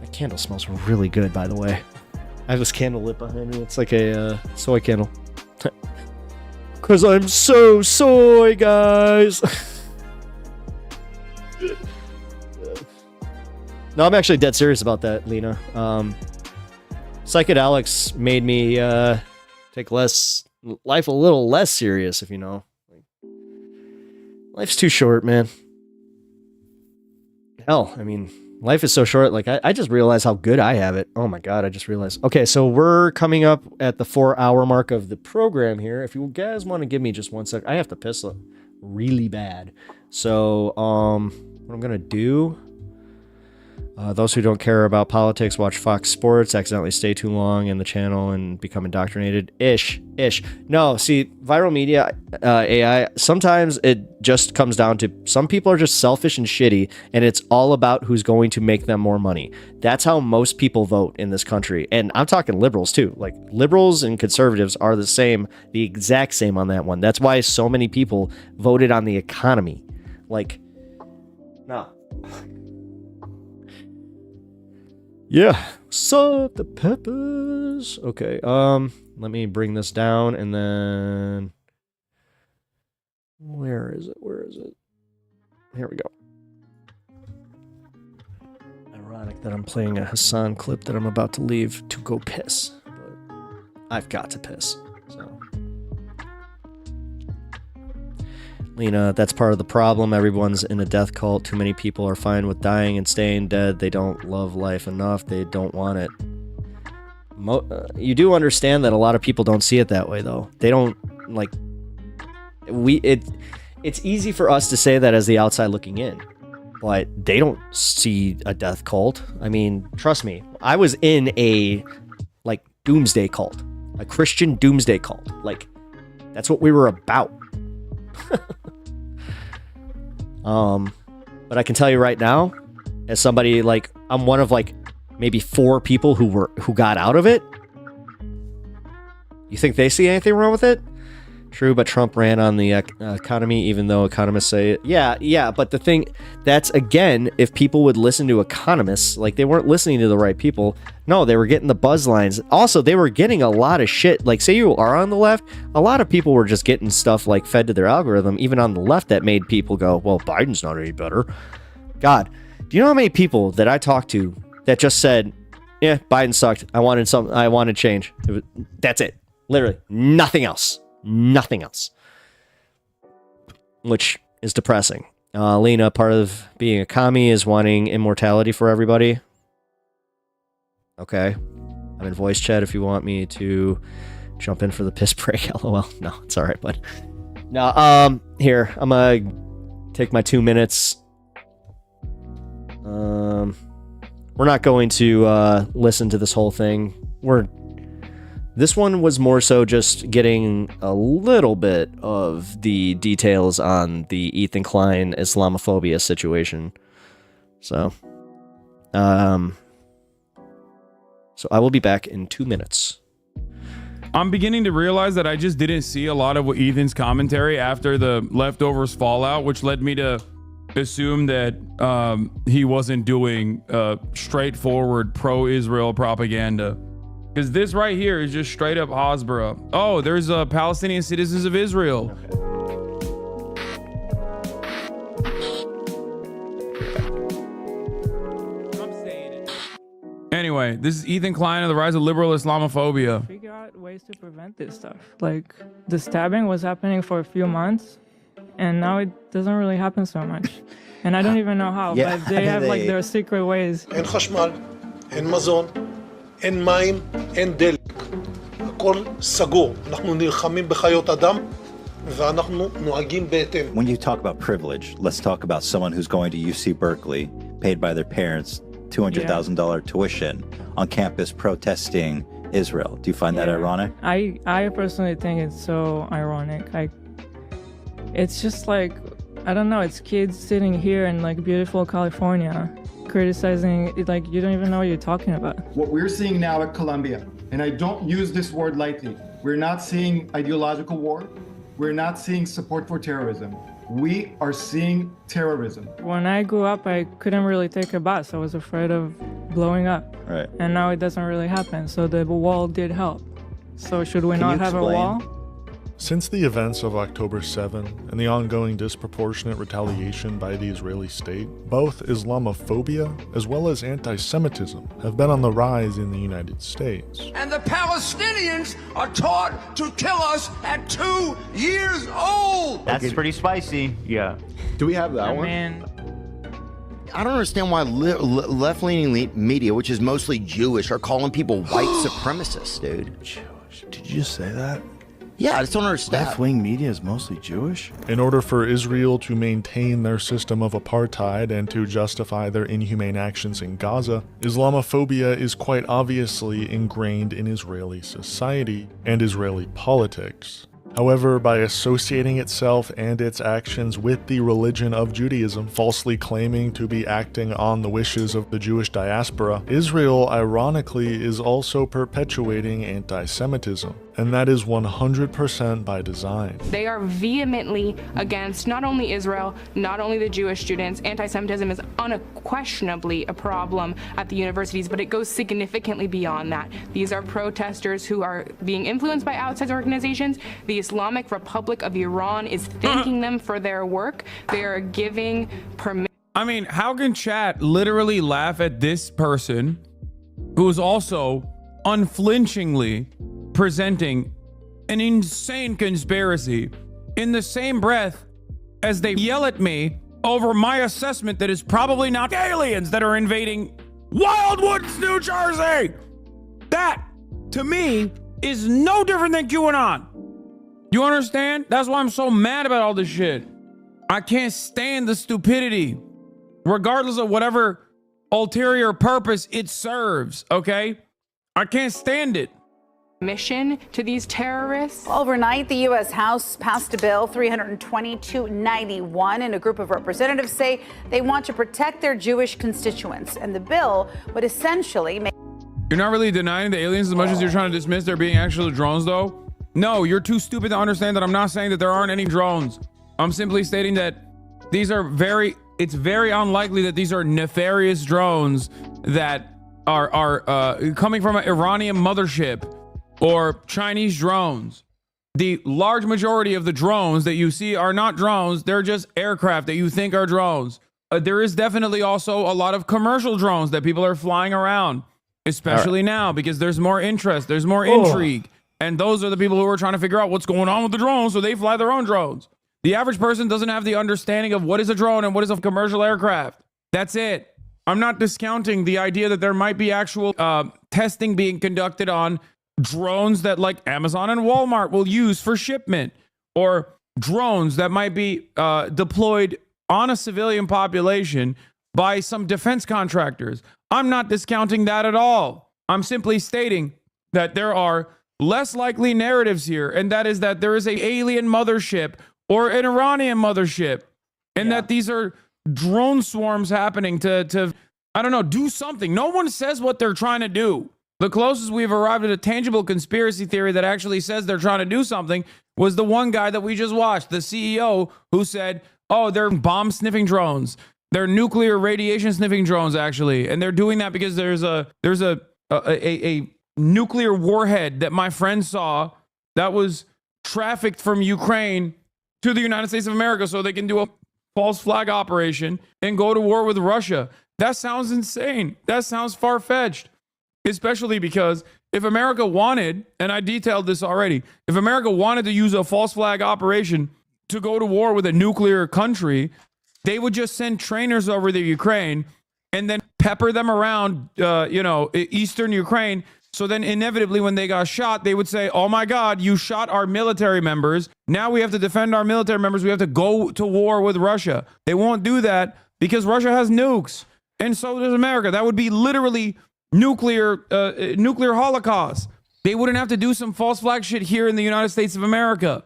That candle smells really good, by the way. I have this candle lit behind me. It's like a soy candle. Cause I'm so soy, guys. No, I'm actually dead serious about that, Lena. Psychedelics made me take life a little less serious, if you know. Life's too short, man. Hell, I mean, life is so short. Like, I just realized how good I have it. Oh my God, I just realized. Okay, so we're coming up at the 4-hour mark of the program here. If you guys want to give me just 1 sec, I have to piss really bad. So, what I'm going to do... those who don't care about politics watch Fox Sports, accidentally stay too long in the channel and become indoctrinated. Ish. No, see, viral media, AI, sometimes it just comes down to some people are just selfish and shitty, and it's all about who's going to make them more money. That's how most people vote in this country. And I'm talking liberals too. Like, liberals and conservatives are the exact same on that one. That's why so many people voted on the economy. Like, no. Yeah. Sup the peppers. Okay. Let me bring this down and then where is it? Here we go. Ironic that I'm playing a Hasan clip that I'm about to leave to go piss. But I've got to piss. So Lena, that's part of the problem. Everyone's in a death cult. Too many people are fine with dying and staying dead. They don't love life enough. They don't want it. You do understand that a lot of people don't see it that way, though. They don't, like... It's easy for us to say that as the outside looking in. But they don't see a death cult. I mean, trust me. I was in a, like, doomsday cult. A Christian doomsday cult. Like, that's what we were about. But I can tell you right now, as somebody, like, I'm one of, like, maybe 4 people who got out of it. You think they see anything wrong with it? True, but Trump ran on the economy, even though economists say it. Yeah, but the thing, that's, again, if people would listen to economists, like, they weren't listening to the right people. No, they were getting the buzz lines. Also, they were getting a lot of shit. Like, say you are on the left, a lot of people were just getting stuff, like, fed to their algorithm, even on the left, that made people go, well, Biden's not any better. God, do you know how many people that I talked to that just said, yeah, Biden sucked. I wanted change. That's it. Literally, nothing else. Nothing else. Which is depressing. Lena, part of being a commie is wanting immortality for everybody. Okay. I'm in voice chat if you want me to jump in for the piss break. LOL. No, it's alright, bud. No, here. I'm gonna take my 2 minutes. We're not going to listen to this whole thing. This one was more so just getting a little bit of the details on the Ethan Klein Islamophobia situation. So I will be back in 2 minutes. I'm beginning to realize that I just didn't see a lot of Ethan's commentary after the Leftovers fallout, which led me to assume that he wasn't doing straightforward pro-Israel propaganda. Because this right here is just straight up Hasbara. Oh, there's Palestinian citizens of Israel. I'm saying it. Anyway, this is Ethan Klein of the Rise of Liberal Islamophobia. Figure out ways to prevent this stuff. Like, the stabbing was happening for a few months, and now it doesn't really happen so much. And I don't even know how, but they have like their secret ways. אין חשמל, אין מזון, אין מים, אין דלק. הכל סגור. אנחנו נלחמים בחיות אדם, ואנחנו נוהגים בהתאם. When you talk about privilege, let's talk about someone who's going to UC Berkeley, paid by their parents, $200,000 tuition, on campus protesting Israel. Do you find that ironic? I personally think it's so ironic. It's just like, I don't know, it's kids sitting here in like beautiful California criticizing, like, you don't even know what you're talking about. What we're seeing now at Columbia, and I don't use this word lightly, we're not seeing ideological war, we're not seeing support for terrorism. We are seeing terrorism. When I grew up, I couldn't really take a bus. I was afraid of blowing up. Right. And now it doesn't really happen. So the wall did help. So should we not have a wall? Since the events of October 7 and the ongoing disproportionate retaliation by the Israeli state, both Islamophobia as well as anti-Semitism have been on the rise in the United States. And the Palestinians are taught to kill us at 2 years old. That's pretty spicy. Yeah. Do we have that one? Man. I don't understand why left-leaning media, which is mostly Jewish, are calling people white supremacists, dude. Jewish? Did you just say that? Yeah, I just don't understand. Left-wing media is mostly Jewish? In order for Israel to maintain their system of apartheid and to justify their inhumane actions in Gaza, Islamophobia is quite obviously ingrained in Israeli society and Israeli politics. However, by associating itself and its actions with the religion of Judaism, falsely claiming to be acting on the wishes of the Jewish diaspora, Israel, ironically, is also perpetuating anti-Semitism. And that is 100% by design. They are vehemently against not only Israel, not only the Jewish students. Anti-Semitism is unquestionably a problem at the universities, but it goes significantly beyond that. These are protesters who are being influenced by outside organizations. The Islamic Republic of Iran is thanking them for their work. They are giving permission. I mean, how can chat literally laugh at this person who is also unflinchingly presenting an insane conspiracy in the same breath as they yell at me over my assessment that is probably not aliens that are invading Wildwoods, New Jersey? That, to me, is no different than QAnon. You understand? That's why I'm so mad about all this shit. I can't stand the stupidity, regardless of whatever ulterior purpose it serves, okay? I can't stand it. Mission to these terrorists. Overnight, the U.S. House passed a bill 32291, and a group of representatives say they want to protect their Jewish constituents. And the bill would essentially make... You're not really denying the aliens as much as you're trying to dismiss there being actual drones, though? No, you're too stupid to understand that I'm not saying that there aren't any drones. I'm simply stating that these are it's very unlikely that these are nefarious drones that are coming from an Iranian mothership or Chinese drones. The large majority of the drones that you see are not drones. They're just aircraft that you think are drones. There is definitely also a lot of commercial drones that people are flying around, especially now because there's more interest, there's more intrigue. And those are the people who are trying to figure out what's going on with the drones, so they fly their own drones. The average person doesn't have the understanding of what is a drone and what is a commercial aircraft. That's it. I'm not discounting the idea that there might be actual testing being conducted on drones that like Amazon and Walmart will use for shipment, or drones that might be deployed on a civilian population by some defense contractors. I'm not discounting that at all. I'm simply stating that there are less likely narratives here, and that is that there is an alien mothership or an Iranian mothership, and that these are drone swarms happening to I don't know, do something. No one says what they're trying to do. The closest we've arrived at a tangible conspiracy theory that actually says they're trying to do something was the one guy that we just watched, the CEO, who said, oh, they're bomb sniffing drones. They're nuclear radiation sniffing drones, actually. And they're doing that because there's a nuclear warhead that my friend saw that was trafficked from Ukraine to the United States of America so they can do a false flag operation and go to war with Russia. That sounds insane. That sounds far-fetched, especially because if America wanted, and I detailed this already, if America wanted to use a false flag operation to go to war with a nuclear country, they would just send trainers over to Ukraine and then pepper them around, eastern Ukraine. So then inevitably when they got shot, they would say, oh my God, you shot our military members. Now we have to defend our military members. We have to go to war with Russia. They won't do that because Russia has nukes. And so does America. That would be literally nuclear holocaust. They wouldn't have to do some false flag shit here in the United States of America.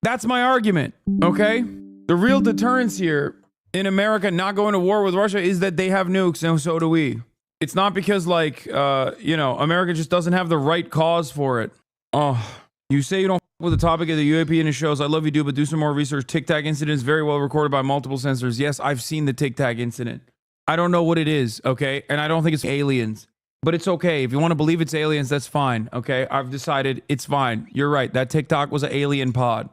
That's my argument, okay? The real deterrence here in America not going to war with Russia is that they have nukes, and so do we. It's not because, America just doesn't have the right cause for it. Oh, you say you don't with the topic of the UAP and it shows. I love you, dude, but do some more research. Tic Tac incident is very well recorded by multiple sensors. Yes, I've seen the Tic Tac incident. I don't know what it is, okay? And I don't think it's aliens. But it's okay. If you want to believe it's aliens, that's fine, okay? I've decided it's fine. You're right. That TikTok was an alien pod.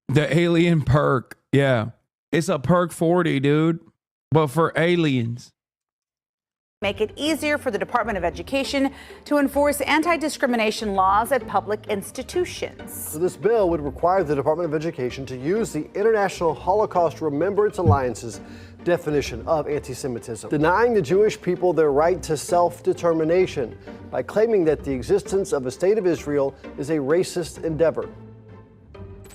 The alien perk. Yeah. It's a perk 40, dude. But for aliens. Make it easier for the Department of Education to enforce anti-discrimination laws at public institutions. So this bill would require the Department of Education to use the International Holocaust Remembrance Alliance's definition of anti-Semitism, denying the Jewish people their right to self-determination by claiming that the existence of a state of Israel is a racist endeavor.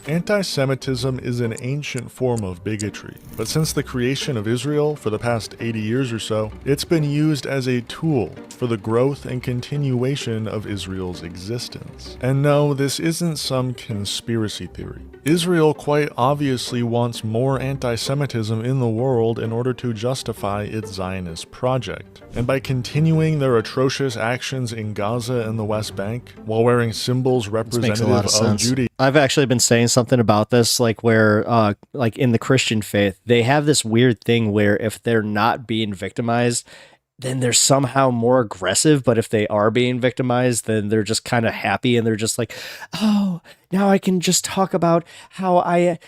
Anti-Semitism is an ancient form of bigotry, but since the creation of Israel for the past 80 years or so, it's been used as a tool for the growth and continuation of Israel's existence. And no, this isn't some conspiracy theory. Israel quite obviously wants more anti-Semitism in the world in order to justify its Zionist project. And by continuing their atrocious actions in Gaza and the West Bank, while wearing symbols representative of Judaism. I've actually been saying something about this, like where, like in the Christian faith, they have this weird thing where if they're not being victimized, then they're somehow more aggressive. But if they are being victimized, then they're just kind of happy and they're just like, oh, now I can just talk about how I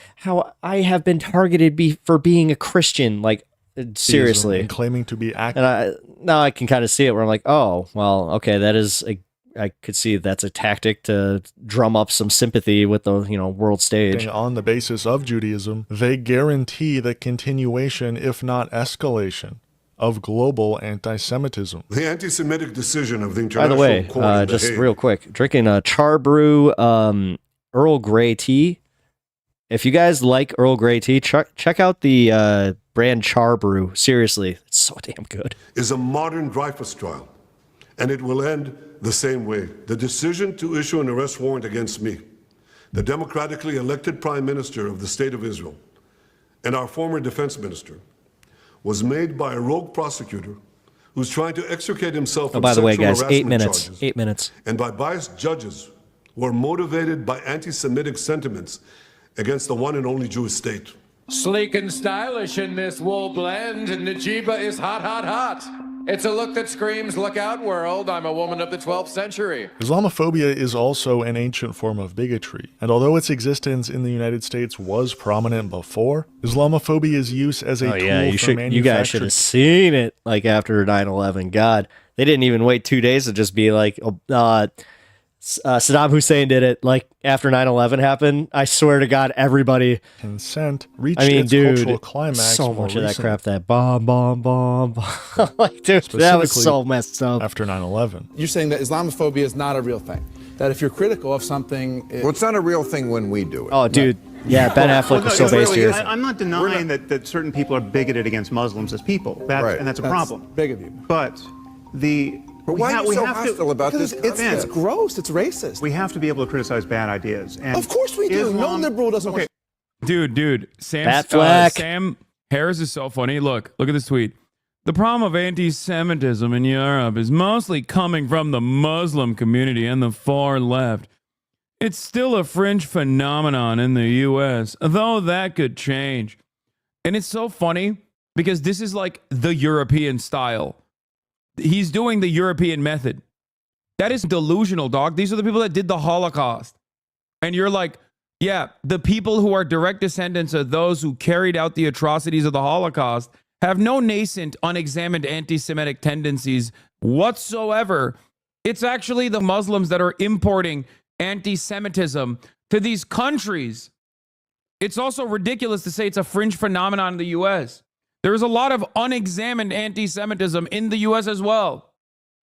have been targeted for being a Christian. Like, seriously. And claiming to be active. And now I can kind of see it where I'm like, oh, well, okay, that is I could see that's a tactic to drum up some sympathy with the world stage. On the basis of Judaism, they guarantee the continuation, if not escalation, of global anti-Semitism. The anti-Semitic decision of the International Court. By the way, just real quick, drinking a char brew Earl Grey tea. If you guys like Earl Grey tea, check out the brand Char Brew. Seriously, it's so damn good. Is a modern Dreyfus trial, and it will end the same way. The decision to issue an arrest warrant against me, the democratically elected Prime Minister of the State of Israel, and our former defense minister, was made by a rogue prosecutor who's trying to extricate himself from by the way, guys, sexual harassment charges, 8 minutes. And by biased judges who are motivated by anti-Semitic sentiments against the one and only Jewish state. Sleek and stylish in this wool blend, Najiba is hot, hot, hot. It's a look that screams, look out world, I'm a woman of the 12th century. Islamophobia is also an ancient form of bigotry, and although its existence in the United States was prominent before, Islamophobia's use as a tool for manufacturing... You guys should have seen it, like, after 9/11. God, they didn't even wait 2 days to just be like, Saddam Hussein did it, like, after 9/11 happened. I swear to God, everybody... Consent reached its cultural climax. So much of that crap, that bomb. Like, dude, that was so messed up. After 9/11. You're saying that Islamophobia is not a real thing. That if you're critical of something... Well, it's not a real thing when we do it. Oh, dude. Yeah, Ben Affleck was so based here. I'm not denying that certain people are bigoted against Muslims as people, and that's a problem. Big of you. But why are you so hostile about this? It's gross. It's racist. We have to be able to criticize bad ideas. And of course we do. No liberal doesn't want. Dude, Sam Harris is so funny. Look at this tweet. The problem of anti-Semitism in Europe is mostly coming from the Muslim community and the far left. It's still a fringe phenomenon in the U.S., though that could change. And it's so funny because this is like the European style. He's doing the European method. That is delusional, dog. These are the people that did the Holocaust. And you're like, yeah, the people who are direct descendants of those who carried out the atrocities of the Holocaust have no nascent, unexamined anti-Semitic tendencies whatsoever. It's actually the Muslims that are importing anti-Semitism to these countries. It's also ridiculous to say it's a fringe phenomenon in the U.S. There's a lot of unexamined anti-Semitism in the U.S. as well.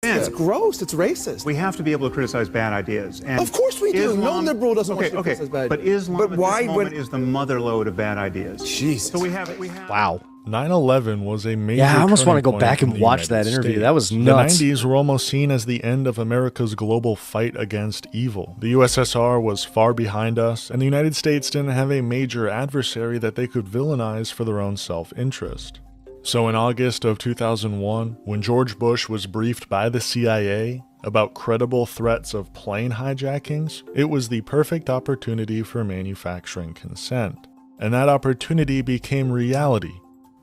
It's gross. It's racist. We have to be able to criticize bad ideas. And of course we do. No liberal doesn't want to criticize bad ideas. But Islam at this moment is the motherlode of bad ideas. Jesus. So we have. Wow. 9/11 was a major. Yeah, I almost want to go turning back point and in the watch that United interview. States. That was nuts. The 90s were almost seen as the end of America's global fight against evil. The USSR was far behind us, and the United States didn't have a major adversary that they could villainize for their own self-interest. So in August of 2001, when George Bush was briefed by the CIA about credible threats of plane hijackings, it was the perfect opportunity for manufacturing consent. And that opportunity became reality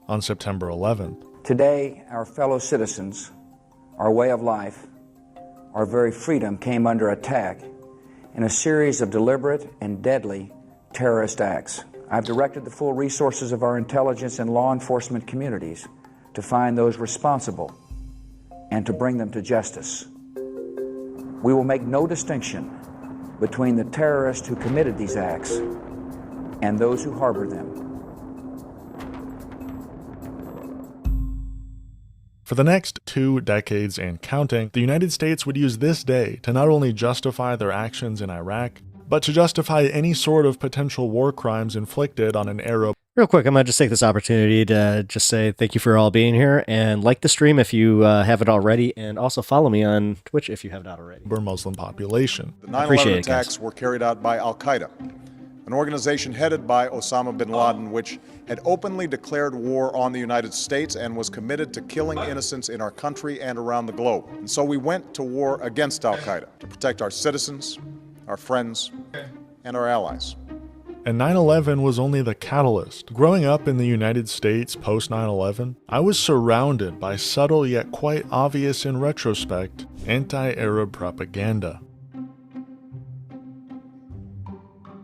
on September 11th. Today, our fellow citizens, our way of life, our very freedom came under attack in a series of deliberate and deadly terrorist acts. I've directed the full resources of our intelligence and law enforcement communities to find those responsible and to bring them to justice. We will make no distinction between the terrorists who committed these acts and those who harbor them. For the next 2 decades and counting, the United States would use this day to not only justify their actions in Iraq, but to justify any sort of potential war crimes inflicted on an Arab. Real quick, I'm going to just take this opportunity to just say thank you for all being here, and like the stream if you haven't already, and also follow me on Twitch if you have not already. Muslim population. The 9/11 attacks were carried out by Al-Qaeda, an organization headed by Osama bin Laden, which had openly declared war on the United States and was committed to killing innocents in our country and around the globe. And so we went to war against Al-Qaeda to protect our citizens, our friends, and our allies. And 9/11 was only the catalyst. Growing up in the United States post 9/11, I was surrounded by subtle yet quite obvious in retrospect anti-Arab propaganda.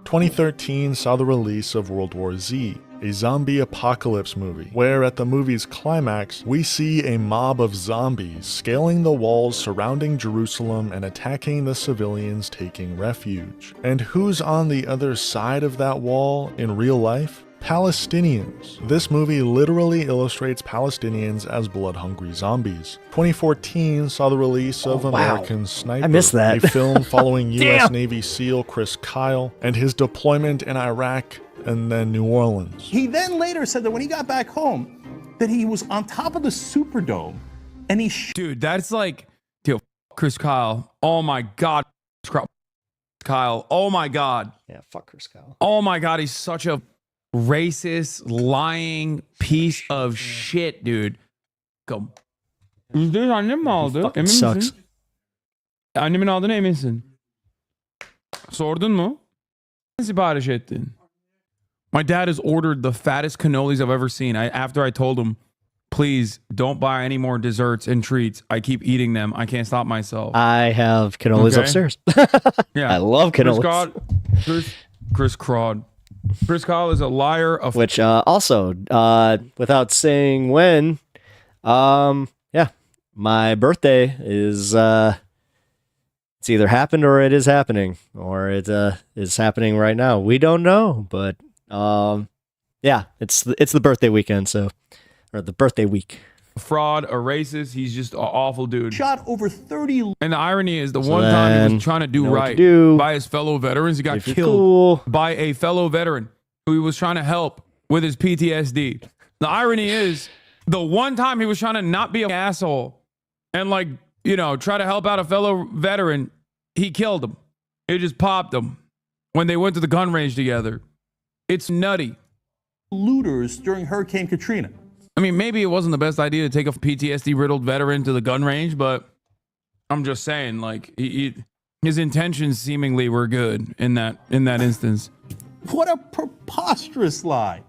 2013 saw the release of World War Z, a zombie apocalypse movie, where at the movie's climax, we see a mob of zombies scaling the walls surrounding Jerusalem and attacking the civilians taking refuge. And who's on the other side of that wall in real life? Palestinians. This movie literally illustrates Palestinians as blood-hungry zombies. 2014 saw the release of American Sniper, I missed that. a film following U.S. Navy SEAL Chris Kyle and his deployment in Iraq and then New Orleans. He then later said that when he got back home, that he was on top of the Superdome, and he Dude, that's like, dude, Chris Kyle. Oh my God, Chris Kyle. Oh my God. Yeah, fuck Chris Kyle. Oh my God, he's such a racist, lying piece of shit, dude. Go. Du annem mi aldı? Emin sucks. misin? Annemin aldığına eminsin. Sordun mu? Sipariş ettin. My dad has ordered the fattest cannolis I've ever seen. After I told him, please don't buy any more desserts and treats. I keep eating them. I can't stop myself. I have cannolis upstairs. Yeah. I love cannolis. Chris Crawd. Chris Kyle is a liar. Which also, without saying when, yeah, my birthday is, it's either happened or it is happening, or it is happening right now. We don't know, but yeah, it's the birthday weekend, so, or the birthday week. fraud, a racist. He's just an awful dude. Shot over 30. And the irony is, the one time he was trying to do right by his fellow veterans, he got killed by a fellow veteran who he was trying to help with his PTSD. The irony is, the one time he was trying to not be an asshole and, like, you know, try to help out a fellow veteran, he killed him. It just popped him when they went to the gun range together. It's nutty. Looters during Hurricane Katrina. I mean, maybe it wasn't the best idea to take a PTSD-riddled veteran to the gun range, but I'm just saying, like, his intentions seemingly were good in that instance. What a preposterous lie.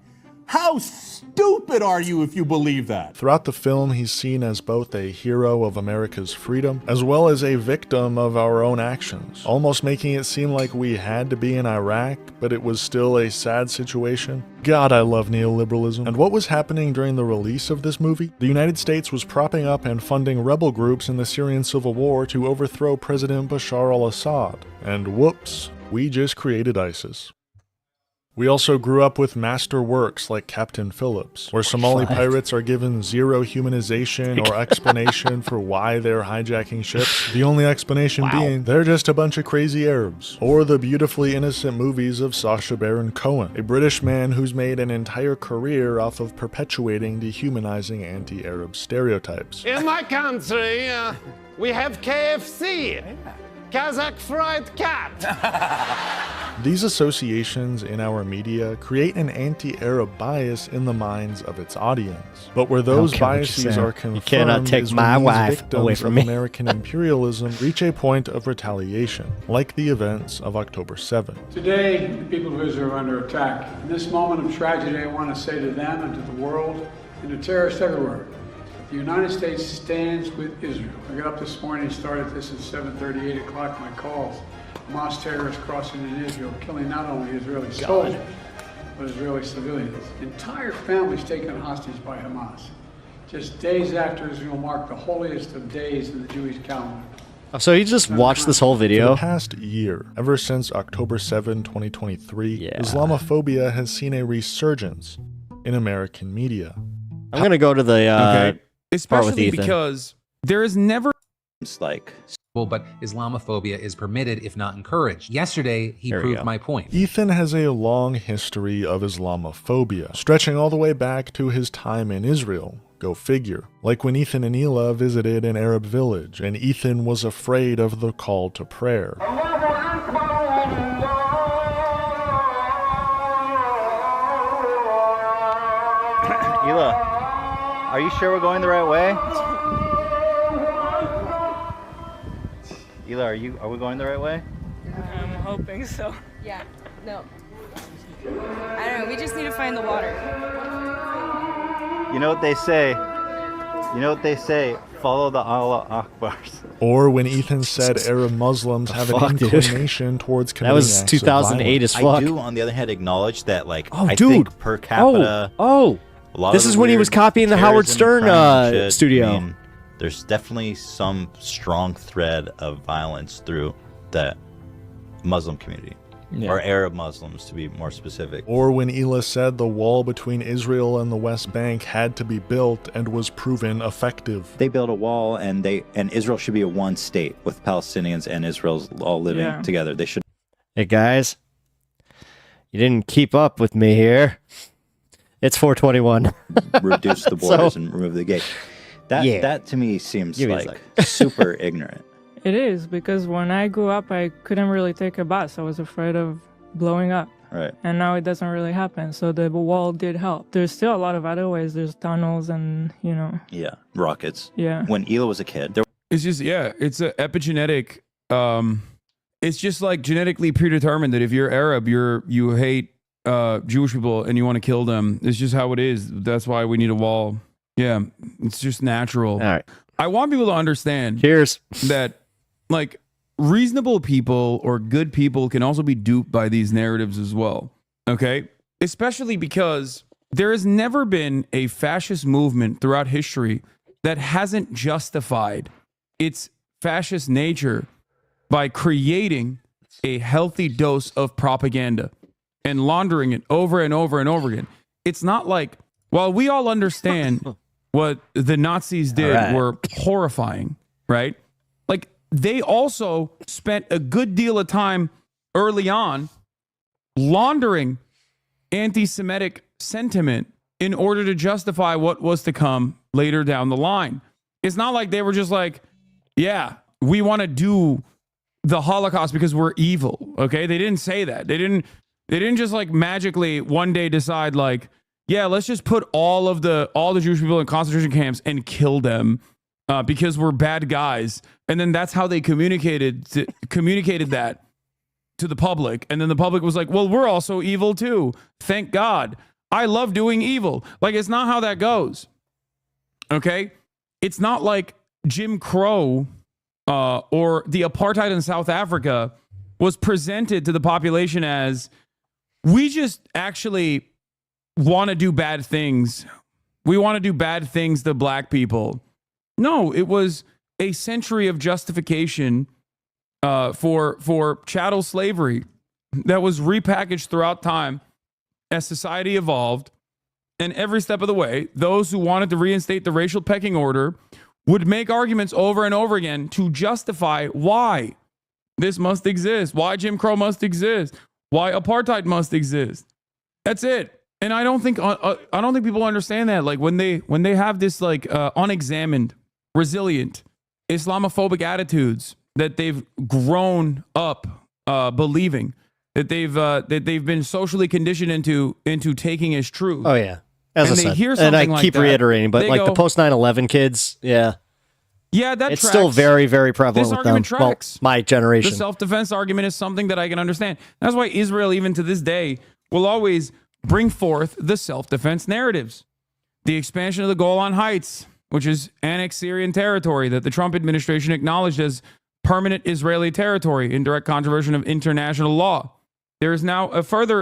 How stupid are you if you believe that? Throughout the film, he's seen as both a hero of America's freedom, as well as a victim of our own actions, almost making it seem like we had to be in Iraq, but it was still a sad situation. God, I love neoliberalism. And what was happening during the release of this movie? The United States was propping up and funding rebel groups in the Syrian civil war to overthrow President Bashar al-Assad. And whoops, we just created ISIS. We also grew up with master works like Captain Phillips, where Somali pirates are given zero humanization or explanation for why they're hijacking ships, the only explanation being they're just a bunch of crazy Arabs. Or the beautifully innocent movies of Sacha Baron Cohen, a British man who's made an entire career off of perpetuating dehumanizing anti-Arab stereotypes. In my country, we have KFC. Kazakh fried cat. These associations in our media create an anti-Arab bias in the minds of its audience. But where those biases are confirmed, you cannot take my wife away from me. American imperialism reach a point of retaliation, like the events of October 7th. Today, the people of Israel are under attack. In this moment of tragedy, I want to say to them and to the world and to terrorists everywhere, the United States stands with Israel. I got up this morning, started this at 7:30, 8 o'clock, my calls. Hamas terrorists crossing in Israel, killing not only Israeli soldiers, but Israeli civilians. Entire families taken hostage by Hamas. Just days after Israel marked the holiest of days in the Jewish calendar. So you just watched this whole video? For the past year, ever since October 7, 2023, Islamophobia has seen a resurgence in American media. I'm going to go to the especially because there is never like but Islamophobia is permitted if not encouraged. Yesterday he proved my point. Ethan has a long history of Islamophobia, stretching all the way back to his time in Israel. Go figure. Like when Ethan and Hila visited an Arab village, and Ethan was afraid of the call to prayer. Hila, are you sure we're going the right way? Hila, are we going the right way? I'm hoping so. Yeah, no. I don't know, we just need to find the water. You know what they say? Follow the Allah Akbars. Or when Ethan said Arab Muslims have an inclination towards committing that was 2008 as fuck. I do, on the other hand, acknowledge that, like, I think per capita... This is when he was copying the Howard Stern studio. I mean, there's definitely some strong thread of violence through the Muslim community. Or Arab Muslims, to be more specific. Or when Hila said the wall between Israel and the West Bank had to be built and was proven effective. They built a wall, and Israel should be a one state with Palestinians and Israel all living together. They should. Hey guys, you didn't keep up with me here. It's 421. Reduce the borders and remove the gate. That to me seems like super ignorant. It is, because when I grew up, I couldn't really take a bus. I was afraid of blowing up. Right. And now it doesn't really happen. So the wall did help. There's still a lot of other ways. There's tunnels and, you know. Yeah, rockets. Yeah. When Hila was a kid. It's just, it's an epigenetic, it's just like genetically predetermined that if you're Arab, you hate Jewish people and you want to kill them. It's just how it is. That's why we need a wall. Yeah, it's just natural. All right. I want people to understand that, like, reasonable people or good people can also be duped by these narratives as well. Okay? Especially because there has never been a fascist movement throughout history that hasn't justified its fascist nature by creating a healthy dose of propaganda and laundering it over and over and over again. It's not like, while we all understand what the Nazis did All right. were horrifying, right? Like, they also spent a good deal of time early on laundering anti-Semitic sentiment in order to justify what was to come later down the line. It's not like they were just like, yeah, we want to do the Holocaust because we're evil. Okay. They didn't say that. They didn't just like magically one day decide like, yeah, let's just put all the Jewish people in concentration camps and kill them because we're bad guys. And then that's how they communicated that to the public. And then the public was like, well, we're also evil too. Thank God. I love doing evil. Like, it's not how that goes. Okay. It's not like Jim Crow or the apartheid in South Africa was presented to the population as, we just actually want to do bad things. We want to do bad things to black people. No, it was a century of justification for chattel slavery that was repackaged throughout time as society evolved. And every step of the way, those who wanted to reinstate the racial pecking order would make arguments over and over again to justify why this must exist, why Jim Crow must exist, why apartheid must exist. That's it. And I don't think people understand that. Like, when they have this like unexamined, resilient, Islamophobic attitudes that they've grown up believing, that they've been socially conditioned into taking as truth. Oh yeah, as and I they said, hear and something I like keep that, reiterating, but they like go, the post 9/11 kids, yeah, that it's tracks. still very, very prevalent This with argument them. Well, tracks. my generation. The self-defense argument is something that I can understand. That's why Israel, even to this day, will always bring forth the self-defense narratives. The expansion of the Golan Heights, which is annexed Syrian territory that the Trump administration acknowledged as permanent Israeli territory in direct contravention of international law. There is now a further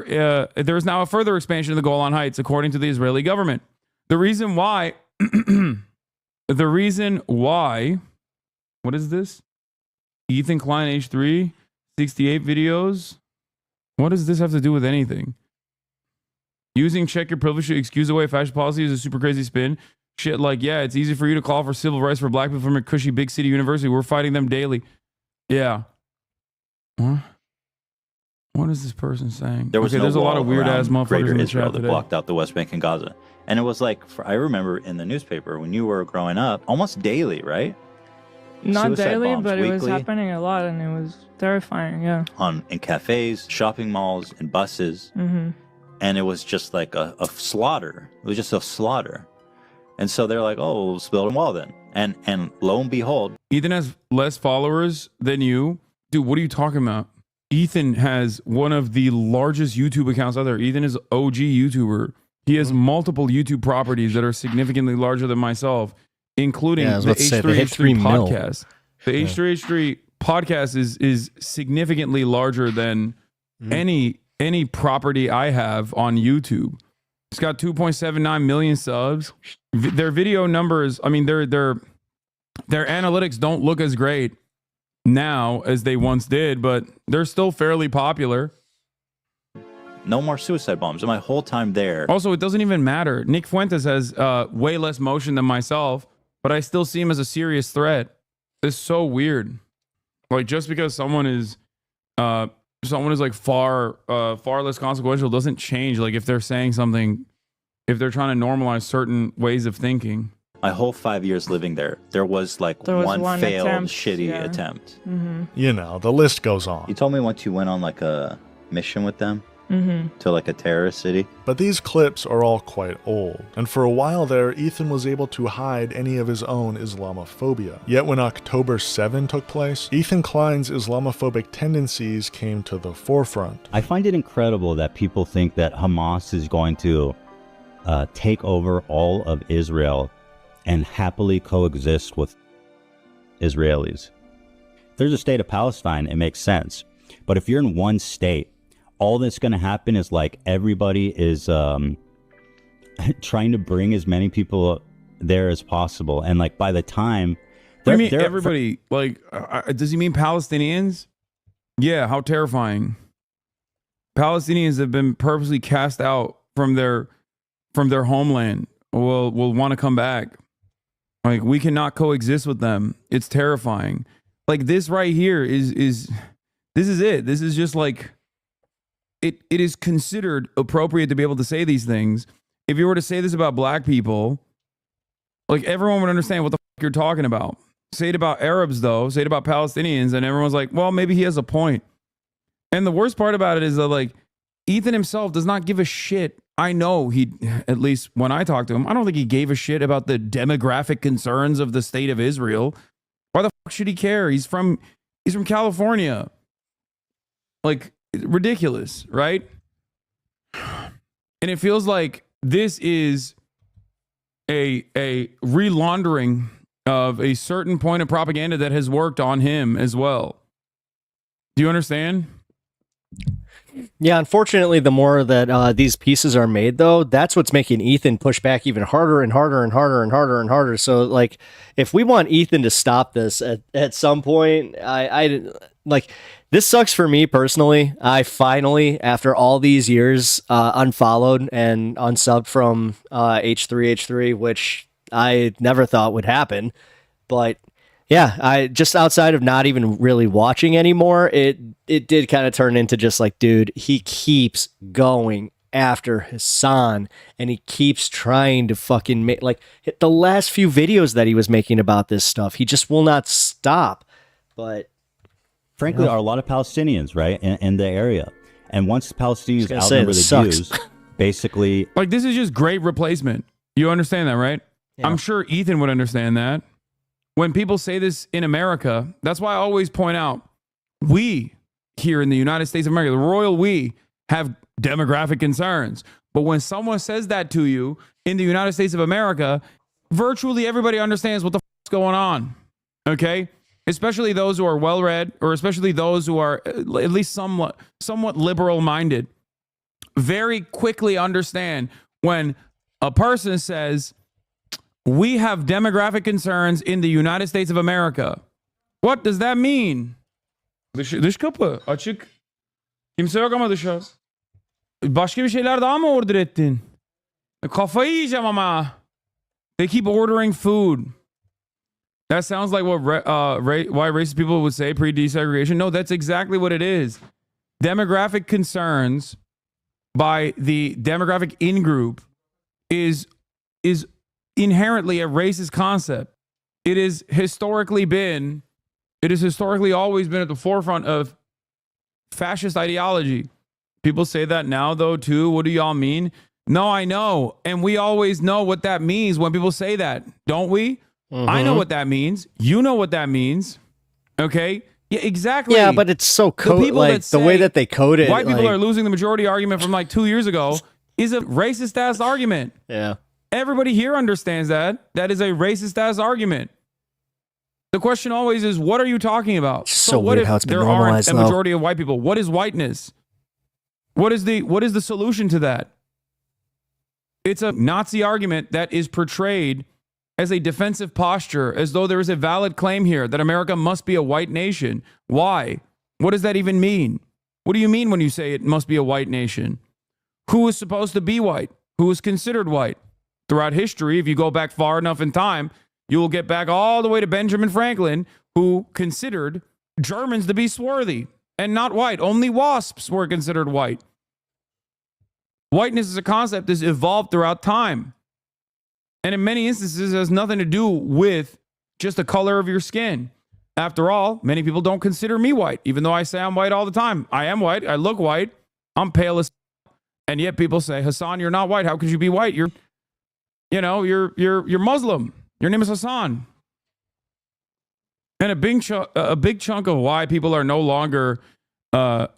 expansion of the Golan Heights, according to the Israeli government. The reason why, what is this? Ethan Klein, H3, 68 videos. What does this have to do with anything? Using check your privilege to excuse away fascist policy is a super crazy spin. Shit like, yeah, it's easy for you to call for civil rights for black people from a cushy big city university. We're fighting them daily. Yeah. Huh? What is this person saying? There's a lot of weird ass motherfuckers Greater in the Israel chat that today. blocked out the West Bank and Gaza. And it was like, I remember in the newspaper when you were growing up, almost daily, right? Not Suicide daily, bombs but it was weekly. happening a lot, and it was terrifying. Yeah. In cafes, shopping malls, and buses. Mm-hmm. And it was just like a slaughter. It was just a slaughter. And so they're like, oh, we'll build a wall then. And lo and behold. Ethan has less followers than you. Dude, what are you talking about? Ethan has one of the largest YouTube accounts out there. Ethan is OG YouTuber. He has multiple YouTube properties that are significantly larger than myself, including the H3H3 podcast. The H3H3 podcast is significantly larger than any property I have on YouTube. It's got 2.79 million subs. Their video numbers, I mean, their analytics don't look as great now as they once did, but they're still fairly popular. No more suicide bombs. And my whole time there. Also, it doesn't even matter. Nick Fuentes has way less motion than myself, but I still see him as a serious threat. It's so weird. Like, just because someone is like far less consequential doesn't change. Like, if they're saying something, if they're trying to normalize certain ways of thinking. My whole 5 years living there was like one failed shitty attempt. Mm-hmm. You know, the list goes on. You told me once you went on like a mission with them Mm-hmm. to like a terrorist city. But these clips are all quite old, and for a while there, Ethan was able to hide any of his own Islamophobia. Yet when October 7 took place, Ethan Klein's Islamophobic tendencies came to the forefront. I find it incredible that people think that Hamas is going to take over all of Israel and happily coexist with Israelis. If there's a state of Palestine, it makes sense. But if you're in one state, all that's going to happen is like everybody is trying to bring as many people there as possible. And like by the time... What do you mean everybody? Does he mean Palestinians? Yeah, how terrifying. Palestinians have been purposely cast out from their homeland will want to come back. Like, we cannot coexist with them. It's terrifying. Like, this right here is this is it. This is just like, it is considered appropriate to be able to say these things. If you were to say this about black people, like, everyone would understand what the fuck you're talking about. Say it about Arabs, though. Say it about Palestinians, and everyone's like, well, maybe he has a point. And the worst part about it is that, like, Ethan himself does not give a shit. I know he, at least when I talked to him, I don't think he gave a shit about the demographic concerns of the state of Israel. Why the fuck should he care? He's from California. Like, ridiculous, right? And it feels like this is a relaundering of a certain point of propaganda that has worked on him as well. Do you understand? Yeah, unfortunately, the more that these pieces are made, though, that's what's making Ethan push back even harder and harder and harder and harder and harder. So, like, if we want Ethan to stop this at some point, I like, this sucks for me personally. I finally, after all these years, unfollowed and unsubbed from H3H3, which I never thought would happen. But yeah, I just, outside of not even really watching anymore, it did kind of turn into just like, dude, he keeps going after Hasan, and he keeps trying to fucking make, like, the last few videos that he was making about this stuff, he just will not stop. But frankly, are a lot of Palestinians, right, in the area. And once the Palestinians outnumber the Jews, basically... Like, this is just great replacement. You understand that, right? Yeah. I'm sure Ethan would understand that. When people say this in America, that's why I always point out, we here in the United States of America, the royal we, have demographic concerns. But when someone says that to you in the United States of America, virtually everybody understands what the f*** is going on. Okay? Especially those who are well-read, or especially those who are at least somewhat liberal-minded, very quickly understand when a person says, we have demographic concerns in the United States of America. What does that mean? Dış kapı açık. Kimse yok ama dışarı. Başka bir şeyler daha mı order ettin? Kafayı yiyeceğim ama. They keep ordering food. That sounds like what why racist people would say pre-desegregation. No, that's exactly what it is. Demographic concerns by the demographic in-group is inherently a racist concept. It has historically always been at the forefront of fascist ideology. People say that now, though, too. What do y'all mean? No, I know. And we always know what that means when people say that, don't we? Mm-hmm. I know what that means. You know what that means. Okay? Yeah, exactly. Yeah, but it's so coded. Like, the way that they code it. White people are losing the majority argument from like 2 years ago is a racist-ass argument. Yeah. Everybody here understands that. That is a racist-ass argument. The question always is, what are you talking about? So what weird if how it's been there aren't normalized, a majority of white people? What is whiteness? What is the solution to that? It's a Nazi argument that is portrayed as a defensive posture, as though there is a valid claim here that America must be a white nation. Why? What does that even mean? What do you mean when you say it must be a white nation? Who is supposed to be white? Who is considered white? Throughout history, if you go back far enough in time, you will get back all the way to Benjamin Franklin, who considered Germans to be swarthy and not white. Only wasps were considered white. Whiteness as a concept has evolved throughout time. And in many instances, it has nothing to do with just the color of your skin. After all, many people don't consider me white, even though I say I'm white all the time. I am white. I look white. I'm pale as, and yet people say, Hasan, you're not white. How could you be white? You're Muslim. Your name is Hasan. And a big chunk of why people are no longer, are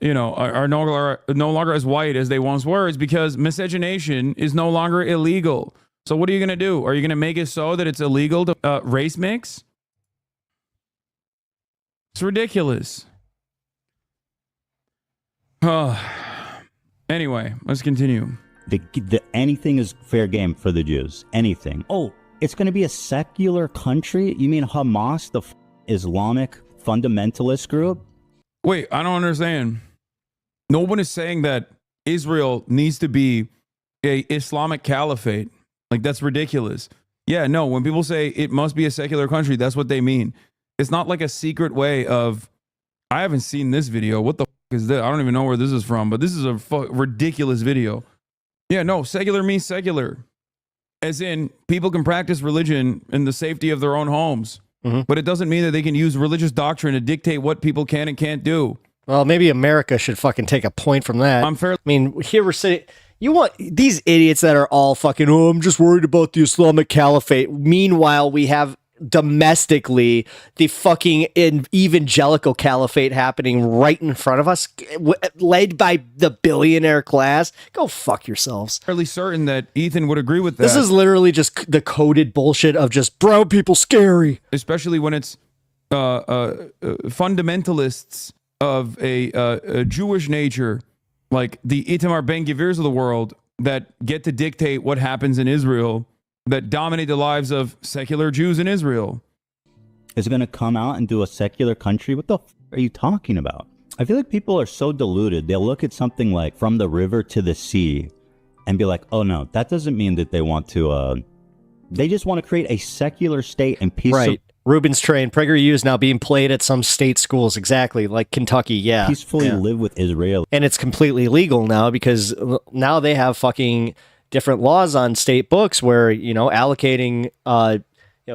no longer as white as they once were is because miscegenation is no longer illegal. So what are you going to do? Are you going to make it so that it's illegal to race mix? It's ridiculous. Anyway, let's continue. Anything is fair game for the Jews. Anything. Oh, it's going to be a secular country? You mean Hamas, the Islamic fundamentalist group? Wait, I don't understand. No one is saying that Israel needs to be a Islamic caliphate. Like, that's ridiculous. Yeah, no, when people say it must be a secular country, that's what they mean. It's not like a secret way of, I haven't seen this video. What the fuck is this? I don't even know where this is from, but this is a ridiculous video. Yeah, no, secular means secular. As in, people can practice religion in the safety of their own homes. But it doesn't mean that they can use religious doctrine to dictate what people can and can't do. Well, maybe America should fucking take a point from that. I mean, here we're sitting. You want these idiots that are all fucking, oh, I'm just worried about the Islamic Caliphate. Meanwhile, we have domestically the fucking evangelical caliphate happening right in front of us, led by the billionaire class. Go fuck yourselves. Fairly certain that Ethan would agree with that. This is literally just the coded bullshit of just brown people scary. Especially when it's fundamentalists of a Jewish nature, like the Itamar Ben-Gvirs of the world, that get to dictate what happens in Israel, that dominate the lives of secular Jews in Israel. Is it going to come out and do a secular country? What the f are you talking about? I feel like people are so deluded. They'll look at something like From the River to the Sea and be like, oh no, that doesn't mean that they want to, they just want to create a secular state and peace. Right. Ruben's train, PragerU is now being played at some state schools, exactly, like Kentucky, yeah. Peacefully live with Israel. And it's completely legal now because now they have fucking different laws on state books where, allocating,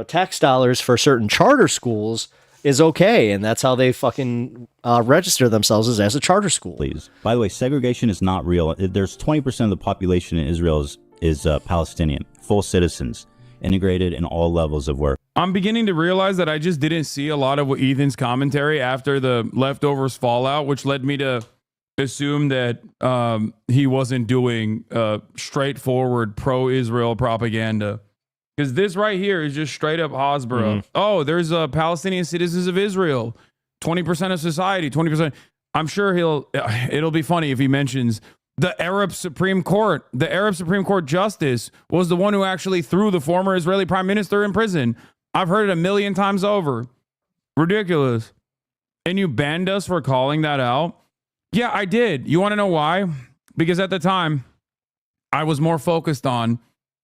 tax dollars for certain charter schools is okay. And that's how they fucking register themselves as a charter school. Please. By the way, segregation is not real. There's 20% of the population in Israel is Palestinian, full citizens, integrated in all levels of work. I'm beginning to realize that I just didn't see a lot of Ethan's commentary after the leftovers fallout, which led me to assume that he wasn't doing straightforward pro-Israel propaganda. Because this right here is just straight up Hasbara. Oh, there's Palestinian citizens of Israel. 20% of society, 20%. I'm sure it'll be funny if he mentions the Arab Supreme Court. The Arab Supreme Court justice was the one who actually threw the former Israeli prime minister in prison. I've heard it a million times over. Ridiculous. And you banned us for calling that out? Yeah, I did. You want to know why? Because at the time, I was more focused on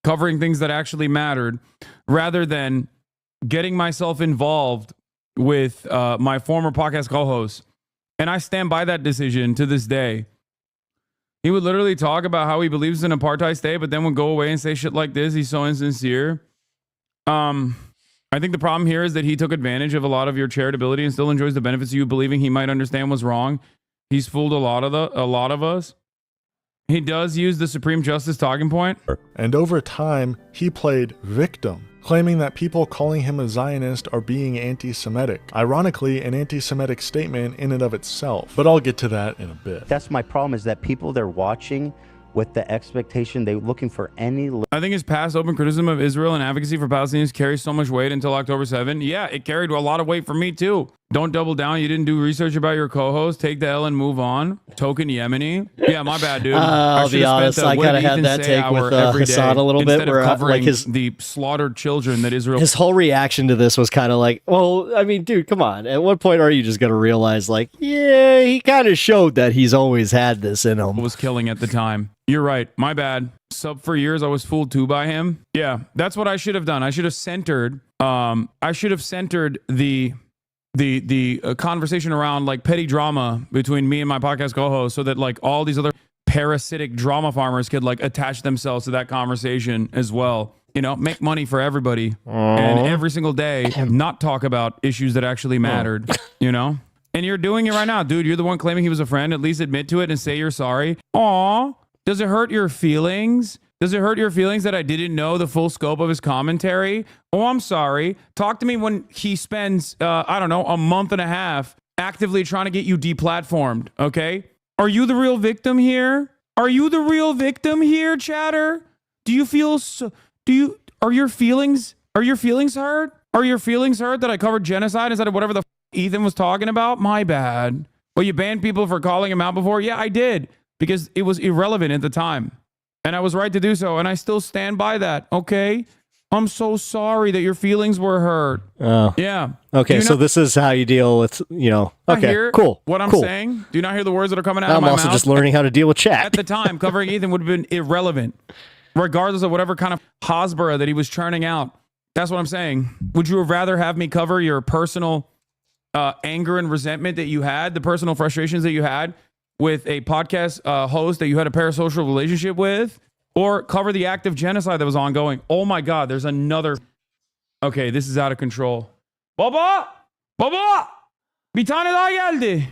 covering things that actually mattered rather than getting myself involved with my former podcast co-host. And I stand by that decision to this day. He would literally talk about how he believes in apartheid state, but then would go away and say shit like this. He's so insincere. I think the problem here is that he took advantage of a lot of your charitability and still enjoys the benefits of you believing he might understand what's wrong. He's fooled a lot of us. He does use the Supreme Justice talking point. And over time, he played victim, claiming that people calling him a Zionist are being anti-Semitic. Ironically, an anti-Semitic statement in and of itself. But I'll get to that in a bit. That's my problem, is that people, they're watching with the expectation, they're looking for any... I think his past open criticism of Israel and advocacy for Palestinians carries so much weight until October 7. Yeah, it carried a lot of weight for me too. Don't double down. You didn't do research about your co-host. Take the L and move on. Token Yemeni. Yeah, my bad, dude. I'll be honest. I kind of had that take with Hasan a little bit, where like the slaughtered children that Israel. His whole reaction to this was kind of like, well, I mean, dude, come on. At what point are you just gonna realize, like, yeah, he kind of showed that he's always had this in him. Was killing at the time. You're right. My bad. Sub for years, I was fooled too by him. Yeah, that's what I should have done. I should have centered. The conversation around like petty drama between me and my podcast co-host, so that like all these other parasitic drama farmers could like attach themselves to that conversation as well. Make money for everybody and every single day not talk about issues that actually mattered, And you're doing it right now, dude. You're the one claiming he was a friend. At least admit to it and say you're sorry. Aw, does it hurt your feelings? Does it hurt your feelings that I didn't know the full scope of his commentary? Oh, I'm sorry. Talk to me when he spends, a month and a half actively trying to get you deplatformed, okay? Are you the real victim here? Are you the real victim here, chatter? Do you feel are your feelings hurt? Are your feelings hurt that I covered genocide instead of whatever the Ethan was talking about? My bad. Well, you banned people for calling him out before? Yeah, I did, because it was irrelevant at the time. And I was right to do so, and I still stand by that, okay? I'm so sorry that your feelings were hurt. Oh. Yeah. Okay, so this is how you deal with, okay, cool. What I'm saying? Do you not hear the words that are coming out of my mouth? I'm also just learning how to deal with chat. At the time, covering Ethan would have been irrelevant. regardless of whatever kind of Hasbara that he was churning out. That's what I'm saying. Would you rather have me cover your personal anger and resentment that you had, the personal frustrations that you had with a podcast host that you had a parasocial relationship with, or cover the act of genocide that was ongoing? Oh my God, there's another. Okay, this is out of control. Baba! Baba! Bir tane daha geldi.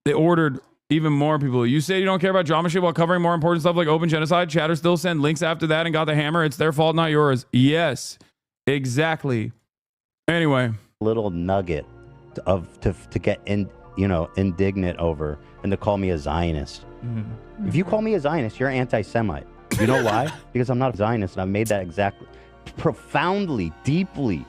They ordered even more people. You say you don't care about drama shit while covering more important stuff like open genocide. Chatter still send links after that and got the hammer. It's their fault, not yours. Yes, exactly. Anyway, little nugget to get indignant over and to call me a Zionist. Mm-hmm. If you call me a Zionist, you're anti-Semite. You know why? Because I'm not a Zionist, and I've made that exactly profoundly, deeply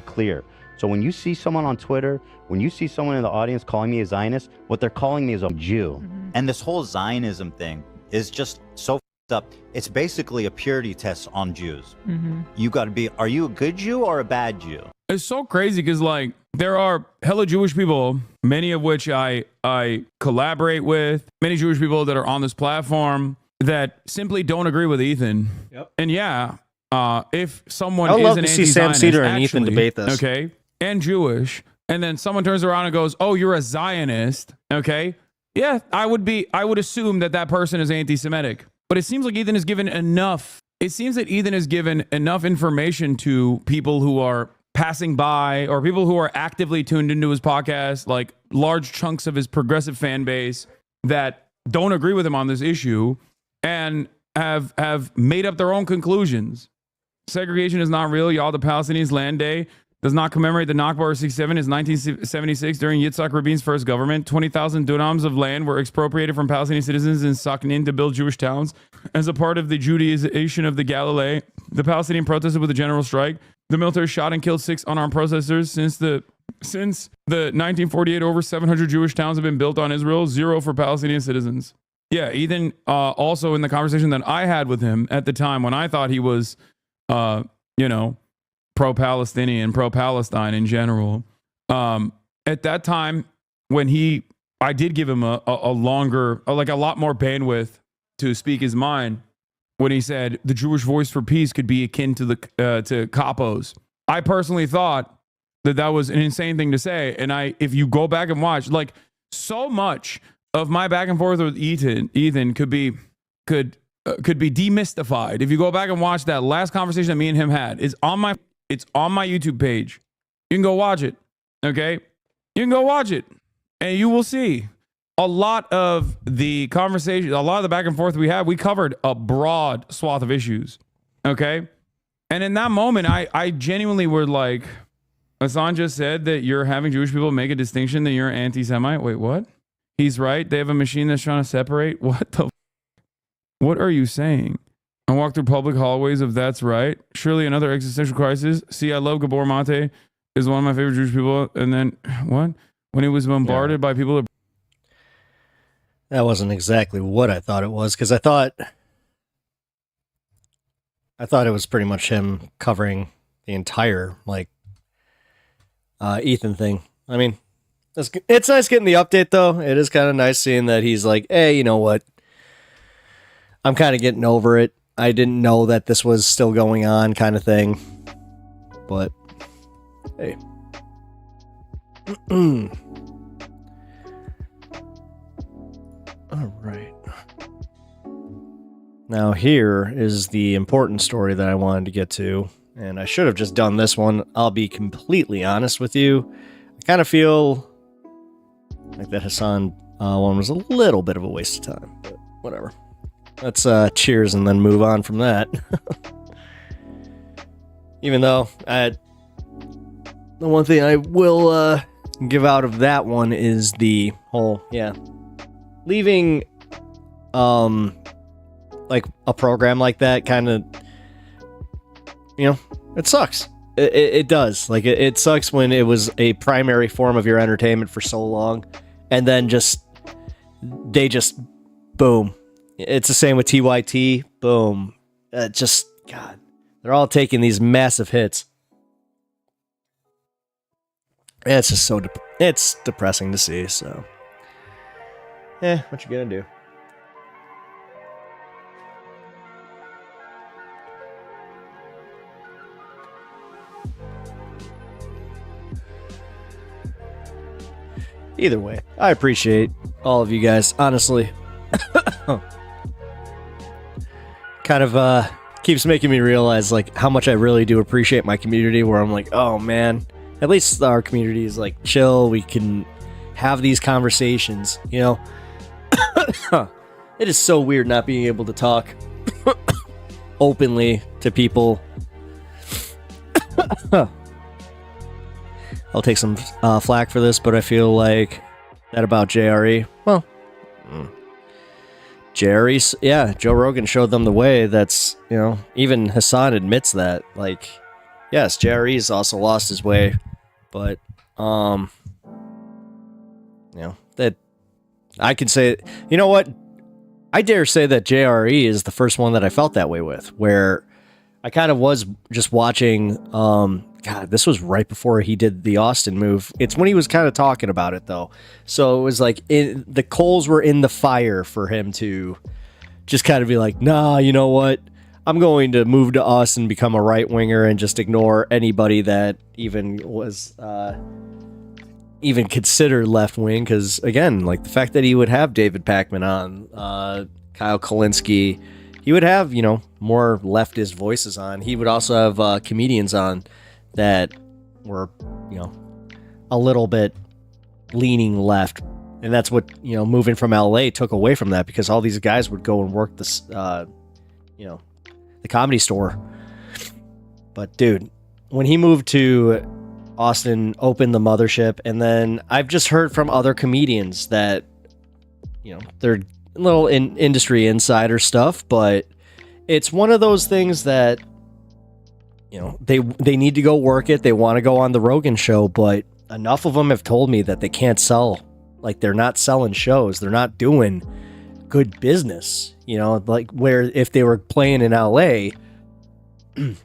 clear. So when you see someone on Twitter, when you see someone in the audience calling me a Zionist, what they're calling me is a Jew. And this whole Zionism thing is just so f***ed up. It's basically a purity test on Jews. You got to be, are you a good Jew or a bad Jew? it's so crazy because like there are hella Jewish people, many of which I collaborate with, many Jewish people that are on this platform that simply don't agree with Ethan. Yep. And yeah, if someone I would is love an to see Sam anti-Zionist, Cedar and Ethan actually, debate this. Okay, and Jewish, and then someone turns around and goes, "Oh, you're a Zionist." Okay, yeah, I would assume that that person is anti-Semitic. But it seems like Ethan has given enough. It seems that Ethan has given enough information to people who are passing by or people who are actively tuned into his podcast, like large chunks of his progressive fan base that don't agree with him on this issue and have made up their own conclusions. Segregation is not real, y'all. The Palestinians' land day does not commemorate the Nakba or 67. It's 1976 during Yitzhak Rabin's first government. 20,000 dunams of land were expropriated from Palestinian citizens in Sakhanin to build Jewish towns. As a part of the Judaization of the Galilee, the Palestinians protested with a general strike. The military shot and killed 6 unarmed protesters. Since the 1948, over 700 Jewish towns have been built on Israel, 0 for Palestinian citizens. Yeah, Ethan, also in the conversation that I had with him at the time when I thought he was, pro-Palestinian, pro-Palestine in general. At that time, when I did give him a longer, like a lot more bandwidth to speak his mind, when he said the Jewish voice for peace could be akin to to capos. I personally thought that was an insane thing to say. And if you go back and watch, like so much of my back and forth with Ethan could be demystified. If you go back and watch that last conversation that me and him had, it's on my YouTube page. You can go watch it. Okay? You can go watch it and you will see a lot of the conversation, a lot of the back and forth we had, we covered a broad swath of issues. Okay? And in that moment, I genuinely were like, Hasan just said that you're having Jewish people make a distinction that you're anti-Semite. Wait, what? He's right. They have a machine that's trying to separate. What are you saying? I walk through public hallways of that's right. Surely another existential crisis. See, I love Gabor Mate, is one of my favorite Jewish people. And then, what? When he was bombarded by people. That wasn't exactly what I thought it was, because I thought it was pretty much him covering the entire, Ethan thing. I mean, it's nice getting the update, though. It is kind of nice seeing that he's like, hey, you know what? I'm kind of getting over it. I didn't know that this was still going on, kind of thing. But, hey. All right. Now, here is the important story that I wanted to get to. And I should have just done this one. I'll be completely honest with you. I kind of feel like that Hasan one was a little bit of a waste of time. But whatever. Let's cheers and then move on from that. Even though the one thing I will give out of that one is the whole, leaving like a program like that kind of, it sucks. It does. Like it sucks when it was a primary form of your entertainment for so long, and then they just boom. It's the same with TYT. Boom. God. They're all taking these massive hits. It's just so it's depressing to see, so. What you gonna do? Either way, I appreciate all of you guys, honestly. Kind of keeps making me realize like how much I really do appreciate my community, where I'm like, oh man, at least our community is like chill. We can have these conversations, you know. It is so weird not being able to talk openly to people. I'll take some flack for this, but I feel like that about JRE. Well, JRE, yeah, Joe Rogan showed them the way. That's, you know, even Hasan admits that. Like, yes, JRE's also lost his way, but, you know, that I could say, you know what? I dare say that JRE is the first one that I felt that way with, where I kind of was just watching, God, this was right before he did the Austin move. It's when he was kind of talking about it, though. So it was like the coals were in the fire for him to just kind of be like, nah, you know what? I'm going to move to Austin, become a right winger, and just ignore anybody that even was even considered left wing. Because again, like the fact that he would have David Pacman on, Kyle Kalinske, he would have, you know, more leftist voices on. He would also have comedians on that were, you know, a little bit leaning left. And that's what, you know, moving from LA took away from that, because all these guys would go and work this, you know, the Comedy Store. But dude, when he moved to Austin, opened the mothership, and then I've just heard from other comedians that, you know, they're little industry insider stuff, but it's one of those things that, you know, they need to go work it. They want to go on the Rogan show, but enough of them have told me that they can't sell. Like, they're not selling shows. They're not doing good business, you know, like where if they were playing in LA,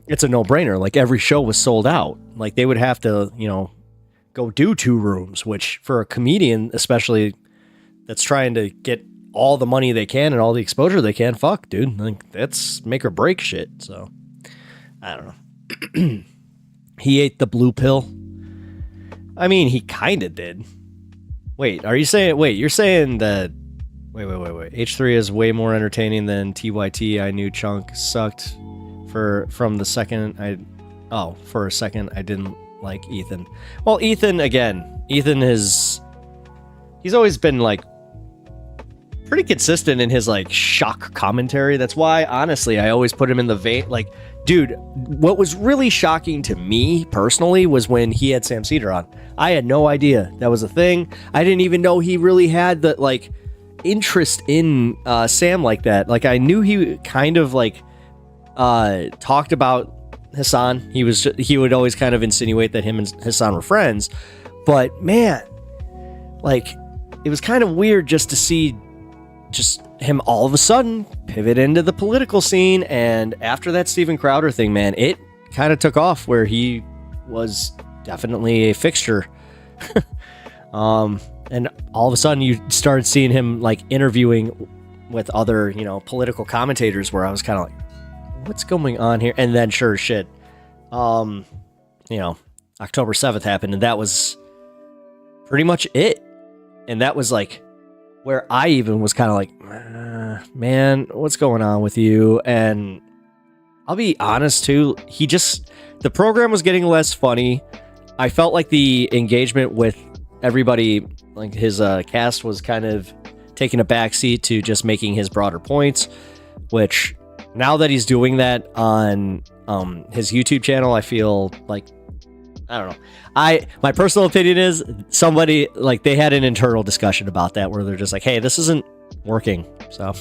it's a no-brainer. Like, every show was sold out. Like, they would have to, you know, go do 2 rooms, which for a comedian, especially that's trying to get all the money they can and all the exposure they can, fuck, dude. Like, that's make or break shit. So, I don't know. He ate the blue pill. I mean, he kind of did. Wait, are you saying... Wait, you're saying that... Wait. H3 is way more entertaining than TYT. I knew Chunk sucked from the second for a second I didn't like Ethan. Well, Ethan is... He's always been, like, pretty consistent in his, like, shock commentary. That's why, honestly, I always put him in the vein... Like, dude, what was really shocking to me, personally, was when he had Sam Cedar on. I had no idea that was a thing. I didn't even know he really had the, like, interest in Sam like that. Like, I knew he kind of, like, talked about Hasan. He would always kind of insinuate that him and Hasan were friends. But, man, like, it was kind of weird just to see just him all of a sudden pivot into the political scene. And after that Steven Crowder thing, man, it kind of took off, where he was definitely a fixture. And all of a sudden you started seeing him, like, interviewing with other, you know, political commentators, where I was kind of like, what's going on here? And then sure as shit, you know, October 7th happened, and that was pretty much it. And that was like where I even was kind of like, man, what's going on with you? And I'll be honest too, the program was getting less funny. I felt like the engagement with everybody, like his cast, was kind of taking a backseat to just making his broader points, which now that he's doing that on his YouTube channel, I feel like, I don't know. My personal opinion is somebody, like, they had an internal discussion about that, where they're just like, hey, this isn't working. So,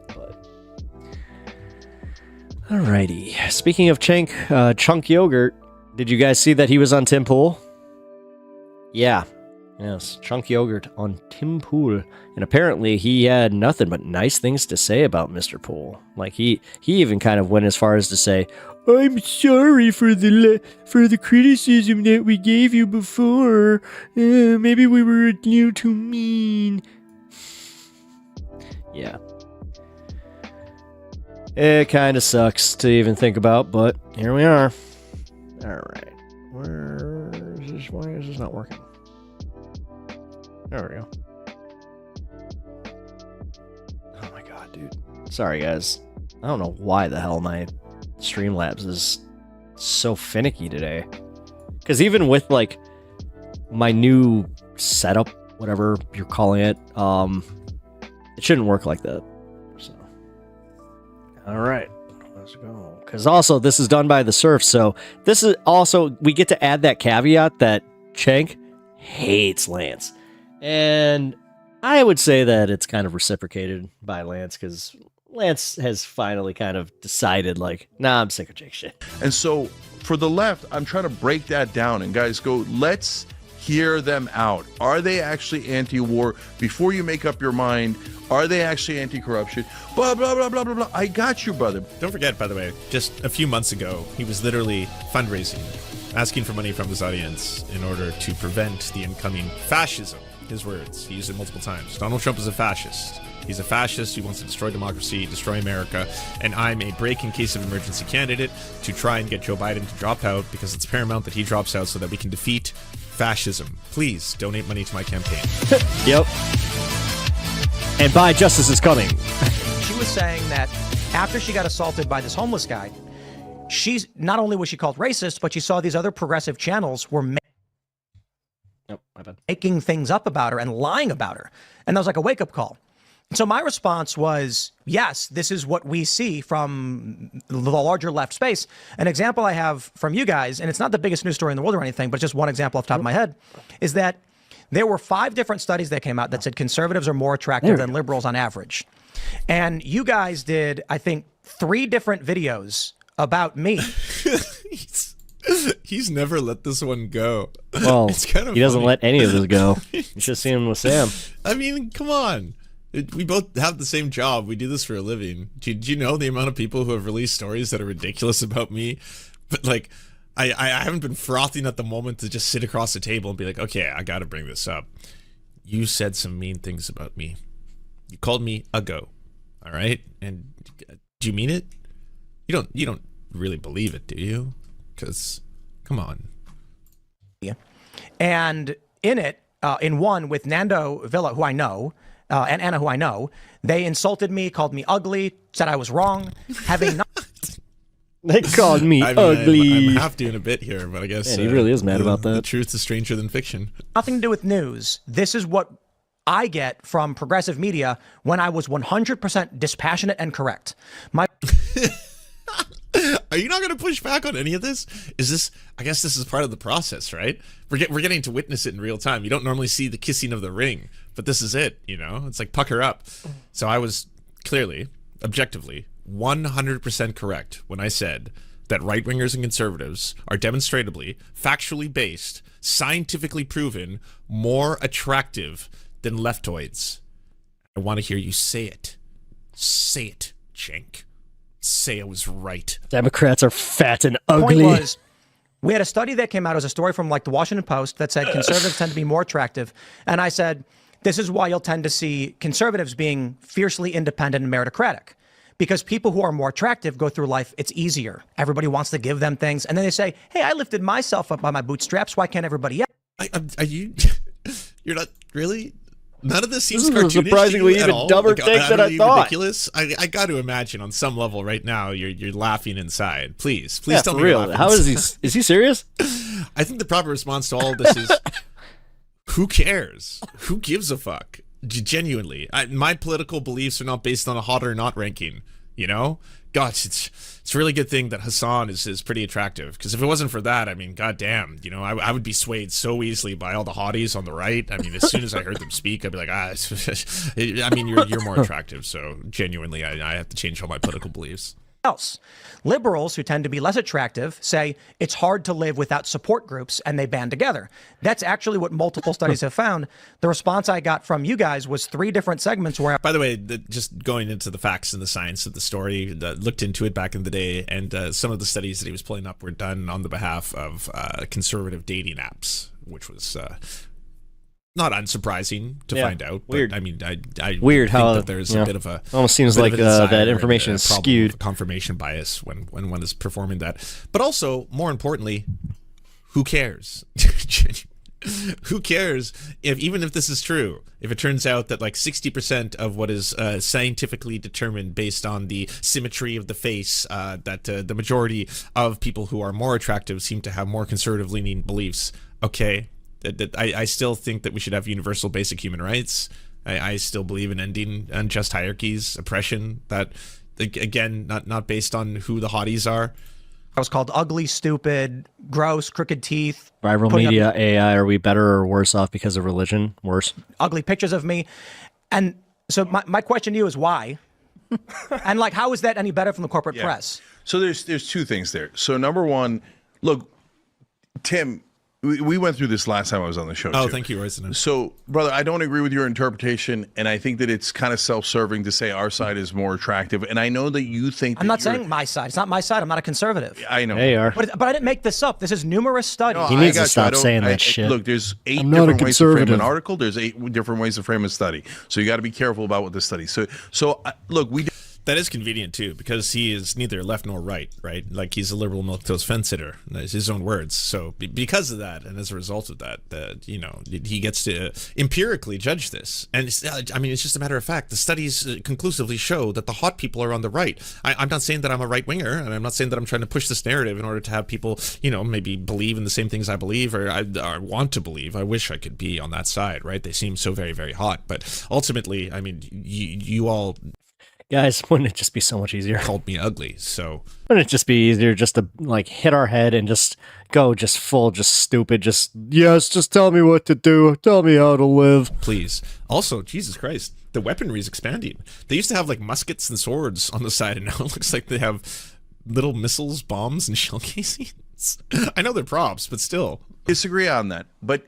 but, alrighty. Speaking of Chunk Yogurt, did you guys see that he was on Tim Pool? Yeah. Yes, Chunk Yogurt on Tim Pool. And apparently he had nothing but nice things to say about Mr. Pool. Like, he even kind of went as far as to say, I'm sorry for the criticism that we gave you before. Maybe we were a little too mean. Yeah. It kind of sucks to even think about, but here we are. Alright. Why is this not working? There we go. Oh my god, dude. Sorry, guys. I don't know why the hell my Streamlabs is so finicky today. Because even with, like, my new setup, whatever you're calling it, it shouldn't work like that. So, all right. Let's go. Because also, this is done by the Surf, so this is also, we get to add that caveat that Cenk hates Lance. And I would say that it's kind of reciprocated by Lance, because Lance has finally kind of decided, like, nah, I'm sick of Cenk shit. And so for the left, I'm trying to break that down and guys go, let's hear them out. Are they actually anti-war? Before you make up your mind, are they actually anti-corruption? Blah, blah, blah, blah, blah, blah. I got you, brother. Don't forget, by the way, just a few months ago, he was literally fundraising, asking for money from his audience in order to prevent the incoming fascism. His words. He used it multiple times. Donald Trump is a fascist. He's a fascist. He wants to destroy democracy, destroy America. And I'm a break in case of emergency candidate to try and get Joe Biden to drop out, because it's paramount that he drops out so that we can defeat fascism. Please donate money to my campaign. Yep. And buy Justice is Coming. She was saying that after she got assaulted by this homeless guy, she's not only was she called racist, but she saw these other progressive channels were making things up about her and lying about her. And that was like a wake-up call. So my response was, yes, this is what we see from the larger left space. An example I have from you guys, and it's not the biggest news story in the world or anything, but just one example off the top of my head, is that there were 5 different studies that came out that said conservatives are more attractive than liberals on average. And you guys did, I think, 3 different videos about me. He's never let this one go. Well, It's kind of he doesn't funny. let any of this go. You should have seen him with Sam. I mean, come on. We both have the same job. We do this for a living. Do you know the amount of people who have released stories that are ridiculous about me? But, like, I haven't been frothing at the moment to just sit across the table and be like, okay, I got to bring this up. You said some mean things about me. You called me a go. All right? And do you mean it? You don't really believe it, do you? Because, come on. Yeah. And in it, in one with Nando Villa, who I know, and Anna, who I know, they insulted me, called me ugly, said I was wrong, having not. They called me I mean, ugly. I'm half doing a bit here, but I guess Man, he really is mad about that. The truth is stranger than fiction. Nothing to do with news. This is what I get from progressive media when I was 100% dispassionate and correct. Are you not going to push back on any of this? I guess this is part of the process, right? We're getting to witness it in real time. You don't normally see the kissing of the ring, but this is it, you know? It's like pucker up. So I was clearly, objectively, 100% correct when I said that right-wingers and conservatives are demonstrably, factually based, scientifically proven, more attractive than leftoids. I want to hear you say it. Say it, Cenk. Say I was right. Democrats are fat and ugly. Point was, we had a study that came out as a story from like the Washington Post that said conservatives tend to be more attractive. And I said, this is why you'll tend to see conservatives being fiercely independent and meritocratic. Because people who are more attractive go through life, it's easier. Everybody wants to give them things. And then they say, hey, I lifted myself up by my bootstraps. Why can't everybody else? Are you? You're not really? None of this seems This is a cartoonish surprisingly to you at even all? dumber Like, take than I utterly thought. Ridiculous. I got to imagine on some level right now you're laughing inside. Please Yeah, tell for me you're real. laughing How is he? inside. Is he serious? I think the proper response to all of this is, who cares? Who gives a fuck? Genuinely, my political beliefs are not based on a hot or not ranking. You know, gosh, it's a really good thing that Hasan is pretty attractive, because if it wasn't for that, I mean, goddamn, you know, I would be swayed so easily by all the hotties on the right. I mean, as soon as I heard them speak, I'd be like, I mean, you're more attractive, so genuinely, I have to change all my political beliefs. Else. Liberals, who tend to be less attractive, say it's hard to live without support groups, and they band together. That's actually what multiple studies have found. The response I got from you guys was 3 different segments where... By the way, just going into the facts and the science of the story, looked into it back in the day, and some of the studies that he was pulling up were done on the behalf of conservative dating apps, which was... not unsurprising to find out, but weird. I mean, I Weird think how that there's a bit of a almost seems bit of like a desire that and information a is problem skewed. of confirmation bias when one is performing that. But also, more importantly, who cares? Who cares if, even if this is true, if it turns out that like 60% of what is scientifically determined based on the symmetry of the face, that the majority of people who are more attractive seem to have more conservative leaning beliefs. Okay, I still think that we should have universal basic human rights. I still believe in ending unjust hierarchies, oppression, that, again, not based on who the hotties are. I was called ugly, stupid, gross, crooked teeth. Viral media, AI, are we better or worse off because of religion? Worse. Ugly pictures of me. And so my question to you is why? And like, how is that any better from the corporate press? So there's two things there. So number one, look, Tim, we went through this last time I was on the show. Oh, too. thank you, Rosen. So, brother, I don't agree with your interpretation, and I think that it's kind of self-serving to say our side is more attractive. And I know that you think I'm not saying my side. It's not my side. I'm not a conservative. I know. They are. But I didn't make this up. This is numerous studies. No, He needs to stop saying that shit. Look, there's 8 I'm not a different ways to frame conservative. an article. There's 8 different ways to frame a study. So you got to be careful about what the study. So look, that is convenient too, because he is neither left nor right, right? Like, he's a liberal milquetoast fence sitter. That's his own words. So because of that, and as a result of that, he gets to empirically judge this. And it's just a matter of fact. The studies conclusively show that the hot people are on the right. I'm not saying that I'm a right winger, and I'm not saying that I'm trying to push this narrative in order to have people, maybe believe in the same things I believe or I want to believe. I wish I could be on that side, right? They seem so very, very hot. But ultimately, I mean, you all... Guys, wouldn't it just be so much easier? Called me ugly, so... Wouldn't it just be easier just to, like, hit our head and just go just full, just stupid, just tell me what to do, tell me how to live. Please. Also, Jesus Christ, the weaponry is expanding. They used to have, like, muskets and swords on the side, and now it looks like they have little missiles, bombs, and shell casings. I know they're props, but still. disagree on that, but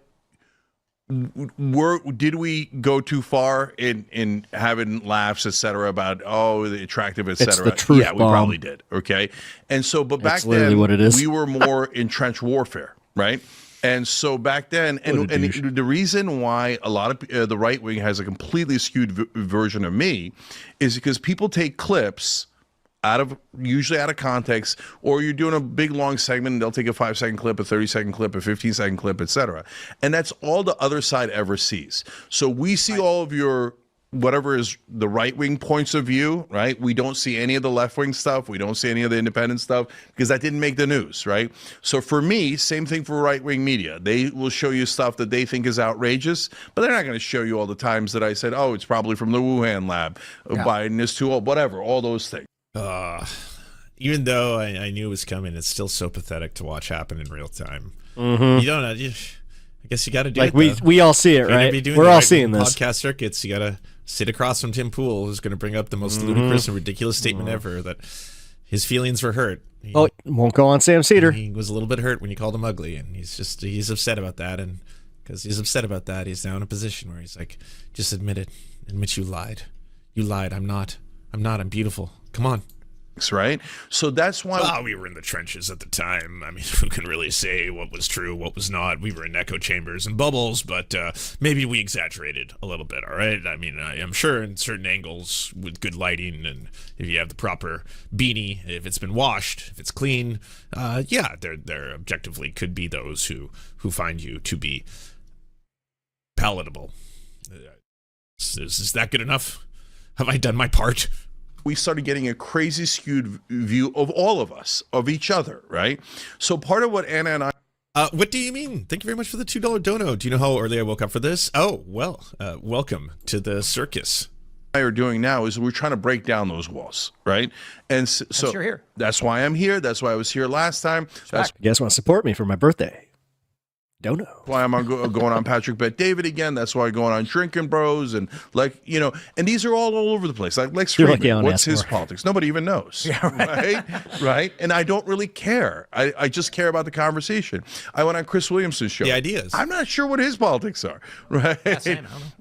did we go too far in having laughs, etc., about the attractive, etc.? The truth yeah, we bomb. probably did. Okay, and so, but back That's literally then what it is. we were more in trench warfare, right? And so back then, and the reason why a lot of the right wing has a completely skewed version of me is because people take clips usually out of context, or you're doing a big long segment and they'll take a 5-second clip, a 30-second clip, a 15-second clip, etc. And that's all the other side ever sees. So we see all of your whatever is the right-wing points of view, right? We don't see any of the left-wing stuff. We don't see any of the independent stuff because that didn't make the news, right? So for me, same thing for right-wing media. They will show you stuff that they think is outrageous, but they're not going to show you all the times that I said, oh, it's probably from the Wuhan lab, Biden is too old, whatever, all those things. Even though I knew it was coming, it's still so pathetic to watch happen in real time. Mhm. You don't know. I guess you got to do Like, it. we all see it, right? We're all seeing this. Podcast circuits. You got to sit across from Tim Pool, who's going to bring up the most ludicrous and ridiculous statement ever, that his feelings were hurt. Won't go on Sam Cedar. He was a little bit hurt when you called him ugly, and he's upset about that. And because he's upset about that, he's now in a position where he's like, just admit it. Admit you lied. You lied. I'm not. I'm beautiful. Come on. Right? So that's why... Well, we were in the trenches at the time. I mean, who can really say what was true, what was not? We were in echo chambers and bubbles, but maybe we exaggerated a little bit, all right? I mean, I'm sure in certain angles with good lighting, and if you have the proper beanie, if it's been washed, if it's clean, there objectively could be those who find you to be palatable. Is that good enough? Have I done my part? We started getting a crazy skewed view of all of us, of each other, right? So part of what Anna and I... what do you mean? Thank you very much for the $2 dono. Do you know how early I woke up for this? Oh, well, welcome to the circus. Are doing now is we're trying to break down those walls, right? And so you're here. That's why I'm here. That's why I was here last time. That's You guys want to support me for my birthday? Don't know. why I'm going on Patrick Bet David again. That's why I'm going on Drinking Bros and and these are all over the place. Like Lex Friedman, what's his politics? Nobody even knows. Yeah, right? And I don't really care. I just care about the conversation. I went on Chris Williamson's show. The ideas. I'm not sure what his politics are, right?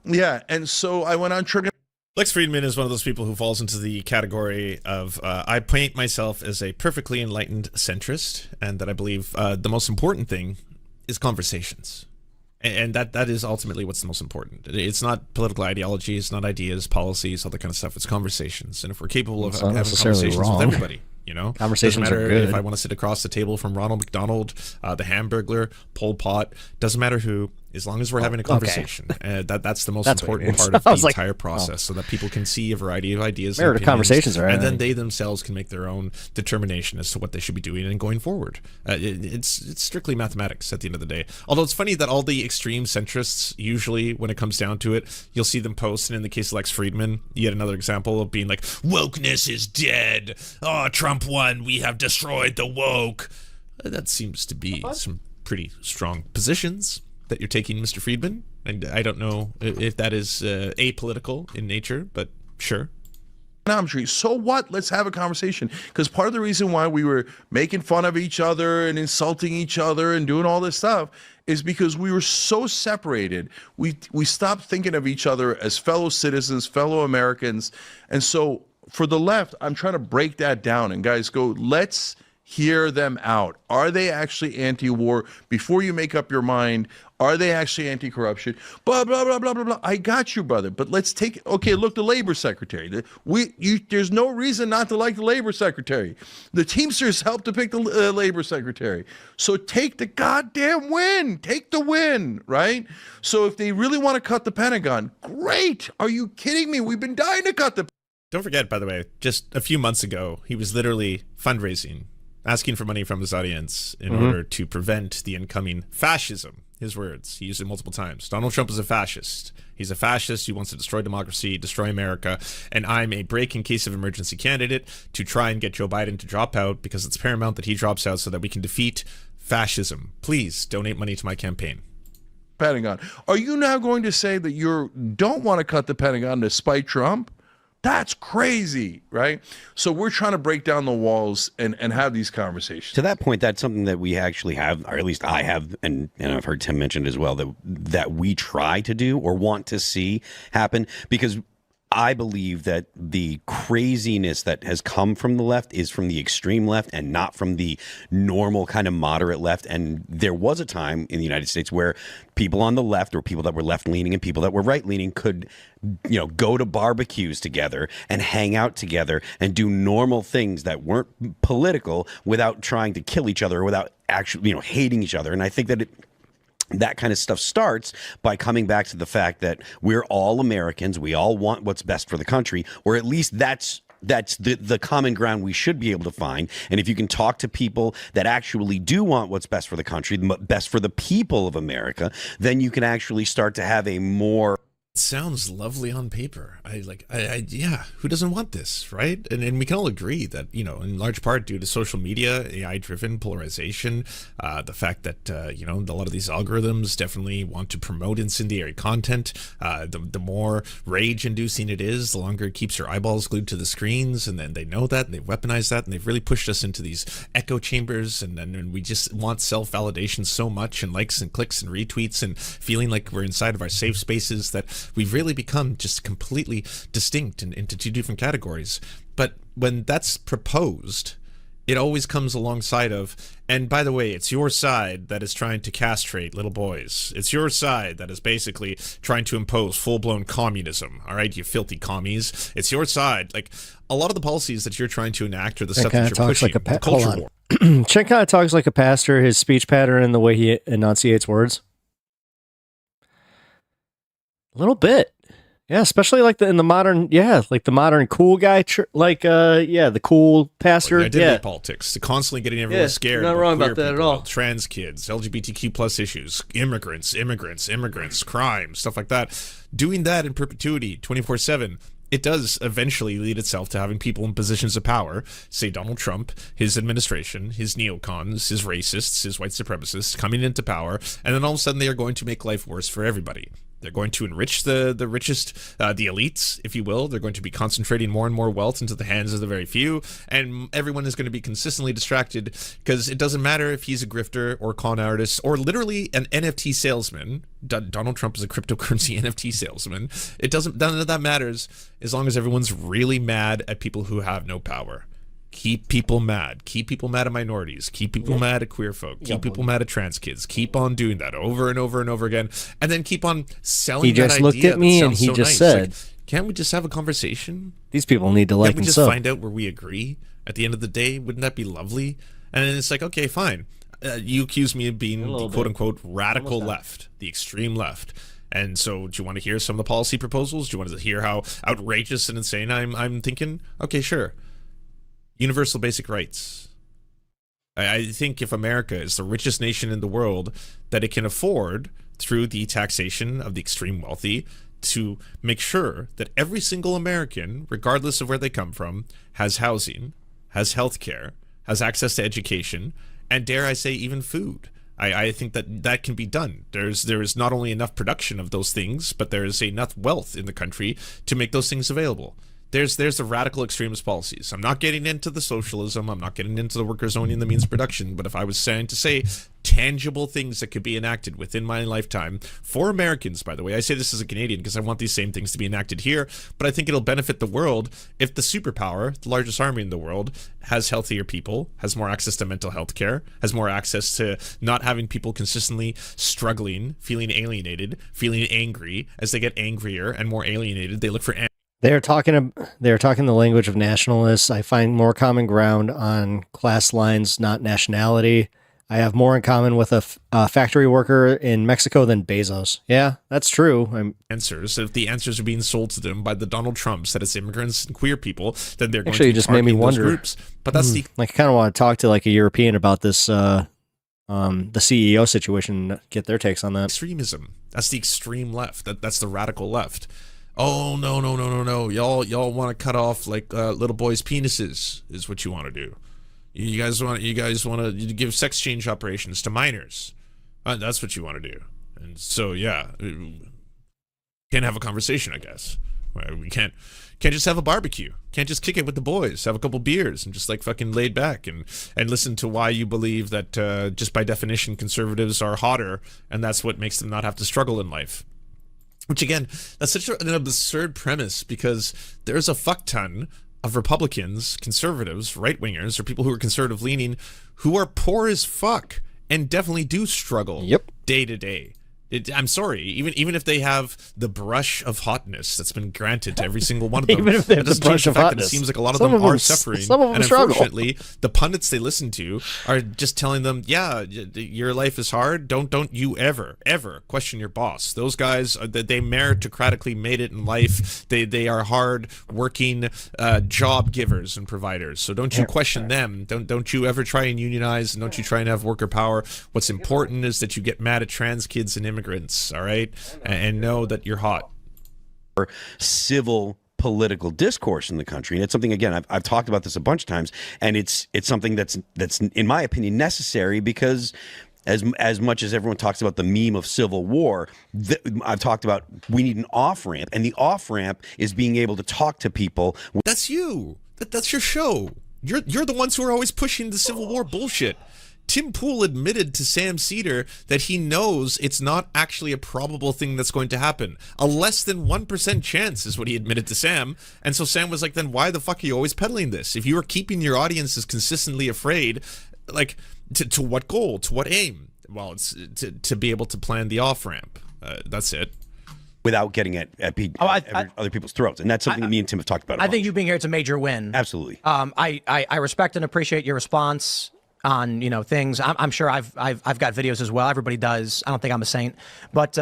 Yeah, and so I went on Drinking. Lex Friedman is one of those people who falls into the category of I paint myself as a perfectly enlightened centrist, and that I believe the most important thing is conversations, and that is ultimately what's the most important. It's not political ideology, it's not ideas, policies, all that kind of stuff. It's conversations, and if we're capable of having conversations with everybody, You know, Conversations doesn't matter are good. if I want to sit across the table from Ronald McDonald, the Hamburglar, Pol Pot. Doesn't matter who. As long as we're having a conversation, that's the most important part of the entire process, so that people can see a variety of ideas. Merit of conversations are, and then they themselves can make their own determination as to what they should be doing and going forward. It's strictly mathematics at the end of the day. Although it's funny that all the extreme centrists, usually when it comes down to it, you'll see them post, and in the case of Lex Friedman, yet another example of being like, wokeness is dead. Oh, Trump won. We have destroyed the woke. That seems to be some pretty strong positions that you're taking, Mr. Friedman. And I don't know if that is apolitical in nature, but sure. So what? Let's have a conversation. Because part of the reason why we were making fun of each other and insulting each other and doing all this stuff is because we were so separated. We stopped thinking of each other as fellow citizens, fellow Americans. And so for the left, I'm trying to break that down. And guys, let's hear them out. Are they actually anti-war? Before you make up your mind, are they actually anti-corruption? Blah, blah, blah, blah, blah, blah. I got you, brother. But let's take, okay, look, the labor secretary. There's no reason not to like the labor secretary. The Teamsters helped to pick the labor secretary. So take the goddamn win. Take the win, right? So if they really want to cut the Pentagon, great. Are you kidding me? We've been dying to cut the. Don't forget, by the way, just a few months ago, he was literally fundraising, asking for money from his audience in order to prevent the incoming fascism. His words. He used it multiple times. Donald Trump is a fascist. He's a fascist. He wants to destroy democracy, destroy America. And I'm a break in case of emergency candidate to try and get Joe Biden to drop out, because it's paramount that he drops out so that we can defeat fascism. Please donate money to my campaign. Pentagon. Are you now going to say that you don't want to cut the Pentagon to spite Trump? That's crazy, right? So we're trying to break down the walls and have these conversations. To that point, that's something that we actually have, or at least I have, and I've heard Tim mention as well, that we try to do or want to see happen, because I believe that the craziness that has come from the left is from the extreme left and not from the normal kind of moderate left. And there was a time in the United States where people on the left, or people that were left-leaning and people that were right-leaning, could, go to barbecues together and hang out together and do normal things that weren't political without trying to kill each other, without actually, hating each other. And I think that that kind of stuff starts by coming back to the fact that we're all Americans. We all want what's best for the country, or at least that's the common ground we should be able to find. And if you can talk to people that actually do want what's best for the country, best for the people of America, then you can actually start to have a more. Sounds lovely on paper. Yeah, who doesn't want this, right? And we can all agree that, in large part due to social media, AI-driven polarization, the fact that, a lot of these algorithms definitely want to promote incendiary content. The more rage-inducing it is, the longer it keeps your eyeballs glued to the screens, and then they know that, and they've weaponized that, and they've really pushed us into these echo chambers, and we just want self-validation so much, and likes and clicks and retweets, and feeling like we're inside of our safe spaces, that we've really become just completely distinct into two different categories. But when that's proposed, it always comes alongside of, and by the way, it's your side that is trying to castrate little boys. It's your side that is basically trying to impose full-blown communism. All right, you filthy commies. It's your side. Like, a lot of the policies that you're trying to enact are the stuff that you're pushing. Like the culture war. Chen kind of talks like a pastor, his speech pattern and the way he enunciates words. A little bit. Yeah, especially like the modern cool guy, the cool pastor. Identity politics, constantly getting everyone scared. Not wrong about that at all. Trans kids, LGBTQ plus issues, immigrants, crime, stuff like that. Doing that in perpetuity, 24/7. It does eventually lead itself to having people in positions of power, say Donald Trump, his administration, his neocons, his racists, his white supremacists, coming into power, and then all of a sudden they are going to make life worse for everybody. They're going to enrich the richest, the elites, if you will. They're going to be concentrating more and more wealth into the hands of the very few, and everyone is going to be consistently distracted, because it doesn't matter if he's a grifter or con artist or literally an NFT salesman. Donald Trump is a cryptocurrency NFT salesman. None of that matters as long as everyone's really mad at people who have no power. Keep people mad. Keep people mad at minorities. Keep people mad at queer folk. Keep people mad at trans kids. Keep on doing that over and over and over again. And then keep on selling he just that looked idea at me that and he sounds just so nice. said, can't we just have a conversation? These people need to like Can't we and just sub. find out where we agree? At the end of the day, wouldn't that be lovely? And then it's like, okay, fine. You accuse me of being the quote-unquote radical left, the extreme left. And so do you want to hear some of the policy proposals? Do you want to hear how outrageous and insane I'm thinking? Okay, sure. Universal basic rights. I think if America is the richest nation in the world, that it can afford, through the taxation of the extreme wealthy, to make sure that every single American, regardless of where they come from, has housing, has health care, has access to education, and dare I say even food. I think that can be done. There is not only enough production of those things, but there is enough wealth in the country to make those things available. There's the radical extremist policies. I'm not getting into the socialism. I'm not getting into the workers owning the means of production. But if I was saying to say tangible things that could be enacted within my lifetime for Americans, by the way, I say this as a Canadian because I want these same things to be enacted here. But I think it'll benefit the world if the superpower, the largest army in the world, has healthier people, has more access to mental health care, has more access to not having people consistently struggling, feeling alienated, feeling angry. As they get angrier and more alienated, they look for They're talking the language of nationalists. I find more common ground on class lines, not nationality. I have more in common with a factory worker in Mexico than Bezos. Yeah, that's true. Answers. If the answers are being sold to them by the Donald Trumps, that it's immigrants and queer people, then they're going to actually be just made me wonder. Groups. But that's the like I kind of want to talk to like a European about this. The CEO situation. Get their takes on that. Extremism. That's the extreme left. That's the radical left. Oh no. Y'all want to cut off like little boys' penises is what you want to do. You guys want to give sex change operations to minors. That's what you want to do. And so yeah, can't have a conversation, I guess. We can't just have a barbecue. Can't just kick it with the boys, have a couple beers and just like fucking laid back and listen to why you believe that just by definition conservatives are hotter and that's what makes them not have to struggle in life. Which again, that's such an absurd premise because there's a fuck ton of Republicans, conservatives, right-wingers, or people who are conservative-leaning who are poor as fuck and definitely do struggle day to day. I'm sorry, even if they have the brush of hotness that's been granted to every single one of them, even if they have the brush of hotness, it seems like a lot of them are suffering. Some of them and struggle. Unfortunately, the pundits they listen to are just telling them, "Yeah, your life is hard. Don't you ever question your boss. Those guys, they meritocratically made it in life. They are hard working job givers and providers. So don't you question them. Don't you ever try and unionize, and don't you try and have worker power. What's important is that you get mad at trans kids and immigrants, all right, and know that you're hot." Civil political discourse in the country, and it's something, again, I've talked about this a bunch of times, and it's something that's in my opinion necessary because as much as everyone talks about the meme of civil war, I've talked about we need an off ramp, and the off ramp is being able to talk to people. That's you. That's your show. You're the ones who are always pushing the Civil War bullshit. Tim Pool admitted to Sam Cedar that he knows it's not actually a probable thing that's going to happen. A less than 1% chance is what he admitted to Sam. And so Sam was like, then why the fuck are you always peddling this? If you are keeping your audiences consistently afraid, like, to what goal? To what aim? Well, it's to be able to plan the off-ramp. That's it. Without getting at other people's throats. And that's something that me and Tim have talked about. I think you being here, it's a major win. Absolutely. I respect and appreciate your response on things. I'm sure I've got videos as well. Everybody does. I don't think I'm a saint, but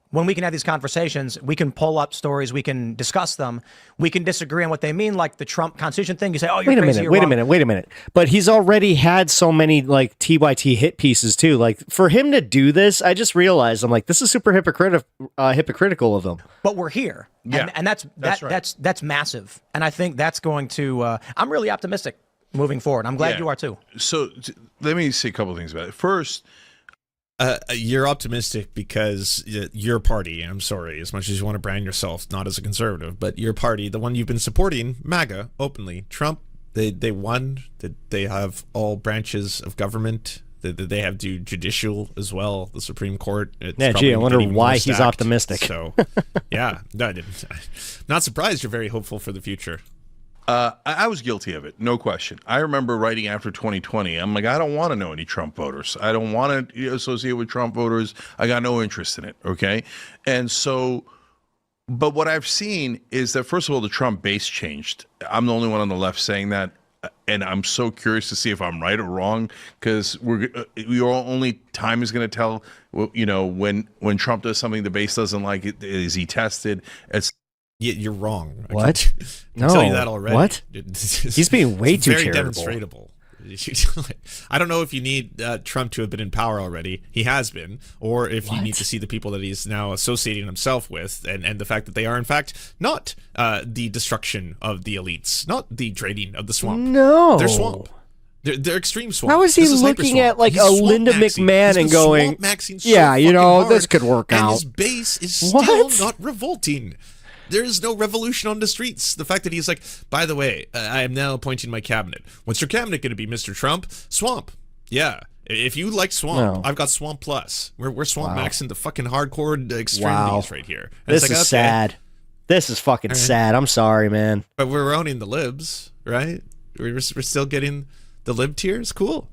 when we can have these conversations, we can pull up stories, we can discuss them, we can disagree on what they mean, like the Trump Constitution thing. You say, "Oh, you're crazy." Wait a minute. But he's already had so many like TYT hit pieces too. Like for him to do this, I just realized I'm like, this is super hypocritical of him. But we're here, and that's massive, and I think that's going to. I'm really optimistic moving forward. I'm glad you are too. So let me say a couple of things about it. First, you're optimistic because your party, I'm sorry, as much as you want to brand yourself not as a conservative, but your party, the one you've been supporting, MAGA, openly, Trump, they won, they have all branches of government, they have judicial as well, the Supreme Court. I wonder why he's optimistic. So, yeah, not surprised you're very hopeful for the future. I was guilty of it, no question. I remember writing after 2020, I'm like, I don't want to know any Trump voters. I don't want to associate with Trump voters. I got no interest in it, okay? And so, but what I've seen is that, first of all, the Trump base changed. I'm the only one on the left saying that. and I'm so curious to see if I'm right or wrong, because only time is going to tell. When Trump does something the base doesn't like, is he tested? You're wrong. What? I can tell you that already. What? He's being way too very charitable. demonstratable. I don't know if you need Trump to have been in power already. He has been, or if you need to see the people that he's now associating himself with, and the fact that they are in fact not the destruction of the elites, not the draining of the swamp. No, they're swamp. They're extreme swamp. How is he looking at like a Linda McMahon and going, "Yeah, this could work and out." His base is still not revolting. There is no revolution on the streets. The fact that he's like, by the way, I am now appointing my cabinet. What's your cabinet going to be, Mr. Trump? Swamp. Yeah. If you like swamp, I've got swamp plus. We're swamp maxing the fucking hardcore extremities right here. And This is sad. This is fucking sad. I'm sorry, man. But we're owning the libs, right? We're still getting the lib tiers. Cool.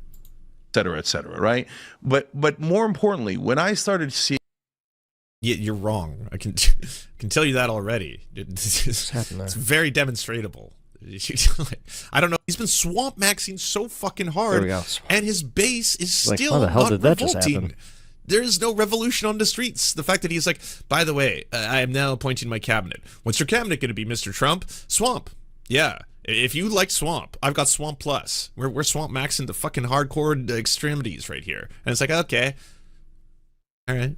Et cetera, right? But more importantly, when I started seeing, you're wrong. I can tell you that already. It's very demonstratable. I don't know. He's been swamp maxing so fucking hard, and his base is still not revolting. There is no revolution on the streets. The fact that he's like, by the way, I am now appointing my cabinet. What's your cabinet going to be, Mr. Trump? Swamp. Yeah. If you like swamp, I've got swamp plus. We're swamp maxing the fucking hardcore extremities right here. And it's like, okay. All right.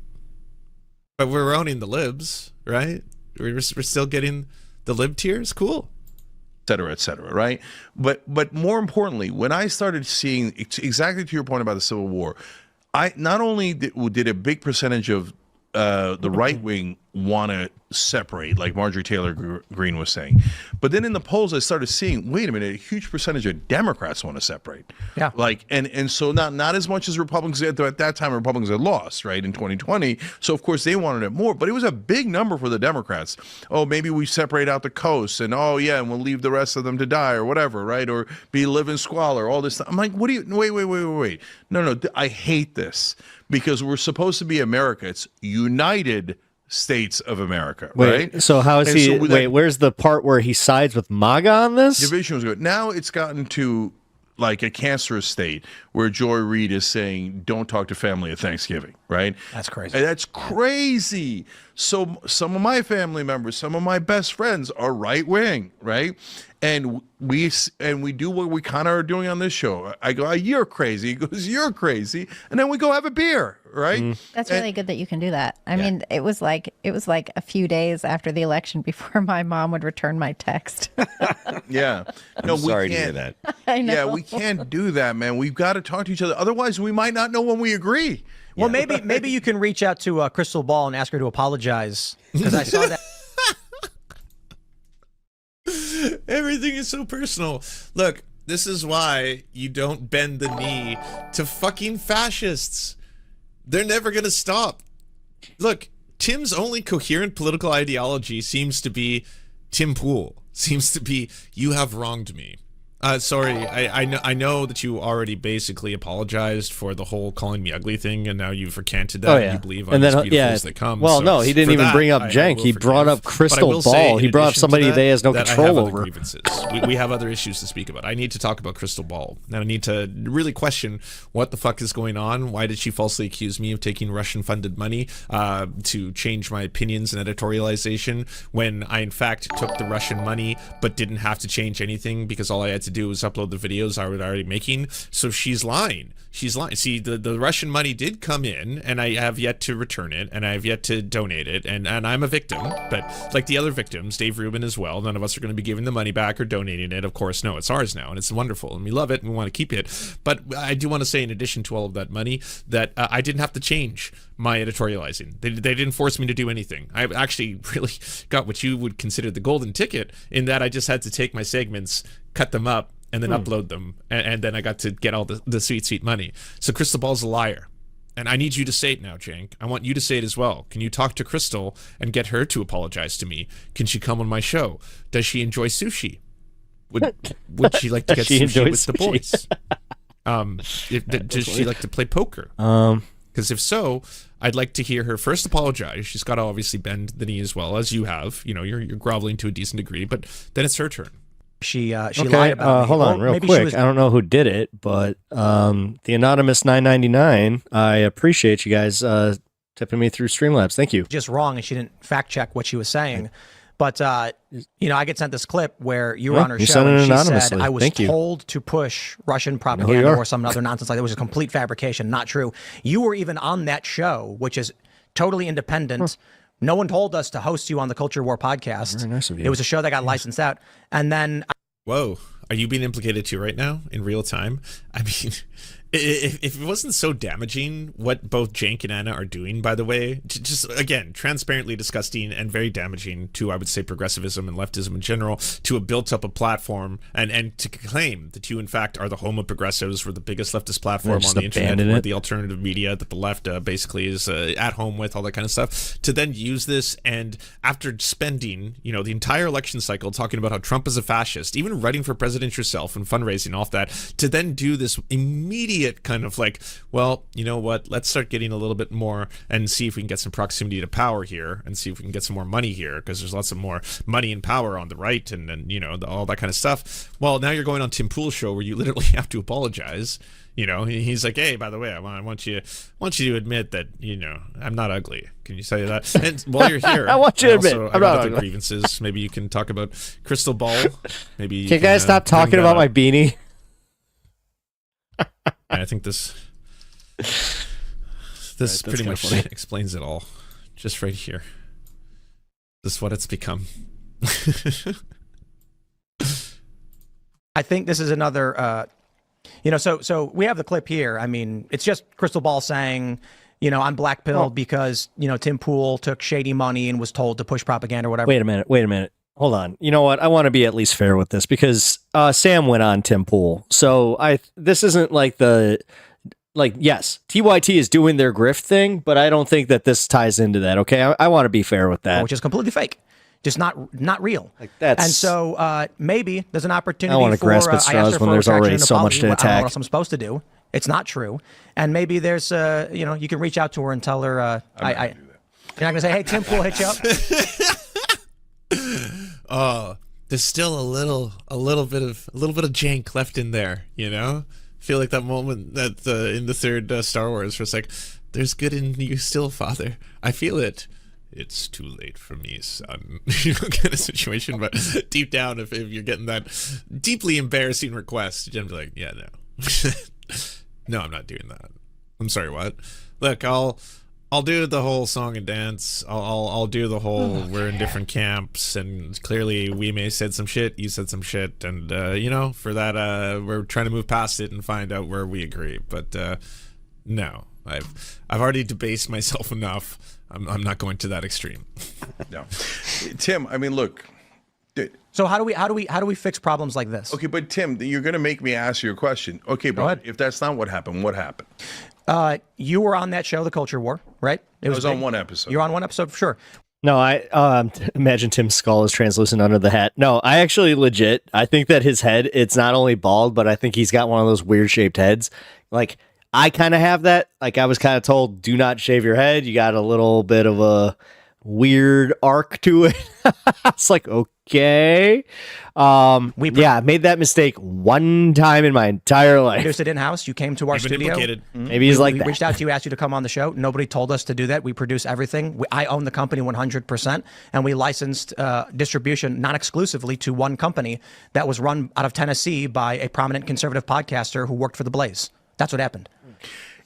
But we're owning the libs, right? We're still getting the lib tiers. Cool. Et cetera, right? But more importantly, when I started seeing, exactly to your point about the Civil War, I not only did a big percentage of the right wing want to separate, like Marjorie Taylor Greene was saying, but then in the polls I started seeing, wait a minute, a huge percentage of Democrats want to separate. Yeah. Like, and so not as much as Republicans. At that time, Republicans had lost, right, in 2020. So of course they wanted it more, but it was a big number for the Democrats. Oh, maybe we separate out the coast, and and we'll leave the rest of them to die or whatever, right? Or live in squalor, all this stuff. I'm like, what do you? Wait. No, I hate this, because we're supposed to be America. It's United States of America, right? So how is he? Where's the part where he sides with MAGA on this? Division was good. Now it's gotten to like a cancerous state where Joy Reid is saying, "Don't talk to family at Thanksgiving." Right? That's crazy. And that's crazy. So some of my family members, some of my best friends are right wing, right? And we do what we kind of are doing on this show. I go, "You're crazy." He goes, "You're crazy," and then we go have a beer, right? That's really good that you can do that. I mean, it was like a few days after the election before my mom would return my text. Yeah. No, I'm sorry to hear that. I know. Yeah, we can't do that, man. We've got to talk to each other. Otherwise, we might not know when we agree. Well, maybe you can reach out to Crystal Ball and ask her to apologize, because I saw that. Everything is so personal. Look, this is why you don't bend the knee to fucking fascists. They're never gonna stop. Look, Tim's only coherent political ideology seems to be Tim Pool. Seems to be, you have wronged me. Sorry, I know that you already basically apologized for the whole calling me ugly thing, and now you've recanted that, and you believe I'm as beautiful as they come. Well, so no, he didn't even bring up Cenk. He brought up Crystal Ball. He brought up somebody they has no control over. We have other issues to speak about. I need to talk about Crystal Ball, and I need to really question what the fuck is going on. Why did she falsely accuse me of taking Russian-funded money to change my opinions and editorialization, when I in fact took the Russian money but didn't have to change anything because all I had to do was upload the videos I was already making? So she's lying. She's lying. See, the Russian money did come in, and I have yet to return it, and I have yet to donate it, and I'm a victim. But like the other victims, Dave Rubin as well, none of us are going to be giving the money back or donating it. Of course, no, it's ours now, and it's wonderful, and we love it, and we want to keep it. But I do want to say, in addition to all of that money, that I didn't have to change my editorializing. They didn't force me to do anything. I actually really got what you would consider the golden ticket, in that I just had to take my segments, cut them up, and then upload them, and then I got to get all the sweet money. So Crystal Ball's a liar, and I need you to say it now, Cenk. I want you to say it as well. Can you talk to Crystal and get her to apologize to me? Can she come on my show? Does she enjoy sushi? Would she like to get sushi with the boys? Does she like to play poker? Because if so, I'd like to hear her first apologize. She's got to obviously bend the knee as well as you have. You know, you're groveling to a decent degree, but then it's her turn. She Okay, lied about me. hold on, Well, real maybe quick. she was I don't know who did it, but the anonymous 999. I appreciate you guys tipping me through Streamlabs. Thank you. just wrong, and she didn't fact check what she was saying. But I get sent this clip where you were Yeah, on her you show, sent it and she said anonymously. I was Thank you. told to push Russian who you propaganda are. or some other nonsense like that. It was a complete fabrication, not true. You were even on that show, which is totally independent. No one told us to host you on the Culture War podcast. Very nice of you. It was a show that got licensed out, and then Whoa, are you being implicated too right now in real time? I mean, if it wasn't so damaging what both Jank and Anna are doing, by the way, just again, transparently disgusting and very damaging to, I would say, progressivism and leftism in general, to have built up a platform and to claim that you, in fact, are the home of progressives, we're the biggest leftist platform just on the internet, abandon we're it. the alternative media that the left basically is at home with, all that kind of stuff, to then use this and after spending, the entire election cycle talking about how Trump is a fascist, even running for president yourself and fundraising off that, to then do this immediate kind of like, well, you know what, let's start getting a little bit more and see if we can get some proximity to power here and see if we can get some more money here, because there's lots of more money and power on the right and all that kind of stuff. Well, now you're going on Tim Pool's show where you literally have to apologize. He's like, hey, by the way, I want you to admit that, I'm not ugly. Can you say that? And while you're here, I want you to admit, also, I'm I got not other ugly. grievances. Maybe you can talk about Crystal Ball. Maybe Can you guys stop talking about my beanie? I think this pretty kinda much funny. explains it all. Just right here. This is what it's become. I think this is another, so we have the clip here. I mean, it's just Crystal Ball saying, I'm blackpilled because, Tim Pool took shady money and was told to push propaganda or whatever. Wait a minute. Hold on. You know what? I want to be at least fair with this because Sam went on Tim Pool. So this isn't yes, TYT is doing their grift thing, but I don't think that this ties into that. Okay. I want to be fair with that. Which is completely fake. Just not real. That's- and so maybe there's an opportunity I wanna for grasp at I asked straws her when for there's retraction already and so much apology. to I don't know attack. what else I'm supposed to do. It's not true. And maybe there's you can reach out to her and tell her you're not gonna say, hey, Tim Pool hit you up. There's still a little bit of jank left in there, Feel like that moment that in the third Star Wars where it's like, there's good in you still, Father. I feel it. It's too late for me, son. Kind of situation. But deep down, if you're getting that deeply embarrassing request, you're gonna be like, yeah, no. No, I'm not doing that. I'm sorry, what? Look, I'll do the whole song and dance. I'll do the whole we're in different camps, and clearly we may said some shit, you said some shit, and for that we're trying to move past it and find out where we agree. But no, I've already debased myself enough. I'm not going to that extreme. No, Tim. I mean, look. So how do we fix problems like this? Okay, but Tim, you're going to make me ask you a question. Okay, but if that's not what happened, what happened? You were on that show, The Culture War, right? I was on big. one episode. You're on one episode for sure. No, I imagine Tim's skull is translucent under the hat. No, I actually legit, I think that his head, it's not only bald, but I think he's got one of those weird shaped heads. Like, I kind of have that. Like, I was kind of told, do not shave your head. You got a little bit of a weird arc to it. It's like, okay. I made that mistake one time in my entire life. Produced it in-house. You came to our studio. Maybe he's like we that. reached out to you, asked you to come on the show. Nobody told us to do that. We produce everything. I own the company 100%, and we licensed distribution non-exclusively to one company that was run out of Tennessee by a prominent conservative podcaster who worked for The Blaze. That's what happened.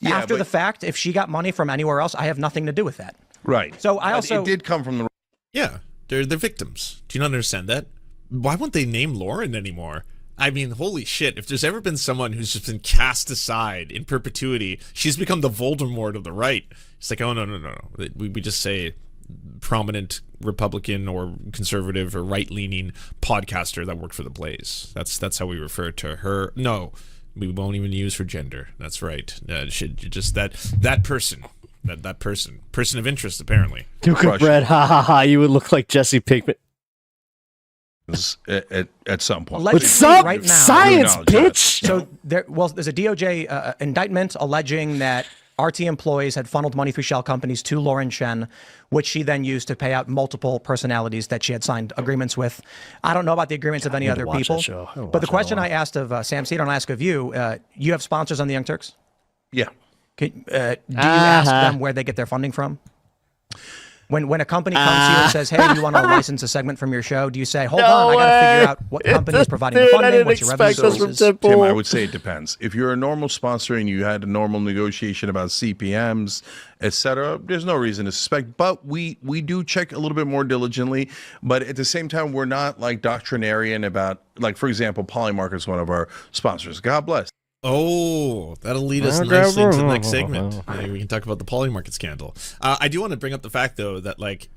Yeah, After the fact, if she got money from anywhere else, I have nothing to do with that. Right. So I also it did come from the. Yeah, they're victims. Do you not understand that? Why won't they name Lauren anymore? I mean, holy shit, if there's ever been someone who's just been cast aside in perpetuity, she's become the Voldemort of the right. It's like, oh, no. We just say prominent Republican or conservative or right-leaning podcaster that worked for The Blaze. That's how we refer to her. No, we won't even use her gender. That's right. Just that person. That person of interest, apparently. Duke of Bread, ha ha ha, you would look like Jesse Pinkman. At some point. What's up? Science, No, bitch! So there's a DOJ indictment alleging that RT employees had funneled money through shell companies to Lauren Shen, which she then used to pay out multiple personalities that she had signed agreements with. I don't know about the agreements of any other people. But the question I asked of Sam Cedar, and I ask of you, you have sponsors on the Young Turks? Yeah. Do you ask them where they get their funding from? When a company comes to you and says, "Hey, do you want to license a segment from your show?" Do you say, "Hold on, I got to figure out what company is providing the funding, what's your revenue sources?" Tim, I would say it depends. If you're a normal sponsor and you had a normal negotiation about CPMs, etc., there's no reason to suspect. But we do check a little bit more diligently. But at the same time, we're not like doctrinarian about, like, for example, Polymarket is one of our sponsors. God bless. Oh, that'll lead us nicely into the next segment. We can talk about the Polymarket scandal. I do want to bring up the fact, though, that, like,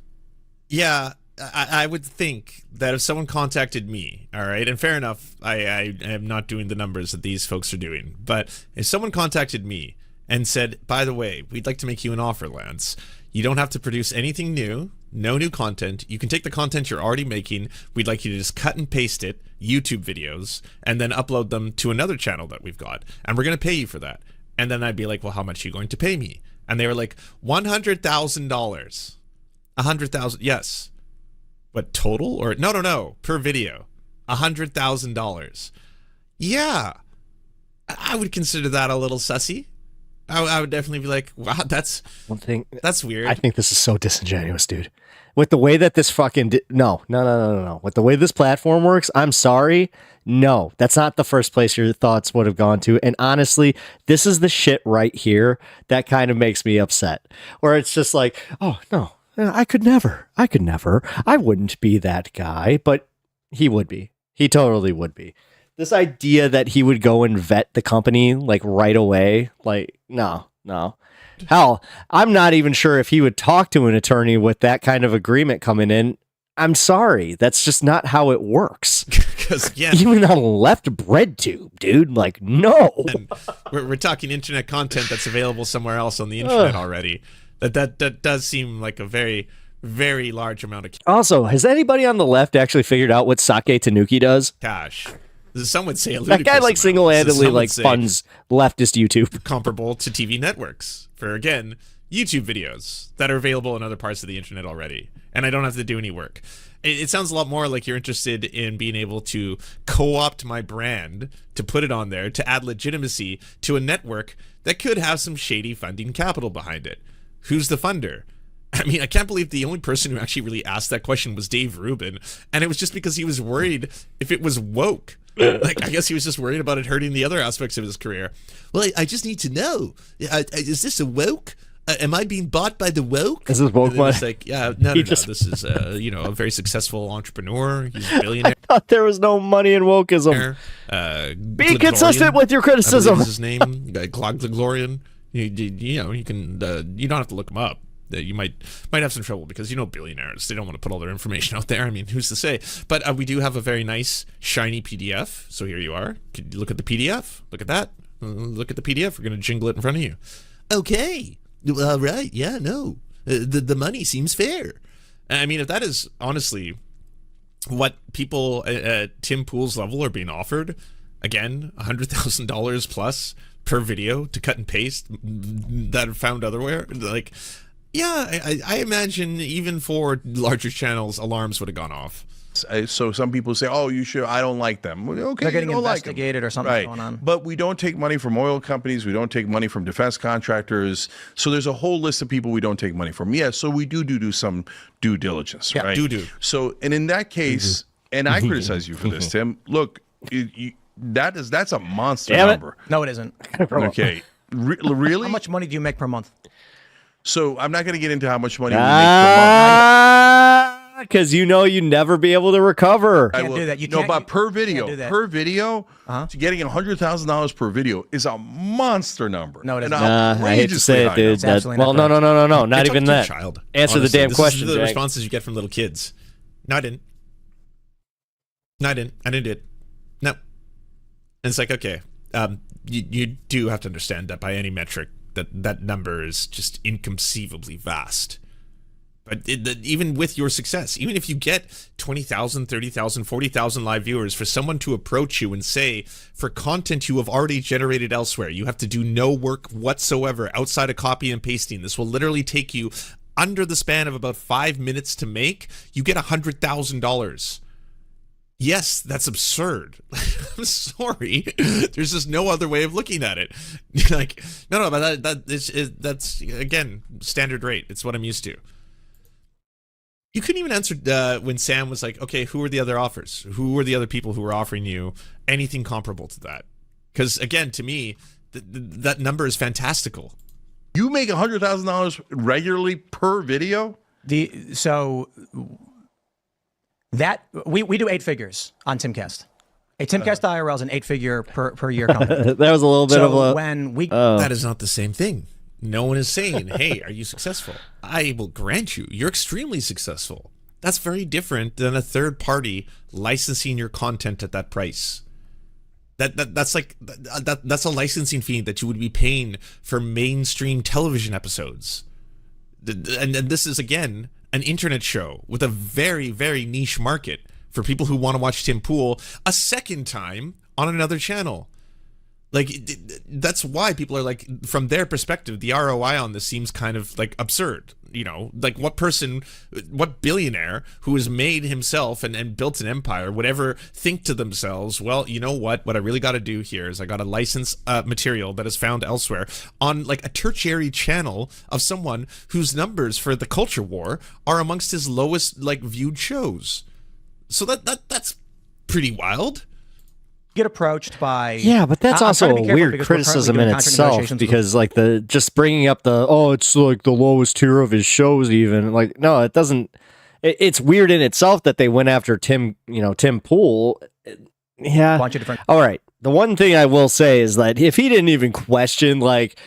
yeah, I would think that if someone contacted me, all right, and fair enough, I am not doing the numbers that these folks are doing, but if someone contacted me and said, by the way, we'd like to make you an offer, Lance, you don't have to produce anything new, no new content. You can take the content you're already making. We'd like you to just cut and paste it, YouTube videos, and then upload them to another channel that we've got. And we're going to pay you for that. And then I'd be like, well, how much are you going to pay me? And they were like, $100,000. $100,000. Yes. What, total? Or no, per video. $100,000. Yeah. I would consider that a little sussy. I would definitely be like, wow, that's one thing. That's weird. I think this is so disingenuous, dude. With the way that this fucking no. With the way this platform works, I'm sorry. No, that's not the first place your thoughts would have gone to. And honestly, this is the shit right here that kind of makes me upset. Where it's just like, oh no, I could never. I wouldn't be that guy, but he would be. He totally would be. This idea that he would go and vet the company like right away, like no. Hell, I'm not even sure if he would talk to an attorney with that kind of agreement coming in. I'm sorry, that's just not how it works. Because even on left bread tube, dude, like no. And we're talking internet content that's available somewhere else on the internet already. That does seem like a very, very large amount of Also, has anybody on the left actually figured out what Sake Tanuki does? cash. Some would say a That guy like ludicrous single-handedly amount. like Some would say funds leftist YouTube. comparable to TV networks for, again, YouTube videos that are available in other parts of the internet already. And I don't have to do any work. It sounds a lot more like you're interested in being able to co-opt my brand, to put it on there, to add legitimacy to a network that could have some shady funding capital behind it. Who's the funder? I mean, I can't believe the only person who actually really asked that question was Dave Rubin. And it was just because he was worried if it was woke. Like, I guess he was just worried about it hurting the other aspects of his career. Well, I just need to know, is this a woke? Am I being bought by the woke? Is this woke money? It's like, yeah, no. This is, a very successful entrepreneur. He's a billionaire. I thought there was no money in wokeism. Be consistent with your criticism. I believe is his name, Claude Glorian. You don't have to look him up. You might have some trouble because billionaires, they don't want to put all their information out there. I mean, who's to say? But we do have a very nice shiny PDF. So here you are. Could you look at the PDF? Look at that. Look at the PDF. We're going to jingle it in front of you. Okay. All right. Yeah. No. The money seems fair. I mean, if that is honestly what people at Tim Pool's level are being offered, again, $100,000 plus per video to cut and paste that are found otherwhere, like. Yeah, I imagine even for larger channels, alarms would have gone off. So some people say, "Oh, you should." I don't like them. Well, okay, They're getting you don't investigated like or something's right. going on. But we don't take money from oil companies. We don't take money from defense contractors. So there's a whole list of people we don't take money from. Yeah, so we do some due diligence, right? Do. So, and in that case, and I criticize you for this, Tim. Look, that's a monster number. No, it isn't. Okay, really? How much money do you make per month? So I'm not going to get into how much money we make per month. Because you never be able to recover. You can't do that. No, but per video, getting $100,000 per video is a monster number. No, it isn't. I hate to say it, dude. No. Not even that. Child. Answer the damn question. This is the responses you get from little kids. No, I didn't. I didn't do it. No. And it's like, okay, you do have to understand that by any metric, that number is just inconceivably vast. But even with your success, even if you get 20,000, 30,000, 40,000 live viewers, for someone to approach you and say, for content you have already generated elsewhere, you have to do no work whatsoever outside of copy and pasting. This will literally take you under the span of about 5 minutes to make. You get $100,000. Yes, that's absurd. I'm sorry. There's just no other way of looking at it. Like, no, but that's again standard rate. It's what I'm used to. You couldn't even answer when Sam was like, okay, who are the other offers? Who are the other people who were offering you anything comparable to that? Because, again, to me, that number is fantastical. You make $100,000 regularly per video? So we do 8 figures on Timcast. A Timcast IRL is an 8-figure per year company. That was a little bit of a... when we... That is not the same thing. No one is saying, hey, are you successful? I will grant you're extremely successful. That's very different than a third party licensing your content at that price. That's a licensing fee that you would be paying for mainstream television episodes. And this is, again, an internet show with a very, very niche market for people who want to watch Tim Pool a second time on another channel. Like, that's why people are like, from their perspective, the ROI on this seems kind of like absurd. You know, like what billionaire who has made himself and built an empire would ever think to themselves, well, you know what I really got to do here is I got to license material that is found elsewhere on like a tertiary channel of someone whose numbers for the culture war are amongst his lowest like viewed shows. So that's pretty wild. Get approached by but that's also a weird criticism in itself, because like just bringing up it's like the lowest tier of his shows, even like, no, it doesn't. It's weird in itself that they went after Tim Pool. Yeah, bunch of different. All right, the one thing I will say is that if he didn't even question, like,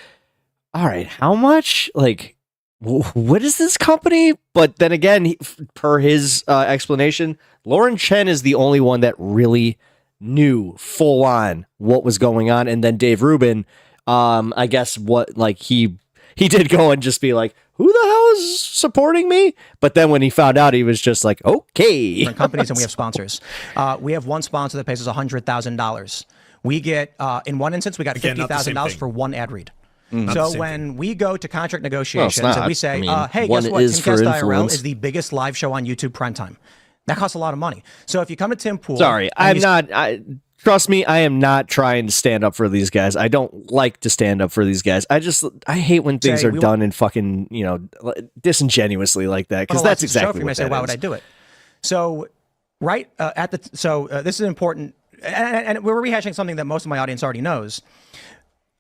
all right, how much, like, what is this company? But then again, per his explanation, Lauren Chen is the only one that really knew full on what was going on. And then Dave Rubin, I guess he did go and just be like, who the hell is supporting me? But then when he found out, he was just like, okay. Different companies, and we have sponsors. We have one sponsor that pays us $100,000. We get, in one instance, we got $50,000 for one ad read. So when we go to contract negotiations and we say, hey, guess what? Timcast IRL is the biggest live show on YouTube prime time. That costs a lot of money. So if you come to Tim Pool... Sorry, trust me, I am not trying to stand up for these guys. I don't like to stand up for these guys. I hate when things are done in fucking, disingenuously like that, because that's exactly what that is. Why would I do it? So, this is important, and we're rehashing something that most of my audience already knows.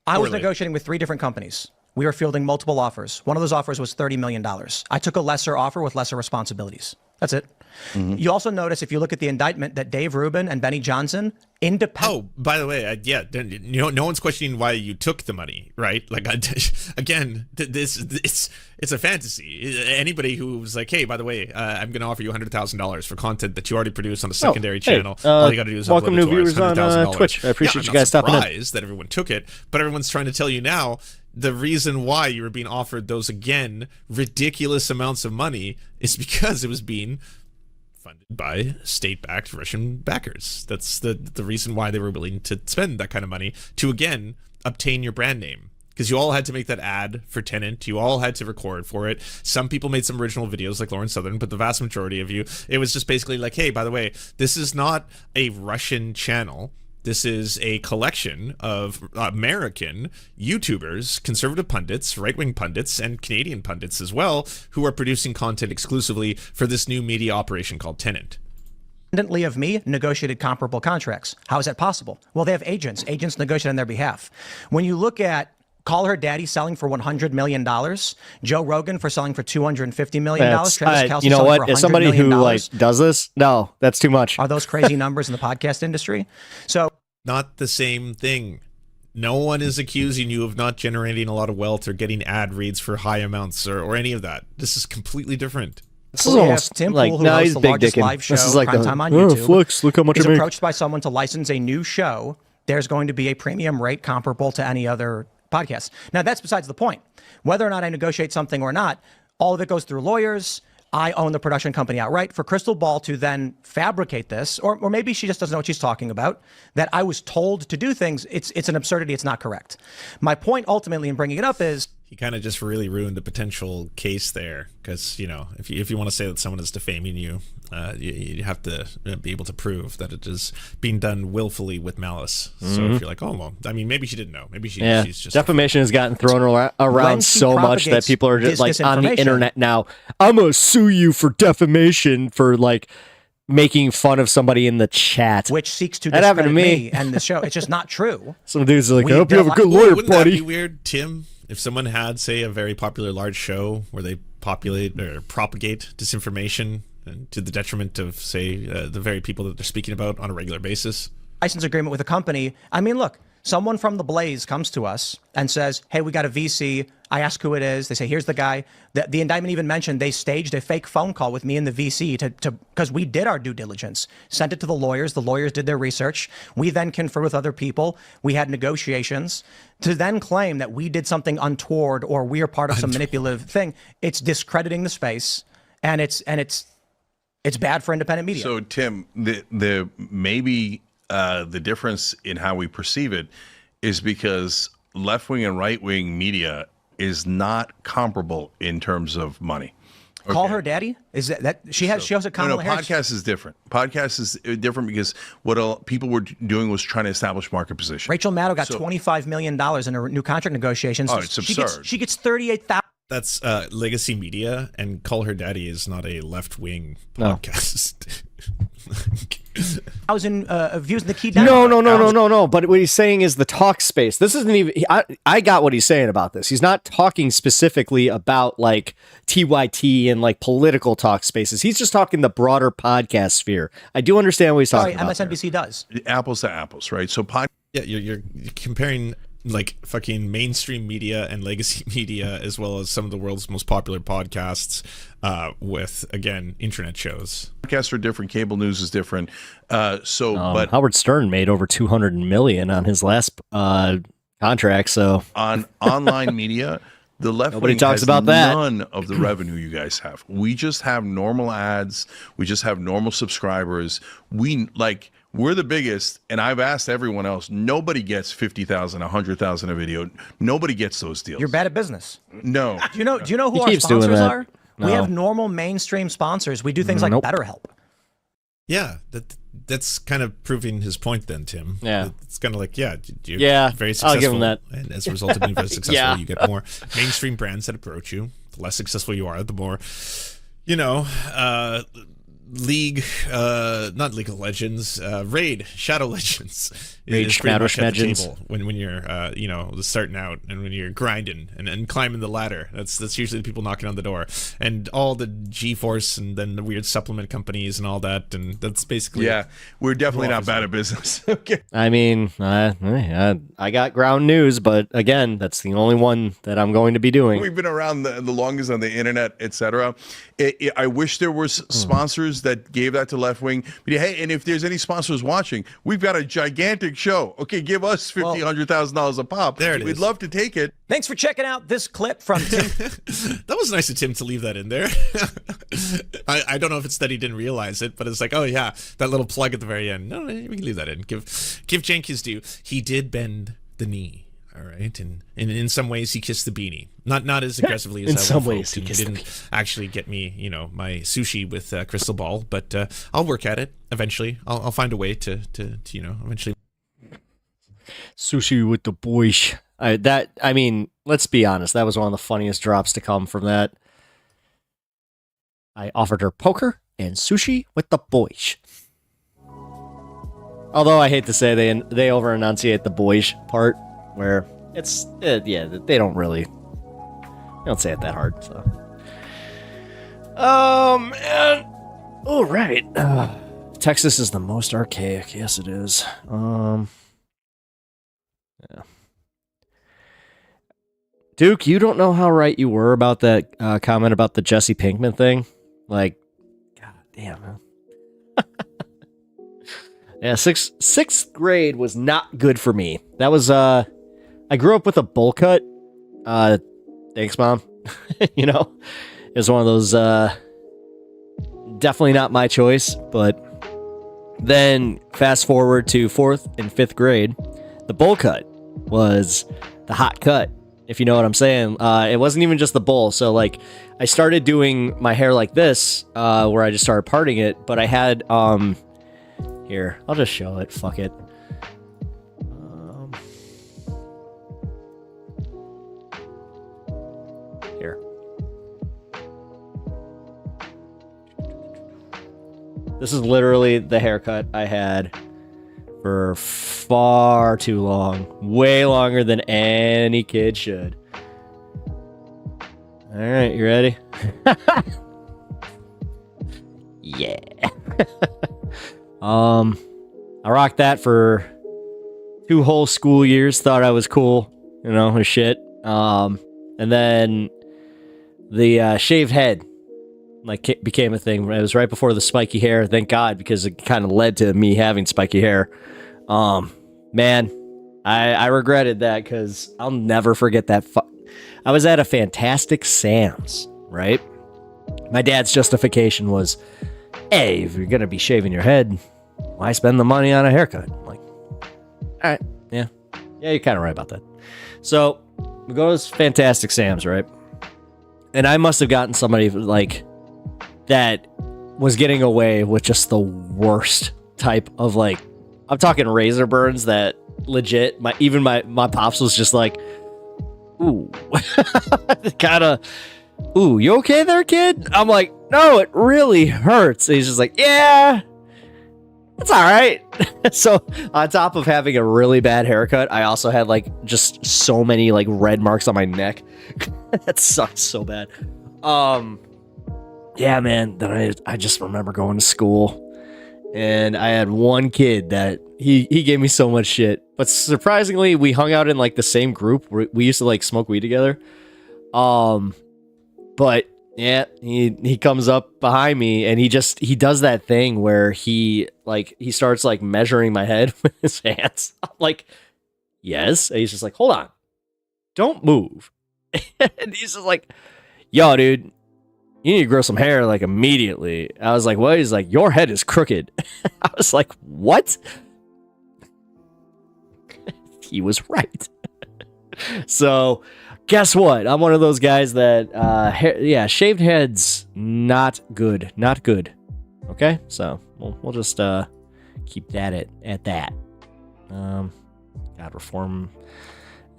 I was negotiating with 3 different companies. We were fielding multiple offers. One of those offers was $30 million. I took a lesser offer with lesser responsibilities. That's it. Mm-hmm. You also notice, if you look at the indictment, that Dave Rubin and Benny Johnson, independent. Oh, by the way, no one's questioning why you took the money, right? Like, again, it's a fantasy. Anybody who's like, hey, by the way, I'm going to offer you $100,000 for content that you already produced on a secondary channel. All you got to do is welcome upload it new viewers on Twitch. I appreciate you guys stopping in. I'm surprised that everyone took it, but everyone's trying to tell you now the reason why you were being offered those, again, ridiculous amounts of money is because it was being funded by state-backed Russian backers. That's the reason why they were willing to spend that kind of money to, again, obtain your brand name. Because you all had to make that ad for Tenant. You all had to record for it. Some people made some original videos like Lauren Southern, but the vast majority of you, it was just basically like, hey, by the way, this is not a Russian channel. This is a collection of American YouTubers, conservative pundits, right-wing pundits, and Canadian pundits as well, who are producing content exclusively for this new media operation called Tenant. Independently of me, negotiated comparable contracts. How is that possible? Well, they have agents. Agents negotiate on their behalf. When you look at Call Her Daddy selling for $100 million, Joe Rogan for selling for $250 million, Travis Kelce you know selling what? for $100 As somebody million. who does this, no, that's too much. Are those crazy numbers in the podcast industry? So, not the same thing. No one is accusing you of not generating a lot of wealth or getting ad reads for high amounts or any of that. This is completely different. This is almost Tim like, Pool, who hosts the largest live show, this is like Primetime on YouTube, Flex, look how much is I make. approached by someone to license a new show. There's going to be a premium rate comparable to any other podcast. Now, that's besides the point. Whether or not I negotiate something or not, All of it goes through lawyers. I own the production company outright. For Crystal Ball to then fabricate this, or maybe she just doesn't know what she's talking about, that I was told to do things, it's an absurdity. It's not correct. My point ultimately in bringing it up is, he kind of just really ruined a potential case there, because if you want to say that someone is defaming you, you have to be able to prove that it is being done willfully with malice. So if you're like, oh well, I mean, maybe she didn't know, maybe she's just defamation has gotten thrown around so much that people are just like on the internet now. I'm gonna sue you for defamation for like making fun of somebody in the chat, which seeks to that happened to me and the show. It's just not true. Some dudes are like, I hope you have a good lawyer, Wouldn't buddy. that be weird, Tim? If someone had, say, a very popular large show where they populate or propagate disinformation and to the detriment of, say, the very people that they're speaking about on a regular basis. License agreement with a company. I mean, look, someone from the Blaze comes to us and says, hey, we got a VC. I ask who it is. They say, here's the guy. The indictment even mentioned they staged a fake phone call with me and the VC because we did our due diligence, sent it to the lawyers. The lawyers did their research. We then conferred with other people. We had negotiations. To then claim that we did something untoward or we are part of some manipulative thing, it's discrediting the space, and it's bad for independent media. So Tim, the maybe the difference in how we perceive it is because left-wing and right-wing media is not comparable in terms of money. Okay. Call her daddy? Is that she has a Kamala Harris? Podcast is different. Podcast is different because what people were doing was trying to establish market position. Rachel Maddow got $25 million in her new contract negotiations. Oh, it's absurd. She gets 38,000. That's legacy media, and Call Her Daddy is not a left-wing podcast. Views in the key. No. But what he's saying is the talk space. This isn't even. I got what he's saying about this. He's not talking specifically about like TYT and like political talk spaces. He's just talking the broader podcast sphere. I do understand what he's talking about. MSNBC does. Apples to apples, right? So yeah, you're comparing like fucking mainstream media and legacy media, as well as some of the world's most popular podcasts, with, again, internet shows. Podcasts are different. Cable news is different. But Howard Stern made over $200 million on his last contract. So on online media, the left nobody wing talks has about that. None of the revenue you guys have. We just have normal ads. We just have normal subscribers. We're the biggest, and I've asked everyone else. Nobody gets 50,000, 100,000 a video. Nobody gets those deals. You're bad at business. No. Do you know who our sponsors are? No. We have normal mainstream sponsors. We do things like BetterHelp. Yeah, that's kind of proving his point then, Tim. Yeah. It's kind of like, you're very successful. I'll give him that. And as a result of being very successful, you get more mainstream brands that approach you. The less successful you are, the more, not League of Legends, Raid Shadow Legends. Raid Shadow Legends. When you're starting out and when you're grinding and climbing the ladder, that's usually the people knocking on the door, and all the GeForce and then the weird supplement companies and all that, and that's basically we're definitely not bad at business. Okay. I mean, I got ground news, but again, that's the only one that I'm going to be doing. We've been around the longest on the internet, etc. I wish there was sponsors that gave that to left wing. But hey, and if there's any sponsors watching, we've got a gigantic show. Okay, give us $100,000 a pop. There it is. We'd love to take it. Thanks for checking out this clip from Tim. That was nice of Tim to leave that in there. I don't know if it's that he didn't realize it, but it's like, oh yeah, that little plug at the very end. No, we can leave that in. Give Cenk his due. He did bend the knee. All right, and in some ways he kissed the beanie, not as aggressively as in I some would ways he didn't actually get me, my sushi with Crystal Ball, but I'll work at it eventually. I'll find a way to eventually. Sushi with the boys. I mean, let's be honest. That was one of the funniest drops to come from that. I offered her poker and sushi with the boys. Although I hate to say they over enunciate the boys part. Where they don't say it that hard. So, man, all right. Texas is the most archaic. Yes, it is. Yeah. Duke, you don't know how right you were about that comment about the Jesse Pinkman thing. Like, god damn, man. Yeah, sixth grade was not good for me. That was I grew up with a bowl cut. Thanks, Mom. It was one of those, definitely not my choice, but then fast forward to 4th and 5th grade, the bowl cut was the hot cut, if you know what I'm saying. It wasn't even just the bowl. So like I started doing my hair like this, where I just started parting it, but I had, here, I'll just show it. Fuck it. Here. This is literally the haircut I had for far too long. Way longer than any kid should. All right, you ready? Yeah. I rocked that for 2 whole school years. Thought I was cool, you know, as shit. And then the shaved head like became a thing. It was right before the spiky hair. Thank God, because it kind of led to me having spiky hair. Man, I regretted that because I'll never forget that. I was at a Fantastic Sam's, right? My dad's justification was, hey, if you're gonna be shaving your head, why spend the money on a haircut? I'm like, all right, yeah, you're kind of right about that. So we go to this Fantastic Sam's, right? And I must have gotten somebody like that was getting away with just the worst type of like, I'm talking razor burns that legit, my pops was just like, ooh, kind of, ooh, you okay there, kid? I'm like, no, it really hurts. And he's just like, yeah, it's all right. So on top of having a really bad haircut, I also had like just so many like red marks on my neck. That sucks so bad. Yeah, man. Then I just remember going to school, and I had one kid that he gave me so much shit. But surprisingly, we hung out in like the same group. We used to like smoke weed together. But yeah, he comes up behind me and he does that thing where he starts like measuring my head with his hands. I'm like, yes. And he's just like, hold on, don't move. And he's just like, yo, dude, you need to grow some hair like immediately. I was like, what? He's like, your head is crooked. I was like, what? He was right. So guess what? I'm one of those guys that, shaved heads, not good. Not good. Okay? So we'll just keep that at that. God, reform,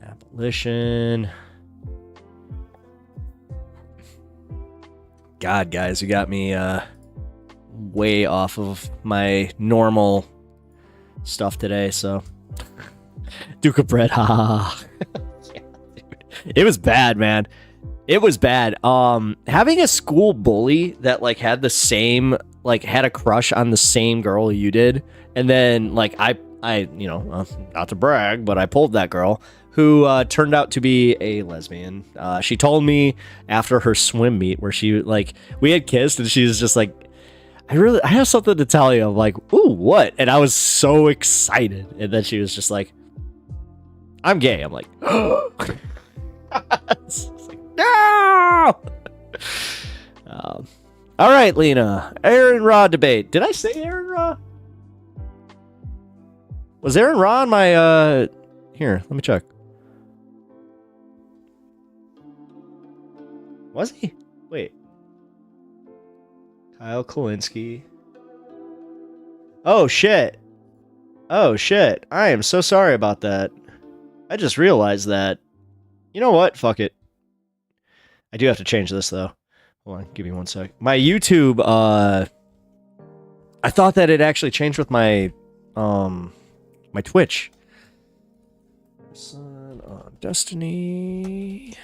abolition. God, guys, you got me way off of my normal stuff today, so. Duke of bread, ha. Yeah, dude. It was bad, man. It was bad. Having a school bully that like had the same, like had a crush on the same girl you did, and then like I not to brag, but I pulled that girl who turned out to be a lesbian. She told me after her swim meet where she like we had kissed and she was just like, I have something to tell you. I'm like, ooh, what? And I was so excited, and then she was just like, I'm gay. I'm like, it's like, no. All right, Lena. Aron Ra debate. Did I say Aron Ra? Was Aron Ra on my here, let me check. Was he? Wait. Kyle Kalinske. Oh shit. Oh shit. I am so sorry about that. I just realized that. You know what? Fuck it. I do have to change this though. Hold on, give me 1 sec. My YouTube, I thought that it actually changed with my my Twitch. Son on Destiny.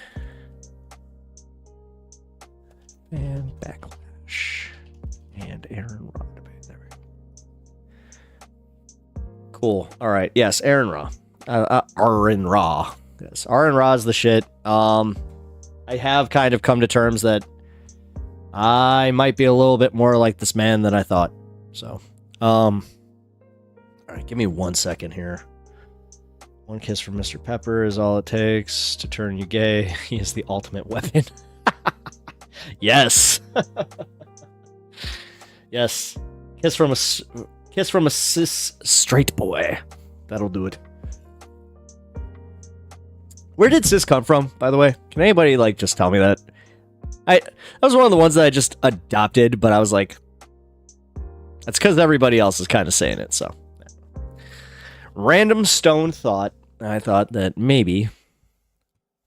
And Backlash. And Aron Ra debate. There we go. Cool. Alright, yes, Aron Ra. Aron Ra. Yes, Aron Ra is the shit. I have kind of come to terms that I might be a little bit more like this man than I thought. So, alright, give me 1 second here. One kiss from Mr. Pepper is all it takes to turn you gay. He is the ultimate weapon. Yes. Yes. Kiss from a cis straight boy. That'll do it. Where did cis come from, by the way? Can anybody like just tell me that? That was one of the ones that I just adopted, but I was like, that's because everybody else is kind of saying it. So, random stone thought. I thought that maybe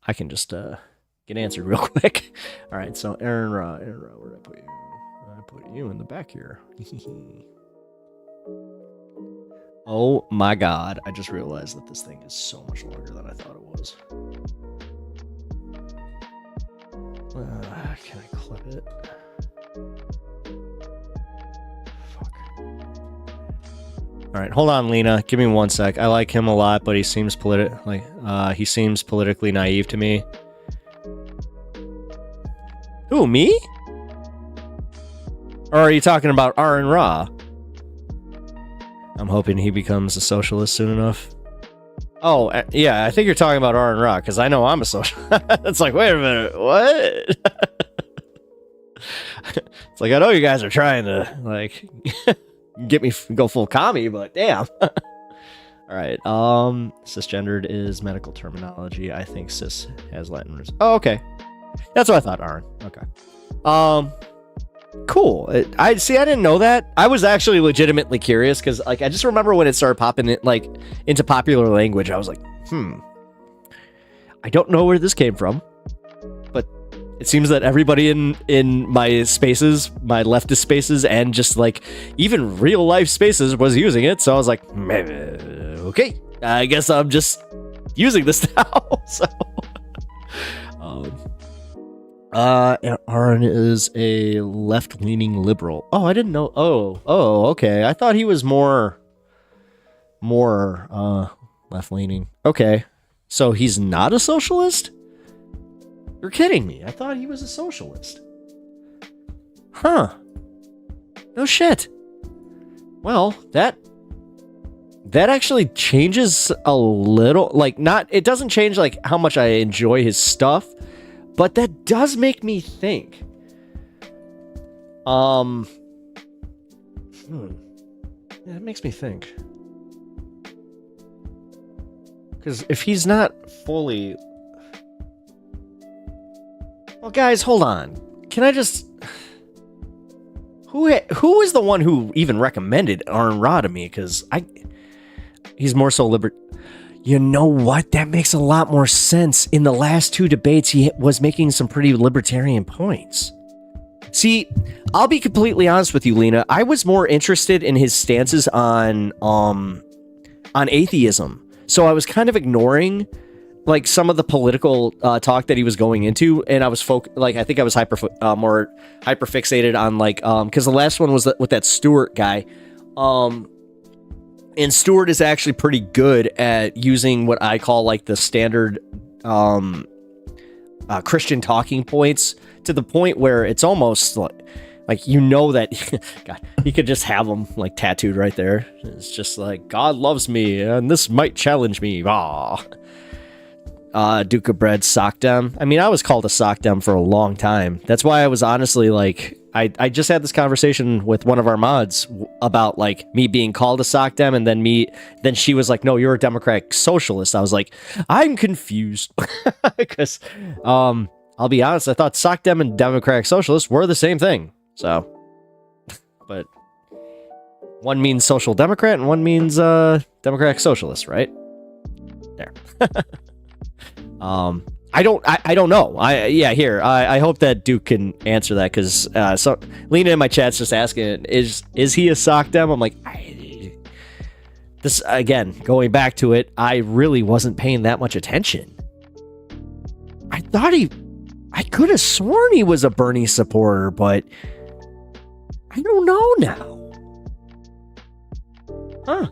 I can just get answered real quick. All right, so Aaron Ra, where did I put you? I put you in the back here. Oh my God! I just realized that this thing is so much longer than I thought it was. Can I clip it? Fuck. All right, hold on, Lena. Give me 1 sec. I like him a lot, but he seems he seems politically naive to me. Who, me? Or are you talking about Aron Ra? I'm hoping he becomes a socialist soon enough. Oh, yeah, I think you're talking about Aron Ra, because I know I'm a socialist. It's like, wait a minute, what? It's like, I know you guys are trying to, like, get me go full commie, but damn. All right, cisgendered is medical terminology. I think cis has Latin roots. Oh, okay. That's what I thought, Aron. Okay. Cool. I didn't know that. I was actually legitimately curious because, like, I just remember when it started popping it, like, into popular language. I was like, I don't know where this came from, but it seems that everybody in my spaces, my leftist spaces, and just like even real life spaces was using it. So I was like, okay, I guess I'm just using this now. So. Aron is a left-leaning liberal. Oh, I didn't know. Oh, okay. I thought he was more left-leaning. Okay, so he's not a socialist? You're kidding me. I thought he was a socialist. Huh. No shit. Well, that actually changes a little. Like, it doesn't change like how much I enjoy his stuff. But that does make me think. Yeah, it makes me think. Because if he's not fully... Well, guys, hold on. Can I just... Who was the one who even recommended Aron Ra to me? Because he's more so You know what? That makes a lot more sense. In the last two debates, he was making some pretty libertarian points. See, I'll be completely honest with you, Lena. I was more interested in his stances on atheism. So I was kind of ignoring like some of the political talk that he was going into, and I was I think I was more hyper fixated on like because the last one was with that Stewart guy. And Stewart is actually pretty good at using what I call like the standard Christian talking points to the point where it's almost like you know that God, he could just have them like tattooed right there. It's just like, God loves me and this might challenge me. Duke of Bread sockdem. I mean, I was called a sockdem for a long time. That's why I was honestly like, I just had this conversation with one of our mods about like me being called a sockdem, and then she was like, no, you're a democratic socialist. I was like, I'm confused because I'll be honest, I thought sockdem and democratic socialist were the same thing. So, but one means social democrat and one means democratic socialist, right? There. I don't know. I hope that Duke can answer that, because so Lena in my chat's just asking, is he a sockdem? I'm like, this again, going back to it, I really wasn't paying that much attention. I could have sworn he was a Bernie supporter, but I don't know now. Huh.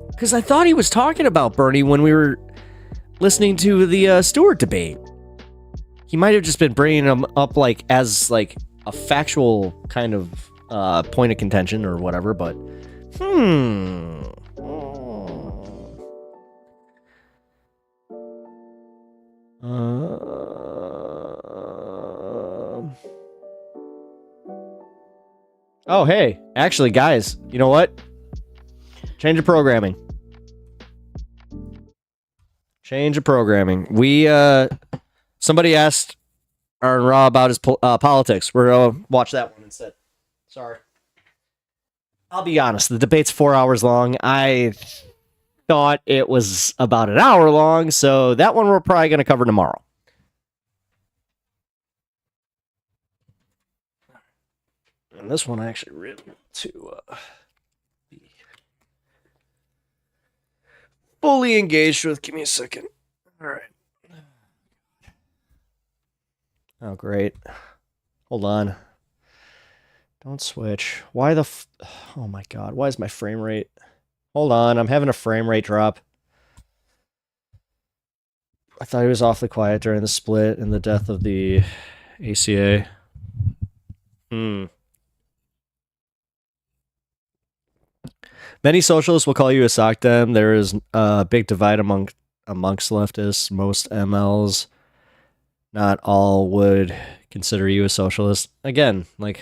Because I thought he was talking about Bernie when we were listening to the Stewart debate. He might have just been bringing him up like as like a factual kind of point of contention or whatever, but Oh, hey, actually, guys, you know what? Change of programming. Change of programming. Somebody asked Aaron Raw about his politics. We're gonna watch that one instead. Sorry. I'll be honest. The debate's 4 hours long. I thought it was about an hour long, so that one we're probably gonna cover tomorrow. And this one I actually really want to be fully engaged with. Give me a second. All right. Oh, great. Hold on. Don't switch. Why the oh my god. Why is my frame rate? Hold on. I'm having a frame rate drop. I thought he was awfully quiet during the split and the death of the ACA. Many socialists will call you a sock dem. There is a big divide amongst leftists. Most MLs, not all, would consider you a socialist. Again, like,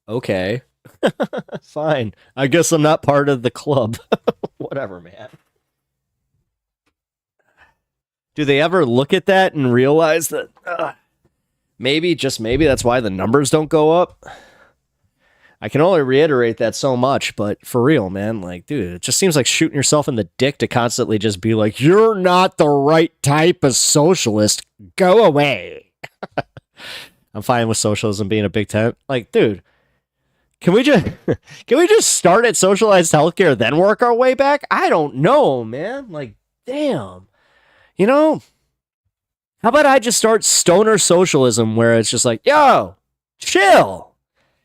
okay, fine. I guess I'm not part of the club. Whatever, man. Do they ever look at that and realize that maybe, just maybe, that's why the numbers don't go up? I can only reiterate that so much, but for real, man, like, dude, it just seems like shooting yourself in the dick to constantly just be like, you're not the right type of socialist. Go away. I'm fine with socialism being a big tent. Like, dude, can we just start at socialized healthcare, then work our way back? I don't know, man. Like, damn. You know, how about I just start stoner socialism where it's just like, yo, chill.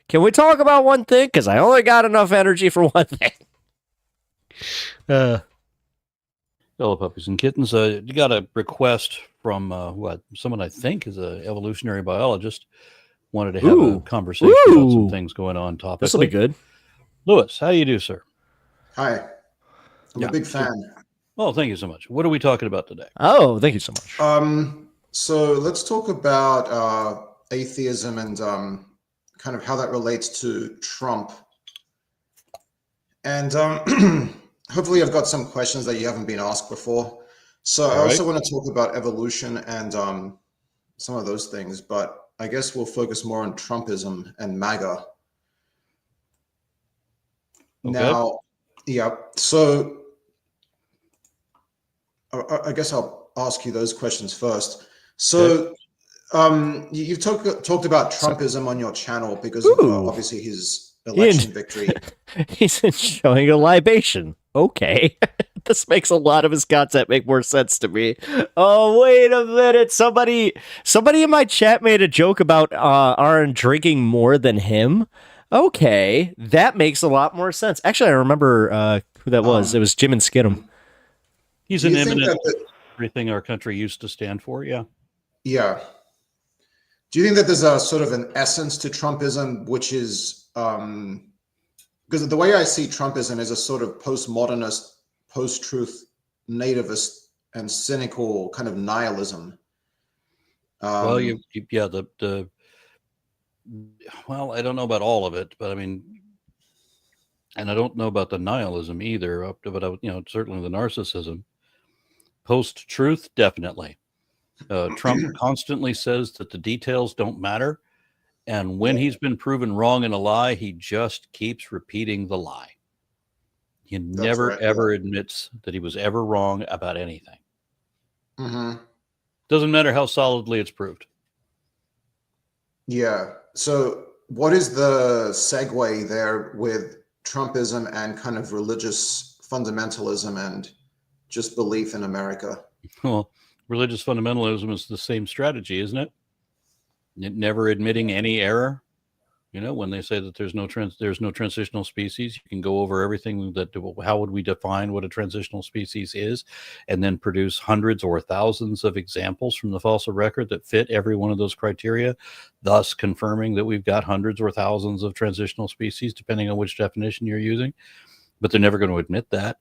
Can we talk about one thing? Because I only got enough energy for one thing. Hello, puppies and kittens. You got a request from someone I think is an evolutionary biologist. Wanted to have a conversation about some things going on topically. This will be good. Lewis, how do you do, sir? Hi. I'm a big fan. Well, thank you so much. What are we talking about today? Oh, thank you so much. So let's talk about atheism and kind of how that relates to Trump. And hopefully I've got some questions that you haven't been asked before. So I also want to talk about evolution and some of those things, but I guess we'll focus more on Trumpism and MAGA. Okay. Now, yeah, so I guess I'll ask you those questions first. So you've talked about Trumpism on your channel because of obviously his election victory. He's enjoying a libation. Okay. This makes a lot of his content make more sense to me. Oh, wait a minute. Somebody in my chat made a joke about Aron drinking more than him. Okay. That makes a lot more sense. Actually, I remember who that was. It was Jim and Skidum. He's an eminent everything our country used to stand for. Yeah. Yeah. Do you think that there's a sort of an essence to Trumpism, which is because the way I see Trumpism is a sort of postmodernist, post-truth, nativist, and cynical kind of nihilism. Well, well, I don't know about all of it, but I mean, and I don't know about the nihilism either. But certainly the narcissism. Post-truth, definitely. Trump constantly says that the details don't matter. And when he's been proven wrong in a lie, he just keeps repeating the lie. He never, ever admits that he was ever wrong about anything. Mm-hmm. Doesn't matter how solidly it's proved. Yeah. So what is the segue there with Trumpism and kind of religious fundamentalism and just belief in America? Well, religious fundamentalism is the same strategy, isn't it? Never admitting any error. You know, when they say that there's no transitional species, you can go over everything how would we define what a transitional species is, and then produce hundreds or thousands of examples from the fossil record that fit every one of those criteria, thus confirming that we've got hundreds or thousands of transitional species, depending on which definition you're using. But they're never going to admit that.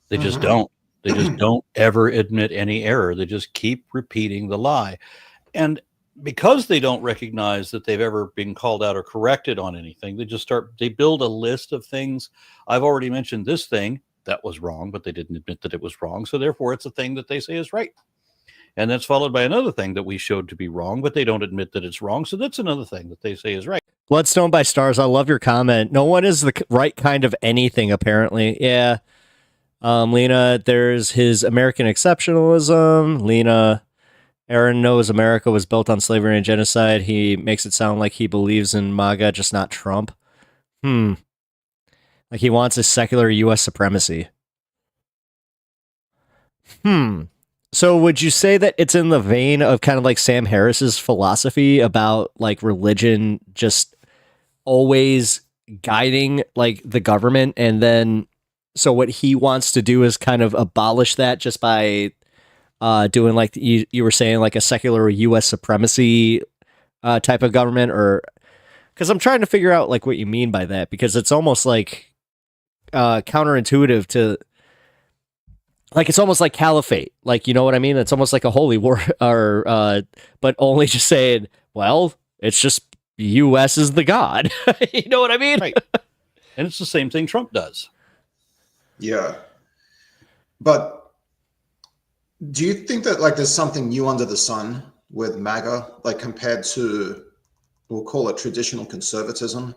They just don't. They just don't ever admit any error. They just keep repeating the lie. And because they don't recognize that they've ever been called out or corrected on anything, they build a list of things. I've already mentioned this thing that was wrong, but they didn't admit that it was wrong. So therefore it's a thing that they say is right. And that's followed by another thing that we showed to be wrong, but they don't admit that it's wrong. So that's another thing that they say is right. Bloodstone by Stars, I love your comment. No one is the right kind of anything, apparently. Yeah. Lena, there's his American exceptionalism. Lena, Aron knows America was built on slavery and genocide. He makes it sound like he believes in MAGA, just not Trump. Like he wants a secular U.S. supremacy. So would you say that it's in the vein of kind of like Sam Harris's philosophy about like religion just always guiding like the government, and then so what he wants to do is kind of abolish that just by doing like you were saying, like a secular U.S. supremacy type of government? Or because I'm trying to figure out like what you mean by that, because it's almost like counterintuitive to, like, it's almost like caliphate, like, you know what I mean? It's almost like a holy war, or but only just saying, well, it's just U.S. is the god. You know what I mean? Right. And it's the same thing Trump does. Yeah. But do you think that like there's something new under the sun with MAGA, like compared to, we'll call it traditional conservatism?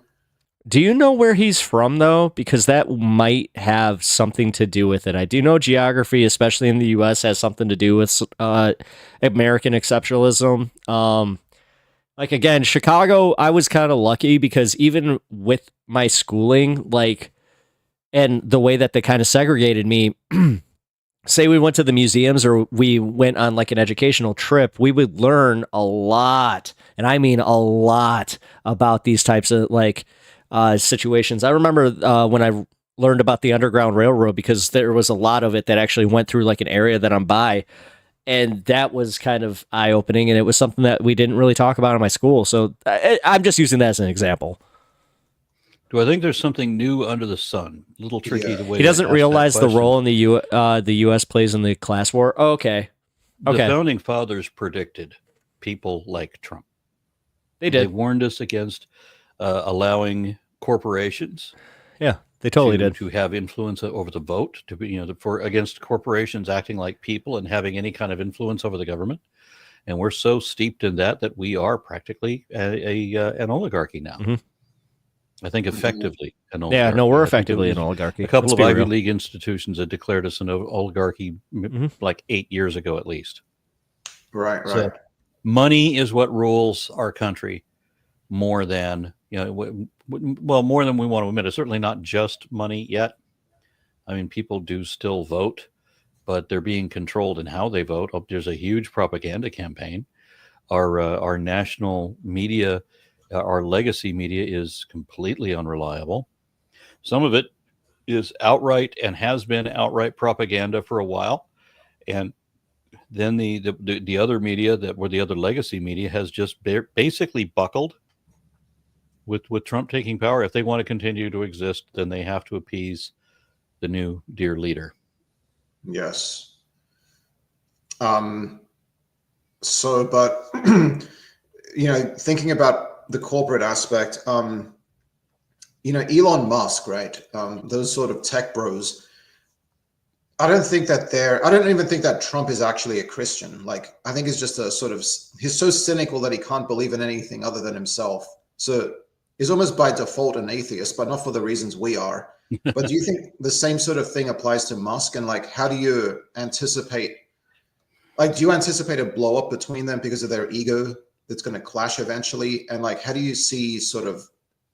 Do you know where he's from, though? Because that might have something to do with it. I do know geography, especially in the U.S., has something to do with American exceptionalism. Like, again, Chicago, I was kind of lucky because even with my schooling, like, and the way that they kind of segregated me, say we went to the museums or we went on like an educational trip, we would learn a lot, and I mean a lot, about these types of like situations. I remember when I learned about the Underground Railroad, because there was a lot of it that actually went through like an area that I'm by, and that was kind of eye-opening, and it was something that we didn't really talk about in my school. So I'm just using that as an example. Do I think there's something new under the sun? A little tricky the way he doesn't to ask realize that the question. role in the U.S. plays in the class war. Oh, okay. The founding fathers predicted people like Trump. They did. They warned us against allowing corporations. Yeah, they totally did. To have influence over the vote, to be, for against corporations acting like people and having any kind of influence over the government. And we're so steeped in that we are practically an oligarchy now. Mm-hmm. I think effectively an oligarchy. Yeah, no, we're effectively an oligarchy. A couple Let's of be Ivy real. League institutions had declared us an oligarchy like 8 years ago at least. Right. So money is what rules our country more than, more than we want to admit. It's certainly not just money yet. I mean, people do still vote, but they're being controlled in how they vote. There's a huge propaganda campaign. Our national media, our legacy media, is completely unreliable. Some of it is outright and has been outright propaganda for a while, and then the other media that were the other legacy media has just basically buckled with Trump taking power. If they want to continue to exist, then they have to appease the new dear leader. Yes. But thinking about the corporate aspect, Elon Musk, right? Those sort of tech bros. I don't even think that Trump is actually a Christian. Like, I think it's just he's so cynical that he can't believe in anything other than himself. So he's almost by default an atheist, but not for the reasons we are. But do you think the same sort of thing applies to Musk? And like, how do you anticipate, do you anticipate a blow up between them because of their ego that's going to clash eventually? And like, how do you see sort of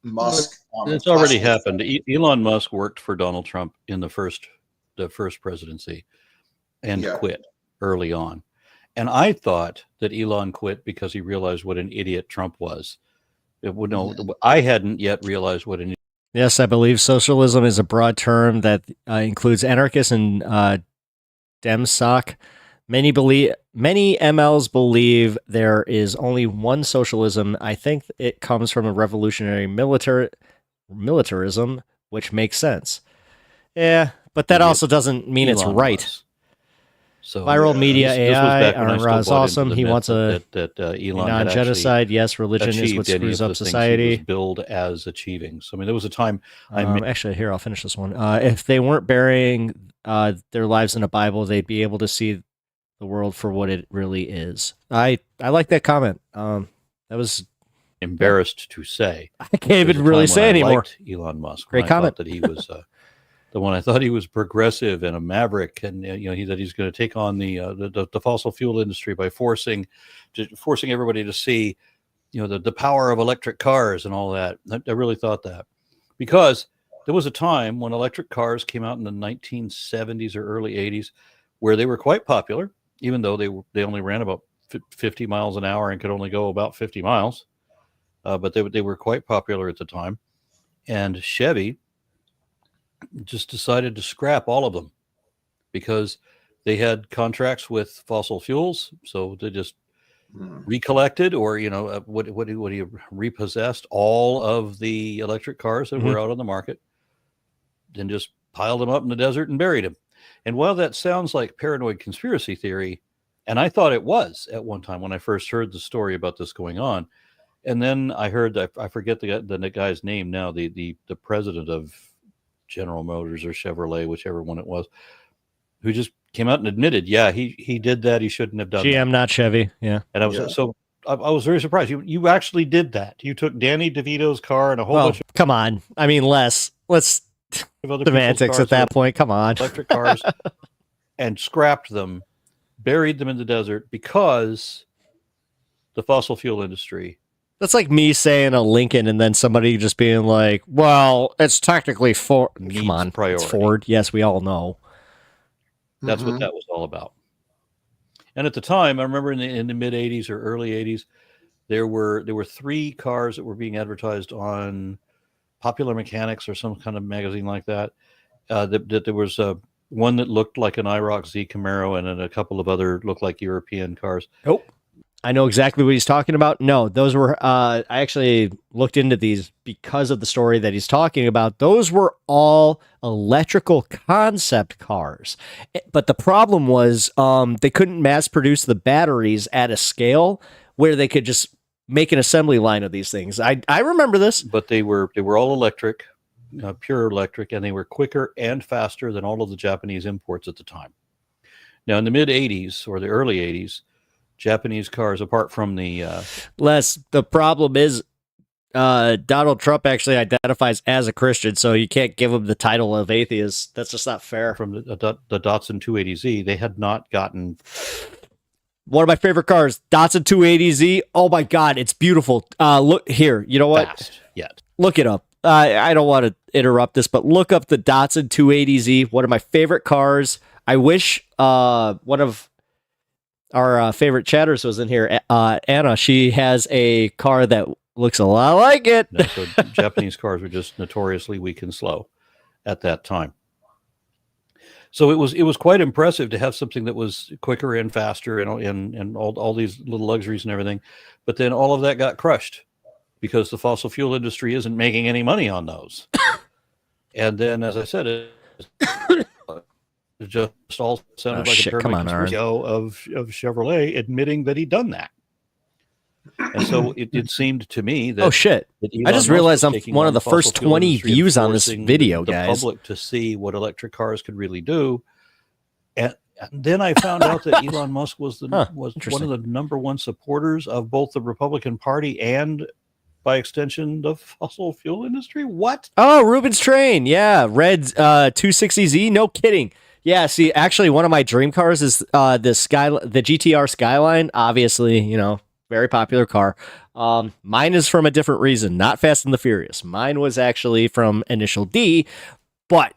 Musk? It's already happened. Elon Musk worked for Donald Trump in the first presidency and quit early on. And I thought that Elon quit because he realized what an idiot Trump was. I hadn't yet realized what an Yes, I believe socialism is a broad term that includes anarchists and DemSoc. Many MLs believe there is only one socialism. I think it comes from a revolutionary militarism, which makes sense. Yeah, but that also doesn't mean it's right. So Viral media this was AI. back when I Aaron still Ra is bought into awesome. the He myth wants a that Elon had non-genocide. actually Yes, religion is what achieved any screws of up the things he society. was billed as achieving. So I mean, there was a time Actually, here, I'll finish this one. If they weren't burying their lives in a Bible, they'd be able to see the world for what it really is. I like that comment. That was embarrassed to say. I can't even really say anymore. Liked Elon Musk. Great when comment. I thought that he was the one. I thought he was progressive and a maverick, and that he's going to take on the fossil fuel industry by forcing everybody to see, the power of electric cars and all that. I really thought that, because there was a time when electric cars came out in the 1970s or early 80s, where they were quite popular, even though they only ran about 50 miles an hour and could only go about 50 miles. But they were quite popular at the time, and Chevy just decided to scrap all of them because they had contracts with fossil fuels. So they just recollected, or what do you repossessed all of the electric cars that were out on the market, then just piled them up in the desert and buried them. And while that sounds like paranoid conspiracy theory, and I thought it was at one time when I first heard the story about this going on. And then I heard, I forget the guy's name now, the president of General Motors or Chevrolet, whichever one it was, who just came out and admitted, yeah, he did that. He shouldn't have done GM, that. not Chevy. Yeah. And I was very surprised. You actually did that. You took Danny DeVito's car and a whole bunch of come on. I mean, let's other semantics at that point. Come on. electric cars and scrapped them, buried them in the desert because the fossil fuel industry. That's like me saying a Lincoln and then somebody just being like, well, it's technically Ford. Come on. Priority. It's Ford. Yes, we all know. That's what that was all about. And at the time, I remember in the mid 80s or early 80s, there were 3 cars that were being advertised on Popular Mechanics or some kind of magazine like that. That there was one that looked like an IROC Z Camaro, and then a couple of other looked like European cars. Nope. I know exactly what he's talking about. No, those were, I actually looked into these because of the story that he's talking about. Those were all electrical concept cars. But the problem was they couldn't mass produce the batteries at a scale where they could just make an assembly line of these things. I remember this. But they were all electric, pure electric, and they were quicker and faster than all of the Japanese imports at the time. Now, in the mid 80s or the early 80s, Japanese cars, apart from the the problem is Donald Trump actually identifies as a Christian, so you can't give him the title of atheist. That's just not fair. From the Datsun 280Z, they had not gotten one of my favorite cars, Datsun 280Z. Oh my God, it's beautiful. Look here. You know what? fast yet. Look it up. I don't want to interrupt this, but look up the Datsun 280Z. One of my favorite cars. I wish one of our favorite chatters was in here. Anna, she has a car that looks a lot like it. No, so Japanese cars were just notoriously weak and slow at that time. So it was quite impressive to have something that was quicker and faster and all these little luxuries and everything. But then all of that got crushed because the fossil fuel industry isn't making any money on those. And then, as I said, it just all sounded like a paranoid conspiracy of Chevrolet admitting that he'd done that. And so it seemed to me that that I just realized I'm one of the first 20 views on this video, the guys. Public to see what electric cars could really do. And then I found out that Elon Musk was one of the number one supporters of both the Republican Party and, by extension, the fossil fuel industry. What? Oh, Ruben's Train. Yeah, red 260Z. No kidding. Yeah, see, actually, one of my dream cars is the GTR Skyline. Obviously, very popular car. Mine is from a different reason, not Fast and the Furious. Mine was actually from Initial D, but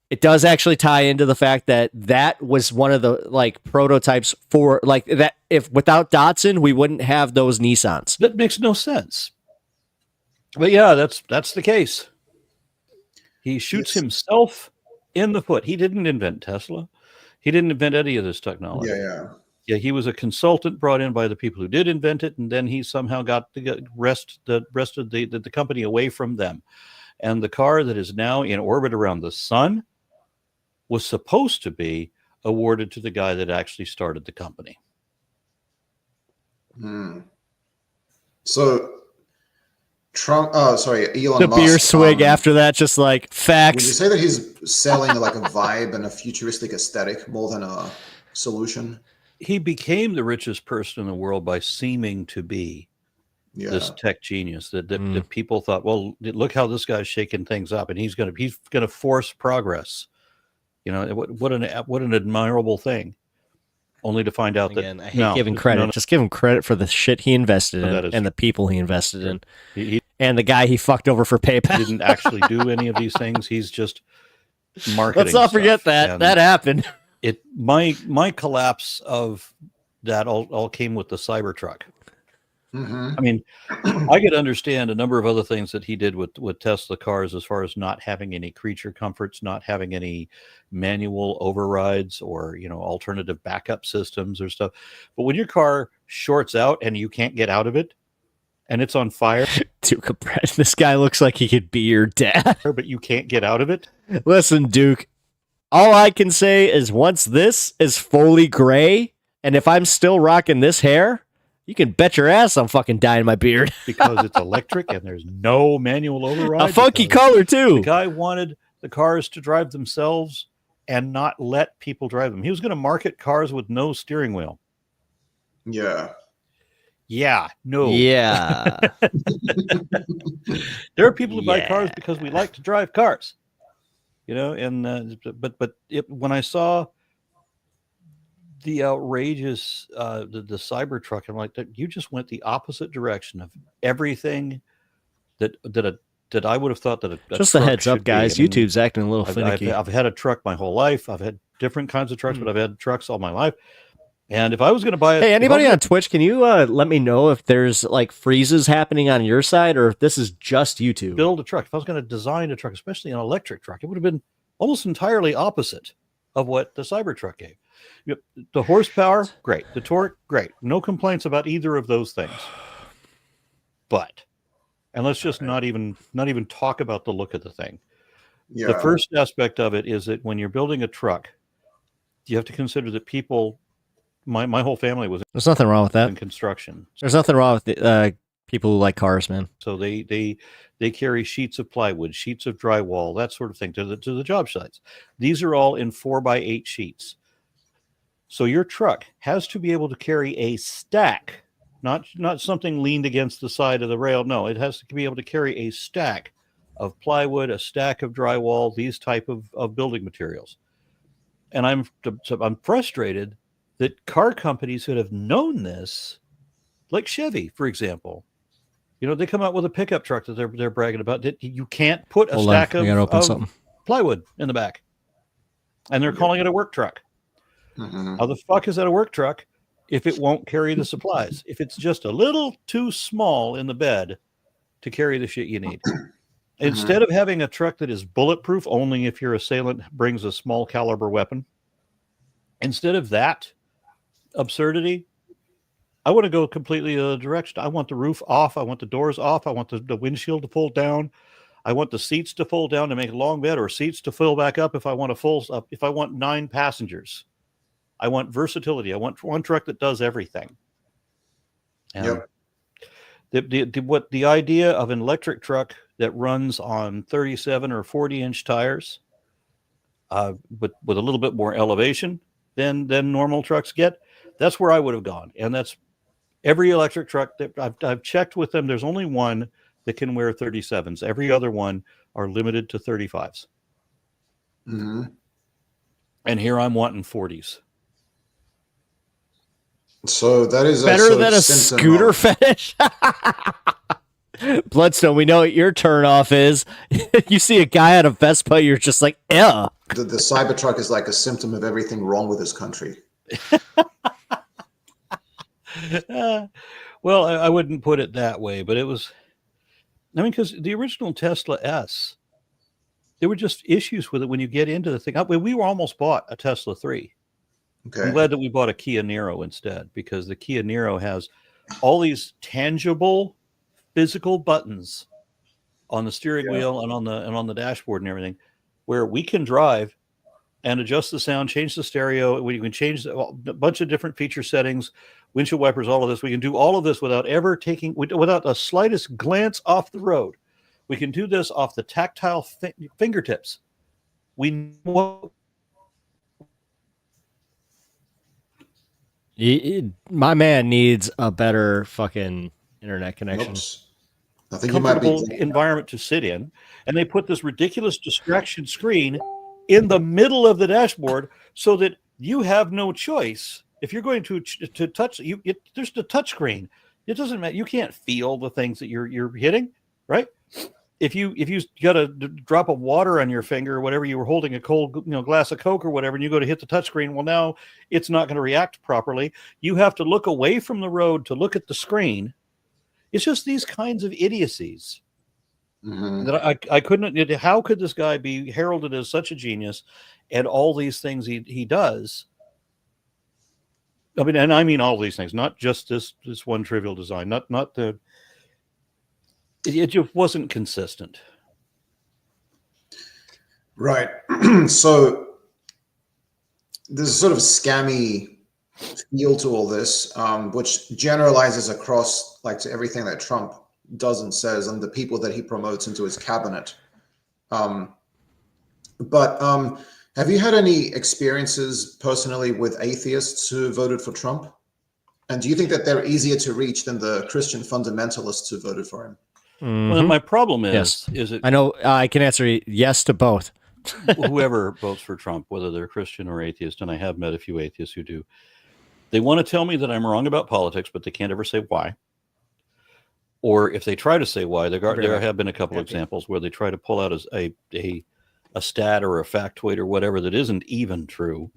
it does actually tie into the fact that was one of the prototypes for that. If without Datsun, we wouldn't have those Nissans. That makes no sense. But yeah, that's the case. He shoots himself in the foot. He didn't invent Tesla. He didn't invent any of this technology. Yeah, he was a consultant brought in by the people who did invent it, and then he somehow got the rest of the company away from them. And the car that is now in orbit around the sun was supposed to be awarded to the guy that actually started the company. So Trump, Elon The Musk. beer swig after that, just like Would you facts. say that he's selling like a vibe and a futuristic aesthetic more than a solution? He became the richest person in the world by seeming to be this tech genius that people thought, well, look how this guy's shaking things up, and he's gonna force progress. You know, what an admirable thing. Only to find out that I hate giving credit. Just give him credit for the shit he invested in and the people he invested in, and the guy he fucked over for PayPal. He didn't actually do any of these things. He's just marketing. Let's not forget that. And that happened. My collapse of that all came with the Cybertruck. I mean, I could understand a number of other things that he did with Tesla cars, as far as not having any creature comforts, not having any manual overrides or, you know, alternative backup systems or stuff. But when your car shorts out and you can't get out of it and it's on fire, Duke, this guy looks like he could be your dad. But you can't get out of it. Listen, Duke, all I can say is once this is fully gray, and if I'm still rocking this hair, you can bet your ass I'm fucking dyeing my beard. Because it's electric and there's no manual override. A funky color, too. The guy wanted the cars to drive themselves and not let people drive them. He was going to market cars with no steering wheel. Yeah. Yeah. No. Yeah. There are people who buy cars because we like to drive cars. You know, and when I saw the outrageous the Cybertruck, I'm like, you just went the opposite direction of everything that I would have thought that just a heads up, guys. YouTube's acting a little finicky. I've had a truck my whole life. I've had different kinds of trucks, but I've had trucks all my life. And if I was going to buy it, hey, anybody on Twitch, can you let me know if there's like freezes happening on your side, or if this is just YouTube? Build a truck. If I was going to design a truck, especially an electric truck, it would have been almost entirely opposite of what the Cybertruck gave. The horsepower, great. The torque, great. No complaints about either of those things. But, and let's just not even talk about the look of the thing. Yeah. The first aspect of it is that when you're building a truck, you have to consider that people. My whole family was. There's nothing wrong with that. In construction. There's nothing wrong with the, people who like cars, man. So they carry sheets of plywood, sheets of drywall, that sort of thing to the job sites. These are all in 4x8 sheets. So your truck has to be able to carry a stack, not something leaned against the side of the rail. No, it has to be able to carry a stack of plywood, a stack of drywall, these type of building materials. And I'm frustrated that car companies who have known this, like Chevy, for example, you know, they come out with a pickup truck that they're bragging about. That you can't put a stack of plywood in the back, and they're calling it a work truck. How the fuck is that a work truck if it won't carry the supplies? If it's just a little too small in the bed to carry the shit you need. Instead of having a truck that is bulletproof only if your assailant brings a small caliber weapon, instead of that absurdity, I want to go completely the other direction. I want the roof off. I want the doors off. I want the windshield to fold down. I want the seats to fold down to make a long bed, or seats to fill back up if I want if I want 9 passengers. I want versatility. I want one truck that does everything. And the idea of an electric truck that runs on 37 or 40-inch tires, but with a little bit more elevation than normal trucks get, that's where I would have gone. And that's every electric truck that I've checked with them. There's only one that can wear 37s. Every other one are limited to 35s. And here I'm wanting 40s. So that is better than a scooter fetish. Bloodstone, we know what your turnoff is. You see a guy on a Vespa, you're just like, ew. The Cybertruck is like a symptom of everything wrong with this country. Well, I wouldn't put it that way, but it was. I mean, because the original Tesla S, there were just issues with it when you get into the thing. We were almost bought a Tesla 3. Okay. I'm glad that we bought a Kia Niro instead, because the Kia Niro has all these tangible, physical buttons on the steering wheel and on the dashboard and everything, where we can drive and adjust the sound, change the stereo. We can change a bunch of different feature settings, windshield wipers, all of this. We can do all of this without the slightest glance off the road. We can do this off the tactile fingertips. My man needs a better fucking internet connection. I think you might be comfortable environment to sit in, and they put this ridiculous distraction screen in the middle of the dashboard so that you have no choice. If you're going to touch, there's the touch screen. It doesn't matter. You can't feel the things that you're hitting, right? If you got a drop of water on your finger or whatever, you were holding a cold glass of Coke or whatever, and you go to hit the touchscreen, well, now it's not going to react properly. You have to look away from the road to look at the screen. It's just these kinds of idiocies that I couldn't. How could this guy be heralded as such a genius, and all these things he does? I mean, and I mean all these things, not just this one trivial design, not the. It just wasn't consistent. Right. So there's a sort of scammy feel to all this, which generalizes across to everything that Trump does and says and the people that he promotes into his cabinet. But have you had any experiences personally with atheists who voted for Trump? And do you think that they're easier to reach than the Christian fundamentalists who voted for him? Well, my problem is it? I know I can answer yes to both. Whoever votes for Trump, whether they're Christian or atheist, and I have met a few atheists who do, they want to tell me that I'm wrong about politics, but they can't ever say why. Or if they try to say why, there have been a couple examples where they try to pull out a stat or a factoid or whatever that isn't even true,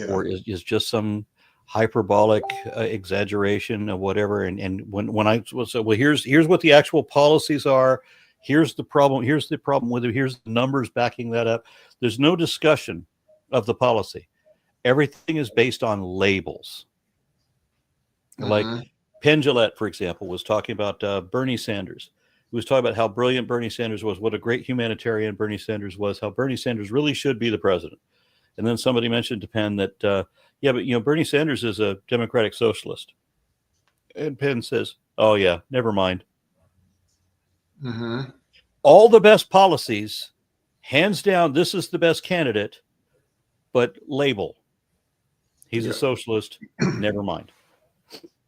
or is just some hyperbolic exaggeration of whatever. And when I so well, here's what the actual policies are. Here's the problem. Here's the problem with it. Here's the numbers backing that up. There's no discussion of the policy. Everything is based on labels. Like Penn Jillette, for example, was talking about Bernie Sanders. He was talking about how brilliant Bernie Sanders was, what a great humanitarian Bernie Sanders was, how Bernie Sanders really should be the president. And then somebody mentioned to Penn that, yeah, but Bernie Sanders is a democratic socialist. And Penn says, oh yeah, never mind. All the best policies, hands down, this is the best candidate, but label. He's a socialist, never mind.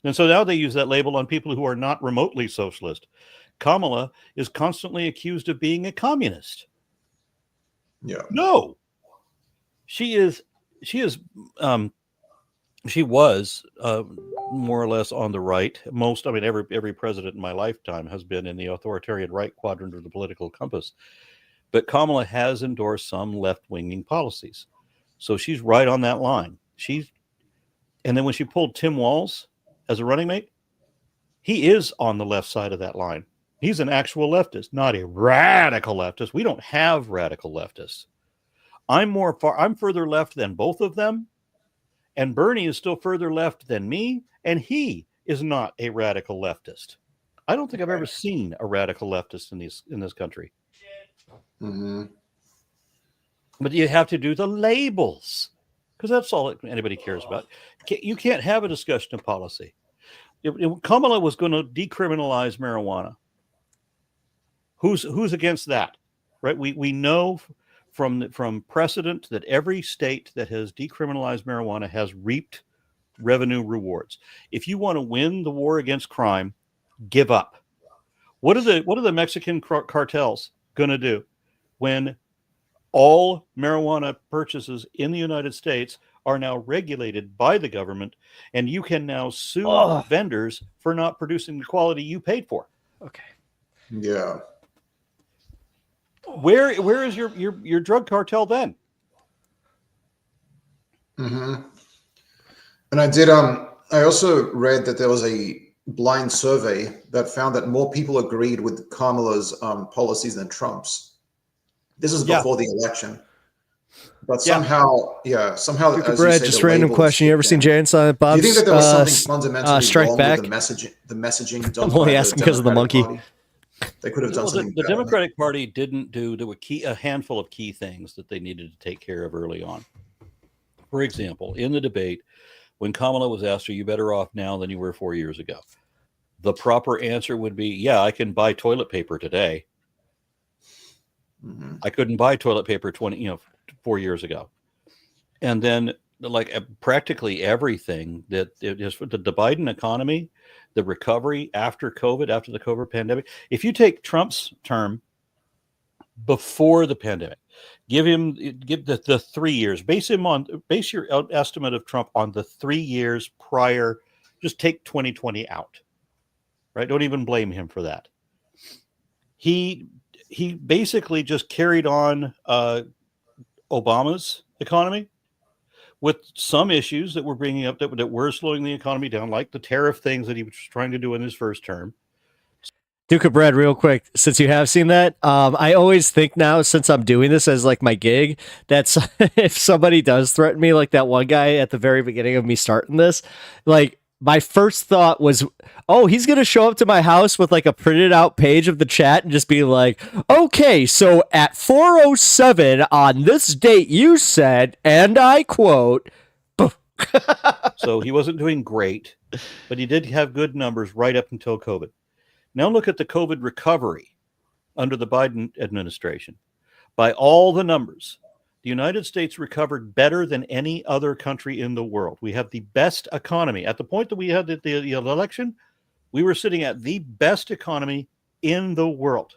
And so now they use that label on people who are not remotely socialist. Kamala is constantly accused of being a communist. No. She was more or less on the right. Every president in my lifetime has been in the authoritarian right quadrant of the political compass. But Kamala has endorsed some left-winging policies. So she's right on that line. And then when she pulled Tim Walz as a running mate, he is on the left side of that line. He's an actual leftist, not a radical leftist. We don't have radical leftists. I'm further left than both of them. And Bernie is still further left than me, and he is not a radical leftist. I don't think I've ever seen a radical leftist in this country. But you have to do the labels, because that's all anybody cares about. You can't have a discussion of policy. If Kamala was going to decriminalize marijuana, who's against that, right? We know from precedent that every state that has decriminalized marijuana has reaped revenue rewards. If you want to win the war against crime, give up. What are the Mexican cartels going to do when all marijuana purchases in the United States are now regulated by the government, and you can now sue vendors for not producing the quality you paid for? Okay. Yeah. Where is your drug cartel then? And I did I also read that there was a blind survey that found that more people agreed with Kamala's policies than Trump's. This is before the election. But somehow, Brad, just random question. You ever seen Jay and Silent Bob's do you think that there was something fundamentally Strike wrong Back? with the messaging done I'm only by asking the because of the Democratic monkey. Party? They could have done something the better. Democratic Party didn't do, there were a handful of key things that they needed to take care of early on. For example, in the debate, when Kamala was asked, are you better off now than you were 4 years ago? The proper answer would be, yeah, I can buy toilet paper today. I couldn't buy toilet paper 4 years ago. And then like practically everything that it is for the Biden economy, the recovery after COVID, after the COVID pandemic. If you take Trump's term before the pandemic, give the 3 years, base your estimate of Trump on the 3 years prior, just take 2020 out, right? Don't even blame him for that. He basically just carried on Obama's economy with some issues that were bringing up that were slowing the economy down, like the tariff things that he was trying to do in his first term. Duke of Bread, real quick, since you have seen that, I always think now, since I'm doing this as like my gig, that if somebody does threaten me, like that one guy at the very beginning of me starting this, like my first thought was, oh, he's going to show up to my house with like a printed out page of the chat and just be like, okay, so at 4:07 on this date you said, and I quote, so he wasn't doing great, but he did have good numbers right up until COVID. Now look at the COVID recovery under the Biden administration. By all the numbers, the United States recovered better than any other country in the world. We have the best economy. At the point that we had the election, we were sitting at the best economy in the world.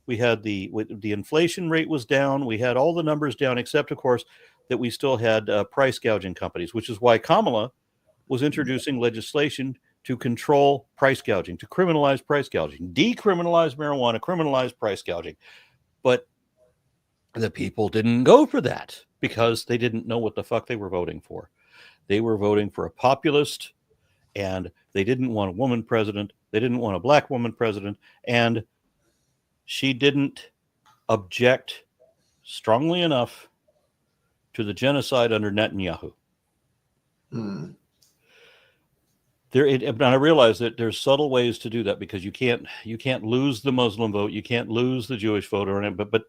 We had the inflation rate was down. We had all the numbers down, except, of course, that we still had price gouging companies, which is why Kamala was introducing legislation to control price gouging, to criminalize price gouging, decriminalize marijuana, criminalize price gouging. But the people didn't go for that because they didn't know what the fuck they were voting for. They were voting for a populist, and they didn't want a woman president. They didn't want a black woman president. And she didn't object strongly enough to the genocide under Netanyahu. And I realize that there's subtle ways to do that, because you can't lose the Muslim vote, you can't lose the Jewish vote, but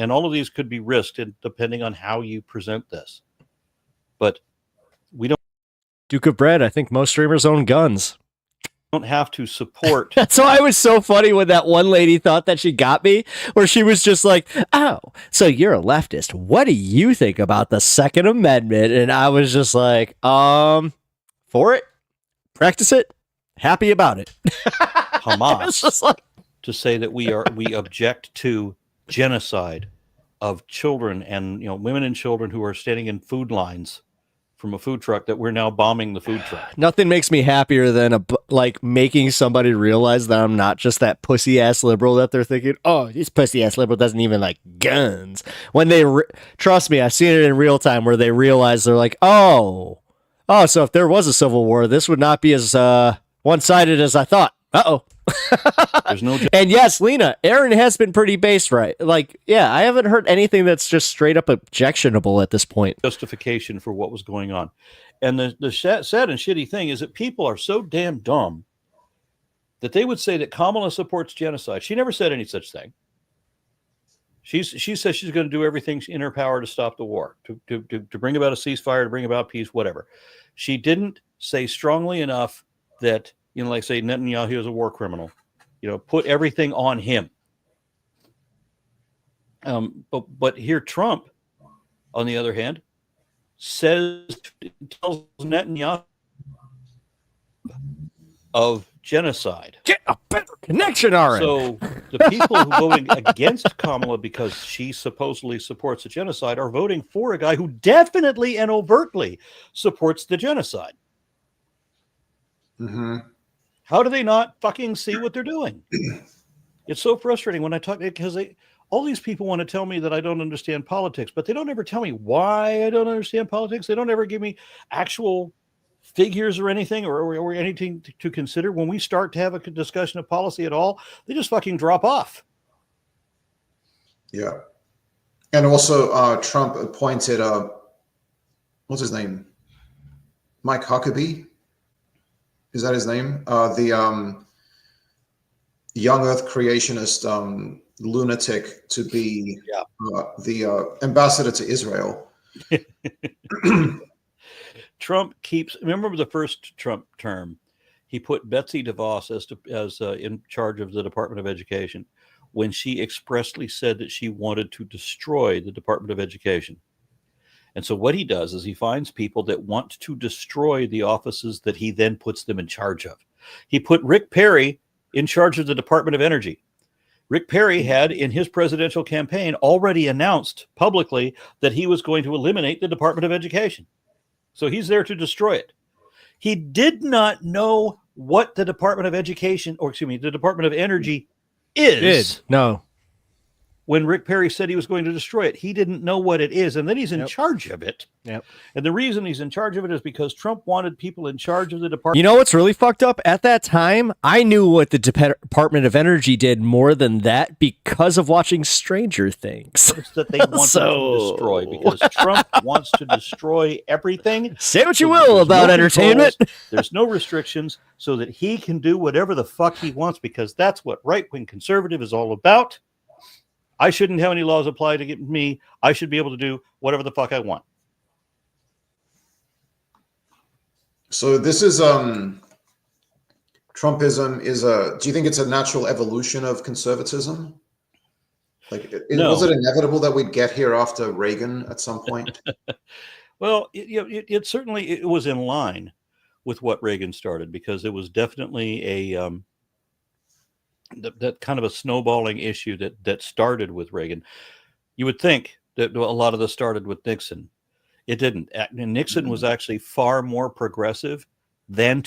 all of these could be risked depending on how you present this. But we don't. Duke of Bread, I think most streamers own guns. Don't have to support. That's why it was so funny when that one lady thought that she got me, where she was just like, oh, so you're a leftist. What do you think about the Second Amendment? And I was just like, for it. Practice it. Happy about it. Hamas to say that we object to genocide of children and women and children who are standing in food lines from a food truck, that we're now bombing the food truck. Nothing makes me happier than making somebody realize that I'm not just that pussy ass liberal that they're thinking, oh, this pussy ass liberal doesn't even like guns. When they trust me, I've seen it in real time where they realize they're like, oh, so if there was a civil war, this would not be as one-sided as I thought. Uh-oh. There's no. And yes, Lena, Aron has been pretty based, right? Like, yeah, I haven't heard anything that's just straight up objectionable at this point. Justification for what was going on. And the sad and shitty thing is that people are so damn dumb that they would say that Kamala supports genocide. She never said any such thing. She says she's going to do everything in her power to stop the war, to bring about a ceasefire, to bring about peace, whatever. She didn't say strongly enough that, like say Netanyahu is a war criminal, put everything on him. But here Trump, on the other hand, tells Netanyahu of genocide. Get a better connection, Aron. So the people who voting against Kamala because she supposedly supports the genocide are voting for a guy who definitely and overtly supports the genocide. Mm-hmm. How do they not fucking see what they're doing? It's so frustrating when I talk, because all these people want to tell me that I don't understand politics, but they don't ever tell me why I don't understand politics. They don't ever give me actual figures or anything or anything to consider. When we start to have a discussion of policy at all, they just fucking drop off. Yeah. And also Trump appointed what's his name? Mike Huckabee. Is that his name? young Earth creationist lunatic to be the ambassador to Israel. Trump keeps. Remember the first Trump term, he put Betsy DeVos as in charge of the Department of Education, when she expressly said that she wanted to destroy the Department of Education. And so what he does is he finds people that want to destroy the offices that he then puts them in charge of. He put Rick Perry in charge of the Department of Energy. Rick Perry had, in his presidential campaign, already announced publicly that he was going to eliminate the Department of Education. So he's there to destroy it. He did not know what the Department of Education, or excuse me, the Department of Energy is. No. When Rick Perry said he was going to destroy it, he didn't know what it is. And then he's in charge of it. Yep. And the reason he's in charge of it is because Trump wanted people in charge of the department. You know what's really fucked up? At that time, I knew what the Department of Energy did more than that because of watching Stranger Things. It's that they want to destroy, because Trump wants to destroy everything. Say what you will about entertainment. There's no restrictions, so that he can do whatever the fuck he wants, because that's what right-wing conservative is all about. I shouldn't have any laws apply to me. I should be able to do whatever the fuck I want. So this is Trumpism is do you think it's a natural evolution of conservatism? Like, No. was it inevitable that we'd get here after Reagan at some point? Well, it certainly it was in line with what Reagan started, because it was definitely a that kind of a snowballing issue that started with Reagan. You would think that a lot of this started with Nixon. It didn't. Nixon was actually far more progressive than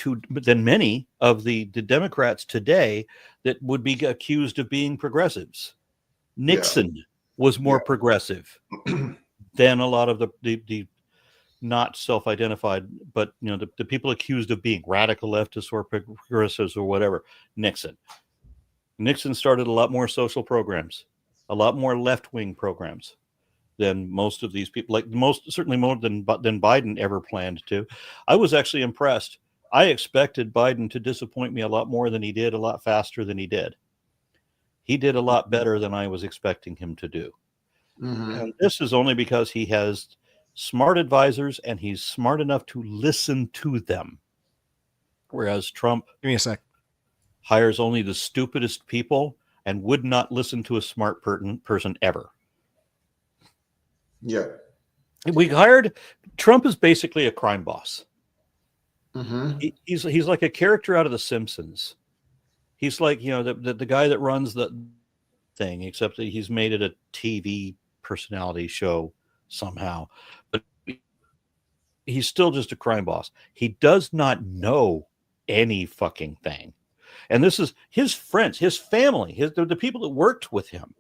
many of the Democrats today that would be accused of being progressives. Nixon was more progressive than a lot of the not self-identified, but the people accused of being radical leftists or progressives or whatever. Nixon started a lot more social programs, a lot more left-wing programs than most of these people, certainly more than Biden ever planned to. I was actually impressed. I expected Biden to disappoint me a lot more than he did, a lot faster than he did. He did a lot better than I was expecting him to do. Mm-hmm. And this is only because he has smart advisors and he's smart enough to listen to them. Whereas Trump, give me a sec, hires only the stupidest people and would not listen to a smart person ever. Yeah. Trump is basically a crime boss. Mm-hmm. He's like a character out of The Simpsons. He's like, the guy that runs the thing, except that he's made it a TV personality show somehow. But he's still just a crime boss. He does not know any fucking thing. And this is his friends, his family, the people that worked with him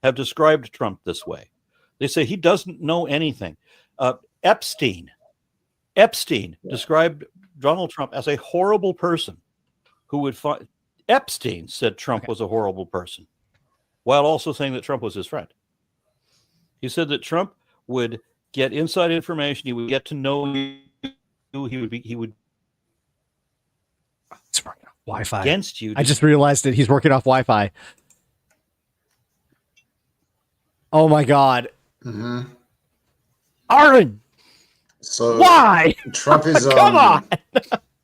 have described Trump this way. They say he doesn't know anything. Epstein described Donald Trump as a horrible person who would find. Epstein said Trump was a horrible person, while also saying that Trump was his friend. He said that Trump would get inside information. He would get to know you. He would. It's working off Wi-Fi against you. I just realized that he's working off Wi-Fi. Oh my God. Mm-hmm. Aron. So why? Trump is come on.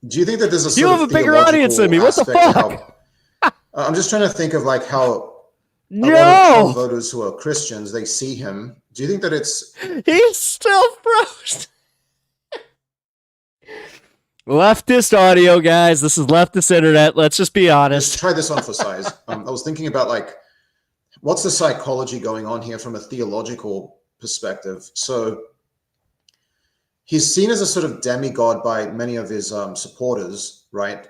Do you think that there's a you sort have of a bigger audience than me? What the fuck? I'm just trying to think of like how a lot of Trump voters who are Christians, they see him. Do you think that it's he's still frozen? Leftist audio, guys. This is leftist internet. Let's just be honest. Let's try this on for size. I was thinking about like, what's the psychology going on here from a theological perspective? So he's seen as a sort of demigod by many of his supporters, right?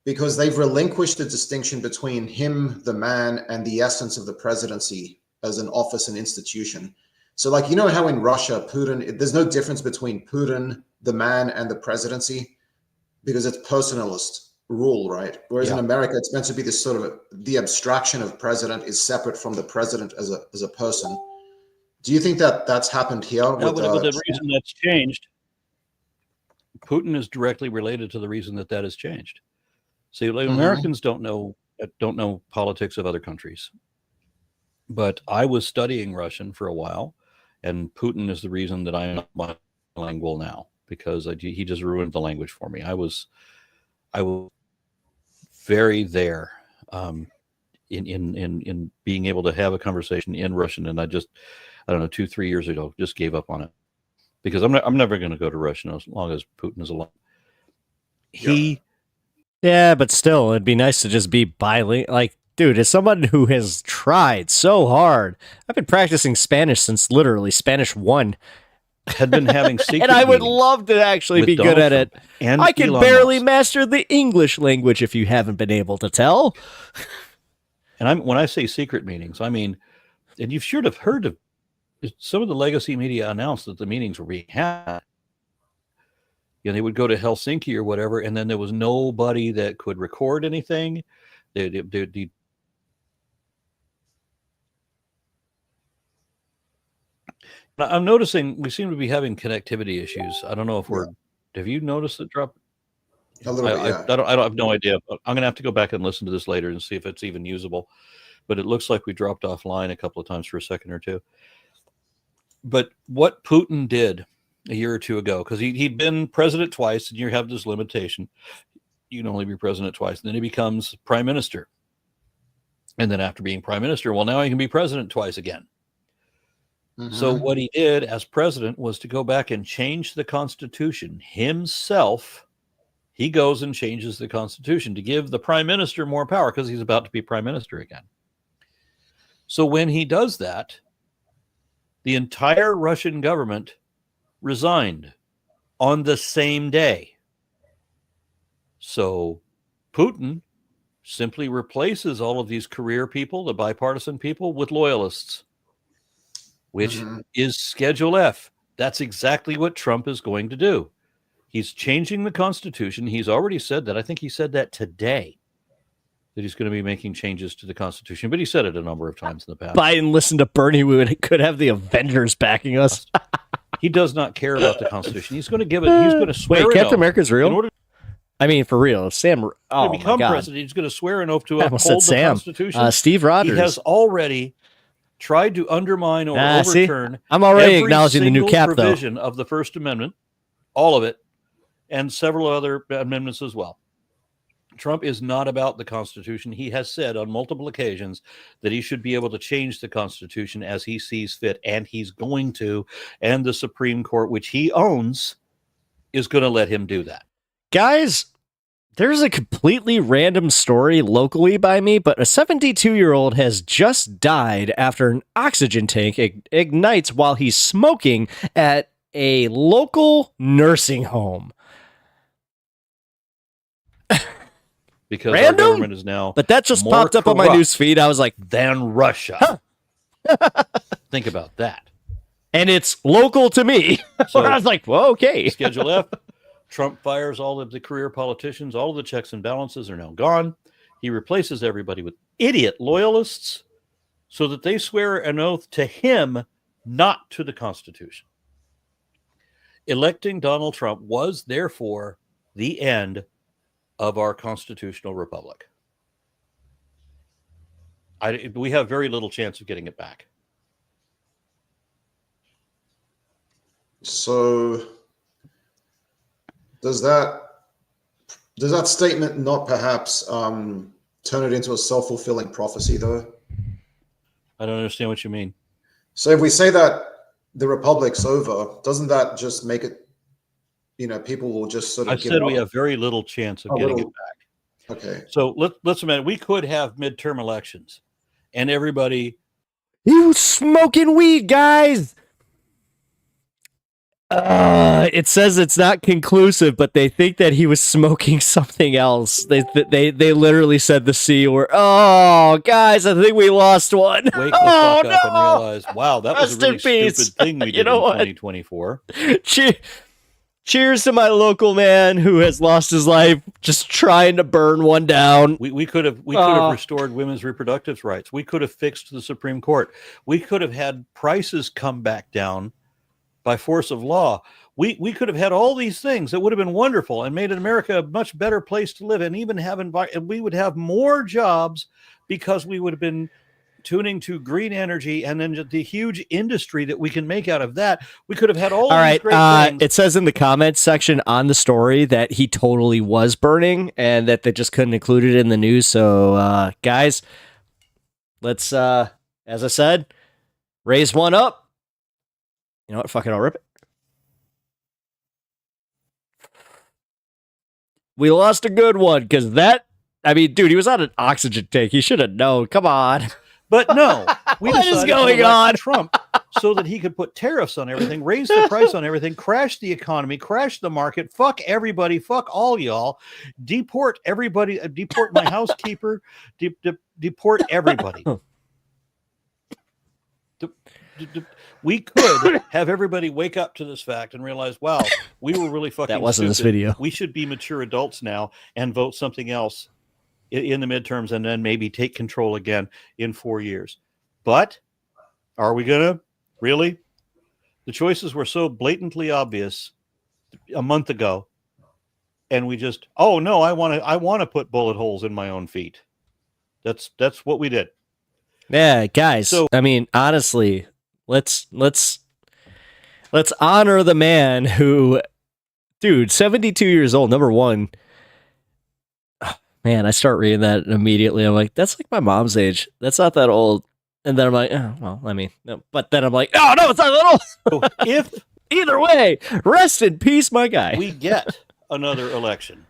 Because they've relinquished the distinction between him, the man, and the essence of the presidency as an office and institution. So like, you know how in Russia, Putin, there's no difference between Putin, the man, and the presidency because it's personalist rule, right? Whereas in America, it's meant to be this sort of the abstraction of president is separate from the president as a person. Do you think that that's happened here? No, but the reason that's changed, Putin is directly related to the reason that has changed. See, like, Americans don't know don't know politics of other countries. But I was studying Russian for a while, and Putin is the reason that I am not bilingual now, because he just ruined the language for me. I was very there in being able to have a conversation in Russian, and I don't know, 2-3 years ago just gave up on it, because I'm never going to go to Russian as long as Putin is alive. Yeah, but still, it'd be nice to just be bilingual. Like, dude, as someone who has tried so hard, I've been practicing Spanish since literally Spanish 1. Had been having secret and I would meetings love to actually with be good Donald at it. Trump and I can Elon barely Musk. master the English language, if you haven't been able to tell. And when I say secret meetings, I mean, and you should have heard of some of the legacy media announced that the meetings were being had. You know, they would go to Helsinki or whatever, and then there was nobody that could record anything. I'm noticing we seem to be having connectivity issues. I don't know if have you noticed it drop? A little bit, yeah. I don't have no idea. I'm going to have to go back and listen to this later and see if it's even usable. But it looks like we dropped offline a couple of times for a second or two. But what Putin did a year or two ago, because he'd been president twice, and you have this limitation. You can only be president twice. And then he becomes prime minister. And then after being prime minister, well, now he can be president twice again. So what he did as president was to go back and change the Constitution himself. He goes and changes the Constitution to give the prime minister more power, because he's about to be prime minister again. So when he does that, the entire Russian government resigned on the same day. So Putin simply replaces all of these career people, the bipartisan people, with loyalists, which is Schedule F. That's exactly what Trump is going to do. He's changing the Constitution. He's already said that. I think he said that today, that he's going to be making changes to the Constitution, but he said it a number of times in the past. Biden listened to Bernie, we could have the Avengers backing us. He does not care about the Constitution. He's going to give it. He's going to swear. Wait, an Captain oath. America's real? In order I mean, for real, Sam. to Oh become my God. president, he's going to swear an oath to I almost uphold said the Sam. Constitution. Steve Rogers. He has already tried to undermine or See? overturn. I'm already every acknowledging the new single cap, though. provision of the First Amendment, all of it, and several other amendments as well. Trump is not about the Constitution. He has said on multiple occasions that he should be able to change the Constitution as he sees fit, and he's going to. And the Supreme Court, which he owns, is going to let him do that. Guys, there's a completely random story locally by me, but a 72-year-old has just died after an oxygen tank ignites while he's smoking at a local nursing home. Because Random? our government is now, but that just more popped up on my corrupt news feed. I was like, than Russia. Think about that. And it's local to me. So, I was like, well, okay. Schedule F. Trump fires all of the career politicians. All of the checks and balances are now gone. He replaces everybody with idiot loyalists so that they swear an oath to him, not to the Constitution. Electing Donald Trump was therefore the end of our constitutional republic. We have very little chance of getting it back. So does that statement not perhaps turn it into a self-fulfilling prophecy, though? I don't understand what you mean. So if we say that the republic's over, doesn't that just make it, people will just sort of I give said up? we have very little chance of getting it back. Okay. So let's imagine we could have midterm elections and everybody. You smoking weed, guys. It says it's not conclusive, but they think that he was smoking something else. They literally said the C word. Oh, guys, I think we lost one. Wake the fuck up and realize, wow, that was a Rest really in stupid peace. thing we did You know in what? 2024. Cheers to my local man who has lost his life just trying to burn one down. We could have restored women's reproductive rights. We could have fixed the Supreme Court. We could have had prices come back down by force of law. We could have had all these things that would have been wonderful and made America a much better place to live, and even have and we would have more jobs because we would have been tuning to green energy, and then the huge industry that we can make out of that. We could have had all these right. great things. It says in the comments section on the story that he totally was burning and that they just couldn't include it in the news. So, guys, let's, as I said, raise one up. You know what? Fucking I'll rip it. We lost a good one because dude, he was on an oxygen tank. He should have known. Come on. But no, we What is decided going to elect on? Trump so that he could put tariffs on everything, raise the price on everything, crash the economy, crash the market, fuck everybody, fuck all y'all, deport everybody, deport my housekeeper, deport everybody. We could have everybody wake up to this fact and realize, wow, we were really fucking That wasn't this stupid. video. We should be mature adults now and vote something else in the midterms, and then maybe take control again in 4 years. But are we gonna really? The choices were so blatantly obvious a month ago, and we just, oh no, I want to put bullet holes in my own feet. That's what we did. Yeah, guys. So, I mean, honestly, let's honor the man who, dude, 72 years old. Number one. Man, I start reading that immediately. I'm like, that's like my mom's age. That's not that old. And then I'm like, oh, well, I mean, no. But then I'm like, oh, no, it's not that old. If either way, rest in peace, my guy. we get another election,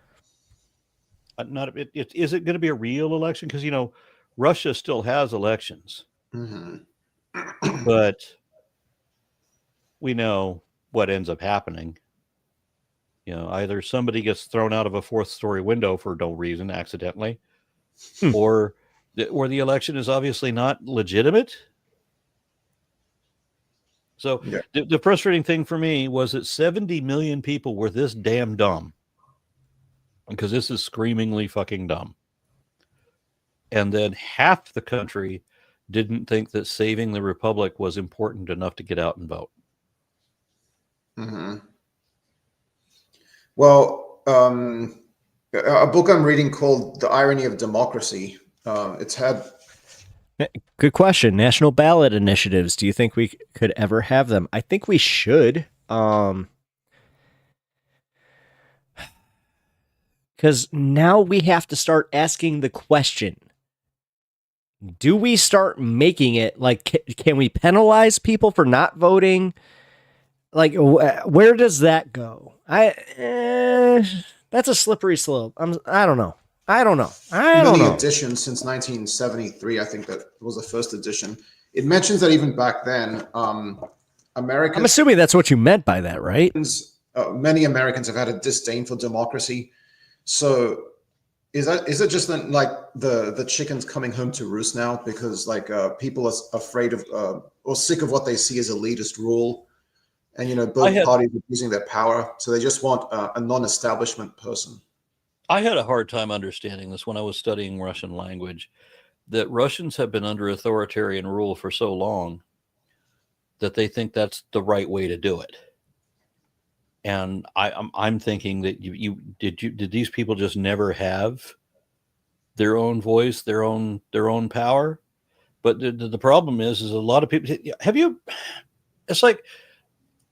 is it going to be a real election? Because, Russia still has elections. Mm-hmm. But we know what ends up happening. Either somebody gets thrown out of a fourth-story window for no reason, accidentally, or the election is obviously not legitimate. So Yeah. the frustrating thing for me was that 70 million people were this damn dumb, because this is screamingly fucking dumb. And then half the country didn't think that saving the republic was important enough to get out and vote. Mm-hmm. Well, a book I'm reading called The Irony of Democracy. It's had... Good question. National ballot initiatives. Do you think we could ever have them? I think we should. Because now we have to start asking the question. Do we start making it like, can we penalize people for not voting? Like, where does that go? That's a slippery slope. I don't know. Many editions since 1973. I think that was the first edition. It mentions that even back then, Americans. I'm assuming that's what you meant by that, right? Many Americans have had a disdain for democracy. So, is it just like the chickens coming home to roost now because people are afraid of or sick of what they see as elitist rule, and both parties are using their power, so they just want a non-establishment person. I had a hard time understanding this when I was studying Russian language, that Russians have been under authoritarian rule for so long that they think that's the right way to do it. And I'm thinking that did these people just never have their own voice, their own power? But the problem is a lot of people it's like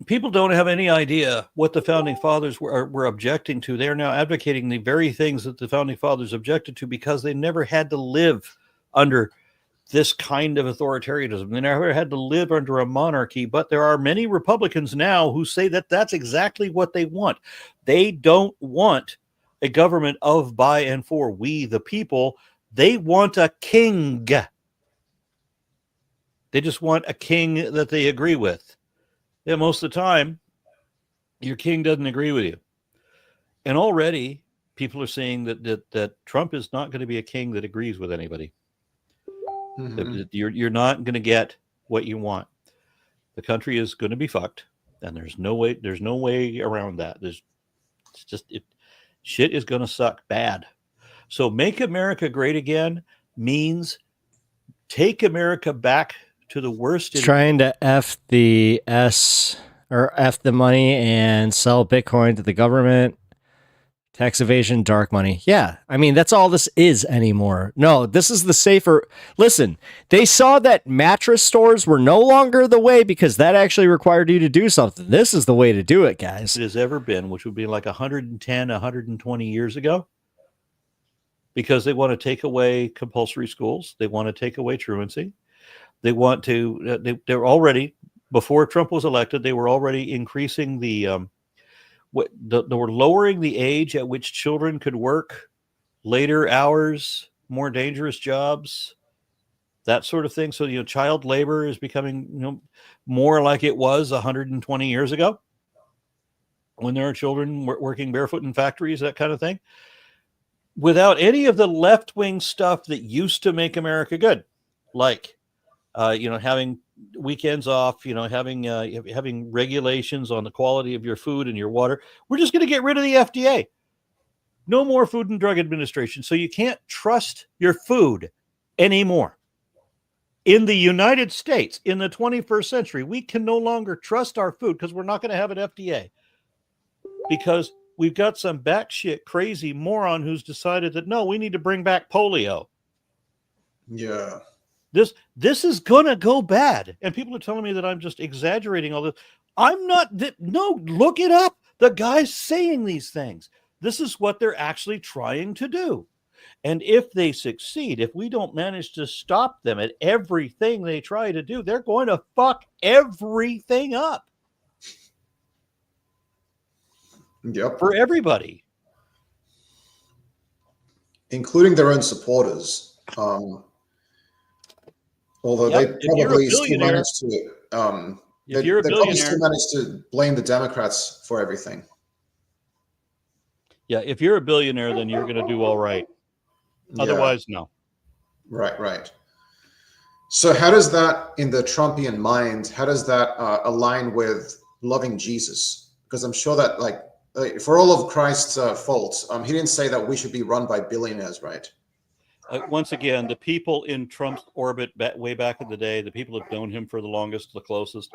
people don't have any idea what the founding fathers were objecting to. They're now advocating the very things that the founding fathers objected to because they never had to live under this kind of authoritarianism. They never had to live under a monarchy, but there are many Republicans now who say that that's exactly what they want. They don't want a government of, by, and for we, the people. They want a king. They just want a king that they agree with. Yeah, most of the time, your king doesn't agree with you. And already, people are saying that Trump is not going to be a king that agrees with anybody. Mm-hmm. You're not going to get what you want. The country is going to be fucked, and there's no way around that. Shit is going to suck bad. So make America great again means take America back to the worst. Trying to F the S or F the money and sell Bitcoin to the government. Tax evasion, dark money. Yeah, I mean, that's all this is anymore. No, this is the safer. Listen, they saw that mattress stores were no longer the way because that actually required you to do something. This is the way to do it, guys. It has ever been, which would be like 110, 120 years ago, because they want to take away compulsory schools. They want to take away truancy. They want to, they're already, before Trump was elected, they were already increasing they were lowering the age at which children could work later hours, more dangerous jobs, that sort of thing. So, child labor is becoming, more like it was 120 years ago when there are children working barefoot in factories, that kind of thing, without any of the left-wing stuff that used to make America good, like, having weekends off, having regulations on the quality of your food and your water. We're just going to get rid of the FDA. No more Food and Drug Administration. So you can't trust your food anymore. In the United States, in the 21st century, we can no longer trust our food because we're not going to have an FDA. Because we've got some batshit crazy moron who's decided that, no, we need to bring back polio. Yeah. This is going to go bad. And people are telling me that I'm just exaggerating all this. I'm not. No, look it up. The guy's saying these things. This is what they're actually trying to do. And if they succeed, if we don't manage to stop them at everything they try to do, they're going to fuck everything up. Yep. For everybody. Including their own supporters. Although they probably still managed to, they probably still managed to blame the Democrats for everything. Yeah, if you're a billionaire, then you're going to do all right. Otherwise, no. Right. So how does that, in the Trumpian mind, how does that align with loving Jesus? Because I'm sure that, like for all of Christ's faults, he didn't say that we should be run by billionaires, right? Once again, the people in Trump's orbit way back in the day, the people who've known him for the longest, the closest,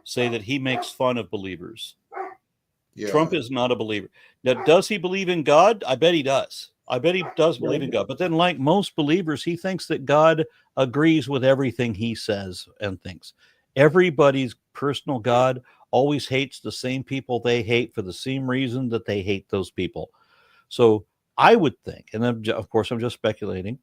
say that he makes fun of believers. Yeah. Trump is not a believer. Now, does he believe in God? I bet he does. I bet he does believe in God. But then, like most believers, he thinks that God agrees with everything he says and thinks. Everybody's personal God always hates the same people they hate for the same reason that they hate those people. So I would think, and then, of course, I'm just speculating,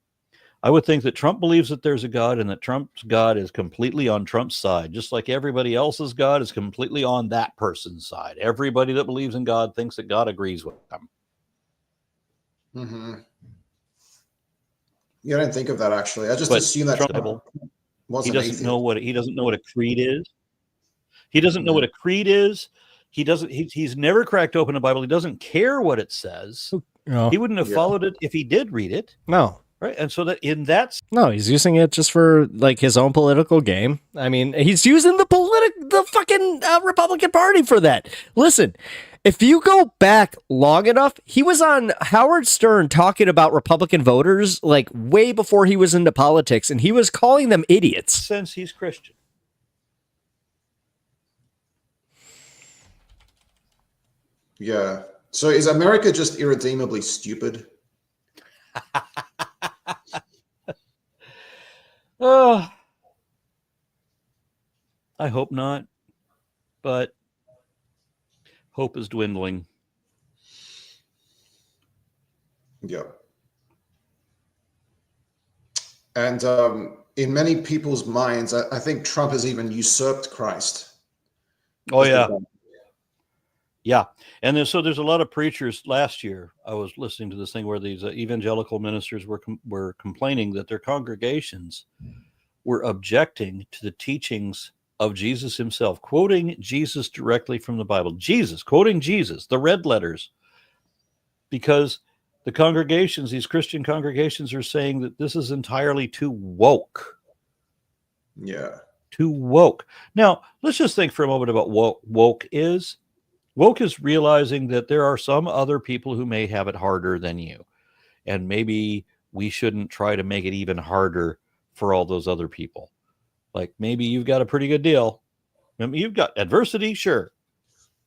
I would think that Trump believes that there's a God and that Trump's God is completely on Trump's side, just like everybody else's God is completely on that person's side. Everybody that believes in God thinks that God agrees with them. Mm-hmm. Yeah, I didn't think of that, actually. I just assumed that Trump was an atheist. He doesn't know what a creed is. He doesn't know what a creed is. He's never cracked open a Bible. He doesn't care what it says. No. He wouldn't have followed it if he did read it. No. Right. And so that no, he's using it just for like his own political game. I mean, he's using the fucking Republican Party for that. Listen, if you go back long enough, he was on Howard Stern talking about Republican voters like way before he was into politics, and he was calling them idiots. Since he's Christian. Yeah. So is America just irredeemably stupid? Oh, I hope not, but hope is dwindling. Yeah. And in many people's minds, I think Trump has even usurped Christ. Oh, yeah. Yeah. And there's a lot of preachers. Last year, I was listening to this thing where these evangelical ministers were complaining that their congregations were objecting to the teachings of Jesus himself, quoting Jesus directly from the Bible. Quoting Jesus, the red letters, because the congregations, these Christian congregations, are saying that this is entirely too woke. Yeah. Too woke. Now, let's just think for a moment about what woke is. Woke is realizing that there are some other people who may have it harder than you. And maybe we shouldn't try to make it even harder for all those other people. Like maybe you've got a pretty good deal, I mean, you've got adversity, sure.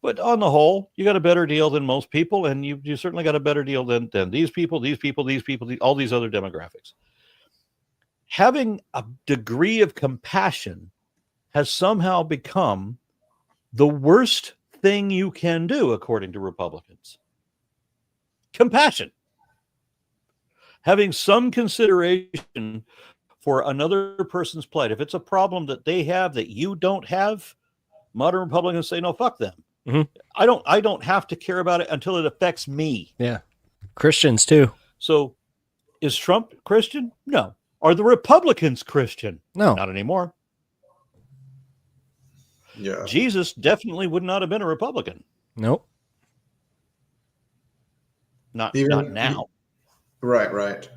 But on the whole, you got a better deal than most people, and you certainly got a better deal than these people, all these other demographics. Having a degree of compassion has somehow become the worst thing you can do, according to Republicans. Compassion. Having some consideration for another person's plight. If it's a problem that they have that you don't have, modern Republicans say, no, fuck them. Mm-hmm. I don't have to care about it until it affects me. Yeah. Christians too. So is Trump Christian? No. Are the Republicans Christian? No. Not anymore. Yeah. Jesus definitely would not have been a Republican. Nope. Not Even- now. Right.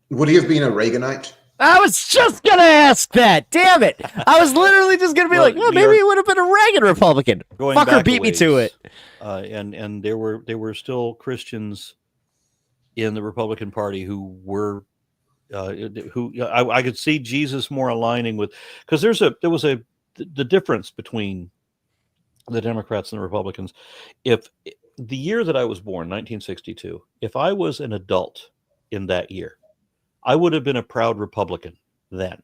Would he have been a Reaganite? I was just going to ask that. Damn it. I was literally just going to be Well, like, oh, maybe he would have been a Reagan Republican. Going Fucker back beat me to it. And there were still Christians in the Republican Party who were I could see Jesus more aligning with, because the difference between the Democrats and the Republicans. If the year that I was born, 1962, if I was an adult in that year, I would have been a proud Republican then,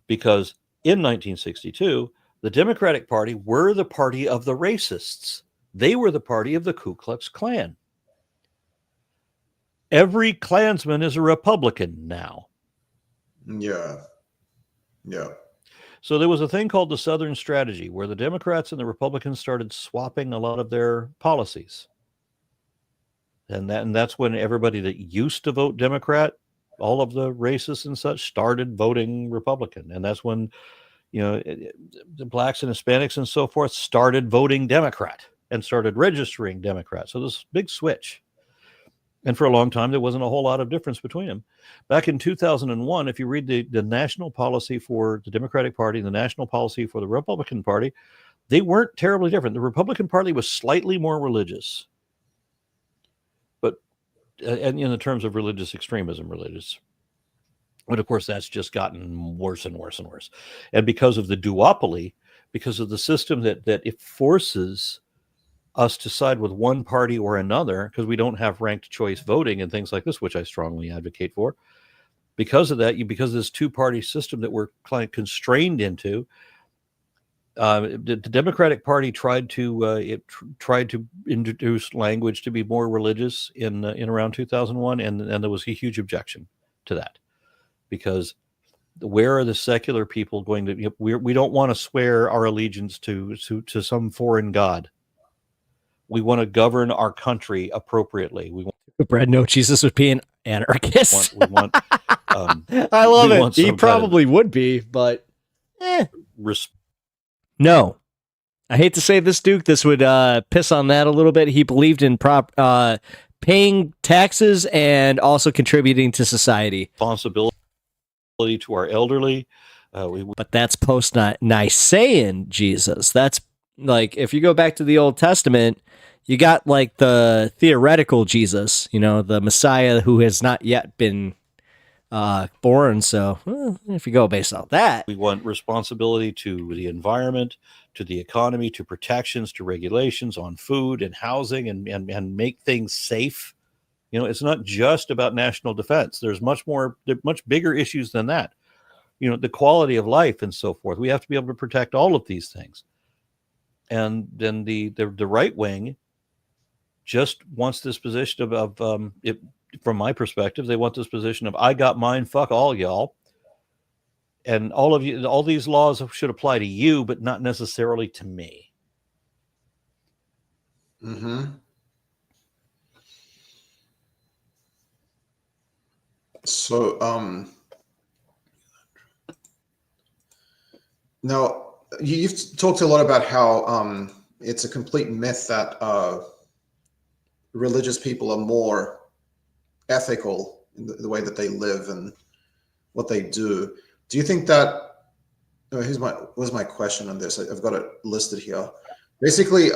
because in 1962, the Democratic Party were the party of the racists. They were the party of the Ku Klux Klan. Every Klansman is a Republican now. Yeah. So there was a thing called the Southern Strategy, where the Democrats and the Republicans started swapping a lot of their policies. And that's when everybody that used to vote Democrat, all of the racists and such, started voting Republican. And that's when, the blacks and Hispanics and so forth started voting Democrat and started registering Democrat. So this big switch. And for a long time, there wasn't a whole lot of difference between them. Back in 2001, if you read the national policy for the Democratic Party and the national policy for the Republican Party, they weren't terribly different. The Republican Party was slightly more religious. But, and in the terms of religious extremism, but of course, that's just gotten worse and worse and worse. And because of the duopoly, because of the system that it forces us to side with one party or another, because we don't have ranked choice voting and things like this, which I strongly advocate for. Because of that, because of this two-party system that we're kind of constrained into, the Democratic Party tried to introduce language to be more religious in around 2001, and there was a huge objection to that, because where are the secular people going to? We don't want to swear our allegiance to some foreign god. We want to govern our country appropriately. We want. Brad, no, Jesus would be an anarchist. We want I love it. He probably would be, but no. I hate to say this, Duke. This would piss on that a little bit. He believed in paying taxes and also contributing to society. Responsibility to our elderly. But that's post-Nicene Jesus. That's like, if you go back to the Old Testament, you got like the theoretical Jesus, the Messiah who has not yet been born. So if you go based on that, we want responsibility to the environment, to the economy, to protections, to regulations on food and housing, and make things safe. It's not just about national defense. There's much bigger issues than that. The quality of life and so forth. We have to be able to protect all of these things. And then the right wing just wants this position of from my perspective, they want this position of, I got mine, fuck all y'all. And all of you, all these laws should apply to you, but not necessarily to me. Mm-hmm. So, now you've talked a lot about how it's a complete myth that religious people are more ethical in the way that they live and what they do. Do you think that? Here's my question on this. I've got it listed here. Basically,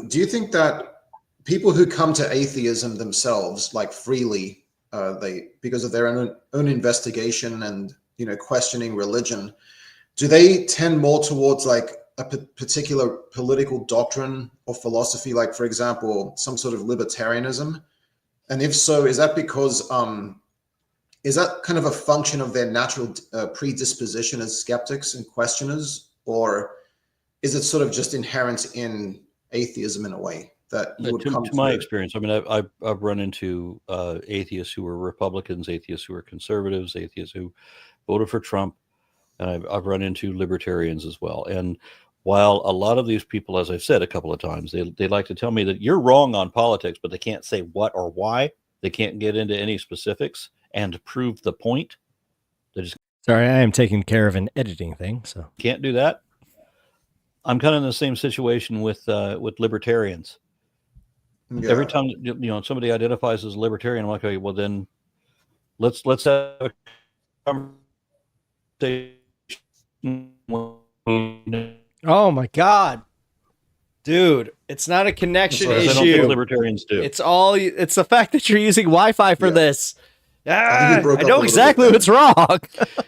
do you think that people who come to atheism themselves, like freely, because of their own investigation and questioning religion, do they tend more towards like a particular political doctrine or philosophy, like for example, some sort of libertarianism? And if so, is that because is that kind of a function of their natural predisposition as skeptics and questioners, or is it sort of just inherent in atheism in a way that you would come to my experience? I mean, I've run into atheists who are Republicans, atheists who are conservatives, atheists who voted for Trump, and I've run into libertarians as well. And while a lot of these people, as I've said a couple of times, they like to tell me that you're wrong on politics, but they can't say what or why. They can't get into any specifics and prove the point. They just Sorry, I am taking care of an editing thing, so can't do that. I'm kind of in the same situation with libertarians. Yeah. Every time somebody identifies as a libertarian, I'm like, okay, well then let's have a conversation. Oh my God, dude! It's not a connection issue. I don't think libertarians do. It's the fact that you're using Wi-Fi for this. I know exactly what's wrong.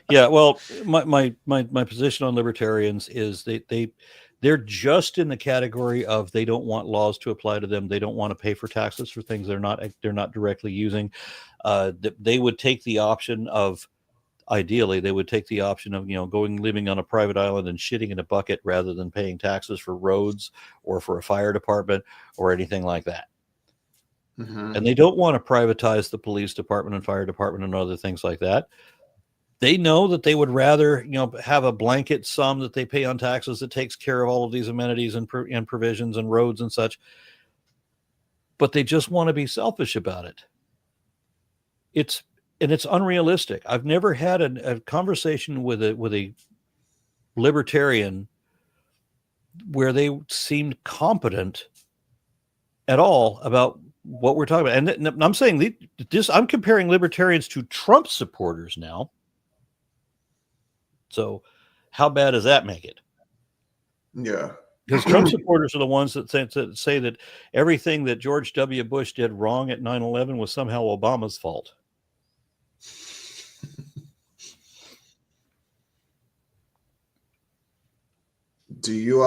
Yeah, well, my position on libertarians is they're just in the category of they don't want laws to apply to them. They don't want to pay for taxes for things they're not directly using. They would take the option of, ideally, they would take the option of living on a private island and shitting in a bucket rather than paying taxes for roads or for a fire department or anything like that. Mm-hmm. And they don't want to privatize the police department and fire department and other things like that. They know that they would rather, have a blanket sum that they pay on taxes that takes care of all of these amenities and provisions and roads and such. But they just want to be selfish about it. It's unrealistic. I've never had a conversation with a libertarian where they seemed competent at all about what we're talking about. And I'm saying I'm comparing libertarians to Trump supporters now. So how bad does that make it? Yeah. Because Trump supporters are the ones that say that everything that George W. Bush did wrong at 9/11 was somehow Obama's fault. Do you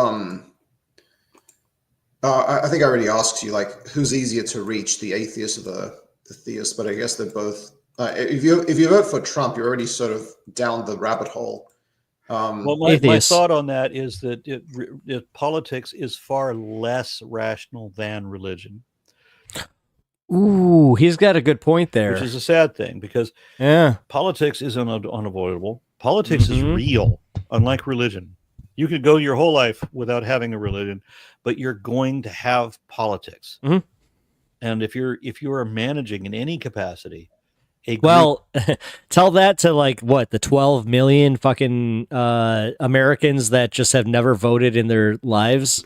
I think I already asked you, like, who's easier to reach, the atheist or the theist? But I guess they're both. If you vote for Trump, you're already sort of down the rabbit hole. Well, my thought on that is that politics is far less rational than religion. Ooh, he's got a good point there. Which is a sad thing because politics is unavoidable. Politics is real, unlike religion. You could go your whole life without having a religion, but you're going to have politics. Mm-hmm. And if you are managing in any capacity, tell that to the 12 million fucking Americans that just have never voted in their lives.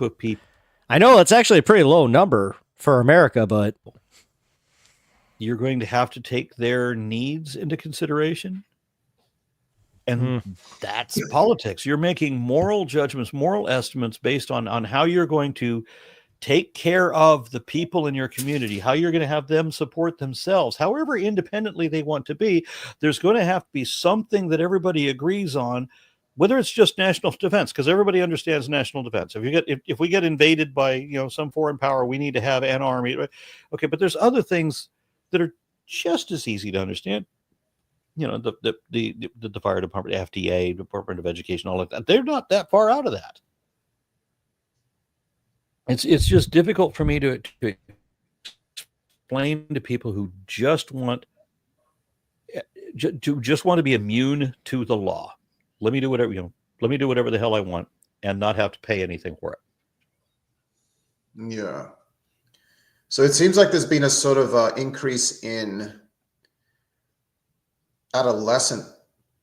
I know it's actually a pretty low number for America, but you're going to have to take their needs into consideration. And that's politics. You're making moral judgments, moral estimates based on how you're going to take care of the people in your community, how you're going to have them support themselves, however independently they want to be. There's going to have to be something that everybody agrees on, whether it's just national defense, because everybody understands national defense. If we get invaded by some foreign power, we need to have an army. Okay, but there's other things that are just as easy to understand. The fire department, FDA, Department of Education, all of that. They're not that far out of that. It's just difficult for me to explain to people who just want to be immune to the law. Let me do whatever Let me do whatever the hell I want and not have to pay anything for it. Yeah. So it seems like there's been a sort of increase in adolescent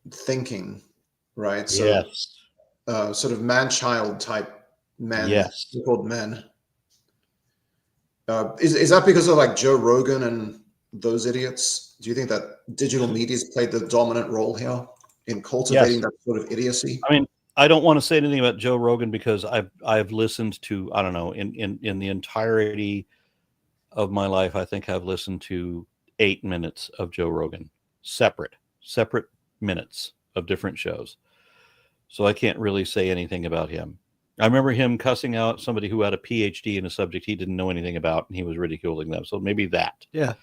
thinking, right? So, yes. Sort of man-child type men, yes, so-called men. Is that because of Joe Rogan and those idiots? Do you think that digital media's played the dominant role here in cultivating that sort of idiocy? I mean, I don't want to say anything about Joe Rogan because I've listened to, I don't know, in the entirety of my life, I think I've listened to 8 minutes of Joe Rogan, separate minutes of different shows. So I can't really say anything about him. I remember him cussing out somebody who had a PhD in a subject he didn't know anything about, and he was ridiculing them. So maybe that. Yeah.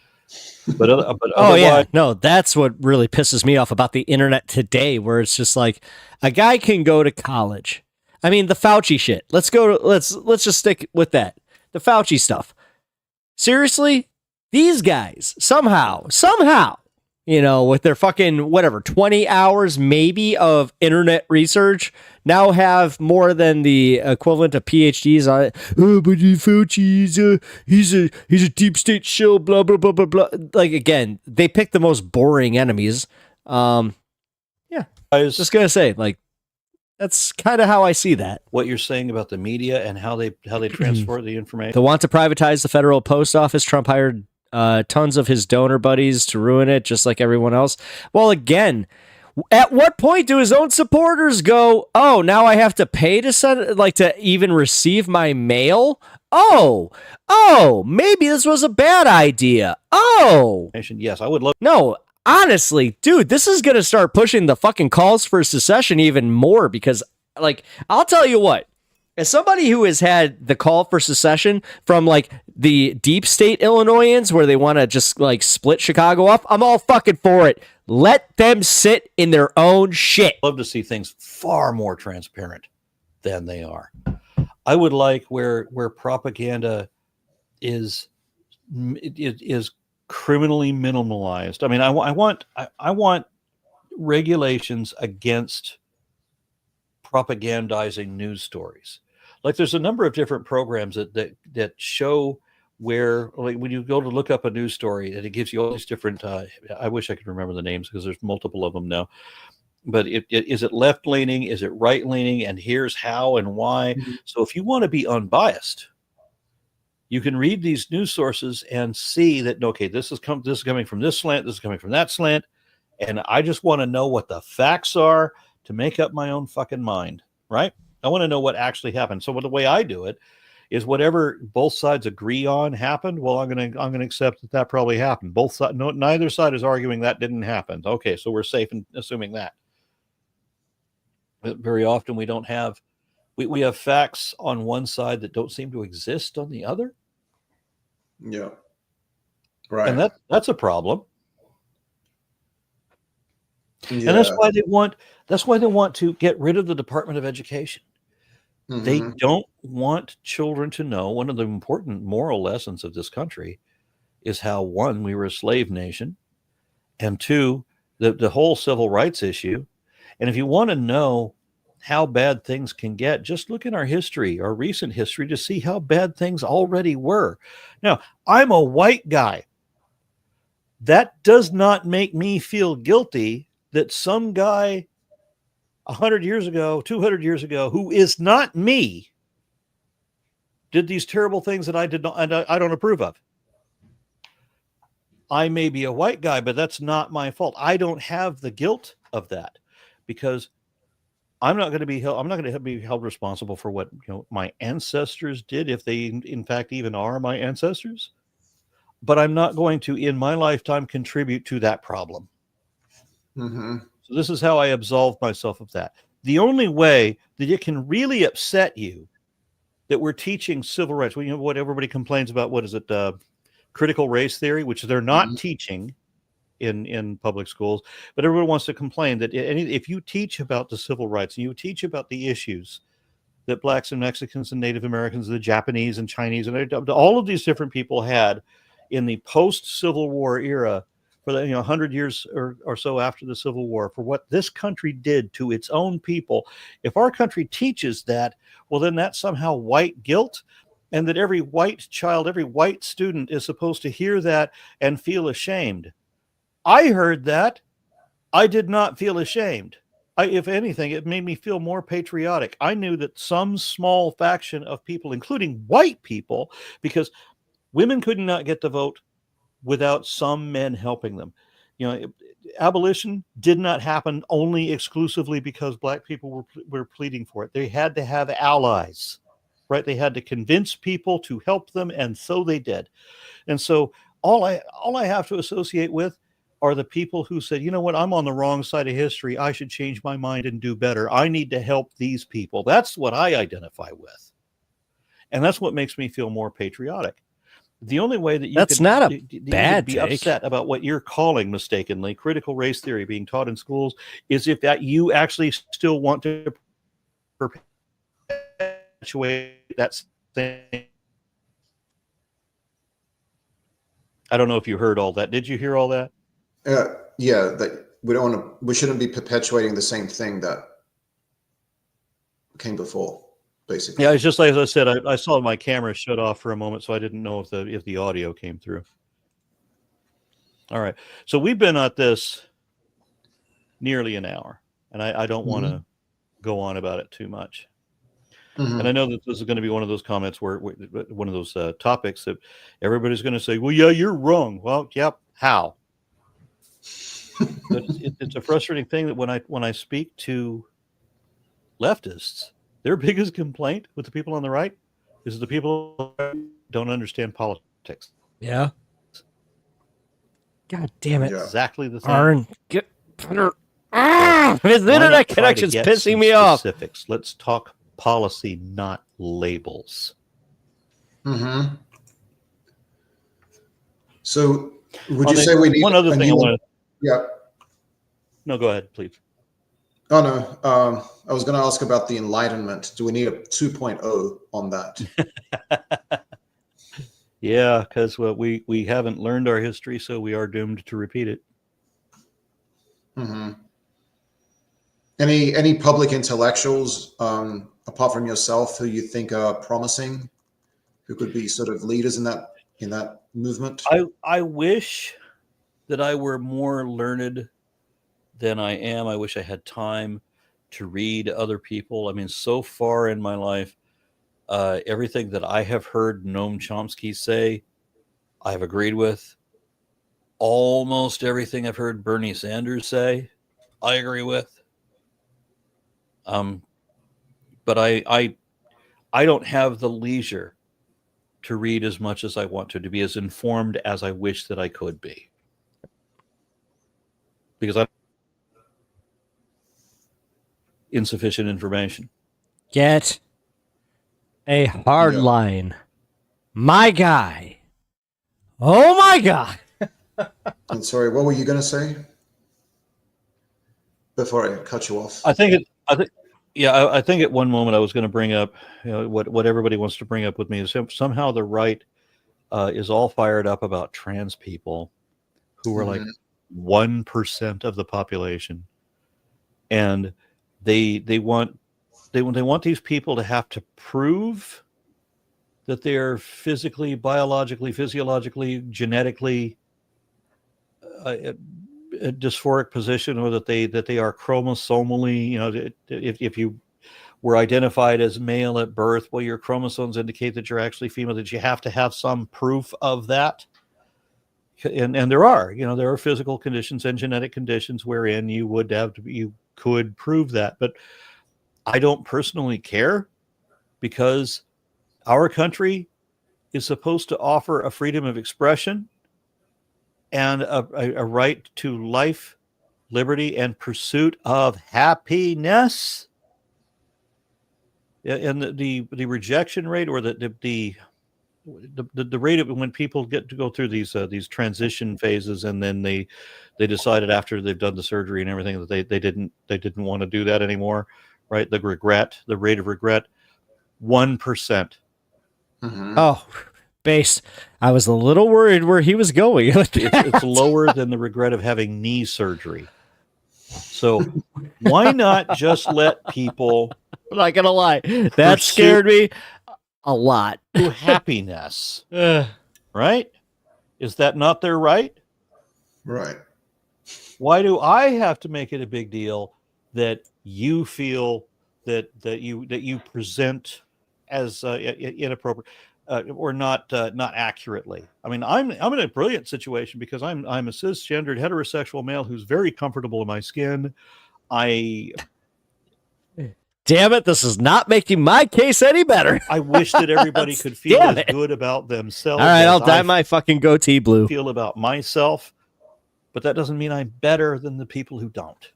But Oh otherwise, yeah, no, that's what really pisses me off about the internet today, where it's just like a guy can go to college. I mean, the Fauci shit. Let's just stick with that. The Fauci stuff. Seriously, these guys somehow, with their fucking 20 hours maybe of internet research, now have more than the equivalent of PhDs on it. Oh, but Fauci, he's a deep state shill, blah blah blah blah blah. Like, again, they pick the most boring enemies. Yeah, I was just gonna say, like, that's kind of how I see that. what you're saying about the media and how they transfer the information. They want to privatize the federal post office. Trump hired tons of his donor buddies to ruin it, just like everyone else. Well, again, at what point do his own supporters go, oh, now I have to pay to send, like, to even receive my mail? Oh, maybe this was a bad idea. Oh, Yes, I would love. no, honestly, dude, this is going to start pushing the fucking calls for secession even more, because, like, I'll tell you what, as somebody who has had the call for secession from, like, the deep state Illinoisans, where they want to just, like, split Chicago up, I'm all fucking for it. Let them sit in their own shit. Love to see things far more transparent than they are. I would like where propaganda is criminally minimalized. I mean, I want regulations against propagandizing news stories. Like, there's a number of different programs that show where, like, when you go to look up a news story, and it gives you all these different. I wish I could remember the names because there's multiple of them now. But is it left leaning? Is it right leaning? And here's how and why. Mm-hmm. So if you want to be unbiased, you can read these news sources and see that, okay, this is coming from this slant, this is coming from that slant, and I just want to know what the facts are to make up my own fucking mind, right? I want to know what actually happened. So the way I do it is whatever both sides agree on happened. Well, I'm gonna accept that probably happened. Both sides, neither side is arguing that didn't happen. Okay, so we're safe in assuming that. But very often we don't have, we have facts on one side that don't seem to exist on the other. Yeah. Right. And that's a problem. Yeah. And that's why they want to get rid of the Department of Education. Mm-hmm. They don't want children to know. One of the important moral lessons of this country is how, one, we were a slave nation, and two, the whole civil rights issue. And if you want to know how bad things can get, just look in our history, our recent history, to see how bad things already were. Now, I'm a white guy. That does not make me feel guilty that some guy 100 years ago, 200 years ago, who is not me, did these terrible things that I did not, and I don't approve of. I may be a white guy, but that's not my fault. I don't have the guilt of that, because I'm not going to be held. I'm not going to be held responsible for what my ancestors did, if they in fact even are my ancestors. But I'm not going to, in my lifetime, contribute to that problem. Mm-hmm. So this is how I absolve myself of that. The only way that it can really upset you that we're teaching civil rights, well, what everybody complains about, what is it, critical race theory, which they're not teaching in public schools, but everyone wants to complain that if you teach about the civil rights and you teach about the issues that blacks and Mexicans and Native Americans, the Japanese and Chinese, and all of these different people had in the post-Civil War era, for the 100 years or so after the Civil War, for what this country did to its own people, if our country teaches that, well, then that's somehow white guilt, and that every white child, every white student is supposed to hear that and feel ashamed. I heard that. I did not feel ashamed. If anything, it made me feel more patriotic. I knew that some small faction of people, including white people, because women could not get the vote without some men helping them. Abolition did not happen only exclusively because black people were pleading for it. They had to have allies, right? They had to convince people to help them, and so they did. And so all I have to associate with are the people who said, you know what, I'm on the wrong side of history. I should change my mind and do better. I need to help these people. That's what I identify with. And that's what makes me feel more patriotic. The only way that you bad be take. upset about what you're calling mistakenly critical race theory being taught in schools is if that you actually still want to perpetuate that thing. I don't know if you heard all that. Did you hear all that? Yeah, that we shouldn't be perpetuating the same thing that came before, basically. Yeah, it's just like as I said, I saw my camera shut off for a moment, so I didn't know if the audio came through. All right, so we've been at this nearly an hour, and I don't want to go on about it too much. And I know that this is going to be one of those comments where one of those topics that everybody's going to say, well, yeah, you're wrong. Well, yep. How? But it's a frustrating thing that when I speak to leftists, their biggest complaint with the people on the right is the people don't understand politics. Yeah. God damn it. Exactly the same. Aron, his internet connection's pissing me off. Specifics. Let's talk policy, not labels. So would you say we need one other thing I want to... Yeah. No, go ahead, please. Oh, no. I was going to ask about the Enlightenment. Do we need a 2.0 on that? Yeah, because we haven't learned our history, so we are doomed to repeat it. Any public intellectuals, apart from yourself, who you think are promising, who could be sort of leaders in that movement? I wish that I were more learned than I am. I wish I had time to read other people. I mean, so far in my life, everything that I have heard Noam Chomsky say, I've agreed with. Almost everything I've heard Bernie Sanders say, I agree with. But I don't have the leisure to read as much as I want to be as informed as I wish that I could be. Because I insufficient information. Get a hard line. My guy. Oh my God. I'm sorry, what were you going to say before I cut you off? I think at one moment I was going to bring up, what everybody wants to bring up with me is somehow the right is all fired up about trans people who are like 1% of the population, and they want these people to have to prove that they're physically, biologically, physiologically, genetically a dysphoric position, or that they are chromosomally, if you were identified as male at birth, well, your chromosomes indicate that you're actually female, that you have to have some proof of that. And there are physical conditions and genetic conditions wherein you could prove that. But I don't personally care, because our country is supposed to offer a freedom of expression and a right to life, liberty, and pursuit of happiness. And the rejection rate, or the rate of when people get to go through these transition phases, and then they decided after they've done the surgery and everything that they didn't want to do that anymore, right? The rate of regret, 1%. Oh, base. I was a little worried where he was going. It's lower than the regret of having knee surgery. So why not just let people? I'm not gonna lie, that scared me a lot. To happiness, right? Is that not their right? Right. Why do I have to make it a big deal that you feel that you present as inappropriate or not accurately? I mean, I'm in a brilliant situation because I'm a cisgendered heterosexual male who's very comfortable in my skin. Damn it, this is not making my case any better. I wish that everybody could feel as good about themselves. All right, I'll dye my fucking goatee blue. Feel about myself. but that doesn't mean I'm better than the people who don't.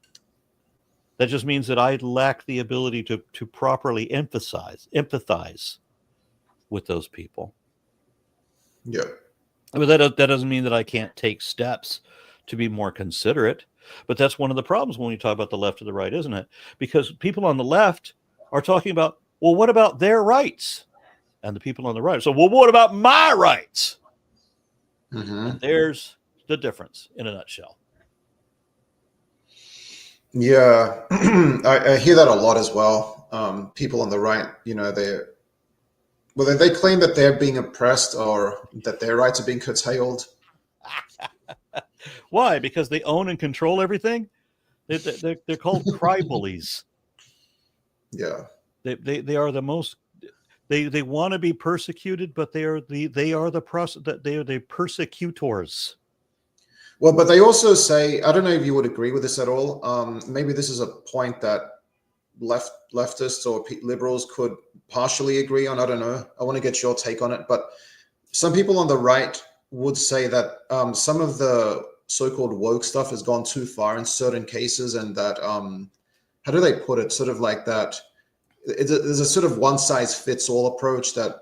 That just means that I lack the ability to properly empathize with those people. Yeah. But that doesn't mean that I can't take steps to be more considerate. But that's one of the problems when you talk about the left or the right, isn't it? Because people on the left are talking about, well, what about their rights? And the people on the right. So, well, what about my rights? Mm-hmm. And there's the difference in a nutshell. Yeah, I hear that a lot as well. People on the right, they claim that they're being oppressed or that their rights are being curtailed. Why? Because they own and control everything. They're called cry bullies. Yeah, they are the most. They want to be persecuted, but they are the persecutors. Well, but they also say, I don't know if you would agree with this at all. Maybe this is a point that leftists or liberals could partially agree on. I don't know. I want to get your take on it. But some people on the right would say that some of the so-called woke stuff has gone too far in certain cases, and that how do they put it? Sort of like that. There's a sort of one-size-fits-all approach that.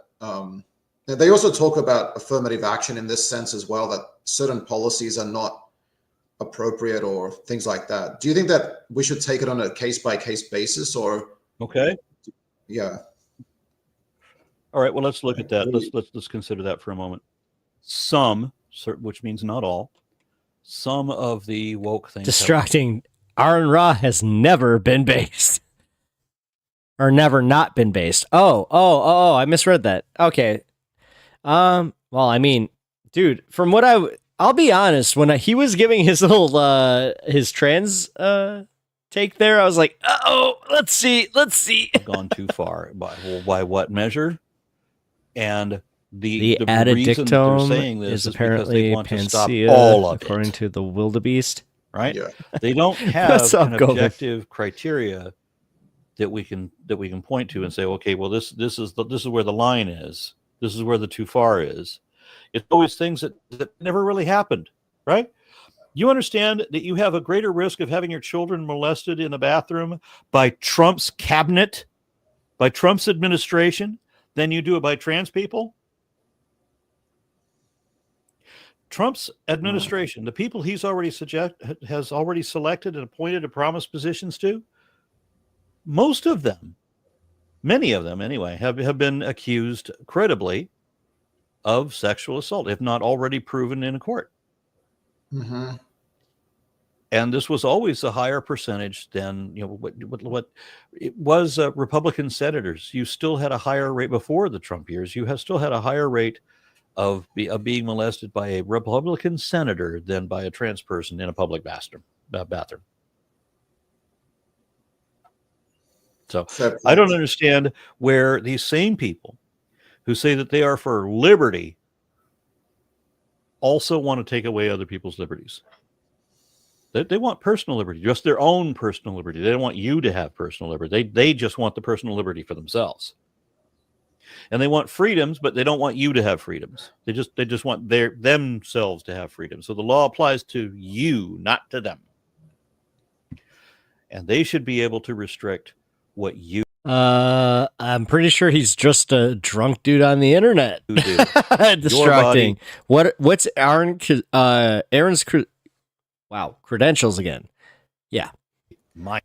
They also talk about affirmative action in this sense as well, that certain policies are not appropriate or things like that. Do you think that we should take it on a case-by-case basis, or? Okay. Yeah. All right. Well, let's look at that. Let's consider that for a moment. Some, which means not all, some of the woke things. Distracting. Aron Ra has never been based. Or never not been based. Oh, I misread that. Okay. Well, I mean, dude, from what I'll be honest, when he was giving his little his trans take there, I was like, oh, let's see. Gone too far by what measure? And the added reason dictome they're saying this is because apparently they want to stop panacea, all of according to the wildebeest. right? Yeah. They don't have What's up, an Govic? objective criteria that we can point to and say, okay, well, this is where the line is. This is where the too far is. It's always things that never really happened, right? You understand that you have a greater risk of having your children molested in the bathroom by Trump's cabinet, by Trump's administration, than you do it by trans people? Trump's administration, the people he's already has already selected and appointed and promised positions to, most of them, many of them anyway, have been accused credibly of sexual assault, if not already proven in a court. Mm-hmm. And this was always a higher percentage than what it was. Republican senators, you still had a higher rate before the Trump years. You have still had a higher rate of being molested by a Republican senator than by a trans person in a public bathroom. So I don't understand where these same people who say that they are for liberty also want to take away other people's liberties. They want personal liberty, just their own personal liberty. They don't want you to have personal liberty. They just want the personal liberty for themselves. And they want freedoms, but they don't want you to have freedoms. They just want themselves to have freedom. So the law applies to you, not to them. And they should be able to restrict what you. I'm pretty sure he's just a drunk dude on the internet. Distracting. What's Aaron's credentials again? Yeah.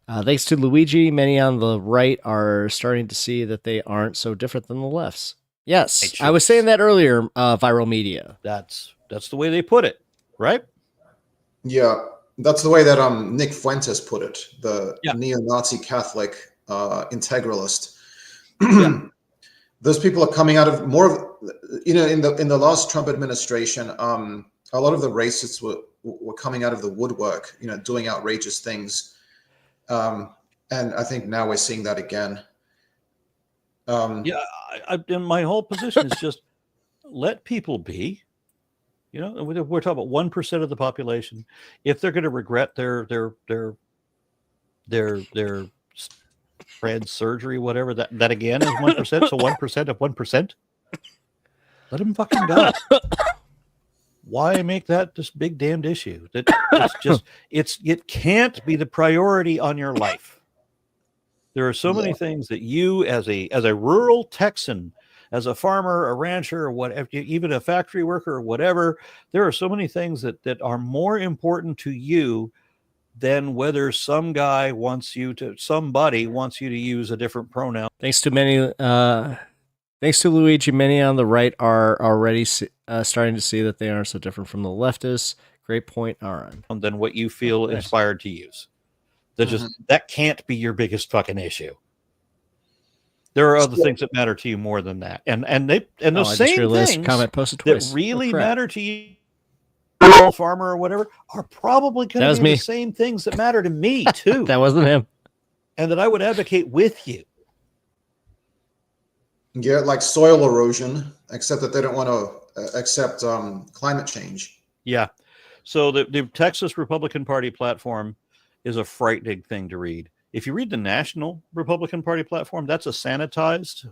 Thanks to Luigi, many on the right are starting to see that they aren't so different than the lefts. Yes, I was saying that earlier. Viral media. That's the way they put it, right? Yeah, that's the way that Nick Fuentes put it, the neo-Nazi Catholic integralist. Those people are coming out of more of, in the last Trump administration, a lot of the racists were coming out of the woodwork, doing outrageous things. And I think now we're seeing that again. And my whole position is just let people be. We're talking about 1% of the population. If they're going to regret their trans surgery, whatever that again is 1%. So 1% of 1%. Let them fucking go. why make that this big damned issue? That it can't be the priority on your life. There are so many things that you, as a rural Texan, as a farmer, a rancher, or whatever, even a factory worker or whatever, there are so many things that are more important to you than whether somebody wants you to use a different pronoun. Thanks to Luigi, many on the right are already starting to see that they aren't so different from the leftists. Great point, Aron. Than what you feel inspired to use. That can't be your biggest fucking issue. There are other things that matter to you more than that, and those same things comment posted twice. that really matter to you, farmer or whatever, are probably going to be the same things that matter to me too. That wasn't him, and that I would advocate with you. Yeah, like soil erosion, except that they don't want to accept climate change. Yeah. So the Texas Republican Party platform is a frightening thing to read. If you read the National Republican Party platform, that's a sanitized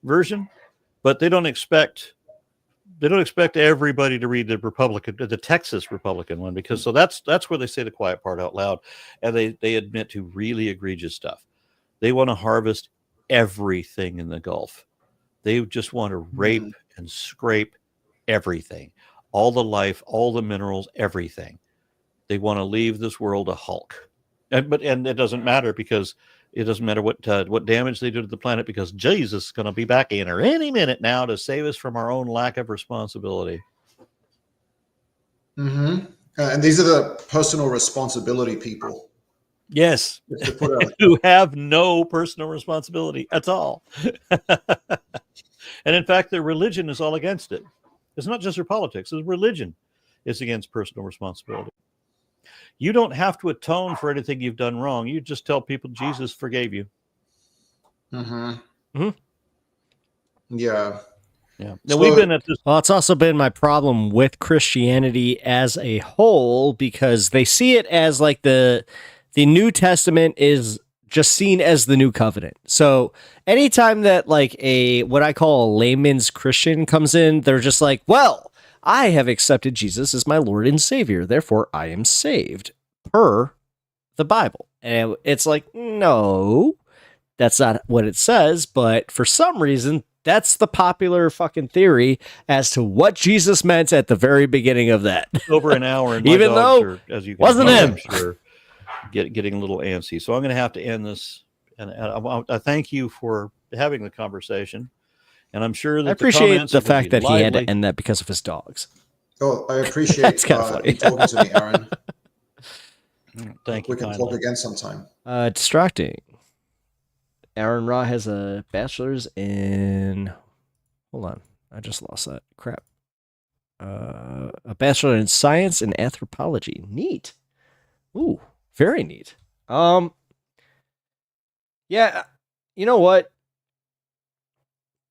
version, but they don't expect everybody to read the Texas Republican one, because that's where they say the quiet part out loud, and they admit to really egregious stuff. They want to harvest everything in the Gulf. They just want to rape and scrape everything, all the life, all the minerals, everything. They want to leave this world a hulk, and it doesn't matter, because it doesn't matter what damage they do to the planet, because Jesus is going to be back in her any minute now to save us from our own lack of responsibility. And these are the personal responsibility people. Yes, who have no personal responsibility at all. And in fact, their religion is all against it. It's not just their politics, it's religion is against personal responsibility. You don't have to atone for anything you've done wrong. You just tell people Jesus forgave you. Yeah. Yeah. Now, we've been at this. Well, it's also been my problem with Christianity as a whole, because they see it as like the New Testament is just seen as the new covenant. So anytime that like what I call a layman's Christian comes in, they're just like, well, I have accepted Jesus as my Lord and Savior, therefore I am saved per the Bible. And it's like, no, that's not what it says. But for some reason, that's the popular fucking theory as to what Jesus meant at the very beginning of that. Over an hour, and even though as you wasn't him. I'm sure, getting a little antsy. So I'm going to have to end this. And I thank you for having the conversation. And I'm sure that I appreciate the fact that he had to end that because of his dogs. Oh, I appreciate you talking to me, Aaron. Thank you. We can talk again sometime. Distracting. Aaron Ra has a bachelor's in. Hold on, I just lost that. Crap. A bachelor in science and anthropology. Neat. Ooh, very neat. Yeah, you know what?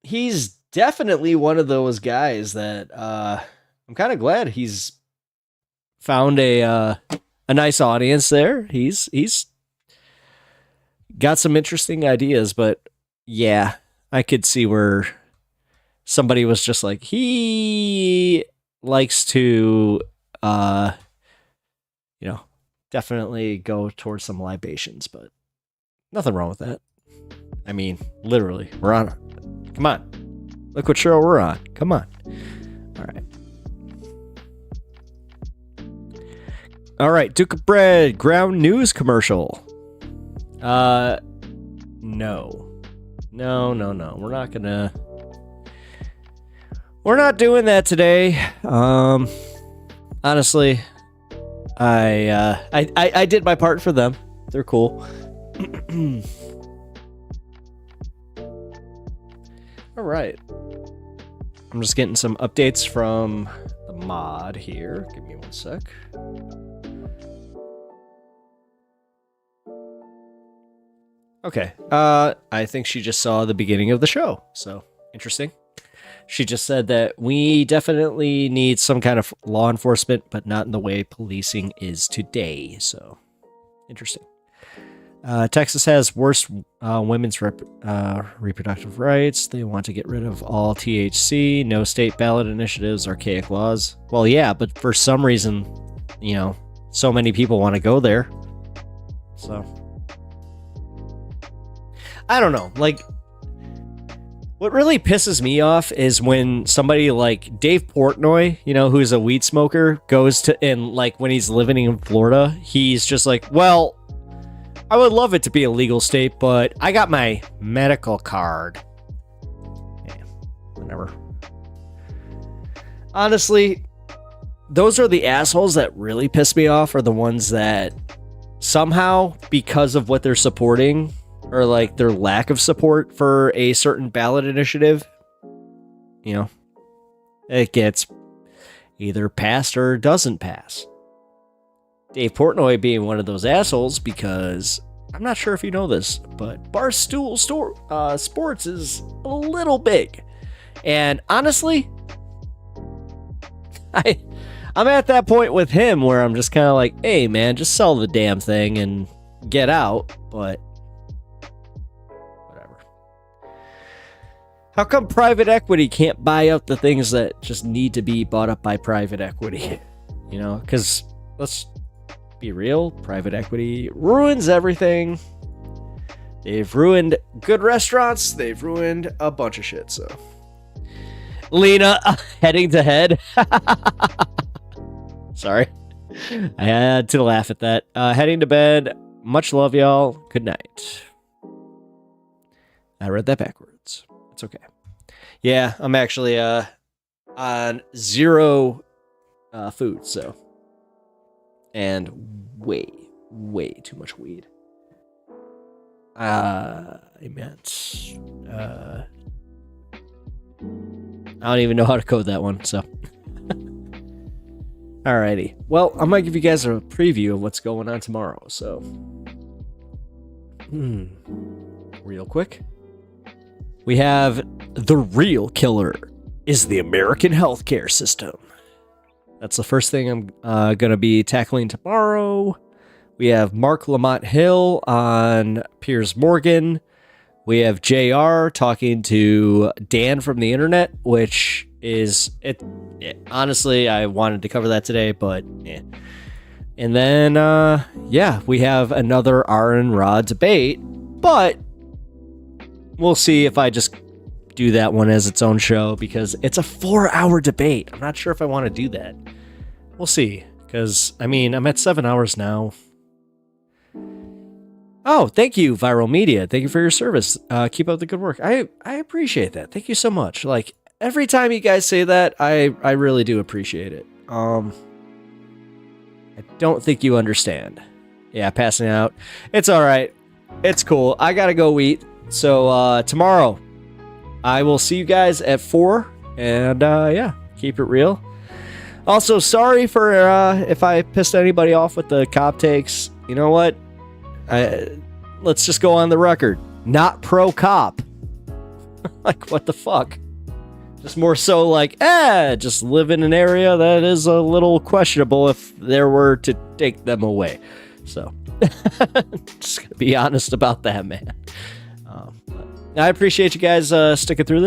He's definitely one of those guys that I'm kind of glad he's found a nice audience there. He's got some interesting ideas, but yeah, I could see where somebody was just like, he likes to definitely go towards some libations, but nothing wrong with that. I mean, literally, we're on. Come on. Look what show we're on. Come on. All right. All right. Duke of Bread ground news commercial. No. We're not doing that today. Honestly, I did my part for them. They're cool. All right. I'm just getting some updates from the mod here. Give me one sec. Okay. I think she just saw the beginning of the show. So, interesting. She just said that we definitely need some kind of law enforcement, but not in the way policing is today. So, interesting. Texas has worse women's reproductive rights. They want to get rid of all THC, no state ballot initiatives, archaic laws. Well, yeah, but for some reason, so many people want to go there. So, I don't know. Like, what really pisses me off is when somebody like Dave Portnoy, who's a weed smoker, goes to, and like when he's living in Florida, he's just like, well, I would love it to be a legal state, but I got my medical card. Yeah, whatever. Honestly, those are the assholes that really piss me off, are the ones that somehow, because of what they're supporting, or like their lack of support for a certain ballot initiative, it gets either passed or doesn't pass. Dave Portnoy being one of those assholes, because I'm not sure if you know this, but Barstool Sports is a little big. And honestly, I'm at that point with him where I'm just kind of like, hey man, just sell the damn thing and get out. But whatever. How come private equity can't buy out the things that just need to be bought up by private equity? Because let's be real, private equity ruins everything. They've ruined good restaurants. They've ruined a bunch of shit. So, Lena, heading to head. Sorry, I had to laugh at that. Heading to bed. Much love, y'all. Good night. I read that backwards. It's okay. Yeah, I'm actually on 0 food, so. And way too much weed. I meant, I don't even know how to code that one, so. Alrighty. Well, I might give you guys a preview of what's going on tomorrow, so. Real quick. We have the real killer is the American healthcare system. That's the first thing I'm going to be tackling tomorrow. We have Mark Lamont Hill on Piers Morgan. We have JR talking to Dan from the internet, which is it. Honestly, I wanted to cover that today, but yeah. And then, we have another Aron Ra debate, but we'll see if I just do that one as its own show, because it's a 4-hour debate. I'm not sure if I want to do that. We'll see, because I'm at 7 hours now. Oh, thank you, Viral Media. Thank you for your service. Keep up the good work. I appreciate that. Thank you so much. Like, every time you guys say that, I really do appreciate it. I don't think you understand. Yeah, passing out. It's all right. It's cool. I gotta go eat. So tomorrow, I will see you guys at 4. And keep it real. Also, sorry for if I pissed anybody off with the cop takes. You know what? Let's just go on the record. Not pro cop. Like, what the fuck? Just more so like, just live in an area that is a little questionable if there were to take them away. So, just gonna be honest about that, man. I appreciate you guys sticking through this.